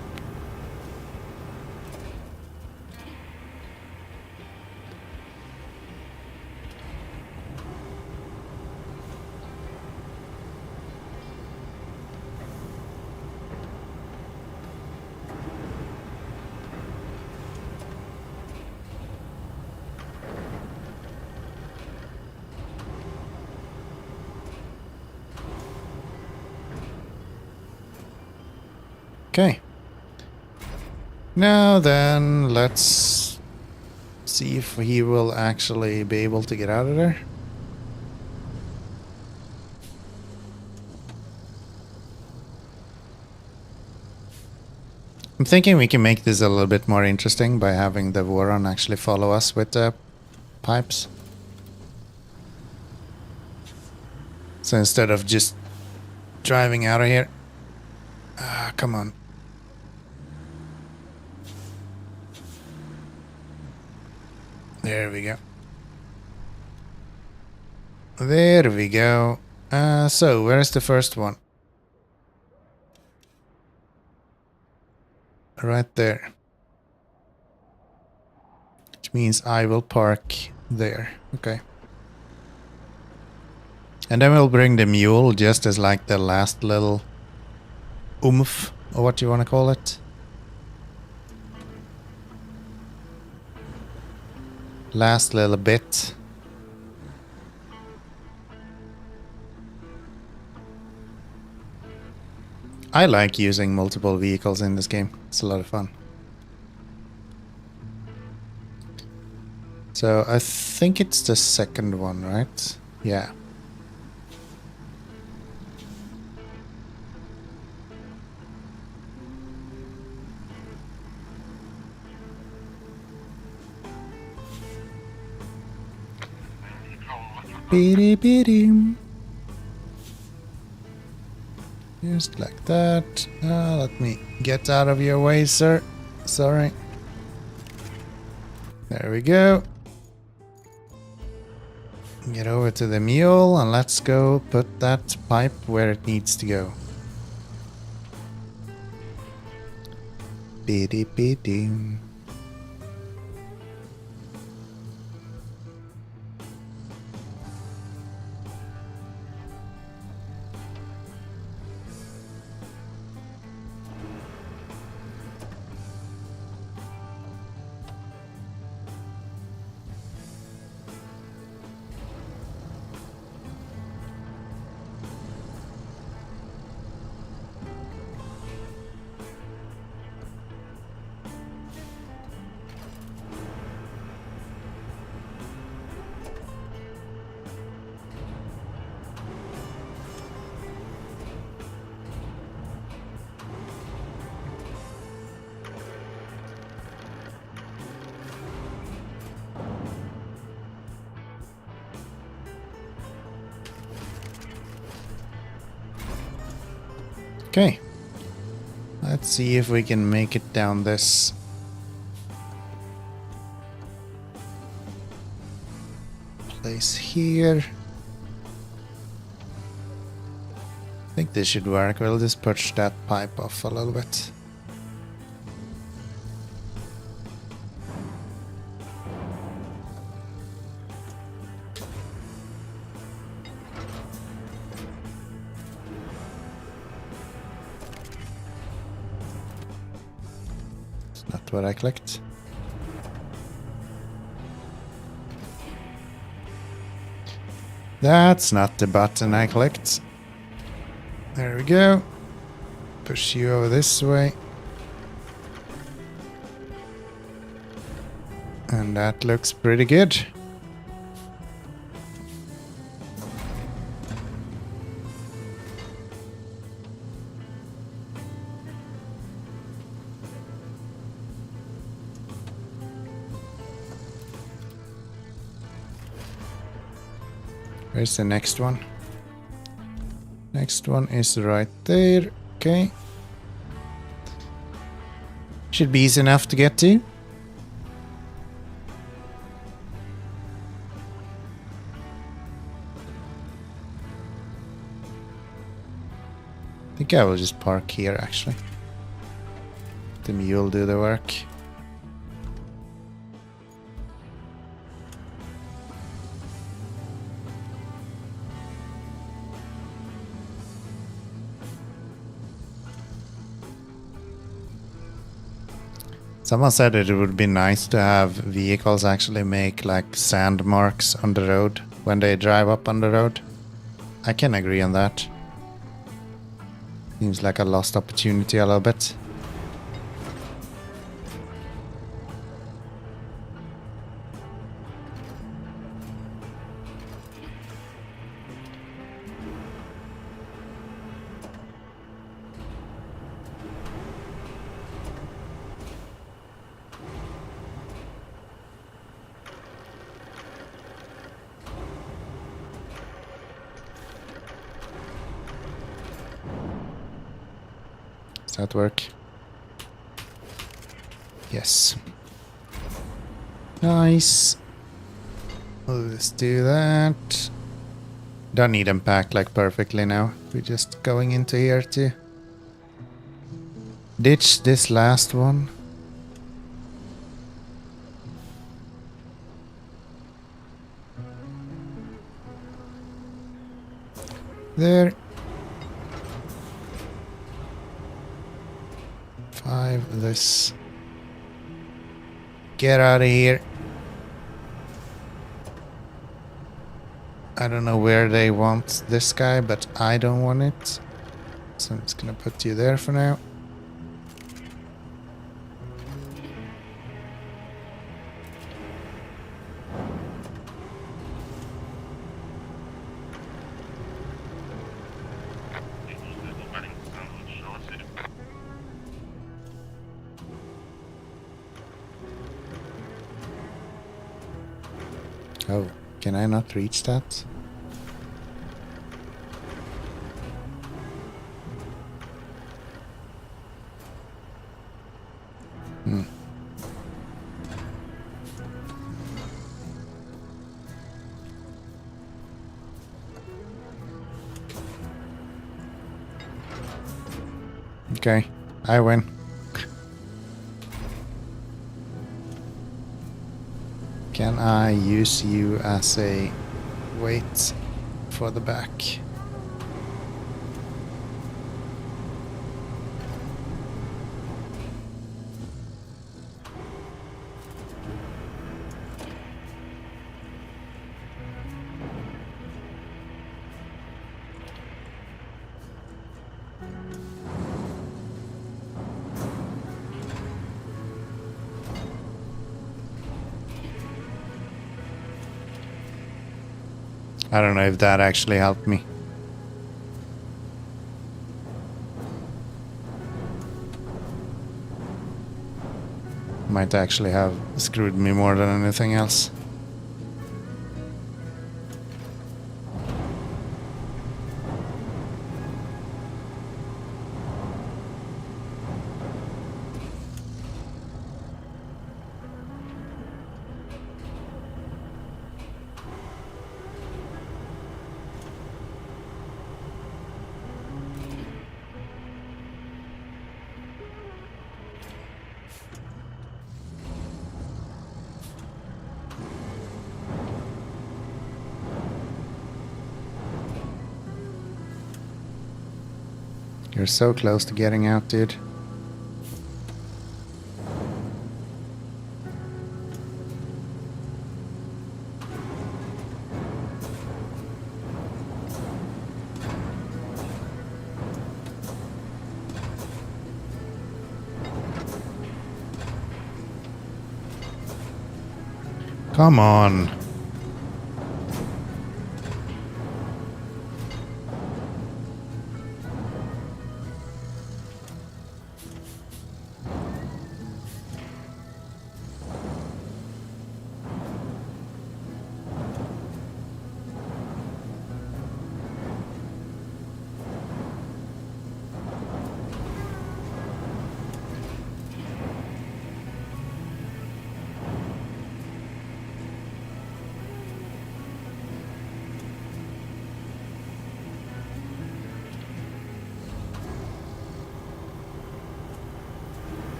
Okay. Now then, let's see if he will actually be able to get out of there. I'm thinking we can make this a little bit more interesting by having the Voron actually follow us with the pipes. So instead of just driving out of here. Ah, come on. There we go. There we go. So, where's the first one? Right there. Which means I will park there. Okay. And then we'll bring the mule just as like the last little oomph, or what you want to call it. Last little bit. I like using multiple vehicles in this game. It's a lot of fun. So I think it's the second one, right? Yeah. Biddy. Just like that. Let me get out of your way, sir. Sorry. There we go. Get over to the mule and let's go put that pipe where it needs to go. Biddy. Okay. Let's see if we can make it down this. Place here. I think this should work. We'll just push that pipe off a little bit. Not what I clicked. That's not the button I clicked. There we go. push you over this way. And that looks pretty good. Where's the next one? Next one is right there. Okay. Should be easy enough to get to. I think I will just park here actually. The mule do the work. Someone said that it would be nice to have vehicles actually make like sand marks on the road when they drive up on the road. I can agree on that. Seems like a lost opportunity a little bit. That work? Yes. Nice. Let's do that. Don't need them packed like perfectly now. We're just going into here to ditch this last one. There. 5 this. Get out of here. I don't know where they want this guy, but I don't want it. So I'm just gonna put you there for now. Oh, can I not reach that? Okay, I win. Can I use you as a weight for the back? I don't know if that actually helped me. Might actually have screwed me more than anything else. You're so close to getting out, dude. Come on.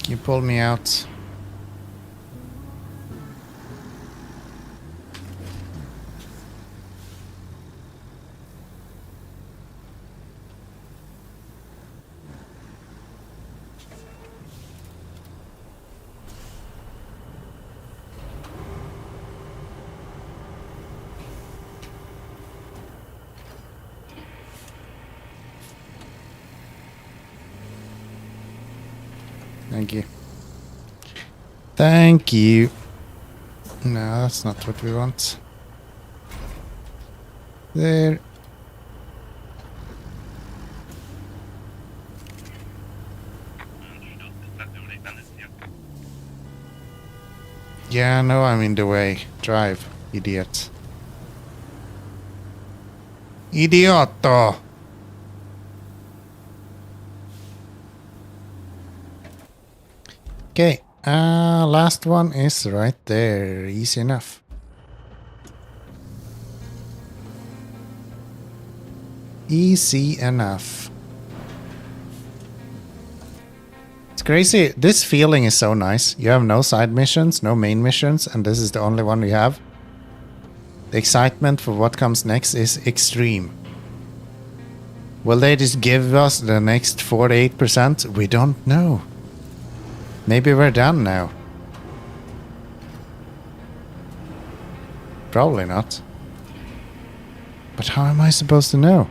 You pulled me out. Thank you. Thank you. No, that's not what we want. There. Yeah, no, I'm in the way. Drive, idiot. Idiotto! Okay, last one is right there. Easy enough. Easy enough. It's crazy. This feeling is so nice. You have no side missions, no main missions, and this is the only one we have. The excitement for what comes next is extreme. Will they just give us the next 48%? We don't know. Maybe we're done now. Probably not. But how am I supposed to know?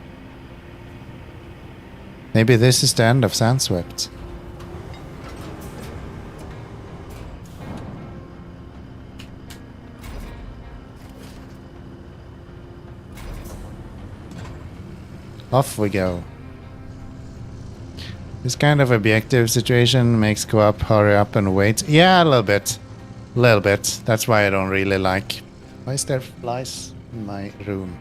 Maybe this is the end of Sandswept. Off we go. This kind of objective situation makes co-op hurry up and wait. Yeah, a little bit. A little bit. That's why I don't really like. Why is there flies in my room?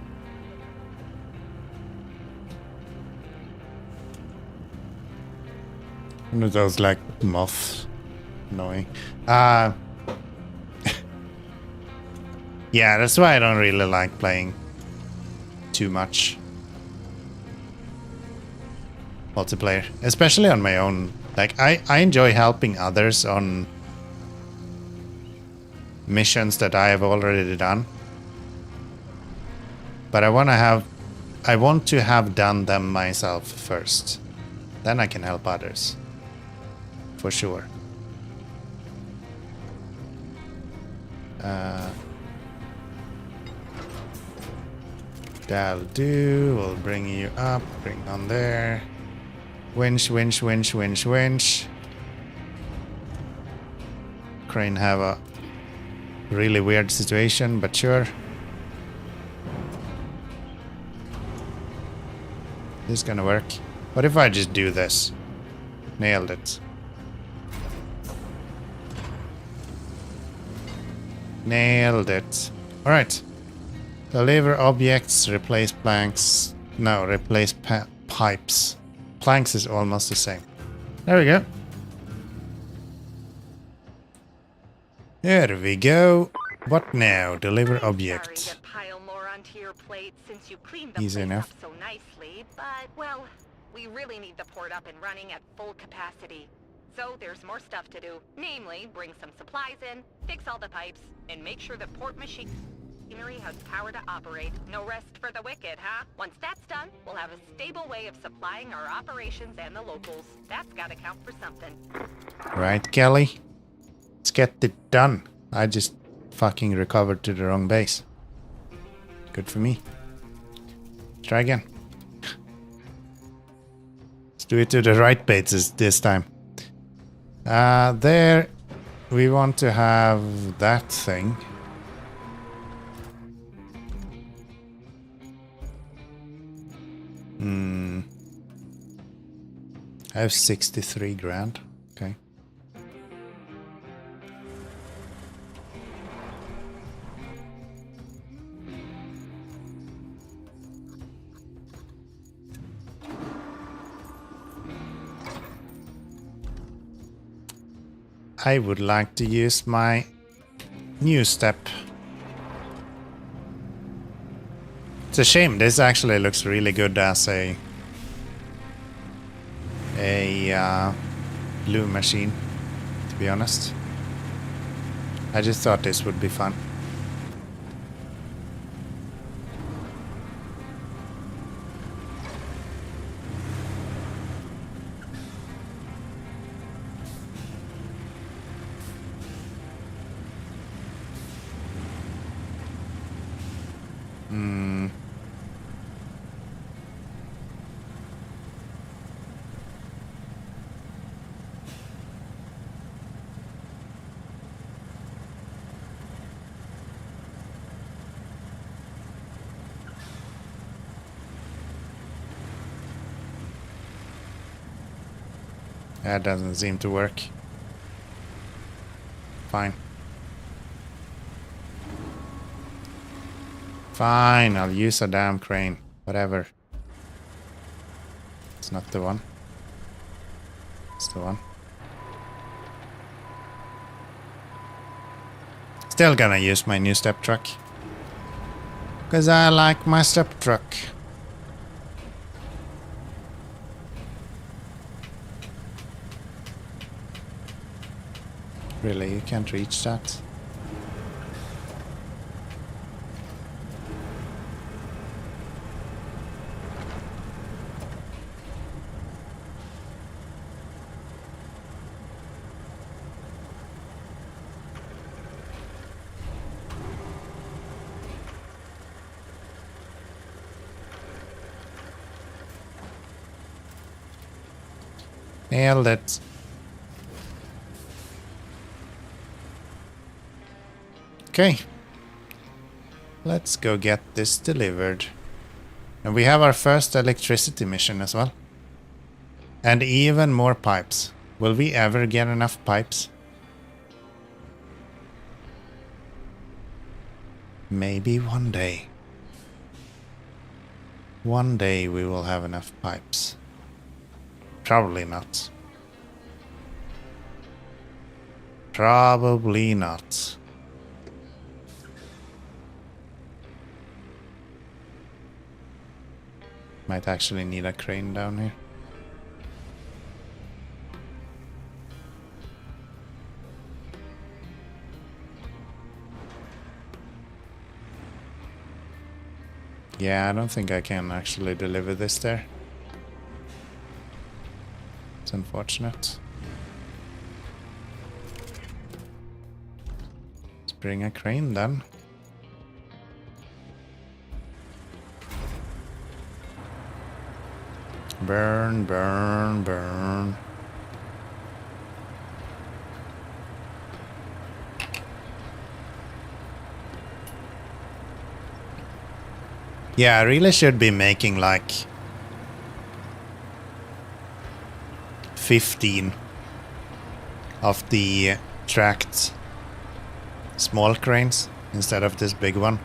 One of those like moths. Annoying. Yeah, that's why I don't really like playing too much multiplayer, especially on my own. Like I enjoy helping others on missions that I have already done, but I want to have done them myself first, then I can help others for sure. That'll do. We'll bring you up, bring on there. Winch, winch, winch, winch, winch. Crane have a really weird situation, but sure. This is gonna work. What if I just do this? Nailed it. Nailed it. Alright. Deliver objects, replace planks. No, replace pipes. Planks is almost the same. There we go. There we go. What now? Deliver object. Sorry to pile more onto your plate since you cleaned the Easy place enough. up so nicely, but well, we really need the port up and running at full capacity. So there's more stuff to do. Namely, bring some supplies in, fix all the pipes, and make sure the port machine... machinery has power to operate. No rest for the wicked, huh? Once that's done, we'll have a stable way of supplying our operations and the locals. That's gotta count for something. Right, Kelly? Let's get it done. I just fucking recovered to the wrong base. Good for me. Try again. Let's do it to the right base this time. There we want to have that thing. I have 63 grand. Okay. I would like to use my new step. It's a shame. This actually looks really good as a blue machine, to be honest. I just thought this would be fun. That doesn't seem to work. Fine. Fine, I'll use a damn crane. Whatever. It's not the one. It's the one. Still gonna use my new step truck. Because I like my step truck. Really, you can't reach that? Nailed it. Okay. Let's go get this delivered. And we have our first electricity mission as well. And even more pipes. Will we ever get enough pipes? Maybe one day. One day we will have enough pipes. Probably not. Probably not. Might actually need a crane down here. Yeah, I don't think I can actually deliver this there. It's unfortunate. Let's bring a crane then. Burn, burn, burn. Yeah, I really should be making like 15 of the tracked small cranes instead of this big one.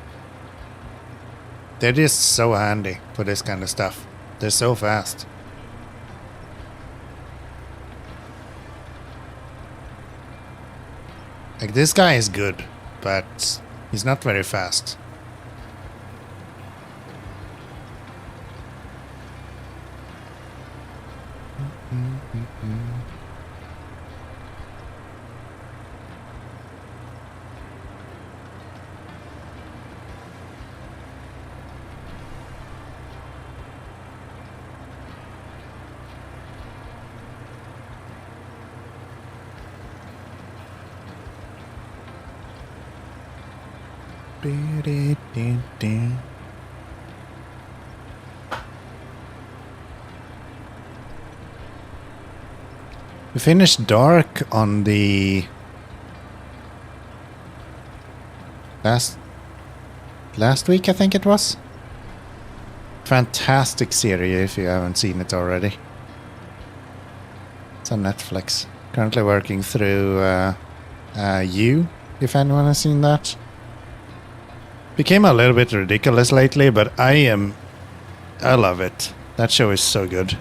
They're just so handy for this kind of stuff. They're so fast. Like, this guy is good, but he's not very fast. We finished dark on the last week, I think it was. Fantastic series if you haven't seen it already. It's on Netflix. Currently working through You, if anyone has seen that. Became a little bit ridiculous lately, but I love it. That show is so good.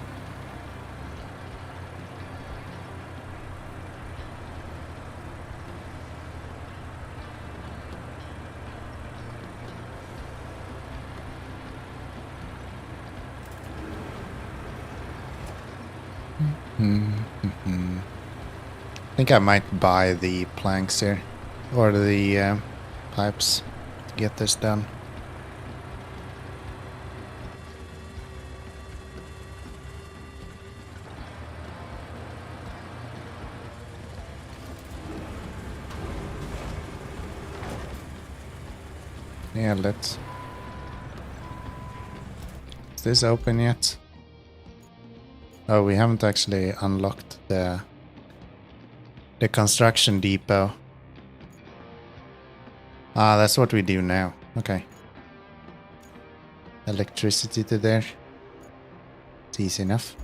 I think I might buy the planks here, or the pipes, to get this done. Yeah, let's... Is this open yet? Oh, we haven't actually unlocked the construction depot. Ah, that's what we do now. Okay. Electricity to there. It's easy enough.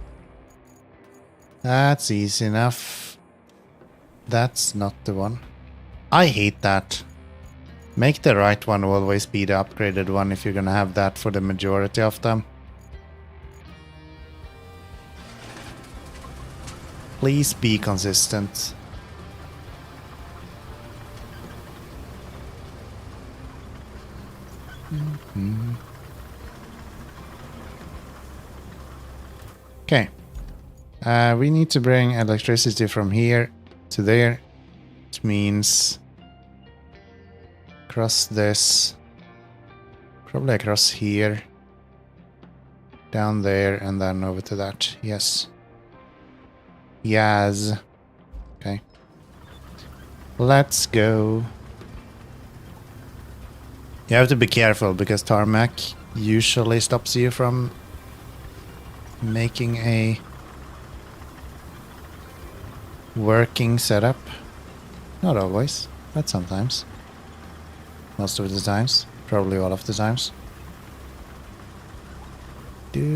That's easy enough. That's not the one. I hate that. Make the right one always be the upgraded one if you're gonna have that for the majority of them. Please be consistent. Okay. We need to bring electricity from here to there. Which means across this. Probably across here. Down there and then over to that. Yes. Yes. Okay. Let's go. You have to be careful because tarmac usually stops you from making a working setup. Not always, but sometimes. Most of the times. Probably all of the times. Do.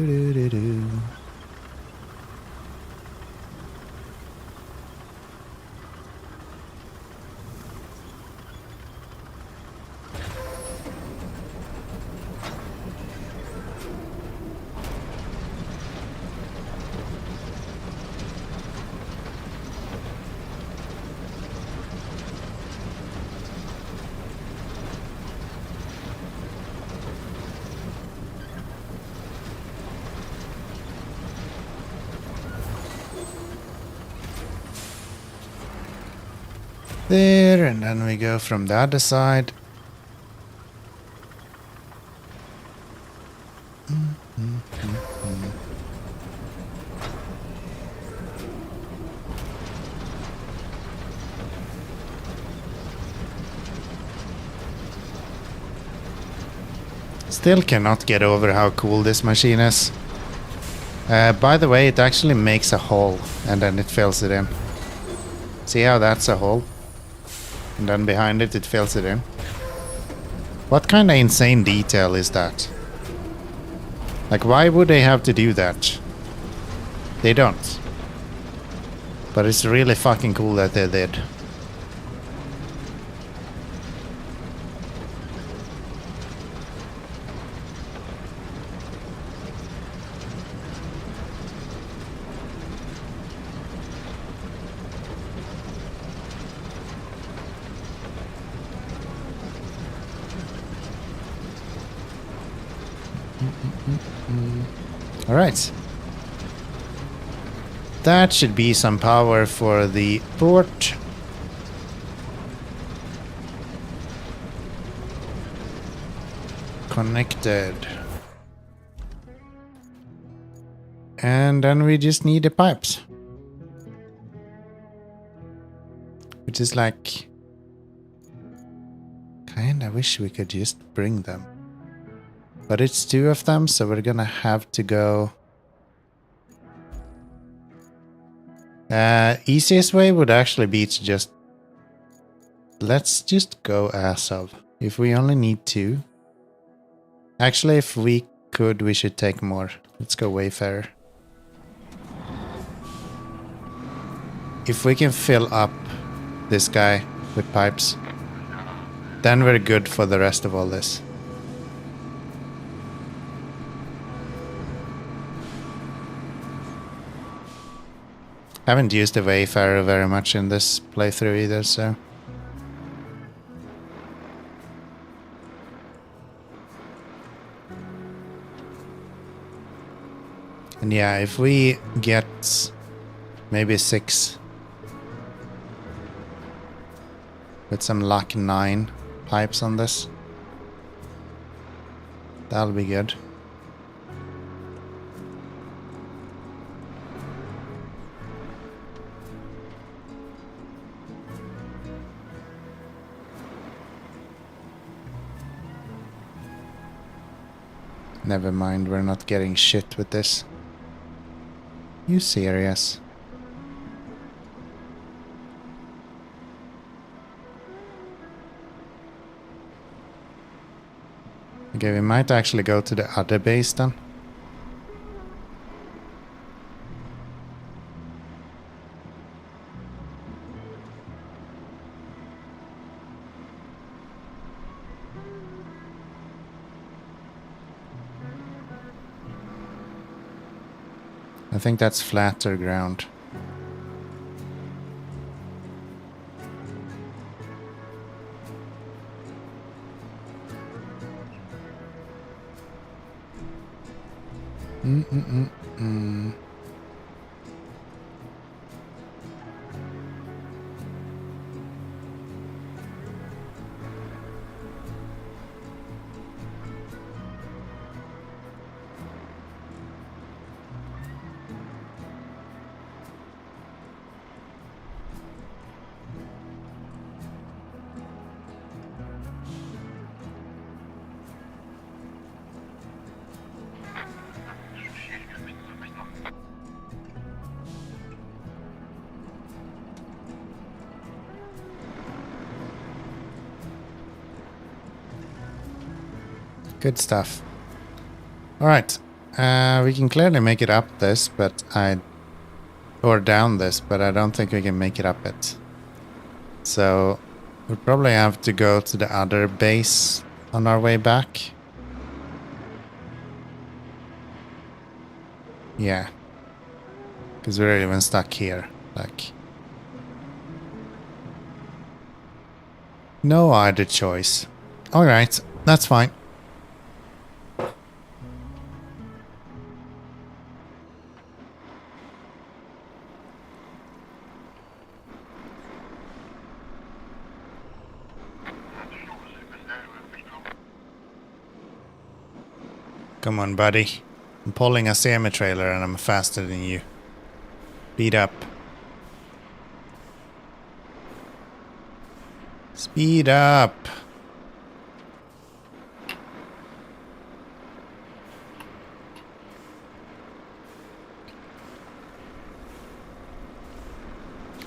There, and then we go from the other side. Still cannot get over how cool this machine is. By the way, it actually makes a hole and then it fills it in. See how that's a hole? And then behind it, it fills it in. What kind of insane detail is that? Like, why would they have to do that? They don't. But it's really fucking cool that they did. Alright. That should be some power for the port. Connected. And then we just need the pipes. Which is like And I wish we could just bring them. But it's 2 of them, so we're gonna have to go... easiest way would actually be to just... Let's just go as of. If we only need 2. Actually, if we could, we should take more. Let's go Wayfarer. If we can fill up this guy with pipes, then we're good for the rest of all this. Haven't used the Wayfarer very much in this playthrough either, so... And yeah, if we get maybe 6, with some luck 9 pipes on this, that'll be good. Never mind, we're not getting shit with this. You serious? Okay, we might actually go to the other base then. I think that's flatter ground. Good stuff. Alright. We can clearly make it up this, but or down this, but I don't think we can make it up it. So we'll probably have to go to the other base on our way back. Yeah. Because we're even stuck here. Like, no other choice. Alright, that's fine. Come on, buddy. I'm pulling a semi-trailer and I'm faster than you. Speed up. Speed up.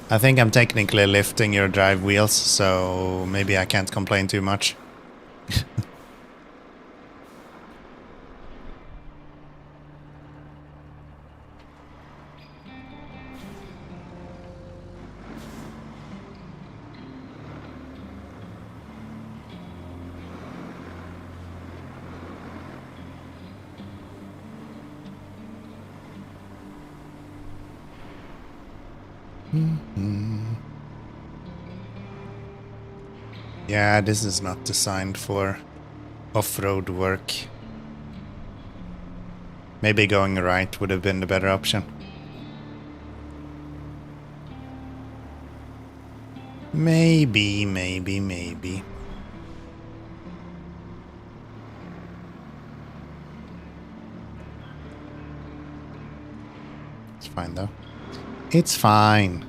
I think I'm technically lifting your drive wheels, so maybe I can't complain too much. Yeah, this is not designed for off-road work. Maybe going right would have been the better option. Maybe. It's fine though. It's fine.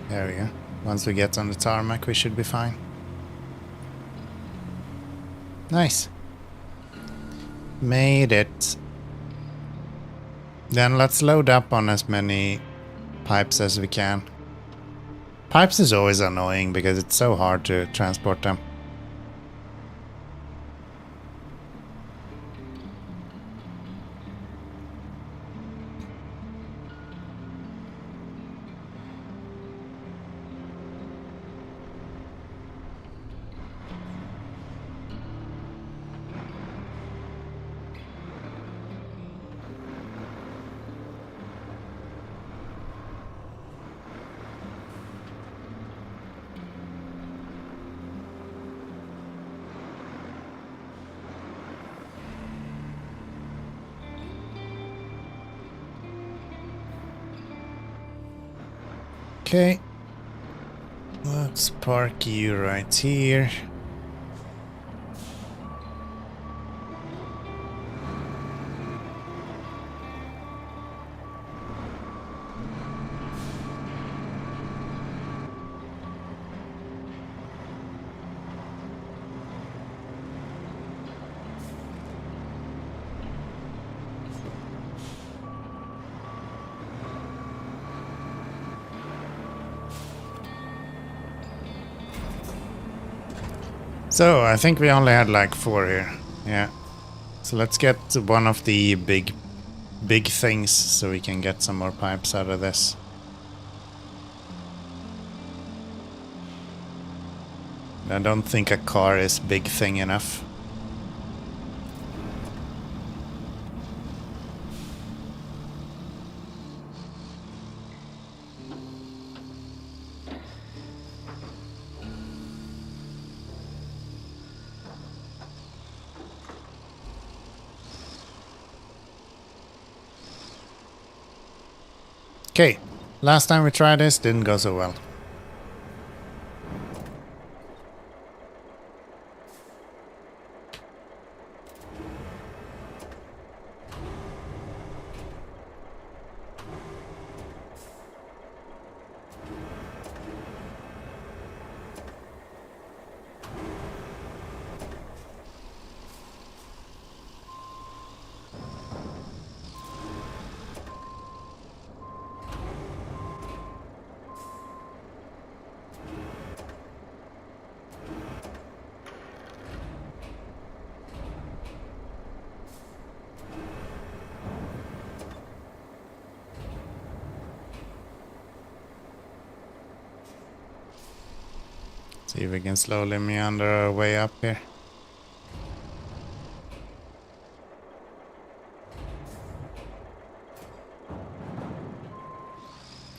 There we go. Once we get on the tarmac, we should be fine. Nice. Made it. Then let's load up on as many pipes as we can. Pipes is always annoying because it's so hard to transport them. Okay. Let's park you right here. So, I think we only had like 4 here. Yeah. So let's get one of the big things so we can get some more pipes out of this. I don't think a car is big thing enough. Okay, last time we tried this didn't go so well. See if we can slowly meander our way up here.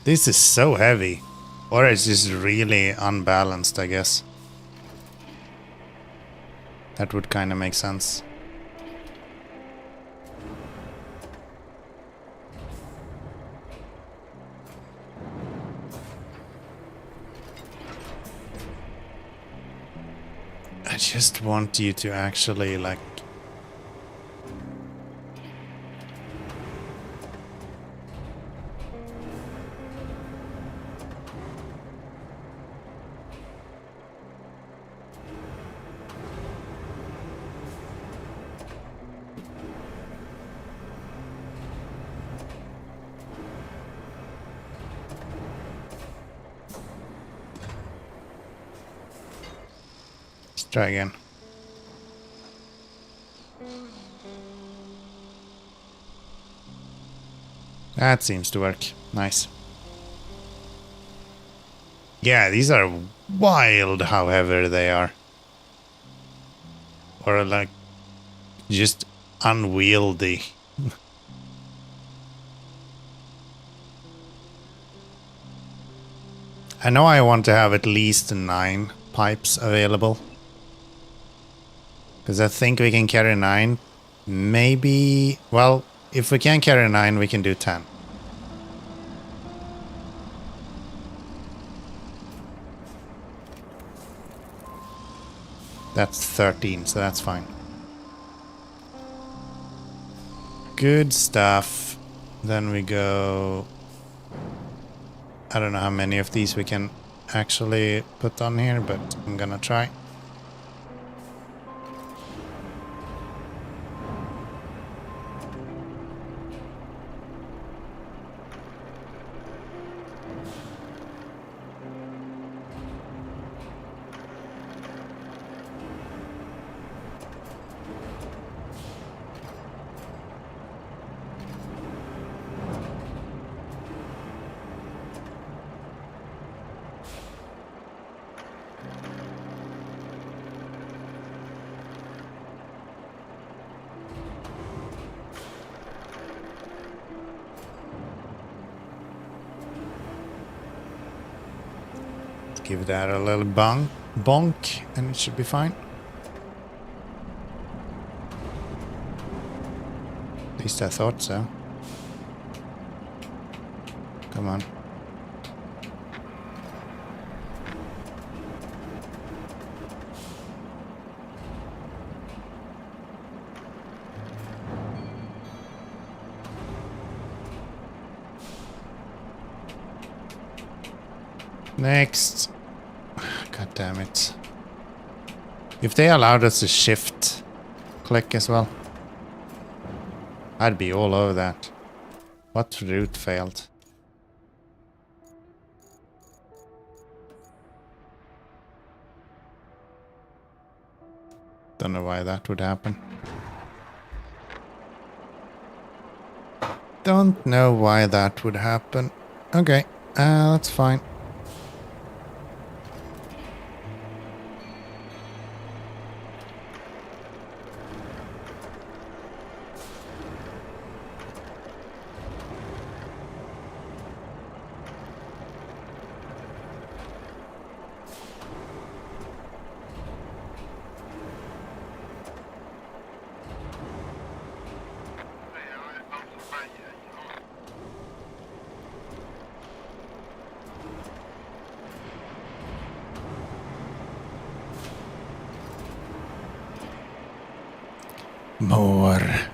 This is so heavy. Or it's just really unbalanced, I guess. That would kind of make sense. I just want you to actually, like... Let's try again. That seems to work. Nice. Yeah, these are wild how heavy they are. Or like just unwieldy. I know I want to have at least 9 pipes available. Because I think we can carry 9. Maybe... Well, if we can carry 9, we can do 10. That's 13, so that's fine. Good stuff. Then we go I don't know how many of these we can actually put on here, but I'm gonna try. Give that a little bonk, and it should be fine. At least I thought so. Come on. Next. God damn it. If they allowed us to shift click as well, I'd be all over that. What route failed? Don't know why that would happen. Don't know why that would happen. Okay, that's fine.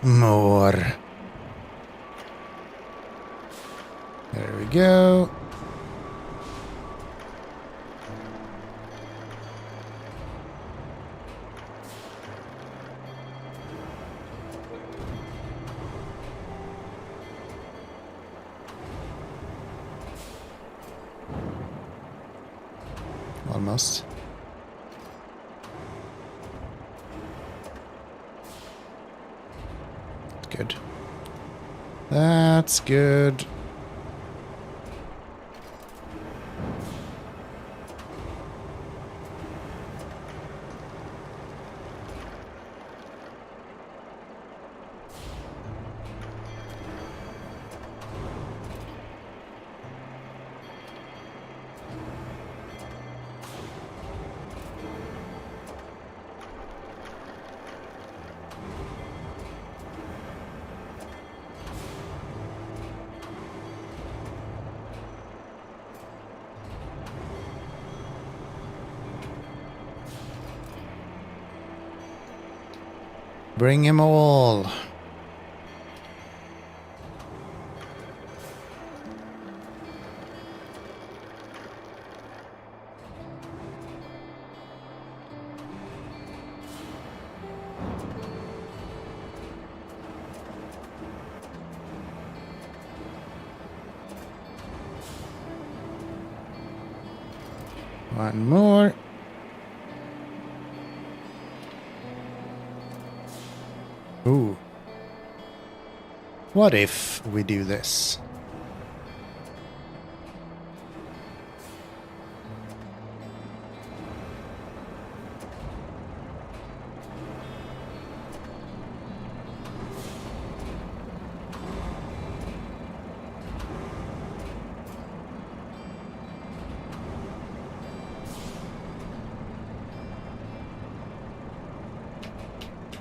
More. There we go. Almost. Good. That's good. Bring him all. One more. Ooh. What if we do this?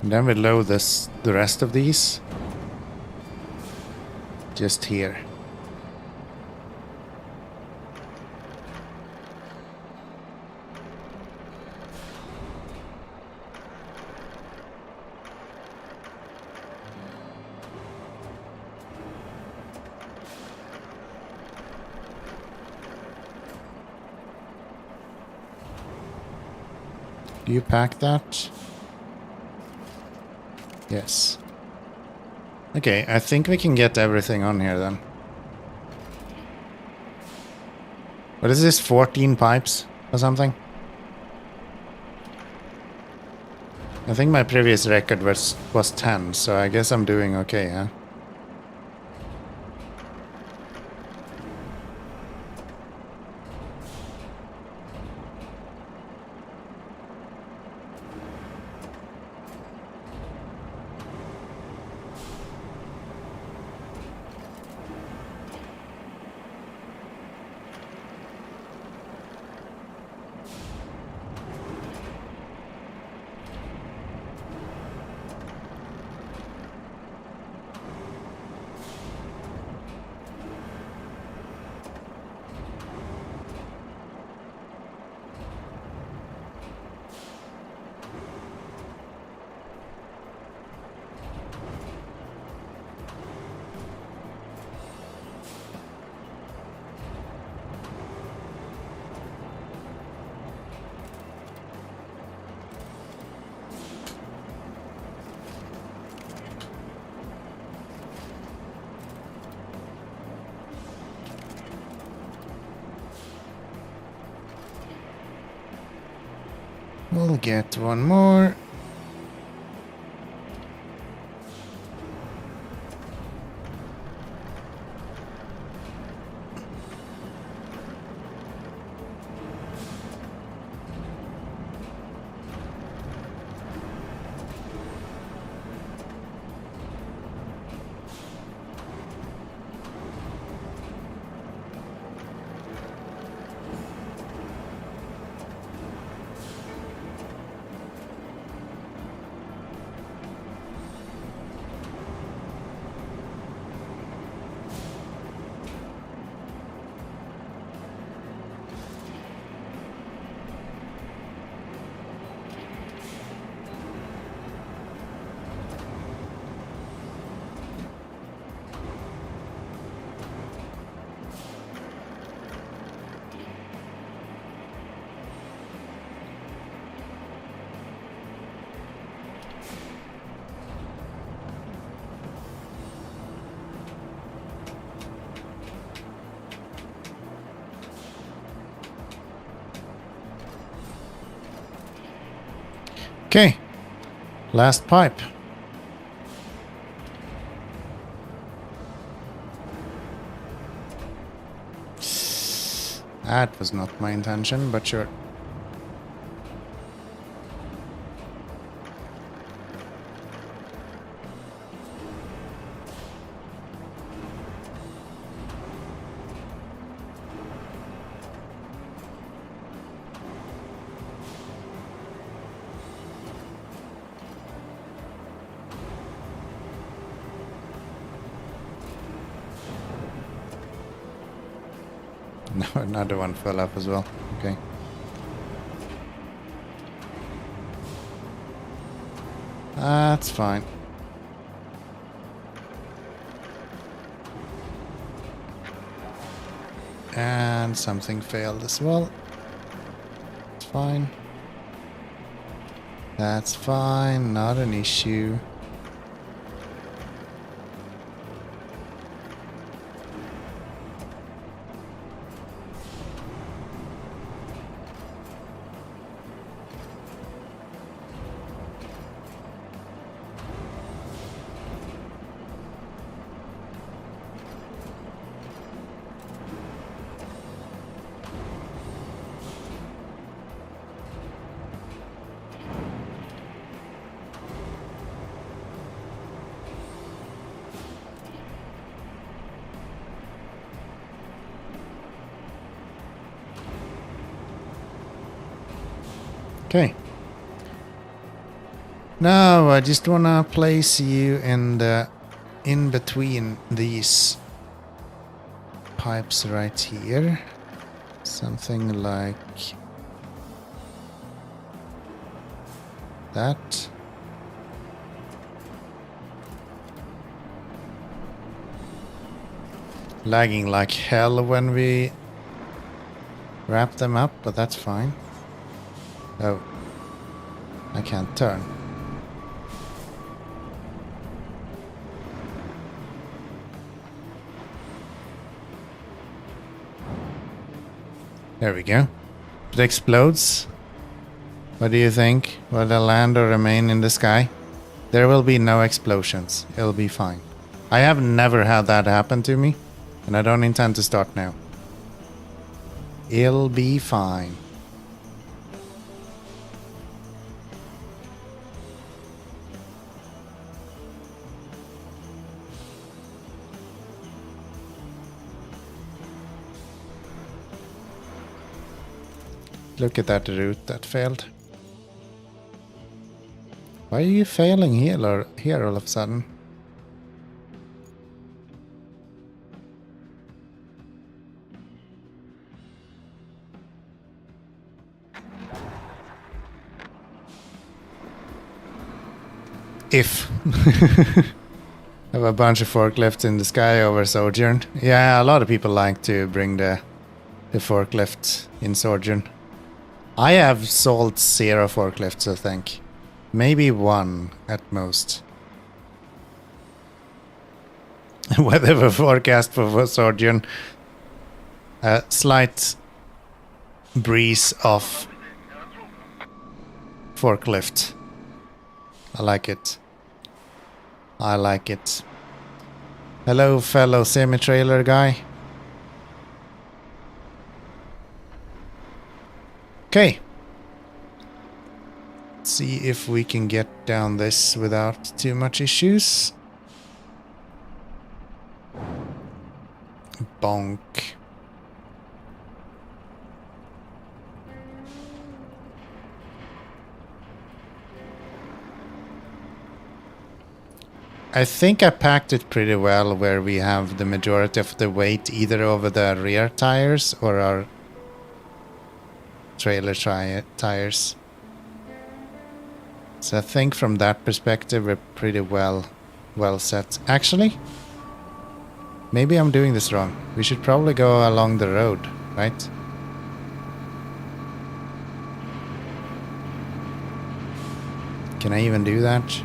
And then we load the rest of these just here. Do you pack that? Yes. Okay, I think we can get everything on here then. What is this, 14 pipes or something? I think my previous record was 10, so I guess I'm doing okay, huh? We'll get one more. Okay, last pipe. That was not my intention, but sure. No, another one fell up as well. Okay. That's fine. And something failed as well. It's fine. That's fine, not an issue. Okay. Now I just wanna place you in the in between these pipes right here. Something like that. Lagging like hell when we wrap them up, but that's fine. Oh. I can't turn. There we go. It explodes. What do you think? Will it land or remain in the sky? There will be no explosions. It'll be fine. I have never had that happen to me, and I don't intend to start now. It'll be fine. Look at that route that failed. Why are you failing here all of a sudden? If. Have a bunch of forklifts in the sky over Sojourn. Yeah, a lot of people like to bring the forklift in Sojourn. I have sold 0 forklifts, I think. Maybe 1 at most. Weather forecast for Sojourn. A slight breeze of forklift. I like it. I like it. Hello, fellow semi-trailer guy. Okay. Let's see if we can get down this without too much issues. Bonk. I think I packed it pretty well where we have the majority of the weight either over the rear tires or our trailer tires. So I think from that perspective we're pretty well set. Actually, maybe I'm doing this wrong. We should probably go along the road, right? Can I even do that?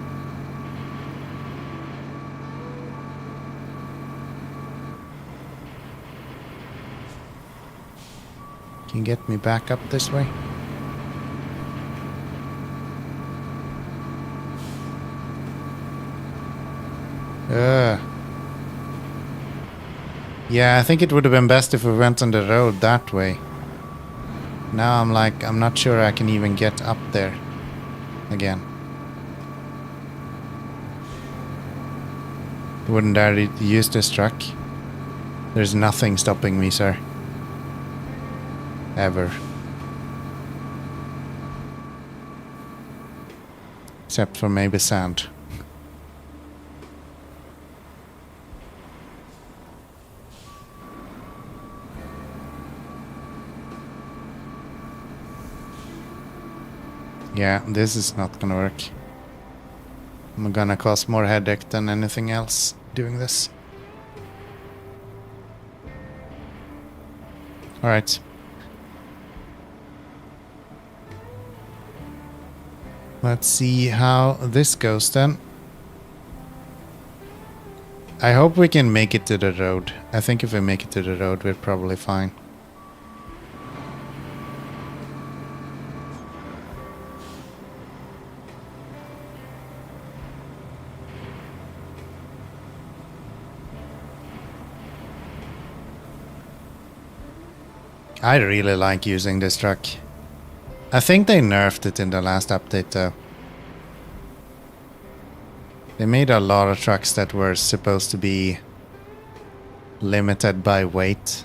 Can you get me back up this way? Yeah, I think it would have been best if we went on the road that way. Now I'm not sure I can even get up there again. Wouldn't dare use this truck. There's nothing stopping me, sir. Ever. Except for maybe sand. Yeah, this is not gonna work. I'm gonna cause more headache than anything else doing this. Alright. Let's see how this goes then. I hope we can make it to the road. I think if we make it to the road, we're probably fine. I really like using this truck. I think they nerfed it in the last update though. They made a lot of trucks that were supposed to be limited by weight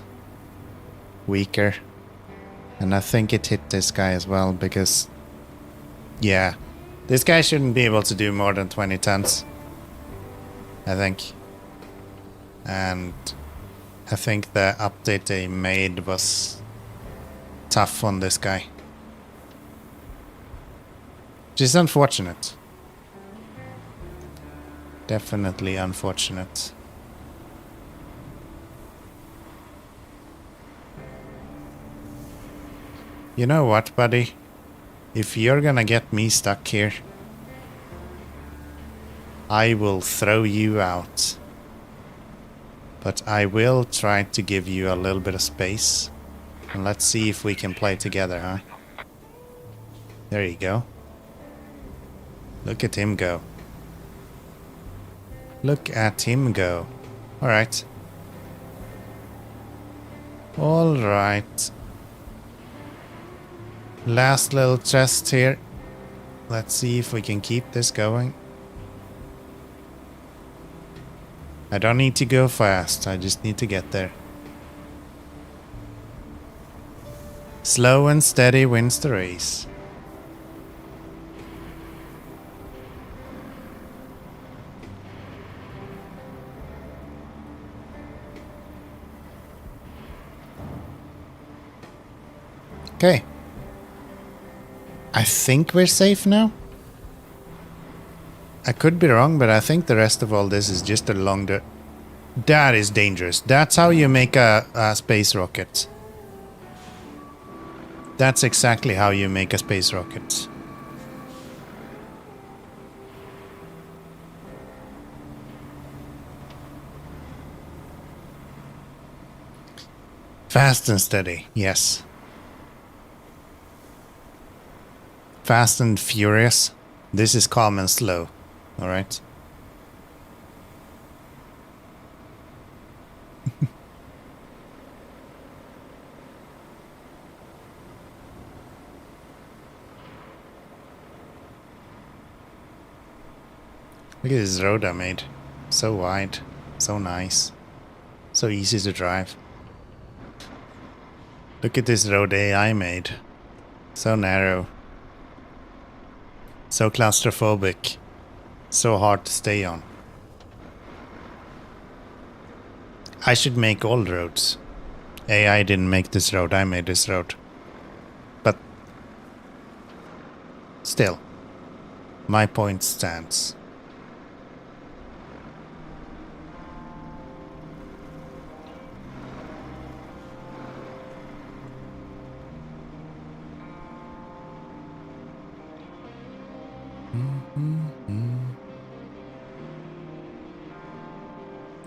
weaker. And I think it hit this guy as well because, yeah, this guy shouldn't be able to do more than 20 tons, I think. And I think the update they made was tough on this guy. Which is unfortunate. Definitely unfortunate. You know what, buddy? If you're gonna get me stuck here, I will throw you out. But I will try to give you a little bit of space. And let's see if we can play together, huh? There you go. Look at him go. Look at him go. Alright. Alright. Last little test here. Let's see if we can keep this going. I don't need to go fast, I just need to get there. Slow and steady wins the race. Okay. I think we're safe now. I could be wrong, but I think the rest of all this is just along the... That is dangerous. That's how you make a space rocket. That's exactly how you make a space rocket. Fast and steady, yes. Fast and furious. This is calm and slow. Alright. Look at this road I made. So wide. So nice. So easy to drive. Look at this road I made. So narrow. So claustrophobic. So hard to stay on. I should make all roads. AI didn't make this road, I made this road. But still, my point stands.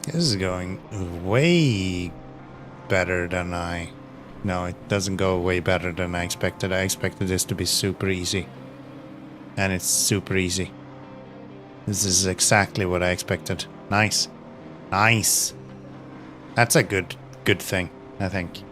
This is going way better than I... No, it doesn't go way better than I expected. I expected this to be super easy. And it's super easy. This is exactly what I expected. Nice. Nice. That's a good thing, I think.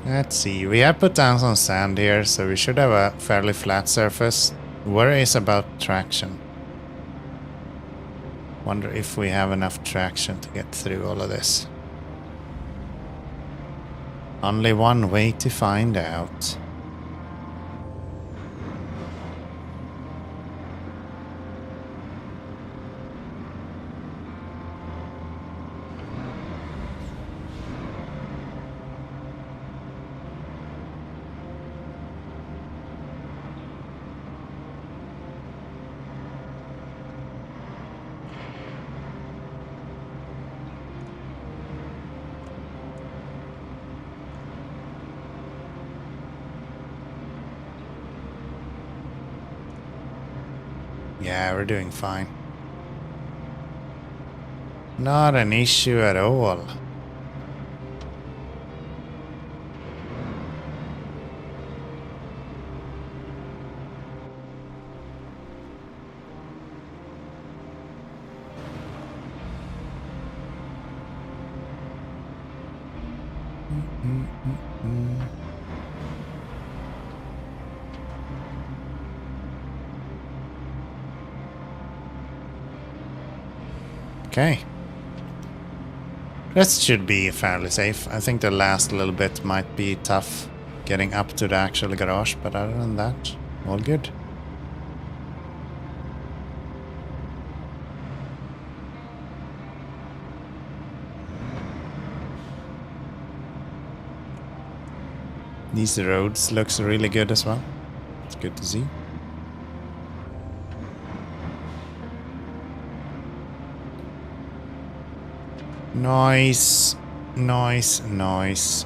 Let's see, we have put down some sand here, so we should have a fairly flat surface. Worry is about traction. Wonder if we have enough traction to get through all of this. Only one way to find out. Yeah, we're doing fine. Not an issue at all. Okay. Rest should be fairly safe. I think the last little bit might be tough getting up to the actual garage, but other than that, all good. These roads looks really good as well. It's good to see. Nice. Nice, nice.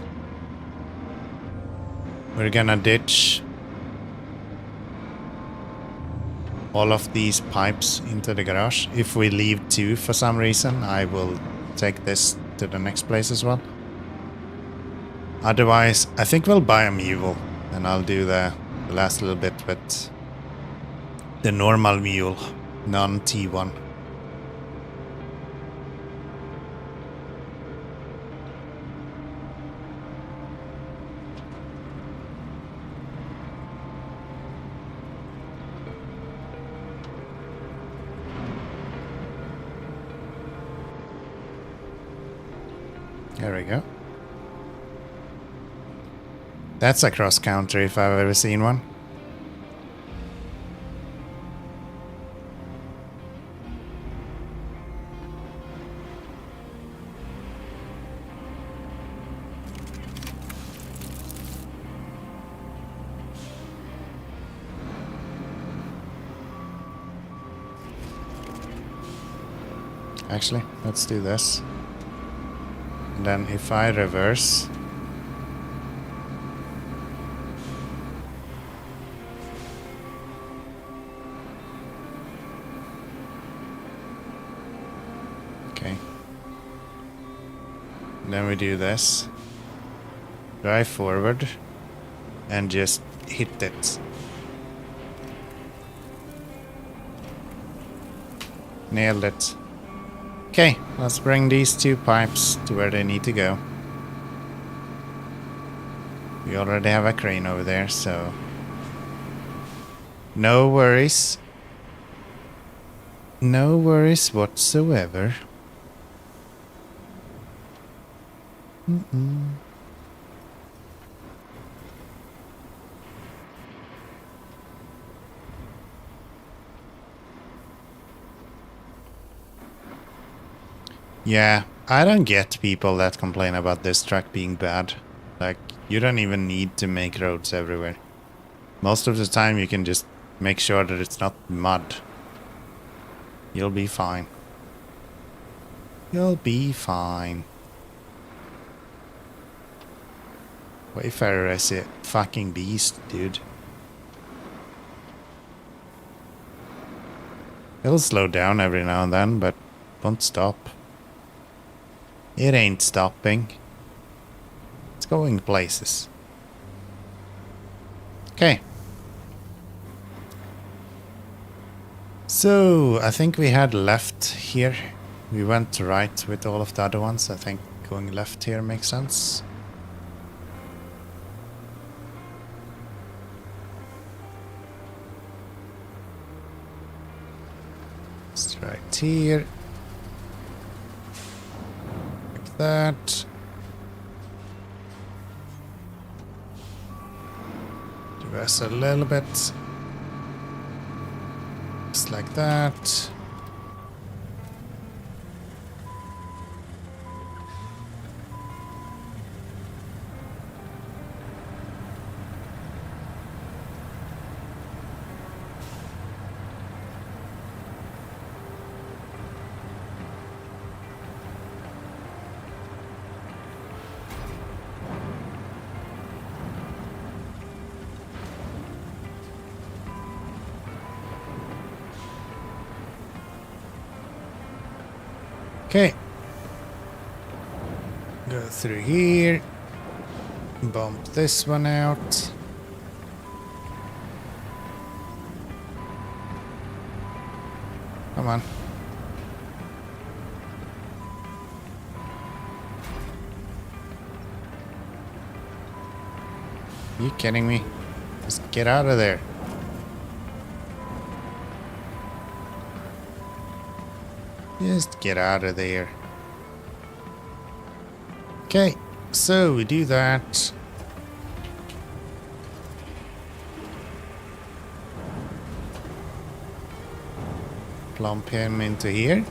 We're gonna ditch all of these pipes into the garage. If we leave 2 for some reason, I will take this to the next place as well. Otherwise, I think we'll buy a mule and I'll do the last little bit with the normal mule, non-T1. There we go. That's a cross country if I've ever seen one. Actually, let's do this. And then if I reverse, okay. And then we do this. Drive forward and just hit it. Nailed it. Okay, let's bring these 2 pipes to where they need to go. We already have a crane over there, so no worries. No worries whatsoever. Yeah, I don't get people that complain about this track being bad. Like, you don't even need to make roads everywhere. Most of the time you can just make sure that it's not mud. You'll be fine. You'll be fine. Wayfarer is a fucking beast, dude. It'll slow down every now and then, but won't stop. It ain't stopping. It's going places. Okay. So, I think we had left here. We went right with all of the other ones. I think going left here makes sense. It's right here. Like that. Reverse a little bit. Just like that. Okay. Go through here. Bump this one out. Come on. You kidding me? Just get out of there. Just get out of there. Okay, so we do that. Plump him into here.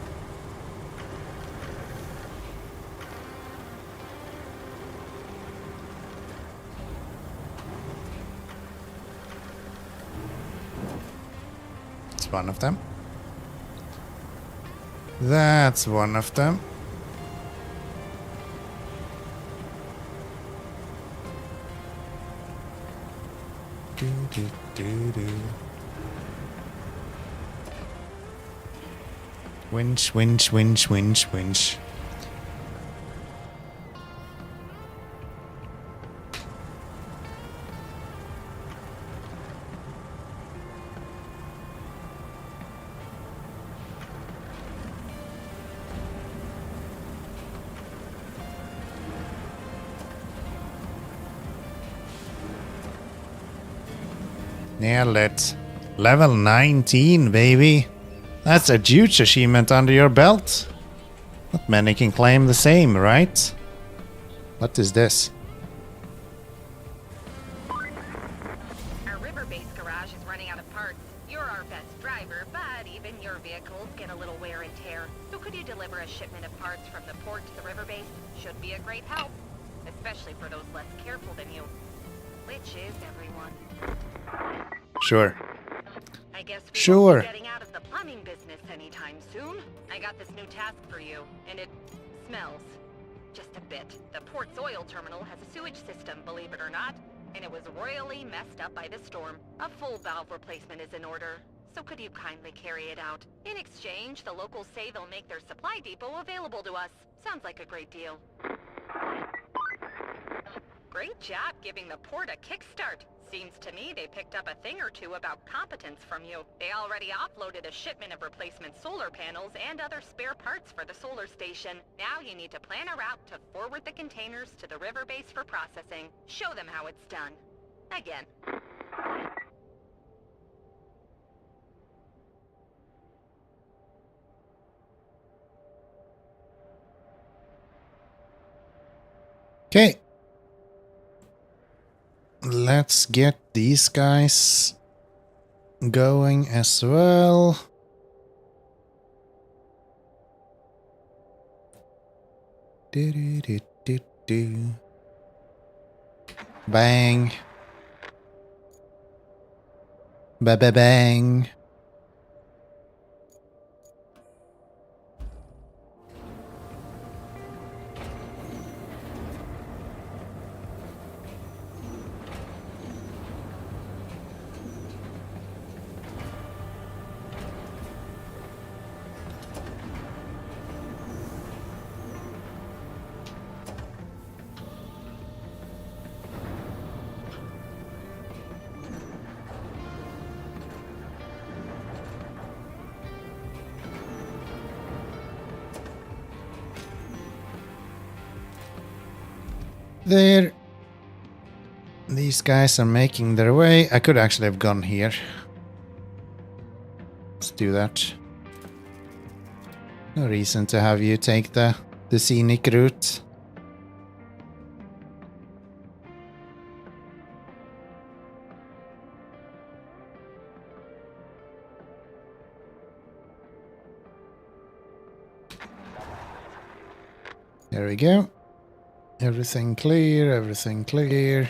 one of them. That's one of them. Do, do, do, do. Winch, winch, winch, winch, winch. Nailed it. Level 19, baby. That's a huge achievement under your belt. Not many can claim the same, right? What is this? Our river-based garage is running out of parts. You're our best driver, but even your vehicles get a little wear and tear. So could you deliver a shipment of parts from the port to the river base? Should be a great help, especially for those less careful than you. Which is everyone. Sure. I guess we Sure. won't be getting out of the plumbing business anytime soon. I got this new task for you, and it smells. Just a bit. The port's oil terminal has a sewage system, believe it or not, and it was royally messed up by the storm. A full valve replacement is in order. So could you kindly carry it out? In exchange, the locals say they'll make their supply depot available to us. Sounds like a great deal. Great job giving the port a kickstart. Seems to me they picked up a thing or two about competence from you. They already offloaded a shipment of replacement solar panels and other spare parts for the solar station. Now you need to plan a route to forward the containers to the river base for processing. Show them how it's done. Again. Okay. Let's get these guys going as well. Do. Bang. Ba-ba-bang. There. These guys are making their way. I could actually have gone here. Let's do that. No reason to have you take the scenic route. There we go. Everything clear, everything clear.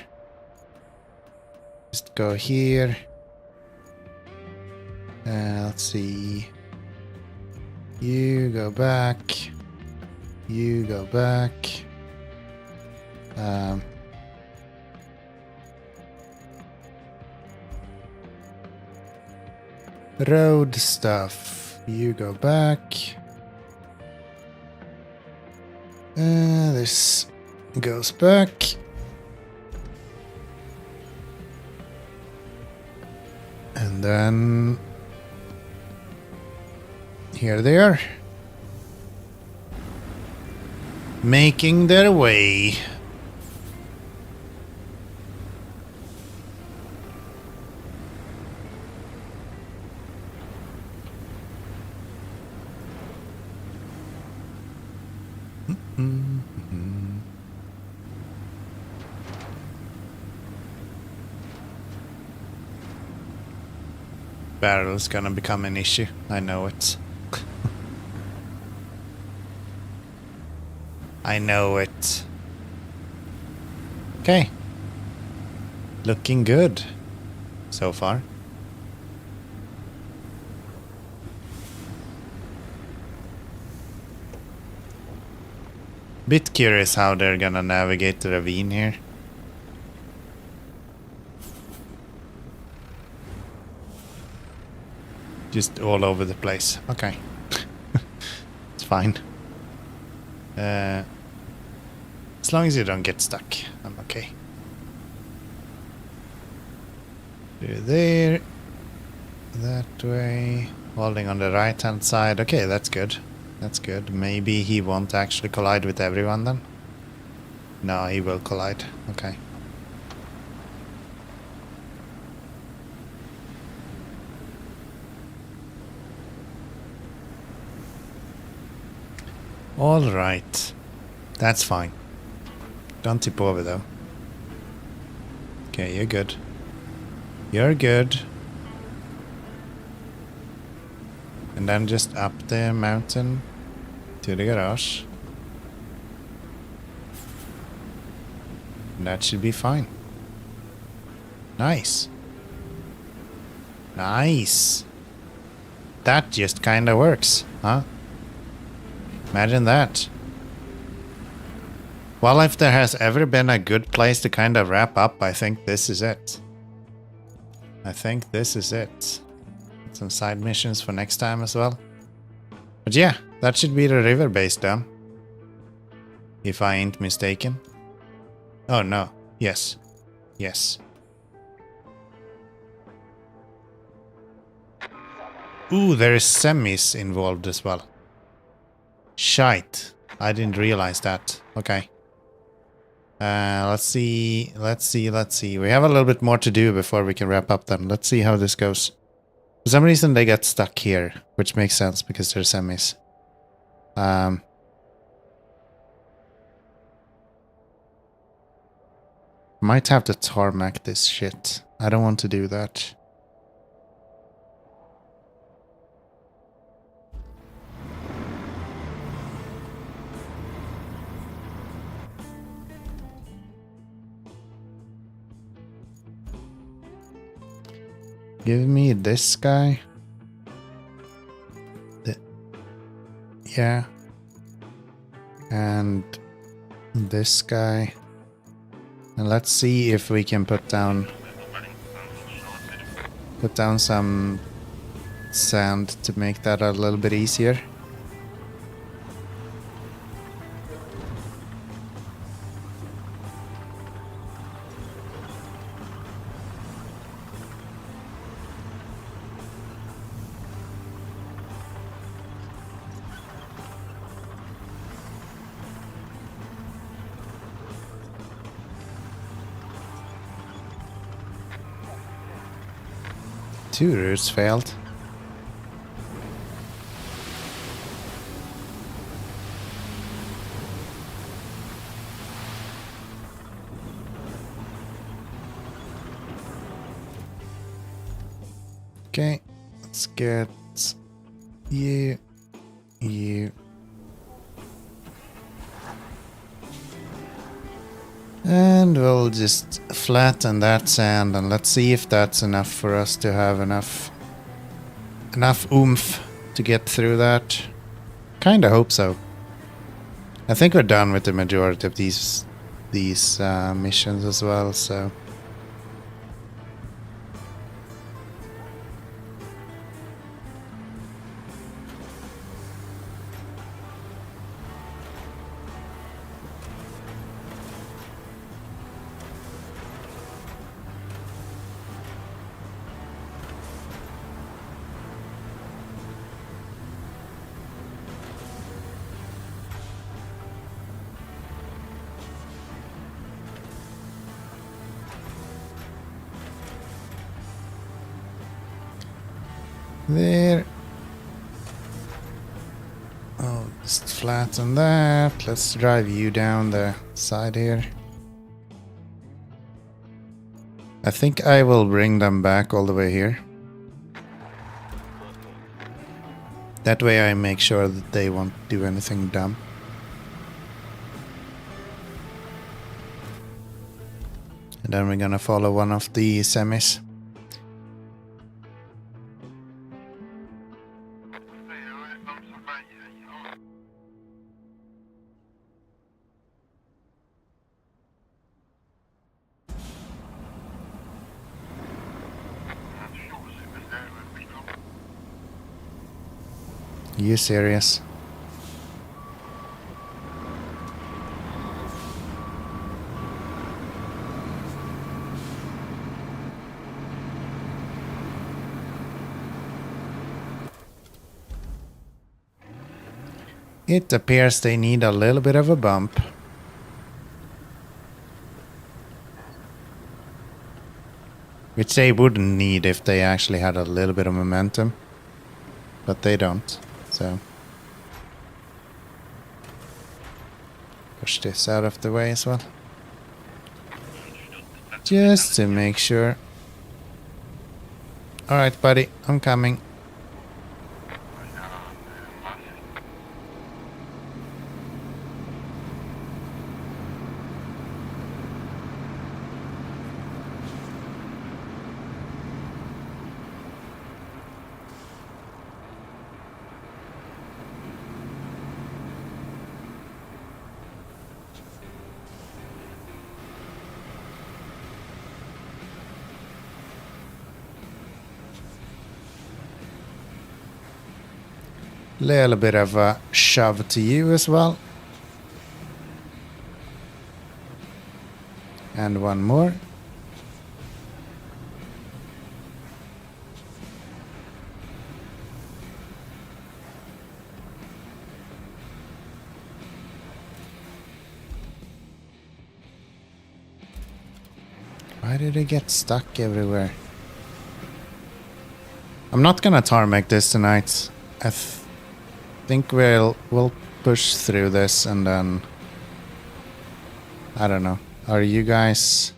Just go here. Let's see. You go back. You go back. Road stuff. You go back. This goes back. And then here they are. Making their way. Barrel's gonna become an issue. I know it. I know it. Okay. Looking good so far. Bit curious how they're gonna navigate the ravine here. Just all over the place. Okay. It's fine. As long as you don't get stuck, I'm okay. Through there. That way. Holding on the right hand side. Okay, that's good. That's good. Maybe he won't actually collide with everyone then. No, he will collide. Okay. All right. That's fine. Don't tip over though. Okay, you're good. You're good. And then just up the mountain to the garage. And that should be fine. Nice. Nice. That just kinda works, huh? Imagine that. Well, if there has ever been a good place to kind of wrap up, I think this is it. I think this is it. Some side missions for next time as well. But yeah, that should be the river base dam. If I ain't mistaken. Oh no. Yes. Yes. Ooh, there is semis involved as well. Shite. I didn't realize that. Okay. Let's see. We have a little bit more to do before we can wrap up then. Let's see how this goes. For some reason they get stuck here, which makes sense because they're semis. Might have to tarmac this shit. I don't want to do that. Give me this guy. Yeah. And this guy. And let's see if we can put down some sand to make that a little bit easier. Two routes failed. Okay, let's get you. And we'll just flatten that sand and let's see if that's enough for us to have enough oomph to get through that. Kinda hope so. I think we're done with the majority of these missions as well, so. There. Oh, just flatten that. Let's drive you down the side here. I think I will bring them back all the way here. That way I make sure that they won't do anything dumb. And then we're gonna follow one of the semis. You serious? It appears they need a little bit of a bump. Which they wouldn't need if they actually had a little bit of momentum. But they don't, so... Push this out of the way as well. Just to make sure. Alright, buddy, I'm coming. Little bit of a shove to you as well. And one more. Why did it get stuck everywhere? I'm not gonna tarmac this tonight. I think we'll push through this and then... I don't know. Are you guys...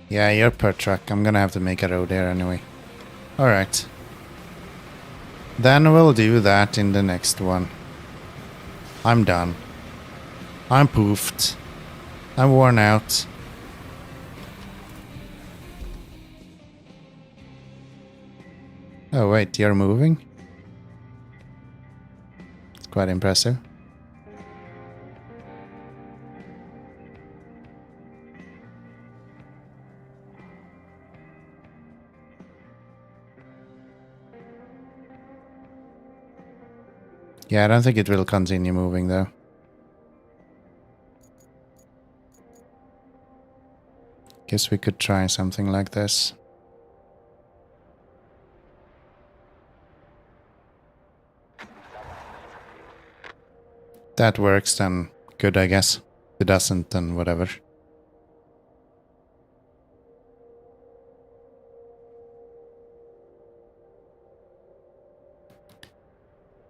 Yeah, you're per truck. I'm gonna have to make a road here anyway. Alright. Then we'll do that in the next one. I'm done. I'm poofed. I'm worn out. Oh wait, you're moving? It's quite impressive. Yeah, I don't think it will continue moving though. Guess we could try something like this. That works, then good, I guess. If it doesn't, then whatever.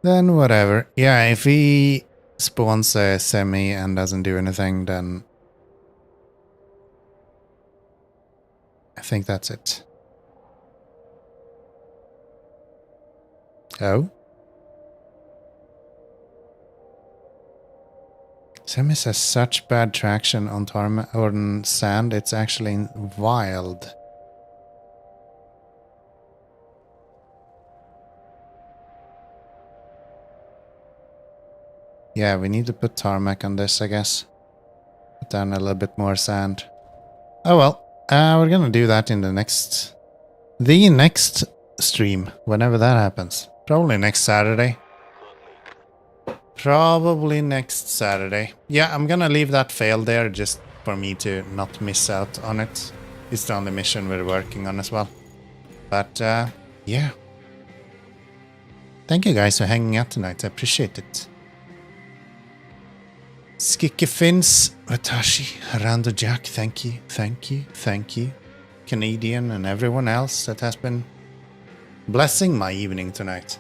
Then whatever. Yeah, if he spawns a semi and doesn't do anything, then I think that's it. Oh? Semis has such bad traction on tarmac or on sand, it's actually wild. Yeah, we need to put tarmac on this, I guess. Put down a little bit more sand. Oh well, we're gonna do that in the next stream, whenever that happens. Probably next Saturday. Probably next Saturday. Yeah, I'm gonna leave that fail there just for me to not miss out on it. It's the only mission we're working on as well. But, yeah. Thank you guys for hanging out tonight. I appreciate it. Skikkefins, Watashi, Rando Jack, thank you, thank you, thank you. Canadian and everyone else that has been blessing my evening tonight.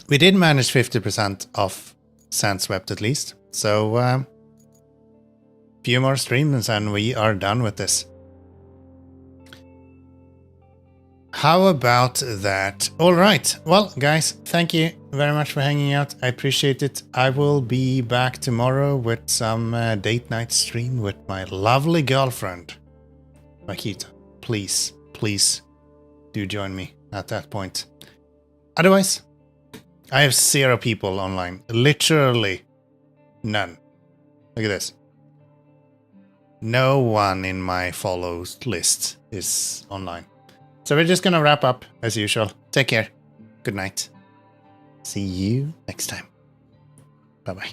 We did manage 50% off Sandswept at least, so few more streams and we are done with this. How about that? Alright, well guys, thank you very much for hanging out, I appreciate it. I will be back tomorrow with some date night stream with my lovely girlfriend, Makita. Please, please do join me at that point. Otherwise, I have 0 people online. Literally none. Look at this. No one in my follows list is online. So we're just gonna wrap up as usual. Take care. Good night. See you next time. Bye bye.